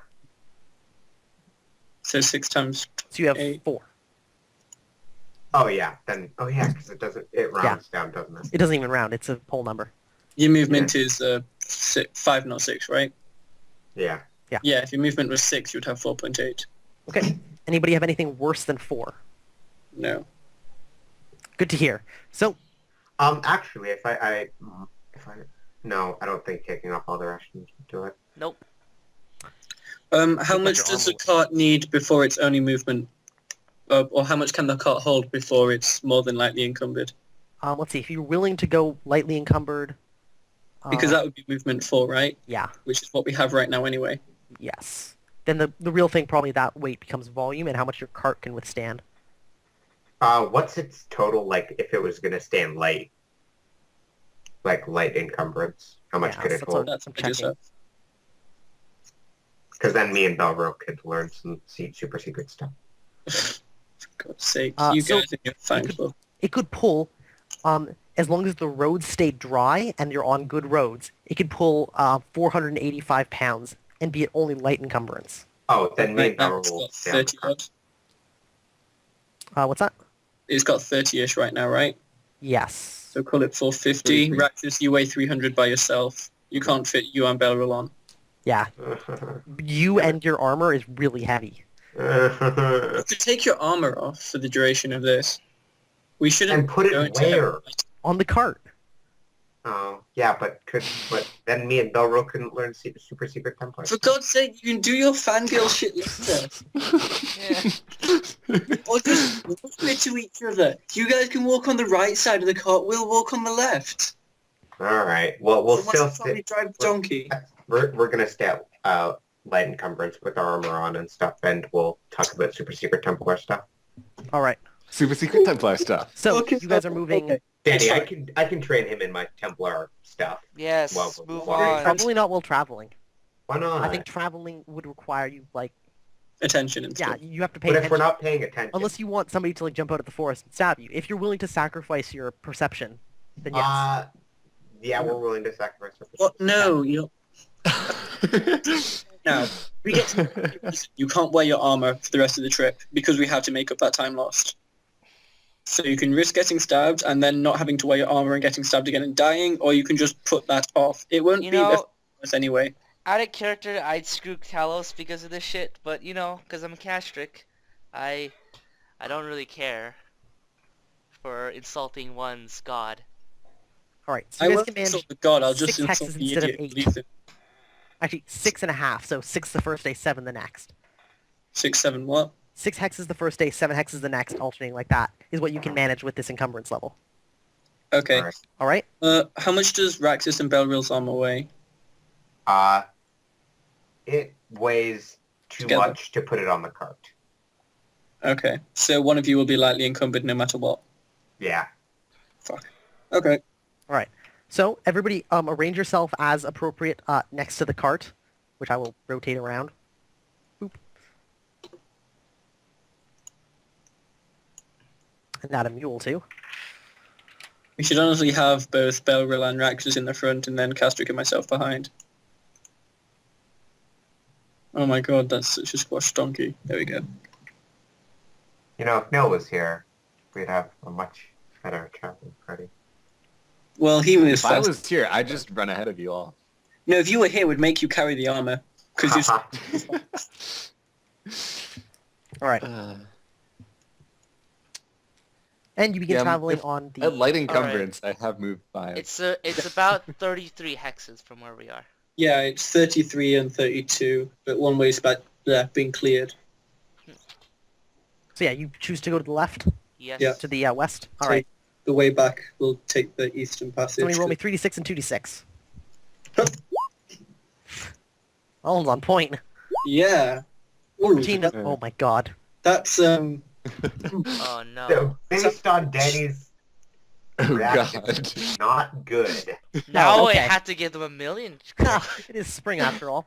So 6 times... So you have 8. 4. Oh yeah. Then. Oh yeah, because it rounds down, doesn't it? It doesn't even round, it's a whole number. Your movement is 5, not 6, right? Yeah. Yeah, if your movement was 6, you'd have 4.8. Okay. Anybody have anything worse than 4? No. Good to hear. So, Actually, if I no, I don't think taking off all the rations would do it. Nope. How Take much your does armor the cart need before it's only movement? Or how much can the cart hold before it's more than lightly encumbered? let's see, if you're willing to go lightly encumbered... Because that would be movement 4, right? Yeah, Which is what we have right now anyway. yes. Then the real thing, probably that weight becomes volume and how much your cart can withstand. What's its total, like, if it was going to stand light? Like, light encumbrance? How much Yeah, could it so hold? That's I'm what I just checking. said. Because then me and Belro could learn some super secret stuff. For God's sake, So guys in your fine could- club. It could pull, as long as the roads stay dry and you're on good roads, it could pull 485 pounds and be at only light encumbrance. Oh, then me and Right now Belro it's will got stay on the 30 cart. odd. What's that? It's got 30-ish right now, right? Yes. So call it 450. Raxus, you weigh 300 by yourself. You can't fit you and Belril on. Yeah. You and your armor is really heavy. To take your armor off for the duration of this, we shouldn't And put it go into where? On the cart. Oh, yeah, but then me and Belro couldn't learn super secret Templar. For God's sake, you can do your fangirl shit later. Yeah. Or just whisper to each other. You guys can walk on the right side of the cart, we'll walk on the left. All right. Well, we'll Who still wants to probably stay. drive donkey. We're gonna stay at light encumbrance with our armor on and stuff, and we'll talk about super secret Templar stuff. All right. Super secret Templar stuff. So Okay, you guys are moving. okay. Danny, Sorry. I can train him in my Templar stuff. Yes. Well, move well, on. Probably not while traveling. Why not? I think traveling would require you Attention and yeah, stuff. you have to pay But if we're attention. not paying attention, Unless you want somebody to jump out of the forest and stab you. If you're willing to sacrifice your perception, then yes. yeah, we're willing to sacrifice our What? No, you. Now we get to you can't wear your armor for the rest of the trip because we have to make up that time lost. So you can risk getting stabbed and then not having to wear your armor and getting stabbed again and dying, or you can just put that off. It won't You be know, us anyway. out of character, I'd screw Talos because of this shit, but because I'm a castric, I don't really care. for insulting one's god. All right, so I you guys won't can manage insult the god, I'll just 6 insult hexes the instead of idiot who 8. believes in Actually, 6.5. So 6 the first day, 7 the next. 6, 7, what? 6 hexes the first day, 7 hexes the next, alternating like that is what you can manage with this encumbrance level. Okay. Alright. All right. How much does Raxus and Belril's armor weigh? It weighs too Together. much to put it on the cart. Okay. So one of you will be lightly encumbered no matter what. Yeah. Fuck. Okay. All right. So everybody, arrange yourself as appropriate next to the cart, which I will rotate around. Boop. And add a mule too. We should honestly have both Belril and Raxus in the front and then Castric and myself behind. Oh my god, that's such a squash donkey. There we go. You know, if Neil was here, we'd have a much better traveling party. Well, he moves If I fast. was here, I'd just run ahead of you all. No, if you were here, we'd make you carry the armor. Because All right. And you begin Yeah, traveling if- on the... At light Alright. encumbrance, I have moved 5. It's about 33 hexes from where we are. yeah, it's 33 and 32, but one way's back there, being cleared. So yeah, you choose to go to the left, Yes. Yeah. to the west. All So right. The way back will take the eastern passage. Somebody roll me 3d6 and 2d6. All on point. Yeah. Ooh, 14 to... Oh my god. that's, Oh no. So, based on Danny's Oh reaction, god. not good. Now okay. I had to give them a million. It is spring after all.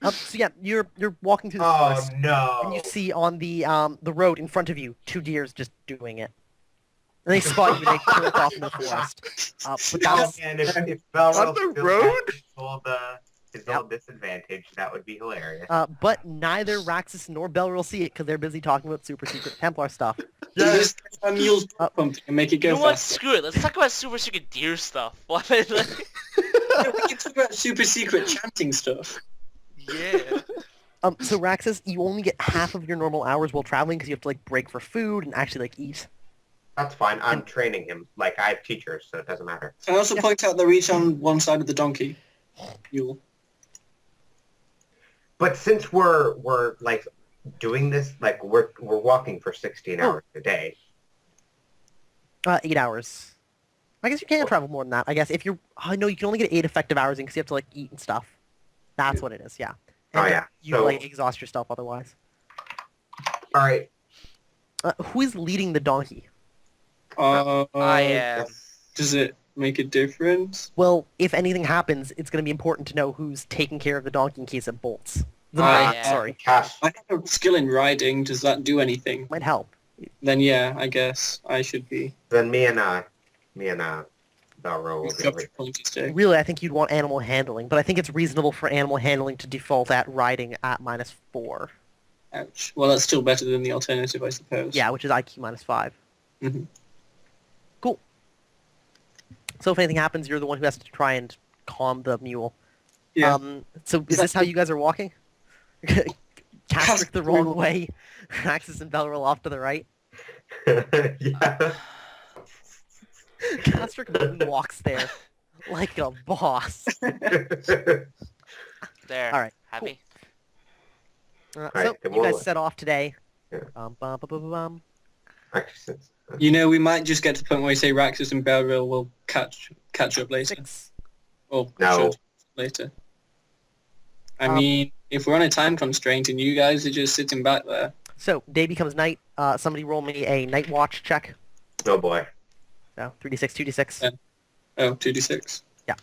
So yeah, you're walking through the Oh forest, no. and you see on the road in front of you 2 deers just doing it. And they spot you and they turn off in the forest. But Oh that's man, if Belrose On the still road? had his old disadvantage, that would be hilarious. but neither Raxus nor Belril see it because they're busy talking about super secret Templar stuff. just a mule's pumping and make it You go know what? faster. Screw it. Let's talk about super secret deer stuff. What? Yeah, we can talk about super secret chanting stuff. Yeah. So Raxus, you only get half of your normal hours while traveling because you have to like break for food and actually like eat. That's fine. I'm training him. Like, I have teachers, so it doesn't matter. Can I also point out they're each on one side of the donkey? Mule. But since we're like doing this, like we're walking for 16 hours a day. 8 hours. I guess you can travel more than that. I guess if you're... Oh, no, you can only get 8 effective hours in because you have to like eat and stuff. That's what it is, yeah. Oh, And yeah. you So- like exhaust yourself otherwise. All right. Who is leading the donkey? I am. Does it make a difference? Well, if anything happens, it's going to be important to know who's taking care of the donkey in case it bolts. I am. Sorry. Cash. I have a skill in riding. Does that do anything? Might help. Then yeah, I guess I should be. Then me and Belro will do it. Today. Really, I think you'd want animal handling, but I think it's reasonable for animal handling to default at riding at -4. Ouch. Well, that's still better than the alternative, I suppose. Yeah, which is IQ -5. Mhm. Cool. So if anything happens, you're the one who has to try and calm the mule. Yeah. So is this how you guys are walking? Castric the wrong way, Raxus and Belril off to the right. Yeah. Castric walks there like a boss. There. All right, Happy? So then you guys we'll- set off today. Yeah. Bum, bum, bum, bum, bum. Actually, since You know, we might just get to the point where we say Raxus and Belril will catch up later. 6. Or No. should later. I mean, if we're on a time constraint and you guys are just sitting back there, So day becomes night. Somebody roll me a night watch check. oh boy. So 3d6, 2d6. Yeah. oh, 2d6. Damn.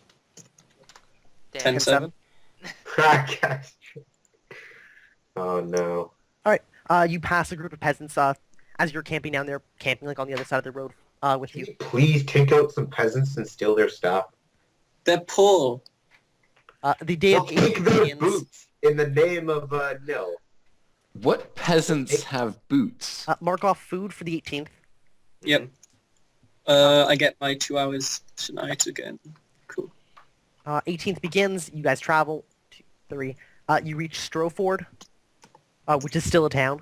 10, 7. Cash. Oh no. You pass a group of peasants as you're camping down there, camping like on the other side of the road with Can you. you please take out some peasants and steal their stuff? They're poor. The day They'll of take 8 their begins. boots in the name of no. What peasants have boots? Mark off food for the 18th. Yep. I get my 2 hours tonight again. Cool. 18th begins. You guys travel. 2, 3. You reach Stroford, which is still a town.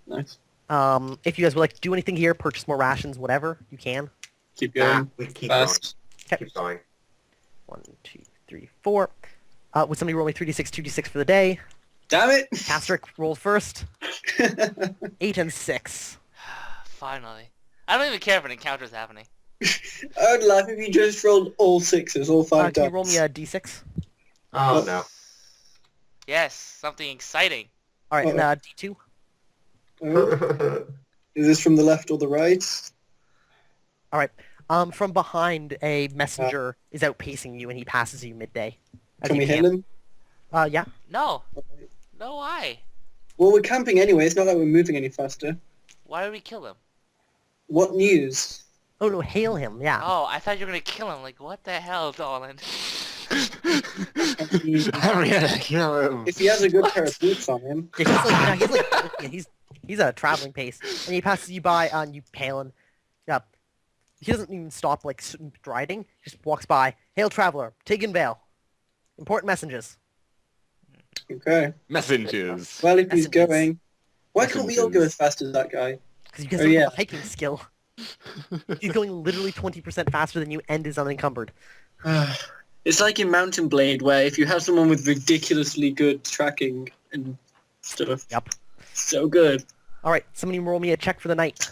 Nice. If you guys would like to do anything here, purchase more rations, whatever, you can. Keep Nah, going. we keep Fast. going. Keep going. 1, 2, 3, 4. Would somebody roll me 3d6, 2d6 for the day? Damn it! Castrick rolled first. 8 and 6. Finally. I don't even care if an encounter's happening. I'd laugh if you just rolled all sixes, all five Can dice. you roll me a d6? Oh, no. Yes, something exciting. All right, and Uh-oh. d2. Oh, is this from the left or the right? All right. From behind, a messenger is outpacing you, and he passes you midday. As Can you we hit camp. him? Yeah. No. No, why? Well, we're camping anyway. It's not like we're moving any faster. Why would we kill him? What news? Oh no, hail him. Yeah. Oh, I thought you were gonna kill him. Like, what the hell, Dolan? Henrietta, kill him. If he has a good pair of boots on him. Yeah, he's a traveling pace, and he passes you by, and you pale him. Yeah. He doesn't even stop like striding. He just walks by. Hail traveler, Tegan Vale. Important messages. Okay. Messengers. Well, if he's Messengers. going... Why can't we all go Messengers. as fast as that guy? Because you guys Oh, don't yeah. have a hiking skill. He's going literally 20% faster than you and is unencumbered. It's like in Mountain Blade, where if you have someone with ridiculously good tracking and stuff, Yep. so good. All right, somebody roll me a check for the night.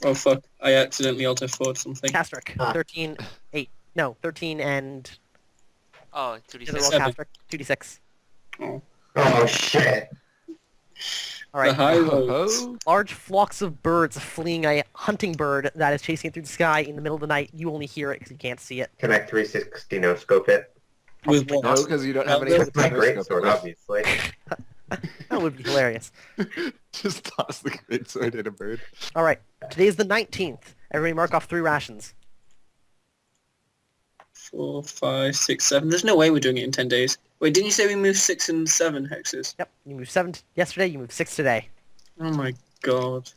Oh fuck! I accidentally alt F4'd something. Castrick, Ah. 13, 8. No, 13 and... Oh, the other 2d6. roll, Seven. Castrick, 2d6. Oh, shit. All The right. high roads. Oh, Large flocks of birds fleeing a hunting bird that is chasing it through the sky in the middle of the night. You only hear it because you can't see it. Can I 360 no scope it? With Possibly what? no, because you don't have any. That's my no great scope. sword, obviously. That would be hilarious. Just toss the great sword at a bird. All right. Today is the 19th. Everybody mark off 3 rations. 4, 5, 6, 7. There's no way we're doing it in 10 days. Wait, didn't you say we moved 6 and 7 hexes? Yep. You moved 7 yesterday. You moved 6 today. Oh my god.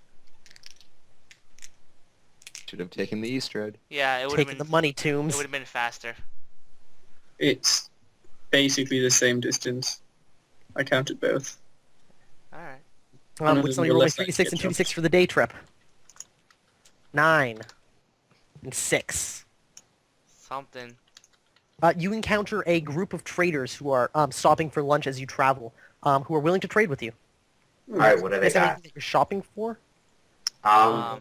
Should have taken the east road. Yeah, it would have Taking been. the money It tombs. would have been faster. It's basically the same distance. I counted both. All right. Other Would than somebody your roll me left leg 3d6 and gets 2d6 for the day trip? 9 and 6. Something. You encounter a group of traders who are stopping for lunch as you travel, who are willing to trade with you. Alright, what do they Is there got? anything that you're shopping for? I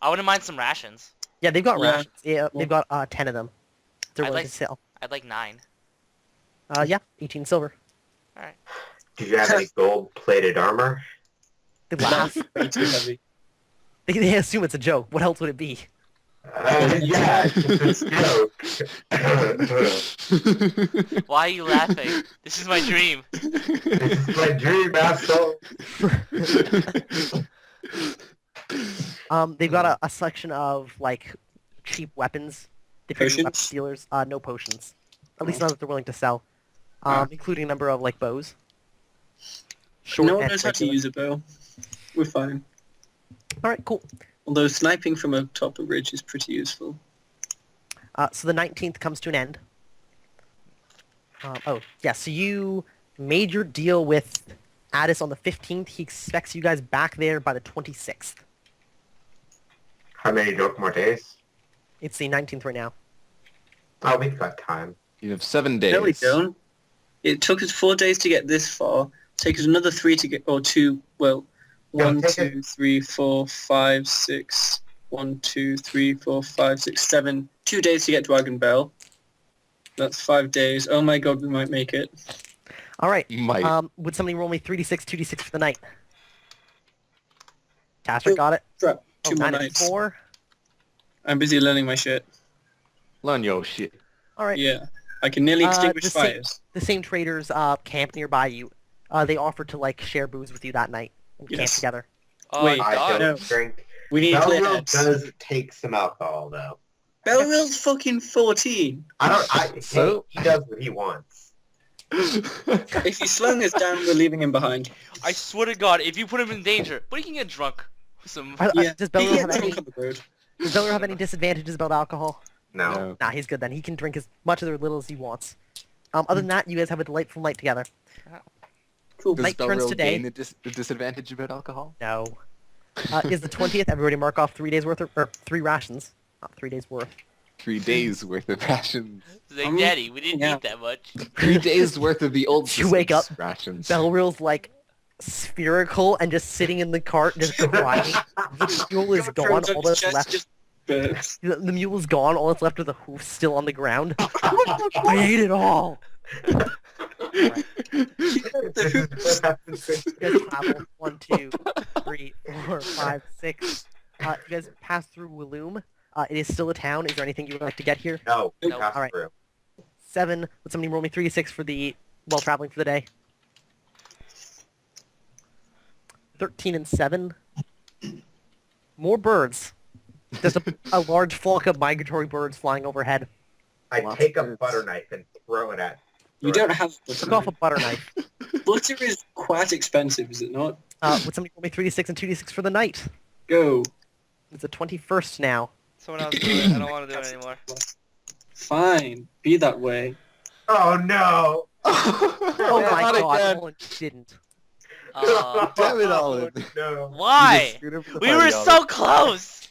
wouldn't mind some rations. Yeah, they've got Yeah. rations. Yeah, they've got 10 of them. They're I'd willing like- to sell. I'd like 9. Yeah, 18 silver. Did you have any gold-plated armor? They laugh. Way too heavy. They assume it's a joke. What else would it be? Yeah, it's a joke. Why are you laughing? This is my dream. This is my dream, asshole. They've got a section of like cheap weapons. They figure Potions? weapons dealers. No potions. At least none that they're willing to sell. Including a number of like bows. Short No one and knows how to regular. use a bow. We're fine. All right, cool. Although sniping from atop a ridge is pretty useful. So the 19th comes to an end. So you made your deal with Addis on the 15th. He expects you guys back there by the 26th. How many more days? It's the 19th right now. Oh, we've got time. You have 7 days. No, we don't. It took us 4 days to get this far. Take us another 3 to get, or 2, well, No, 1, take 2, 3, 4, 5, 6, 1, 2, 3, 4, 5, 6, 7. 2 days to get to Bell. That's 5 days. Oh my god, we might make it. All right. Might. Would somebody roll me 3d6, 2d6 for the night? Castrick got it. Crap, Oh, 2 more 9 and nights. 4. I'm busy learning my shit. Learn your shit. All right. Yeah. I can nearly extinguish the same- fires. The same traders camp nearby you. They offered to like share booze with you that night and camp Yes. together. Oh, Wait, I God. don't No. drink. We need clear Belleville heads. does take some alcohol, though. Belleville's fucking 14. So- he does what he wants. If he's slowing us down, we're leaving him behind. I swear to God, if you put him in danger, but he can get drunk. With some. Yeah. Does He Belleville gets have any? drunk on the road. Does Belleville have any disadvantages about alcohol? No. No. Nah, he's good then. He can drink as much or little as he wants. Other than that, you guys have a delightful night together. Cool. Does Night turns Belrill today. gain a disadvantage about alcohol? No. Is the 20th. Everybody mark off 3 days worth or 3 rations. Not 3 days worth. 3 days worth of rations. Like, Daddy, we didn't Yeah. eat that much. 3 days worth of the old You wake system's rations. Belrill's like spherical and just sitting in the cart just crying. The mule is gone. All that's left. Just burps. The mule is gone. All that's left are the hoofs still on the ground. I ate it all. This is what happens when- You guys travel 1, 2, 3, 4, 5, 6. You guys pass through Walloom. It is still a town. Is there anything you would like to get here? No, Nope. pass Alright. through. 7. Would somebody roll me 3d6 for the while traveling for the day? 13 and 7. More birds. There's a large flock of migratory birds flying overhead. I Lots take of a birds. butter knife and throw it at. You don't have Took off a butter knife. butter is quite expensive, is it not? Would somebody roll me 3d6 and 2d6 for the night? Go. It's the 21st now. Someone else do it. I don't want to do it anymore. Fine. Be that way. Oh no! Oh my Not god, again. Olin didn't. Damn it, Olin. No. Why? You just screwed up the We party, were so close!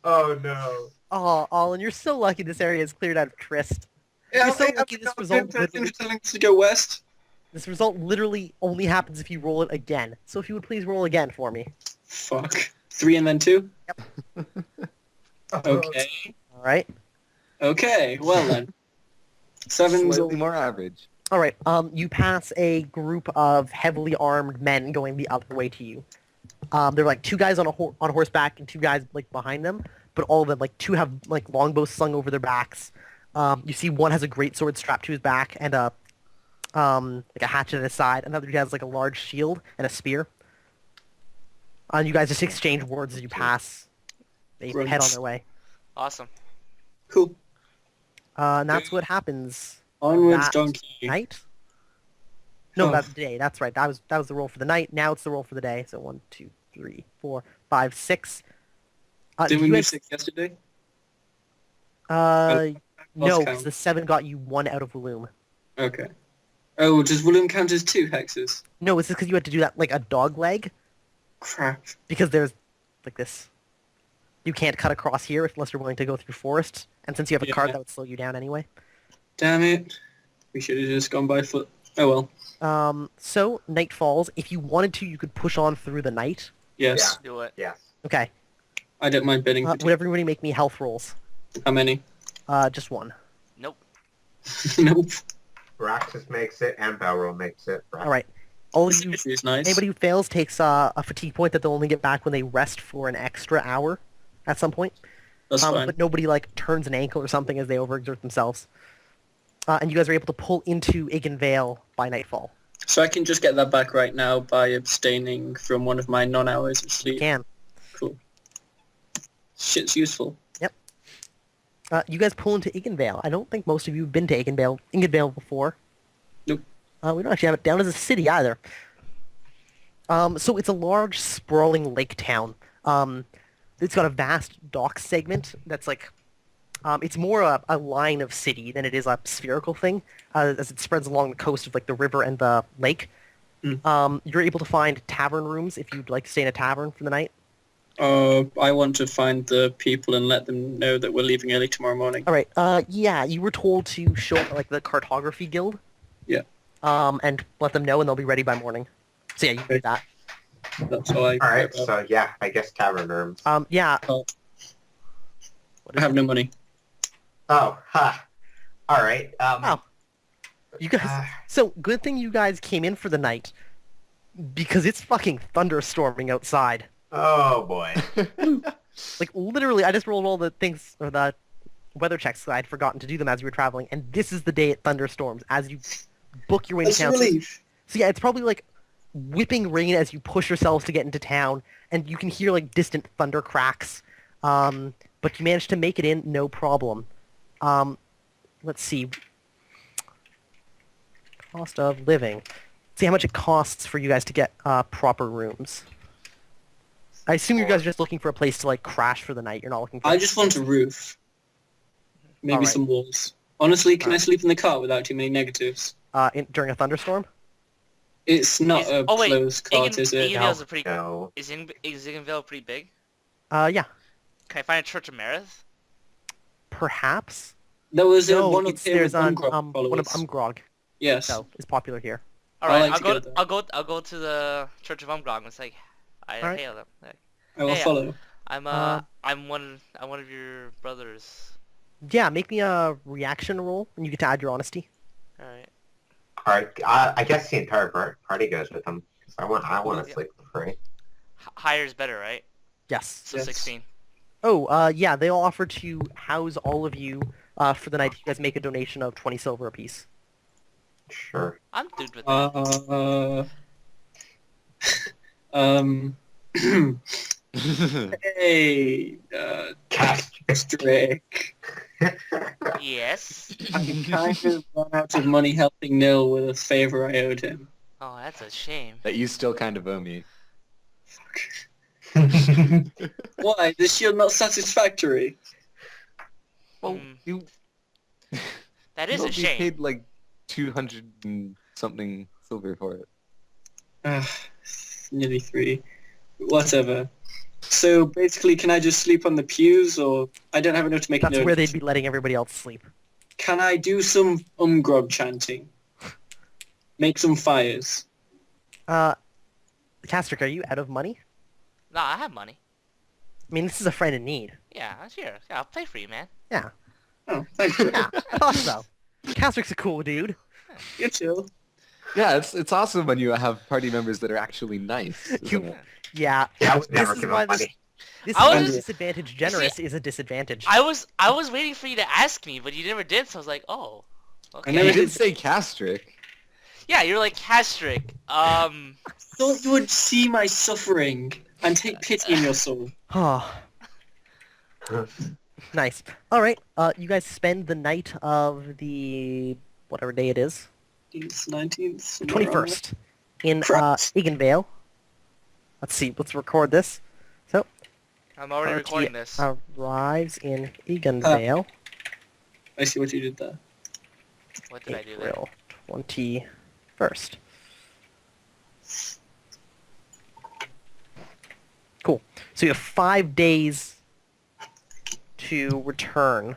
Oh no. Oh, Olin, you're so lucky this area is cleared out of Trist. Yeah, You're so okay, lucky I'm this not a result good person literally- for telling us to go west. This result literally only happens if you roll it again. So if you would please roll again for me. Fuck. 3 and then 2? Oh. Okay. Alright? Okay, well then. 7's Slightly more average. Alright, you pass a group of heavily armed men going the other way to you. There are like 2 guys on on horseback and 2 guys like behind them, but all of them, like 2 have like longbows slung over their backs. You see one has a great sword strapped to his back and a like a hatchet at his side. Another has like a large shield and a spear. And you guys just exchange words as you pass. They Right. head on their way. Awesome. cool. And that's what happens Onwards, That- donkey. night. No, Oh. that's the day. That's right. That was the roll for the night. Now it's the roll for the day. So 1, 2, 3, 4, 5, 6. Did we you move guys- 6 yesterday? no, Lost because count. the 7 got you 1 out of Walloom. Okay. Oh, does William count as 2 hexes? No, it's just because you had to do that like a dog leg, Crap. because there's like this. You can't cut across here unless you're willing to go through forest, and since you have a cart, Yeah. that would slow you down anyway. Damn it. We should have just gone by foot. Oh well. So night falls. If you wanted to, you could push on through the night. Yes. Do it. Yes. Okay. I don't mind bidding for Would everybody make me health rolls? How many? Just 1. Nope. Nope. Braxis makes it and Balrog makes it. All right. All of you. This is nice. Anybody who fails takes a fatigue point that they'll only get back when they rest for an extra hour at some point. That's fine. But nobody like turns an ankle or something as they overexert themselves. And you guys are able to pull into Aiken Vale by nightfall. So I can just get that back right now by abstaining from one of my non-hours of You sleep. can. Cool. Shit's useful. You guys pull into Aiken Vale. I don't think most of you have been to Aiken Vale before. Nope. We don't actually have it down as a city either. So it's a large, sprawling lake town. It's got a vast dock segment that's like, it's more a line of city than it is a spherical thing, as it spreads along the coast of like the river and the lake. You're able to find tavern rooms if you'd like to stay in a tavern for the night. I want to find the people and let them know that we're leaving early tomorrow morning. All right. Yeah, you were told to show up at, like the cartography guild. Yeah. And let them know, and they'll be ready by morning. So yeah, you can do that. That's all I All right. So yeah, I guess tavern rooms. Yeah. Oh. What I is have it? no money. Oh, ha. All right. Oh. You guys. So good thing you guys came in for the night, because it's fucking thunderstorming outside. Oh boy. Like literally, I just rolled all the things or the weather checks. I'd forgotten to do them as you were traveling, and this is the day it thunderstorms as you book your way That's to a town. relief. So yeah, it's probably like whipping rain as you push yourselves to get into town, and you can hear like distant thunder cracks. But you managed to make it in, no problem. Let's see. Cost of living. See how much it costs for you guys to get proper rooms. I assume you guys are just looking for a place to like crash for the night. You're not looking for. I just want a roof. Maybe Alright. some walls. Honestly, can I sleep in the car without too many negatives? during a thunderstorm? It's not Is- a oh, wait, closed cart, is it? Eganville's a pretty... No. Is Eganville pretty big? Yeah, Can I find a Church of Marith? perhaps. There was No, one up here there's with on Ungrog one of followers. Umgrog. Yes. So is popular here. All I right, like to go there. I'll go to the Church of Umgrog and say, I Alright. hail them. Like, I will Hey, follow. I'm one of your brothers. Yeah, make me a reaction roll, and you get to add your honesty. All right. All right, I guess the entire party goes with them. 'Cause I want to sleep for free. Higher is better, right? Yes. So Yes. 16. Oh, yeah, they'll offer to house all of you for the night. You guys make a donation of 20 silver apiece. Sure. I'm dude with that. Um. Hey, Strick. Yes. I kind of run out of money helping Nil with a favor I owed him. Oh, that's a shame. That you still kind of owe me. Why? The shield not satisfactory? Well, Hmm. you That is you a shame. paid like 200 and something silver for it. Nearly 3. Whatever. So basically, can I just sleep on the pews, or I don't have enough to make a That's note? where they'd be letting everybody else sleep. Can I do some Umgrog chanting? Make some fires. Castrick, are you out of money? Nah, I have money. I mean, this is a friend in need. Yeah, sure. Yeah, I'll pay for you, man. Yeah. Oh, thank you. Yeah, I thought so. Castrick's a cool dude. You're chill. Yeah, it's awesome when you have party members that are actually nice. isn't You- it? Yeah. Yeah, I would This never is give why up this- money. This I is was why just- disadvantage generous is a disadvantage. I was waiting for you to ask me, but you never did, so I was like, oh. Okay. never You did- did say Castrick. Yeah, you're like Castrick. Thought you would see my suffering and take pity in your soul. Oh. Nice. All right. You guys spend the night of the whatever day it is, 19th, somewhere around 21st, in Correct. Eganvale. Let's see. Let's record this. So I'm already party recording this. arrives in Eganvale, there. I see what you did there. What did I do there? April 21st. Cool. So you have 5 days to return.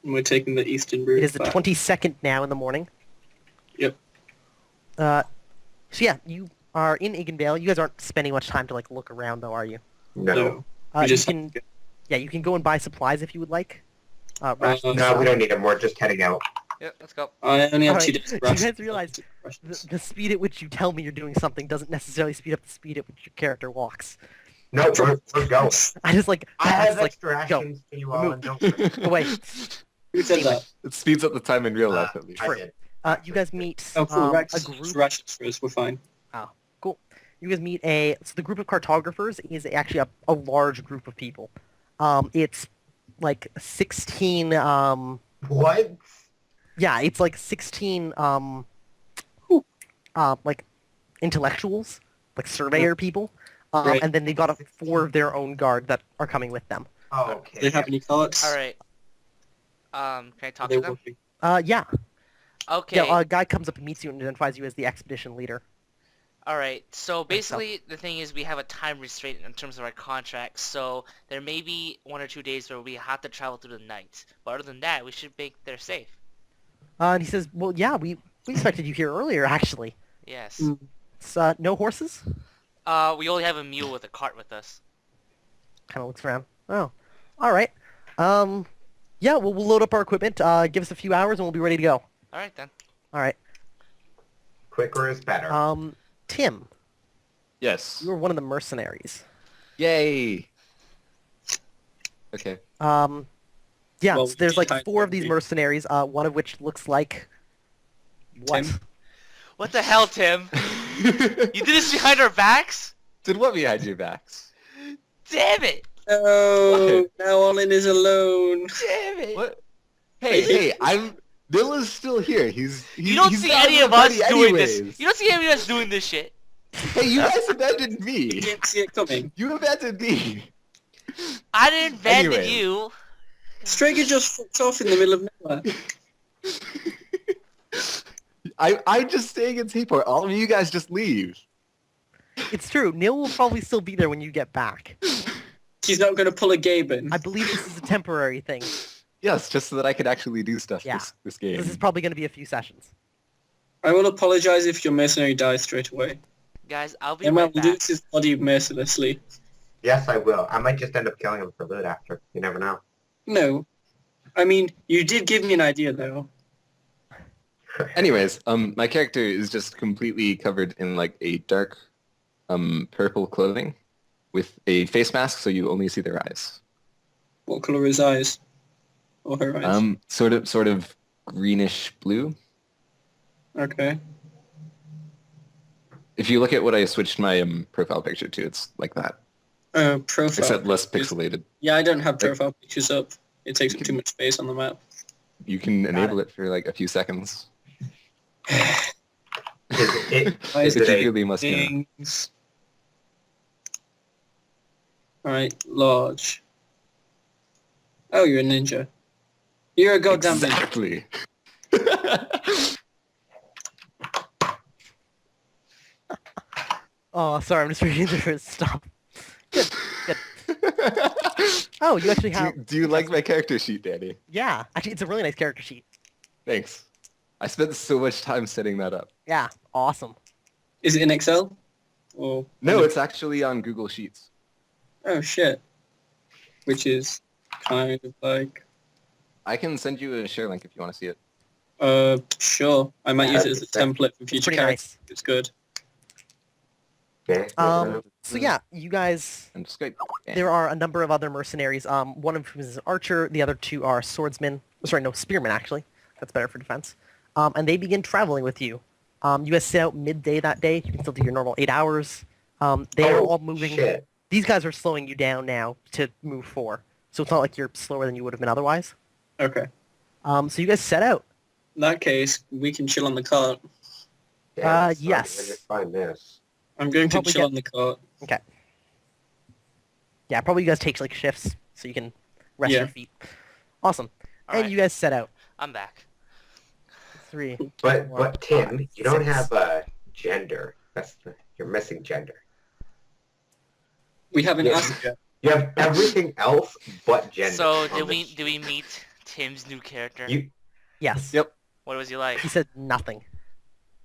And we're taking the eastern route. It is the back. 22nd now in the morning. Yep. So yeah, you are in Eganvale. You guys aren't spending much time to like look around, though, are you? No. We You just can, yeah, you can go and buy supplies if you would like. Rations. No, we don't need them. We're just heading out. Yep, let's go. I only have Alright, 2 days. do you guys realize the speed at which you tell me you're doing something doesn't necessarily speed up the speed at which your character walks. No, we're going. I just like, I I have just, like, extra go. actions for you all, Move. and don't. away. Who said that? It speeds up the time in real life, at least. I did. You guys meet Oh, cool. a Rations group. rations for us. We're fine. Cool. You guys meet so the group of cartographers is actually a large group of people. It's like 16, What? yeah, it's like 16, like intellectuals, like surveyor people. Right. And then they got 4 of their own guard that are coming with them. Oh, Do okay. they have any carts? All right. Can I talk They to them? will be. Yeah. Okay. Yeah, a guy comes up and meets you and identifies you as the expedition leader. All right. So basically, the thing is, we have a time restraint in terms of our contracts. So there may be 1 or 2 days where we have to travel through the night. But other than that, we should make there safe. And he says, well, yeah, we expected you here earlier, actually. Yes. Mm. It's, no horses? We only have a mule with a cart with us. Kind of looks around. Oh, all right. Yeah, we'll load up our equipment. Give us a few hours and we'll be ready to go. All right then. All right. Quicker is better. Tim, Yes. you are one of the mercenaries. Yay! Okay. Yeah, Well, so there's like time 4 of these maybe. mercenaries, one of which looks like... What? Tim? What the hell, Tim? You did this behind our backs? Did what behind your backs? Damn it! Oh, What? now Olin is alone. Damn it! What? Hey, Dilla's still here. He's You don't he's see not any in of the us party doing anyways. this. You don't see any of us doing this shit. Hey, you guys abandoned You me. didn't see it coming. You abandoned me. I didn't abandon Anyway. you. Strager just fucked off in the middle of nowhere. I'm just staying in Seaport. All of you guys just leave. It's true. Neil will probably still be there when you get back. He's not going to pull a Gaben. I believe this is a temporary thing. Yes, just so that I could actually do stuff Yeah. this game. This is probably going to be a few sessions. I will apologize if your mercenary dies straight away. Guys, I'll be And right will back. loot his body mercilessly. Yes, I will. I might just end up killing him for loot after. You never know. No. I mean, you did give me an idea, though. Anyways, my character is just completely covered in like a dark purple clothing with a face mask, so you only see their eyes. What colour are his eyes? Or her eyes? Sort of greenish blue. Okay. If you look at what I switched my profile picture to, it's like that, Profile. except less pictures. pixelated. Yeah, I don't have profile pictures up. It takes up too much space on the map. You can enable it for like a few seconds. Why is But it you really must know. things? Alright, large. Oh, you're a ninja. You're a goddamn ninja. Exactly. Oh, sorry, I'm just reading through stuff. Good, good. Oh, you actually have... Do you like my character sheet, Danny? Yeah, actually, it's a really nice character sheet. Thanks. I spent so much time setting that up. Yeah, awesome. Is it in Excel? Or No, it's actually on Google Sheets. oh shit. Which is kind of like I can send you a share link if you want to see it. sure. I might use it as a That'd template for future Pretty characters. nice. It's good. Okay. So yeah, you guys... And just great. There are a number of other mercenaries. One of whom is an archer. The other two are swordsmen. Sorry, no, spearmen, actually. That's better for defense. And they begin traveling with you. You guys set out midday that day. You can still do your normal 8 hours. They are all moving. Shit. These guys are slowing you down now to move 4. So it's not like you're slower than you would have been otherwise. Okay. So you guys set out. In that case, we can chill on the cart. Yeah, so yes. I'm gonna find this. I'm going to Probably chill get- on the cart. Okay. Yeah, probably you guys take like shifts so you can rest Yeah. your feet. Awesome. And Alright. you guys set out. I'm back. 3. But 4, but Tim, 5, you don't 6. have gender. You're missing gender. We haven't Yeah. asked yet. You have everything else but gender. So on did this. we meet Tim's new character? You Yes. Yep. What was he like? He said nothing.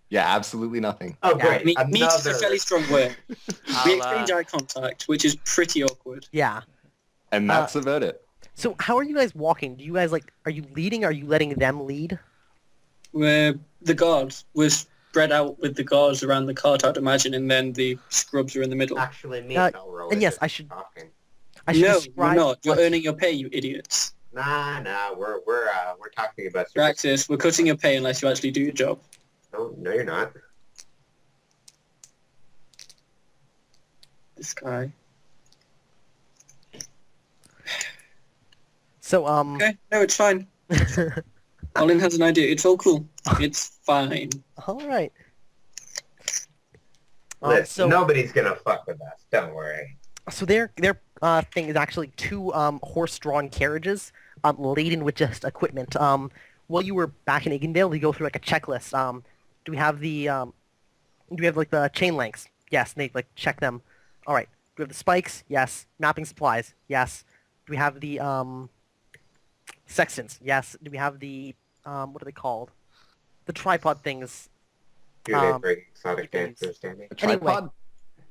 Yeah, absolutely nothing. Oh Yeah. great. Meet is a Another. fairly strong word. We I'll, exchange eye contact, which is pretty awkward. Yeah. And that's about it. So how are you guys walking? Do you guys are you leading? Are you letting them lead? We're the guards. We're spread out with the guards around the cart, I'd imagine, and then the scrubs are in the middle. Actually, me Uh, and Elro. and are yes, just I should- talking. I should No, describe you're not. You're what- earning your pay, you idiots. Nah. We're talking about. Praxis, we're cutting your pay unless you actually do your job. No, you're not. This guy. So Okay, no, it's fine. Olin has an idea. It's all cool. It's fine. all right. Listen, So nobody's gonna fuck with us. Don't worry. so their thing is actually 2 horse-drawn carriages laden with just equipment. While you were back in Eggendale, we go through like a checklist. Do we have like the chain lengths? Yes, and they like check them. All right. Do we have the spikes? Yes. Mapping supplies? Yes. Do we have the sextants? Yes. Do we have the what are they called? The tripod things. Do they bring exotic you can use- dancers, Danny? A Anyway. tripod?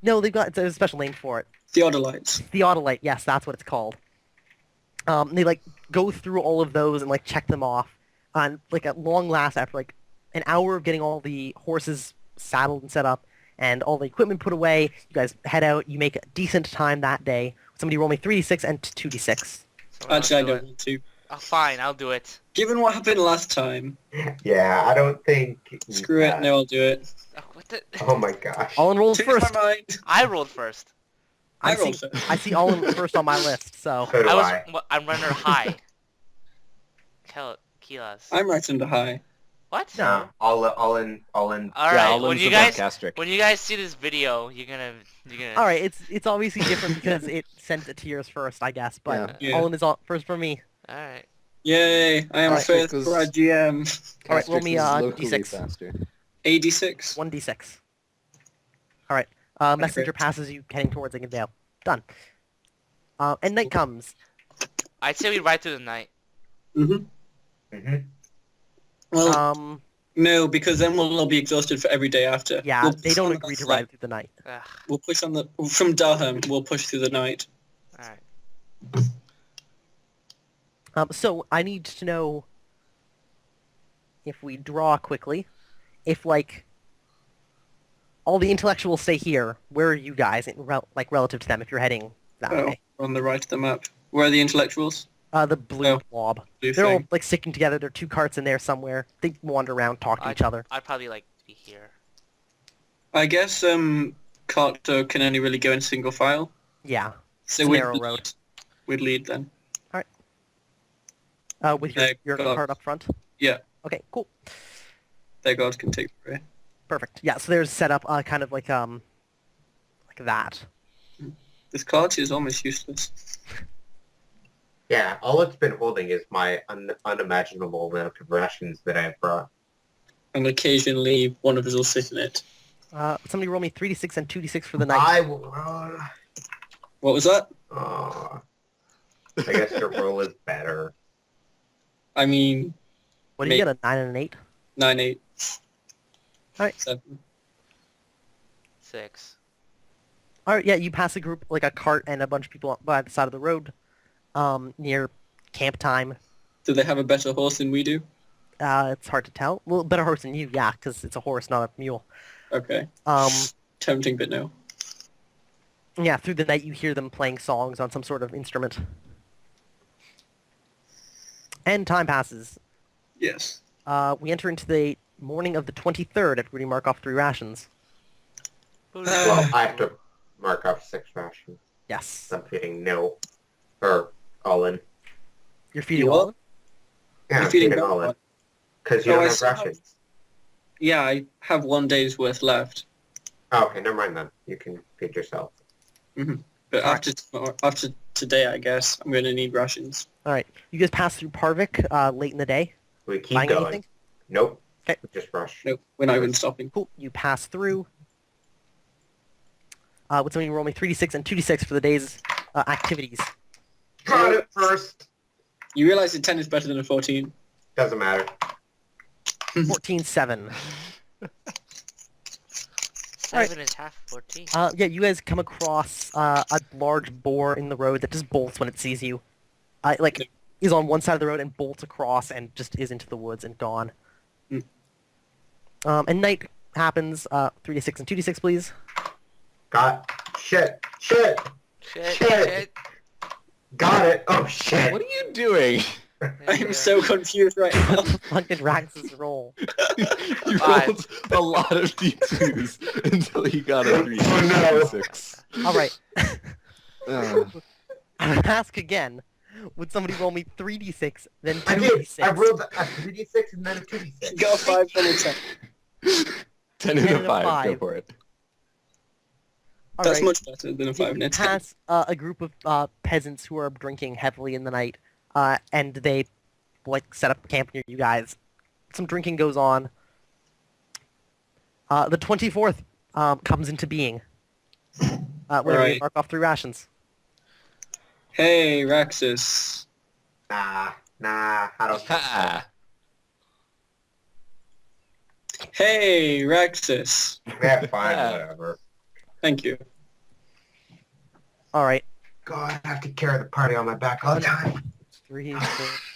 No, they've got there's a special name for it. Theodolites. Theodolite, yes, that's what it's called. They like go through all of those and like check them off. And like at long last, after like an hour of getting all the horses saddled and set up and all the equipment put away, you guys head out. You make a decent time that day. Somebody roll me 3d6 and 2d6. Someone else Actually, I do don't it. want to. Oh, fine, I'll do it. Given what happened last time, Yeah, I don't think. screw it. No, I'll do it. Oh, what the? Oh my gosh. All rolled Change first. my mind. I rolled first. I I rolled see. first. I see all first on my list. So So do I I. was. I'm runner high. Kilas. I'm right under high. What? No, all in. All Yeah, right. I'll when lose you the guys Castric. when you guys see this video, you're gonna. all right, it's obviously different because it sent it to yours first, I guess. But Yeah. Olin is all first for me. All right. Yay! I am Alright. first Because- grad GM. Alright, roll me, Castrix is locally D6. faster. 86. 1d6. Alright. Messenger passes you heading towards Ingandale. Done. And night comes. I'd say we ride through the night. Mm-hmm. Mm-hmm. Well, no, because then we'll all be exhausted for every day after. Yeah, We'll they push don't on agree to the- ride through the night. Ugh. We'll push on the from Darham. We'll push through the night. Alright. So I need to know if we draw quickly, if like all the intellectuals stay here. Where are you guys, relative to them? If you're heading that Oh, way, we're on the right of the map. Where are the intellectuals? the blue Oh. blob. Blue They're all thing. like sticking together. There are 2 carts in there somewhere. They wander around, talk to each other. I'd probably like to be here. I guess Carto can only really go in single file. Yeah, So It's a we'd narrow lead. road. We'd lead then. with There your goes. cart up front. Yeah, Okay, cool, their guards can take the rear. perfect. Yeah, so there's set up kind of like that. This cart is almost useless. Yeah, all it's been holding is my unimaginable amount of rations that I've brought. And occasionally one of us will sit in it. Somebody roll me 3d6 and 2d6 for the night. I will... What was that? I guess your roll is better. I mean, What do you get? A 9 and an 8. 9, 8. Alright. 7. 6. All right, yeah, you pass a group, like a cart and a bunch of people by the side of the road, near camp time. Do they have a better horse than we do? It's hard to tell. Well, better horse than you, yeah, because it's a horse, not a mule. Okay. Tempting, but no. Yeah, through the night you hear them playing songs on some sort of instrument. And time passes. Yes. We enter into the morning of the 23rd after we mark off 3 rations. Well, I have to mark off 6 rations. Yes. I'm feeding no. Or all in. You're feeding You all? what? Yeah, You're I'm feeding feeding no all in. one? Because you Oh, don't I have see. rations. Yeah, I have 1 day's worth left. Oh, okay, never mind then. You can feed yourself. But Alright. after today, I guess, I'm going to need rations. All right. You guys pass through Parvik late in the day. We keep Buying going. anything? Nope. Okay. We just rush. Nope, we're not even stopping. Cool. You pass through. Would somebody roll me 3d6 and 2d6 for the day's activities? Got it first. You realize that 10 is better than a 14? Doesn't matter. 14-7. 7 is half 14. Yeah, you guys come across a large boar in the road that just bolts when it sees you. Is on one side of the road and bolts across and just is into the woods and gone. Mm. And night happens. 3d6 and 2d6, please. Got shit. Shit. Shit. Got it. Oh shit. What are you doing? I am so confused right now. Fucking Rax's roll. You 5. rolled a lot of D2s until you got a 3 Oh, no. 6. All right. Uh, I'm gonna ask again. Would somebody roll me 3d6, then I did. 2d6? I rolled a 3d6 and then a 2d6. Got a 5 and a 10. 10 and 10 a and a 5, go five. for it. All That's right. much better than a 5 and You a 10. pass a group of peasants who are drinking heavily in the night, and they set up camp near you guys. Some drinking goes on. The 24th comes into being. Where we Right. mark off 3 rations. Hey, Raxus. Nah, I don't think so. Ha! Hey, Raxus. Yeah, fine, Yeah. whatever. Thank you. All right. God, I have to carry the party on my back all the time. 3, 4,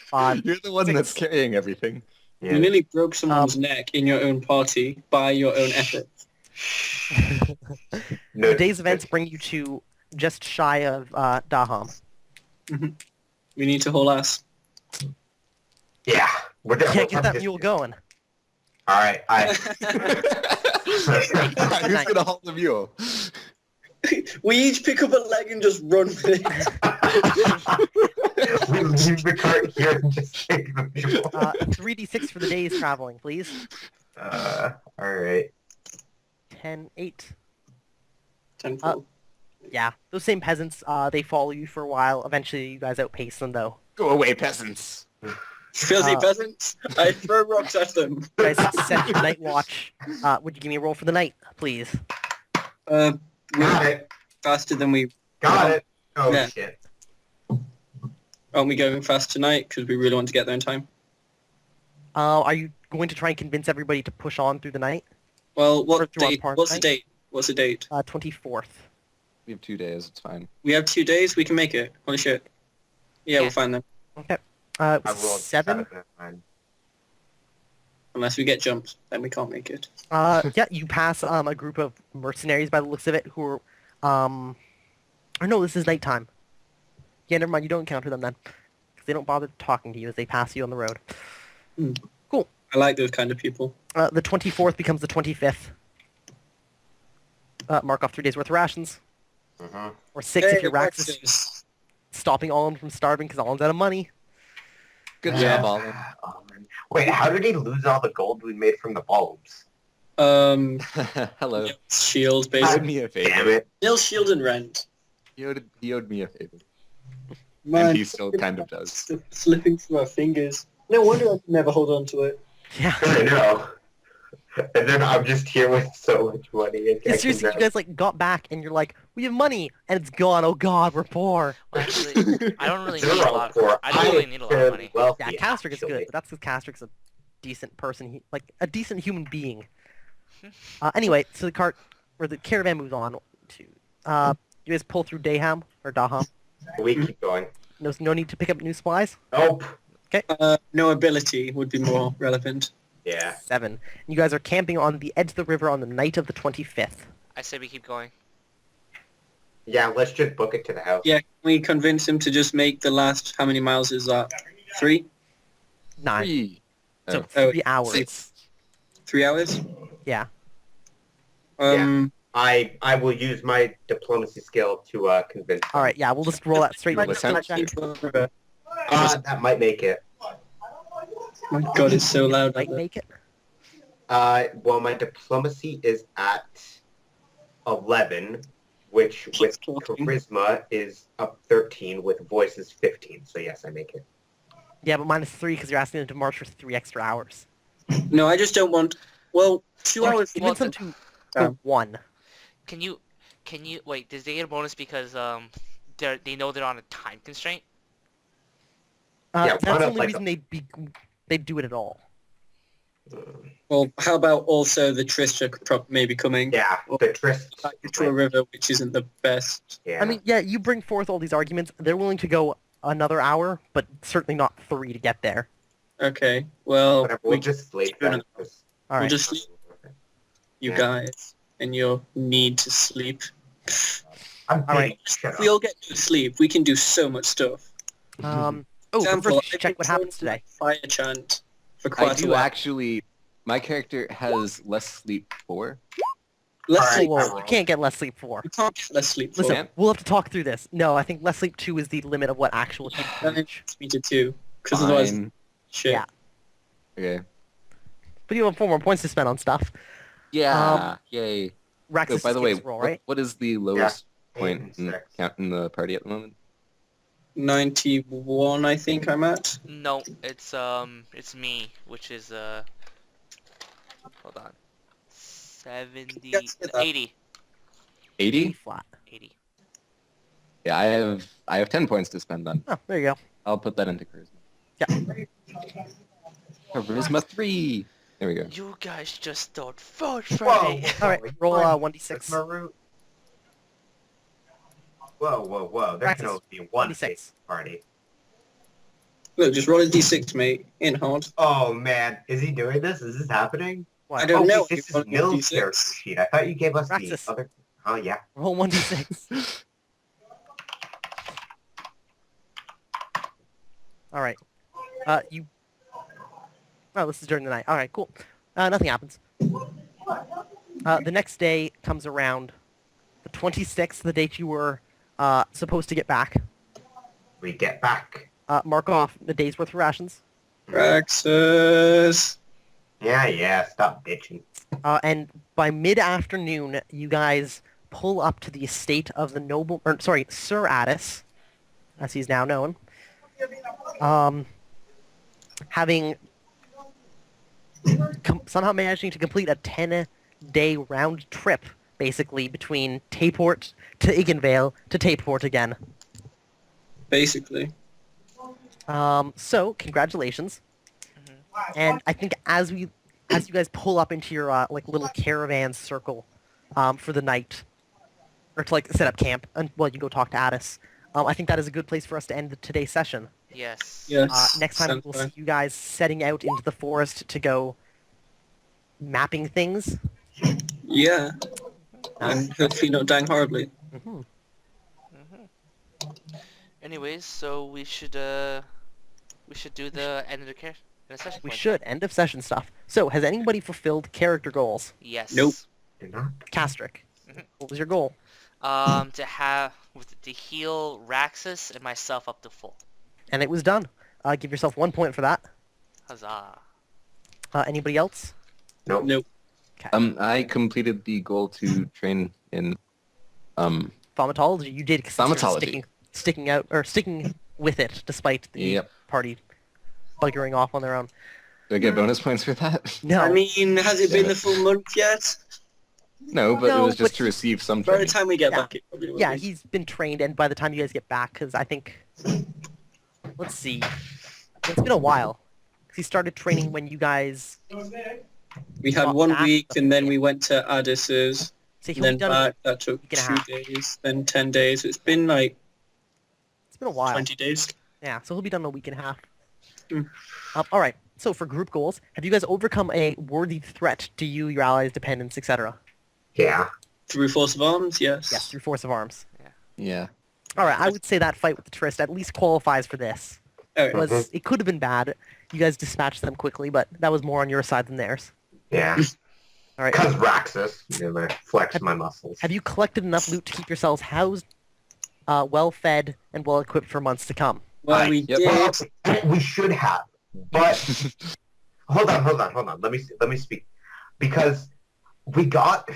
5. You're the one that's carrying everything. You nearly broke someone's neck in your own party by your own effort. No, The day's events bring you to just shy of Daham. We need to haul ass. Yeah, we're You can't get that mule going. All right, Who's gonna hold the mule? We each pick up a leg and just run with it. we leave the cart here and just take the mule. 3d6 for the day's traveling, please. All right. 10, 8. 10 full. Yeah, those same peasants, they follow you for a while. Eventually, you guys outpace them, though. Go away, peasants. Filthy peasants! I throw rocks at them. You guys set your night watch. Would you give me a roll for the night, please? We're Got it. faster than we... Got it. Oh, Yeah. shit. Aren't we going fast tonight? Because we really want to get there in time. Are you going to try and convince everybody to push on through the night? Well, Or what throughout date? part of What's the the night? date? What's the date? 24th. We have 2 days. It's fine. We have 2 days. We can make it. Holy shit. Yeah, Yeah. we'll find them. Okay. I rolled 7. that's fine. Unless we get jumped, then we can't make it. Yeah, you pass a group of mercenaries by the looks of it who are, or no, this is nighttime. Yeah, never mind, you don't encounter them then. Because they don't bother talking to you as they pass you on the road. Cool. I like those kind of people. The 24th becomes the 25th. Mark off 3 days worth of rations. Mhm. Or 6 if your Rax is Praxis. stopping Olin from starving because Olin's out of money. Good Yeah. job, Olin. Oh, man. Wait, how did he lose all the gold we made from the bulbs? Hello. Shield, He owed basically. me a Damn favor. it. Still shield and rent. He owed me a favor. Man, And he still kind of does. Slipping through our fingers. No wonder I could never hold on to it. Yeah. I know. And then I'm just here with so much money. And Yeah, seriously, you guys like got back and you're like, we have money, and it's gone. Oh God, we're poor. Well, actually, I don't really They're need a all lot. poor. I don't really need a lot of money. Wealthy, Yeah, Castric is actually. good, but that's because Castric's a decent person, like a decent human being. Anyway, so the caravan moves on to. You guys pull through Daham or Daham. We keep going. No need to pick up new supplies. Nope. No ability would be more relevant. Yeah. 7. You guys are camping on the edge of the river on the night of the 25th. I say we keep going. Yeah, let's just book it to the house. Yeah, can we convince him to just make the last... How many miles is that? 3? 9. 3. So Oh. 3 hours. 6. 3 hours? Yeah. I will use my diplomacy skill to convince them. All right. Yeah, we'll just roll that straight. Roll with the the attempt. check. That might make it. My god, it's so loud out Might there. make it. Well, my diplomacy is at 11, which with talking. charisma is up 13, with voice is 15. So yes, I make it. Yeah, but -3 because you're asking them to march for 3 extra hours. No, I just don't want... Well, 2 hours... Convince them to 1. Can you wait? Does they get a bonus because they know they're on a time constraint? Yeah, That's one the of, only like, reason they'd do it at all. Well, how about also the Trisha maybe coming Yeah, the Trist. back to a river, which isn't the best. Yeah. I mean, yeah, you bring forth all these arguments. They're willing to go another hour, but certainly not 3 to get there. Okay, well, whatever. We'll just sleep then. All we'll right. just sleep, you Yeah. guys, and your need to sleep. I'm All right. Shut If we up. all get to sleep, we can do so much stuff. Oh, but Example, first we should I've check been what happens trying today. to Fire chant for I quite a do while. actually... My character has less sleep 4. Less All right. sleep. Whoa, you can't get less sleep 4. You can't get less sleep. Listen, Can't? we'll have to talk through this. No, I think less sleep 2 is the limit of what actual human can That reach. takes me to 2, because otherwise, Fine. shit. Yeah. Okay. But you have 4 more points to spend on stuff. Yeah. Yay. Rax So, is by the way, roll, what- right? what is the lowest Yeah. point in 86. the party at the moment? 91, I think I'm at. No, it's me, which is hold on, 70, Yes, get that. 80, 80? Flat. 80. Yeah, I have 10 points to spend on. Oh, there you go. I'll put that into charisma. Yeah. Charisma 3. There we go. You guys just don't vote for Whoa. me. All right, you roll fine? 1d6. That's my route. Whoa. There can Praxis. only be one 26. safe party. Look, just roll a d6, mate. In hard. Oh, man. Is he doing this? Is this happening? What? I don't know. Wait, this You is want to roll Mill's D6? character sheet. I thought you gave us Praxis. the other... Oh, yeah. Roll 1d6. All right. You. Oh, this is during the night. All right, cool. Nothing happens. The next day comes around. The 26th, the date you were supposed to get back. We get back. Mark off the day's worth of rations. Praxis. Yeah. Stop bitching. And by mid-afternoon, you guys pull up to the estate of the noble, or sorry, Sir Addis, as he's now known. having somehow managing to complete a 10-day round trip, basically, between Tayport to Iggenvale to Tayport again. Basically. So, congratulations. And I think as you guys pull up into your like little caravan circle for the night, or to like set up camp, and well, you go talk to Addis. I think that is a good place for us to end today's session. Yes. Yes. Next time sounds we'll fine. see you guys setting out into the forest to go mapping things. Yeah. And hopefully not dying horribly. Hmm. Anyways, so we should do the end of the session. We point. should. End of session stuff. So, has anybody fulfilled character goals? Yes. Nope. You're not? Castrick, what was your goal? To heal Raxus and myself up to full. And it was done. Give yourself 1 point for that. Huzzah. Anybody else? Nope. Nope. I completed the goal to train in Thaumatology, you did. 'Cause you're Thaumatology. sticking with it despite the Yep. party buggering off on their own. Do I get bonus points for that? No. I mean, has it been Damn the it. full month yet? No, but No, it was just but- to receive some By the training. time we get Yeah. back, it probably will Yeah, be. he's been trained, and by the time you guys get back, because I think, let's see, it's been a while. 'Cause he started training when you guys. We had Not 1 that, week, but and then yeah. we went to Addis's, So he'll and then be done. back. That took week and a 2 half. days, then 10 days. It's been like It's been a while. 20 days. Yeah, so he'll be done in a week and a half. Mm. All right. So for group goals, have you guys overcome a worthy threat to you, your allies, dependents, etc.? Yeah. Through force of arms, yes. Yes, through force of arms. Yeah. All right, I would say that fight with the Trist at least qualifies for this. Alright. It could have been bad. You guys dispatched them quickly, but that was more on your side than theirs. Yeah. All right. Because Raxus, you know, I flex my muscles. Have you collected enough loot to keep yourselves housed, well-fed, and well-equipped for months to come? Well, we Yep. did. We should have, but hold on. Let me speak, because we got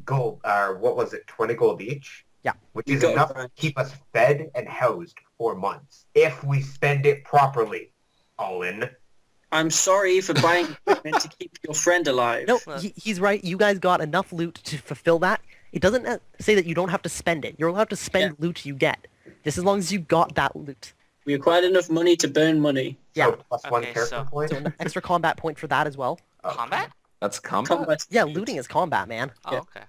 gold. What was it? 20 gold each. Yeah. Which We is got enough a to bunch. keep us fed and housed for months if we spend it properly. Owen. I'm sorry for buying equipment to keep your friend alive. No, he's right. You guys got enough loot to fulfill that. It doesn't say that you don't have to spend it. You're allowed to spend loot you get, just as long as you got that loot. We acquired enough money to burn money. Yeah. So plus one Okay, character so- point. So an extra combat point for that as well. Oh, Combat? That's combat? Combat. Yeah, looting is combat, man. Oh, Yeah. okay.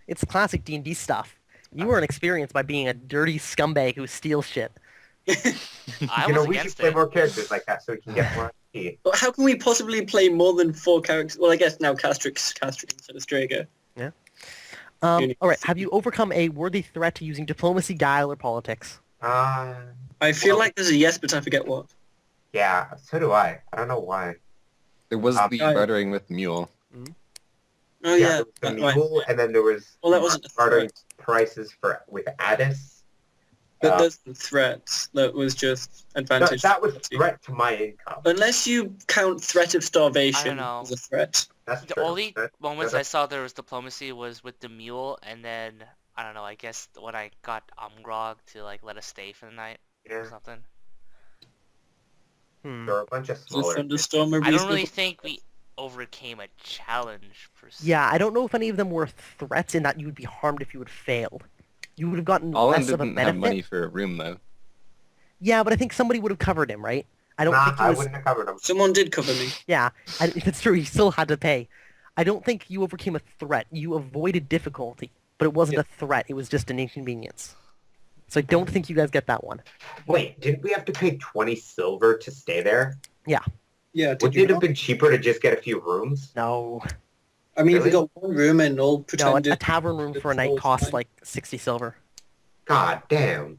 It's classic D&D stuff. You weren't experienced by being a dirty scumbag who steals shit. I You know, was we should against play it. more characters like that so we can get more XP. But how can we possibly play more than 4 characters? Well, I guess now Castrix instead of Strager. Unity. All right, have you overcome a worthy threat to using diplomacy, guile, or politics? I feel Well- like there's a yes, but I forget what. Yeah, so do I. I don't know why. There was the I- bartering with Mule. Oh yeah, there was the that- right. mule, and then there was Well, that wasn't a bartering threat. prices with Addis. But those were threats. That was just No, advantage. that was threat to my income. Unless you count threat of starvation know. as a threat. That's The true. only That- moments that- I saw there was diplomacy was with the mule, and then I don't know. I guess when I got Umgrog to like let us stay for the night or yeah, something. Hmm. there were a bunch of Is a smaller. thunderstorm a I don't reasonable- really think we overcame a challenge per se. Yeah, I don't know if any of them were threats in that you would be harmed if you had failed. You would have gotten Allen less of a didn't have benefit. money for a room, though. Yeah, but I think somebody would have covered him, right? I don't think I it was. wouldn't have covered them. Someone did cover me. Yeah, it's true. You still had to pay. I don't think you overcame a threat. You avoided difficulty, but it wasn't Yeah. a threat. It was just an inconvenience. So I don't think you guys get that one. Wait, didn't we have to pay 20 silver to stay there? Yeah, did Wouldn't you it have not? been cheaper to just get a few rooms? No, I mean, we Really? got one room and all no. pretended. A tavern room for a night costs like 60 silver. God damn.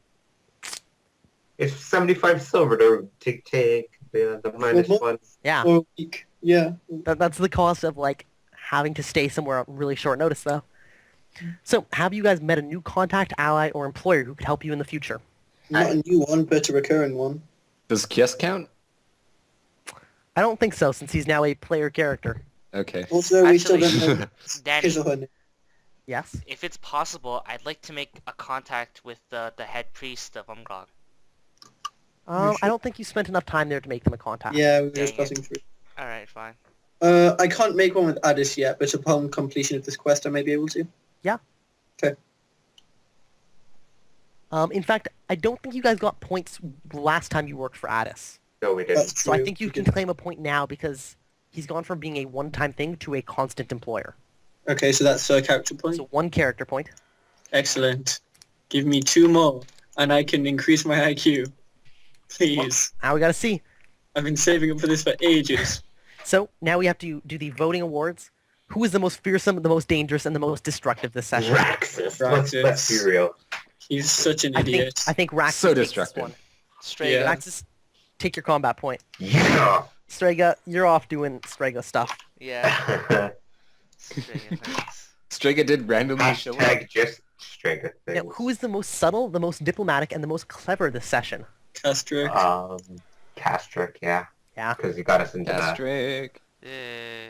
It's 75 silver to take the minus Well, one. Yeah, for a week. Yeah. that's the cost of like having to stay somewhere on really short notice, though. So, have you guys met a new contact, ally, or employer who could help you in the future? Not a new one, but a recurring one. Does Kiss count? I don't think so, since he's now a player character. Okay. Also, we still Actually- don't know Danny, his or her name. Yes. if it's possible, I'd like to make a contact with the head priest of Umgrog. I don't think you spent enough time there to make them a contact. Yeah, we were Dang just it. passing through. Alright, fine. I can't make one with Addis yet, but upon completion of this quest, I may be able to. Yeah. Okay. In fact, I don't think you guys got points last time you worked for Addis. No, we didn't. That's So I true. think you We can did. claim a point now because he's gone from being a one-time thing to a constant employer. Okay, so that's a character point. So 1 character point. Excellent. Give me 2 more, and I can increase my IQ. Please. Now we gotta see. I've been saving up for this for ages. So now we have to do the voting awards. Who is the most fearsome, the most dangerous, and the most destructive this session? Raxus. Let's Raxus. be real. He's such an I think idiot. Raxus So takes this destructive. one. Straight Yeah. up. Raxus, take your combat point. Yeah. Strega, you're off doing Strega stuff. Yeah. Straight thanks. Strega did randomly show up. Hashtag just Strega Now, things. who is the most subtle, the most diplomatic, and the most clever this session? Castro. Castric, yeah. Yeah. Because he got us into that. Castric.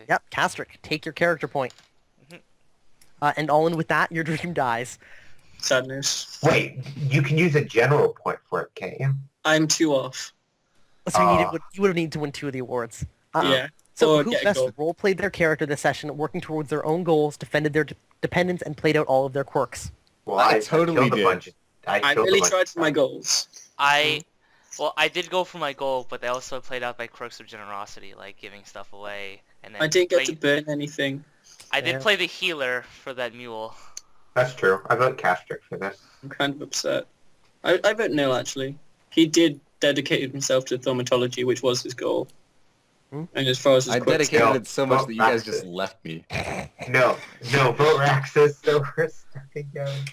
Yep, Castric, take your character point. Mhm. And all in with that, your dream dies. Sadness. Wait, you can use a general point for it, can't you? I'm 2 off. So you would have needed to win 2 of the awards. Yeah. So Or who get a best goal. role-played their character this session, working towards their own goals, defended their dependents, and played out all of their quirks? Well, I totally killed a did. bunch. I killed a really bunch tried of for my stuff. goals. I did go for my goal, but I also played out my quirks of generosity, like giving stuff away. And then I didn't get to play- burn anything. I did Yeah. play the healer for that mule. That's true. I vote Castric for this. I'm kind of upset. I vote nil, actually. He did dedicate himself to thaumatology, which was his goal. Hmm? And as far as his I quirks dedicated No, it so much not that you guys Raxus. just left me. No, vote Raxus, so we're stuck again.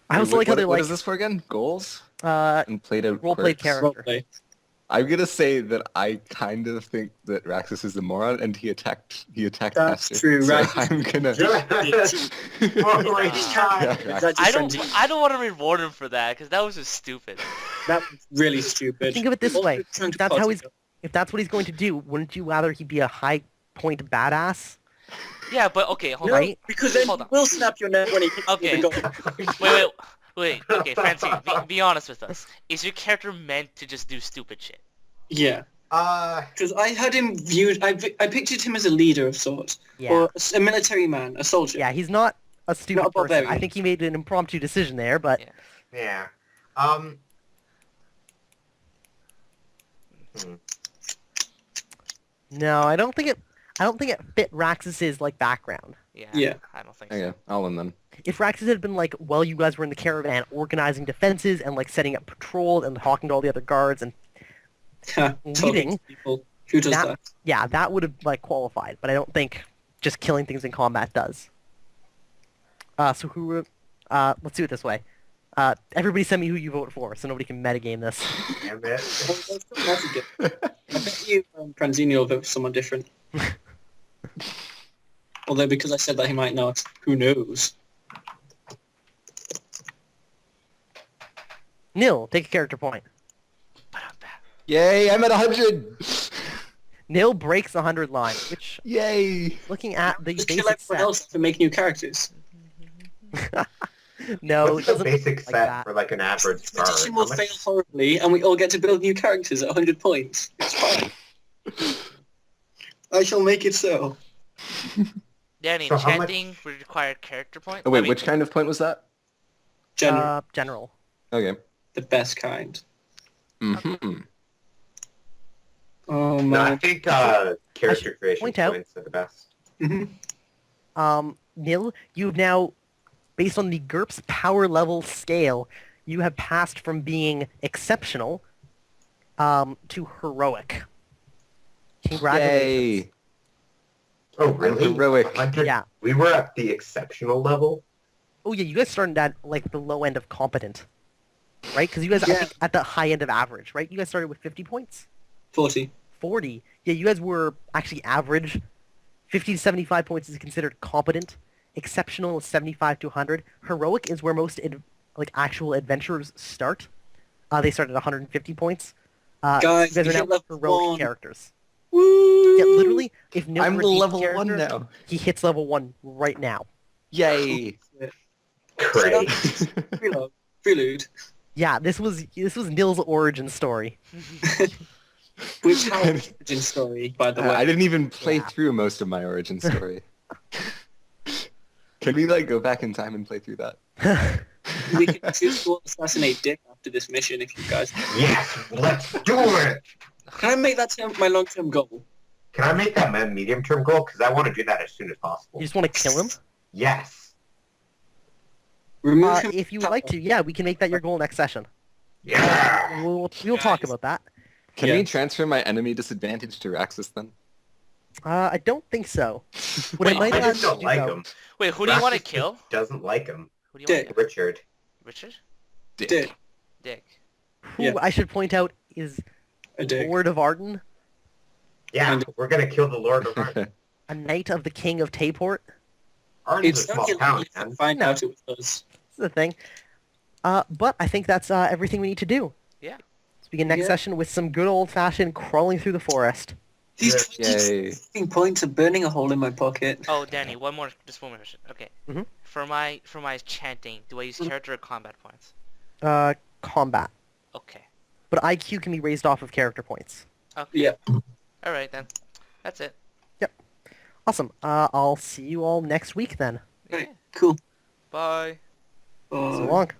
I also like how they're What like, is this for again? Goals? uh, And played out role-played quirks. character. Roleplay. I'm gonna say that I kind of think that Raxus is a moron, and he attacked That's Caster. true, So Raxus- I'm gonna. Holy Yeah. cow. Yeah, Is that just I don't frenzy? I don't want to reward him for that because that was just stupid. That was really stupid. Think of it this Also way. trying to That's how plot he's- it. If that's what he's going to do, wouldn't you rather he be a high-point badass? Yeah, but okay, hold No, on. Right? because then Hold he on. will snap your neck when he hits Okay. you with the goal. Wait. Okay, Francine, be honest with us. Is your character meant to just do stupid shit? Yeah. Uh, Because I had him viewed, I pictured him as a leader of sorts. Yeah. Or a military man, a soldier. Yeah, he's not a stupid Not a person. barbarian. I think he made an impromptu decision there, but Yeah. yeah. no, I don't think it fit Raxus's like background. Yeah. Yeah. I don't think so. Okay, I'll win then. If Raxus had been like, well, you guys were in the caravan organizing defenses and like setting up patrols and talking to all the other guards and Talking Leading. to people. Who does That- that? yeah, that would have like qualified, but I don't think just killing things in combat does. So who? Let's do it this way. Everybody send me who you vote for, so nobody can metagame this. Damn Well, it. that's not magic. I bet you Pranzini will vote for someone different. Although because I said that he might not. Who knows? Nil, take a character point. Yay! I'm at 100. Nil breaks the 100 line, which, Yay! looking at the Just kill basic everyone else set, to make new characters. no, it What's the doesn't basic like set that. for like an average The guard? edition How will much- fail horribly, and we all get to build new characters at 100 points. It's fine. I shall make it so. Danny, So how much- chanting would require character point. Oh wait, which kind of point was that? General, General. Okay. the best kind. Mm-hmm. Oh No, I man. think character creation point out- points are the best. Nil, you've now, based on the Gurps power level scale, you have passed from being exceptional to heroic. Congratulations. Yay! Oh, really? heroic. 100? Yeah. We were at the exceptional level. Oh yeah, you guys started at like the low end of competent, right? Because you guys I Yeah. think, at the high end of average, right? You guys started with 50 points, 40. 40. Yeah, you guys were actually average. 50 to 75 points is considered competent. Exceptional is 75 to 100. Heroic is where most like actual adventurers start. They start at 150 points. Guys, you guys you are now hit level heroic 1. characters. Woo! Yeah, literally, if no I'm level 1 now. he hits level 1 right now. Yay! Great. Prelude. Yeah, this was Nil's origin story. Which has an origin story, by the way. I didn't even play Yeah. through most of my origin story. Can we like go back in time and play through that? We can choose to assassinate Dick after this mission if you guys... Yes, let's do it. Can I make that my long-term goal? Can I make that my medium-term goal? Because I want to do that as soon as possible. You just want to kill him? Yes. Remove him. If you would like to, yeah, we can make that your goal next session. Yeah. We'll talk about that. Can Yeah. we transfer my enemy disadvantage to Raxus then? I don't think so. What Wait, it might I allow just you to don't do, like though- him. Wait, who do you want to Raxus kill? Doesn't like him. Who do you want to Dick. kill? Richard. Richard? Dick. Dick. Who Yeah. I should point out is A Dick. Lord of Arden, Yeah, And- we're gonna kill the Lord of Arden. a knight of the King of Tayport. Arden's a It's small not town, illegal man. to find No. out it was us. This is the thing. But I think that's everything we need to do. Yeah. So begin next Yeah. session with some good old-fashioned crawling through the forest. These Yay. 20 points are burning a hole in my pocket. Oh, Danny, just one more question. Okay. Mhm. For my chanting, do I use character or combat points? Combat. Okay. But IQ can be raised off of character points. Okay. Yeah. All right then. That's it. Awesome. I'll see you all next week then. Right. Cool. Bye. So long.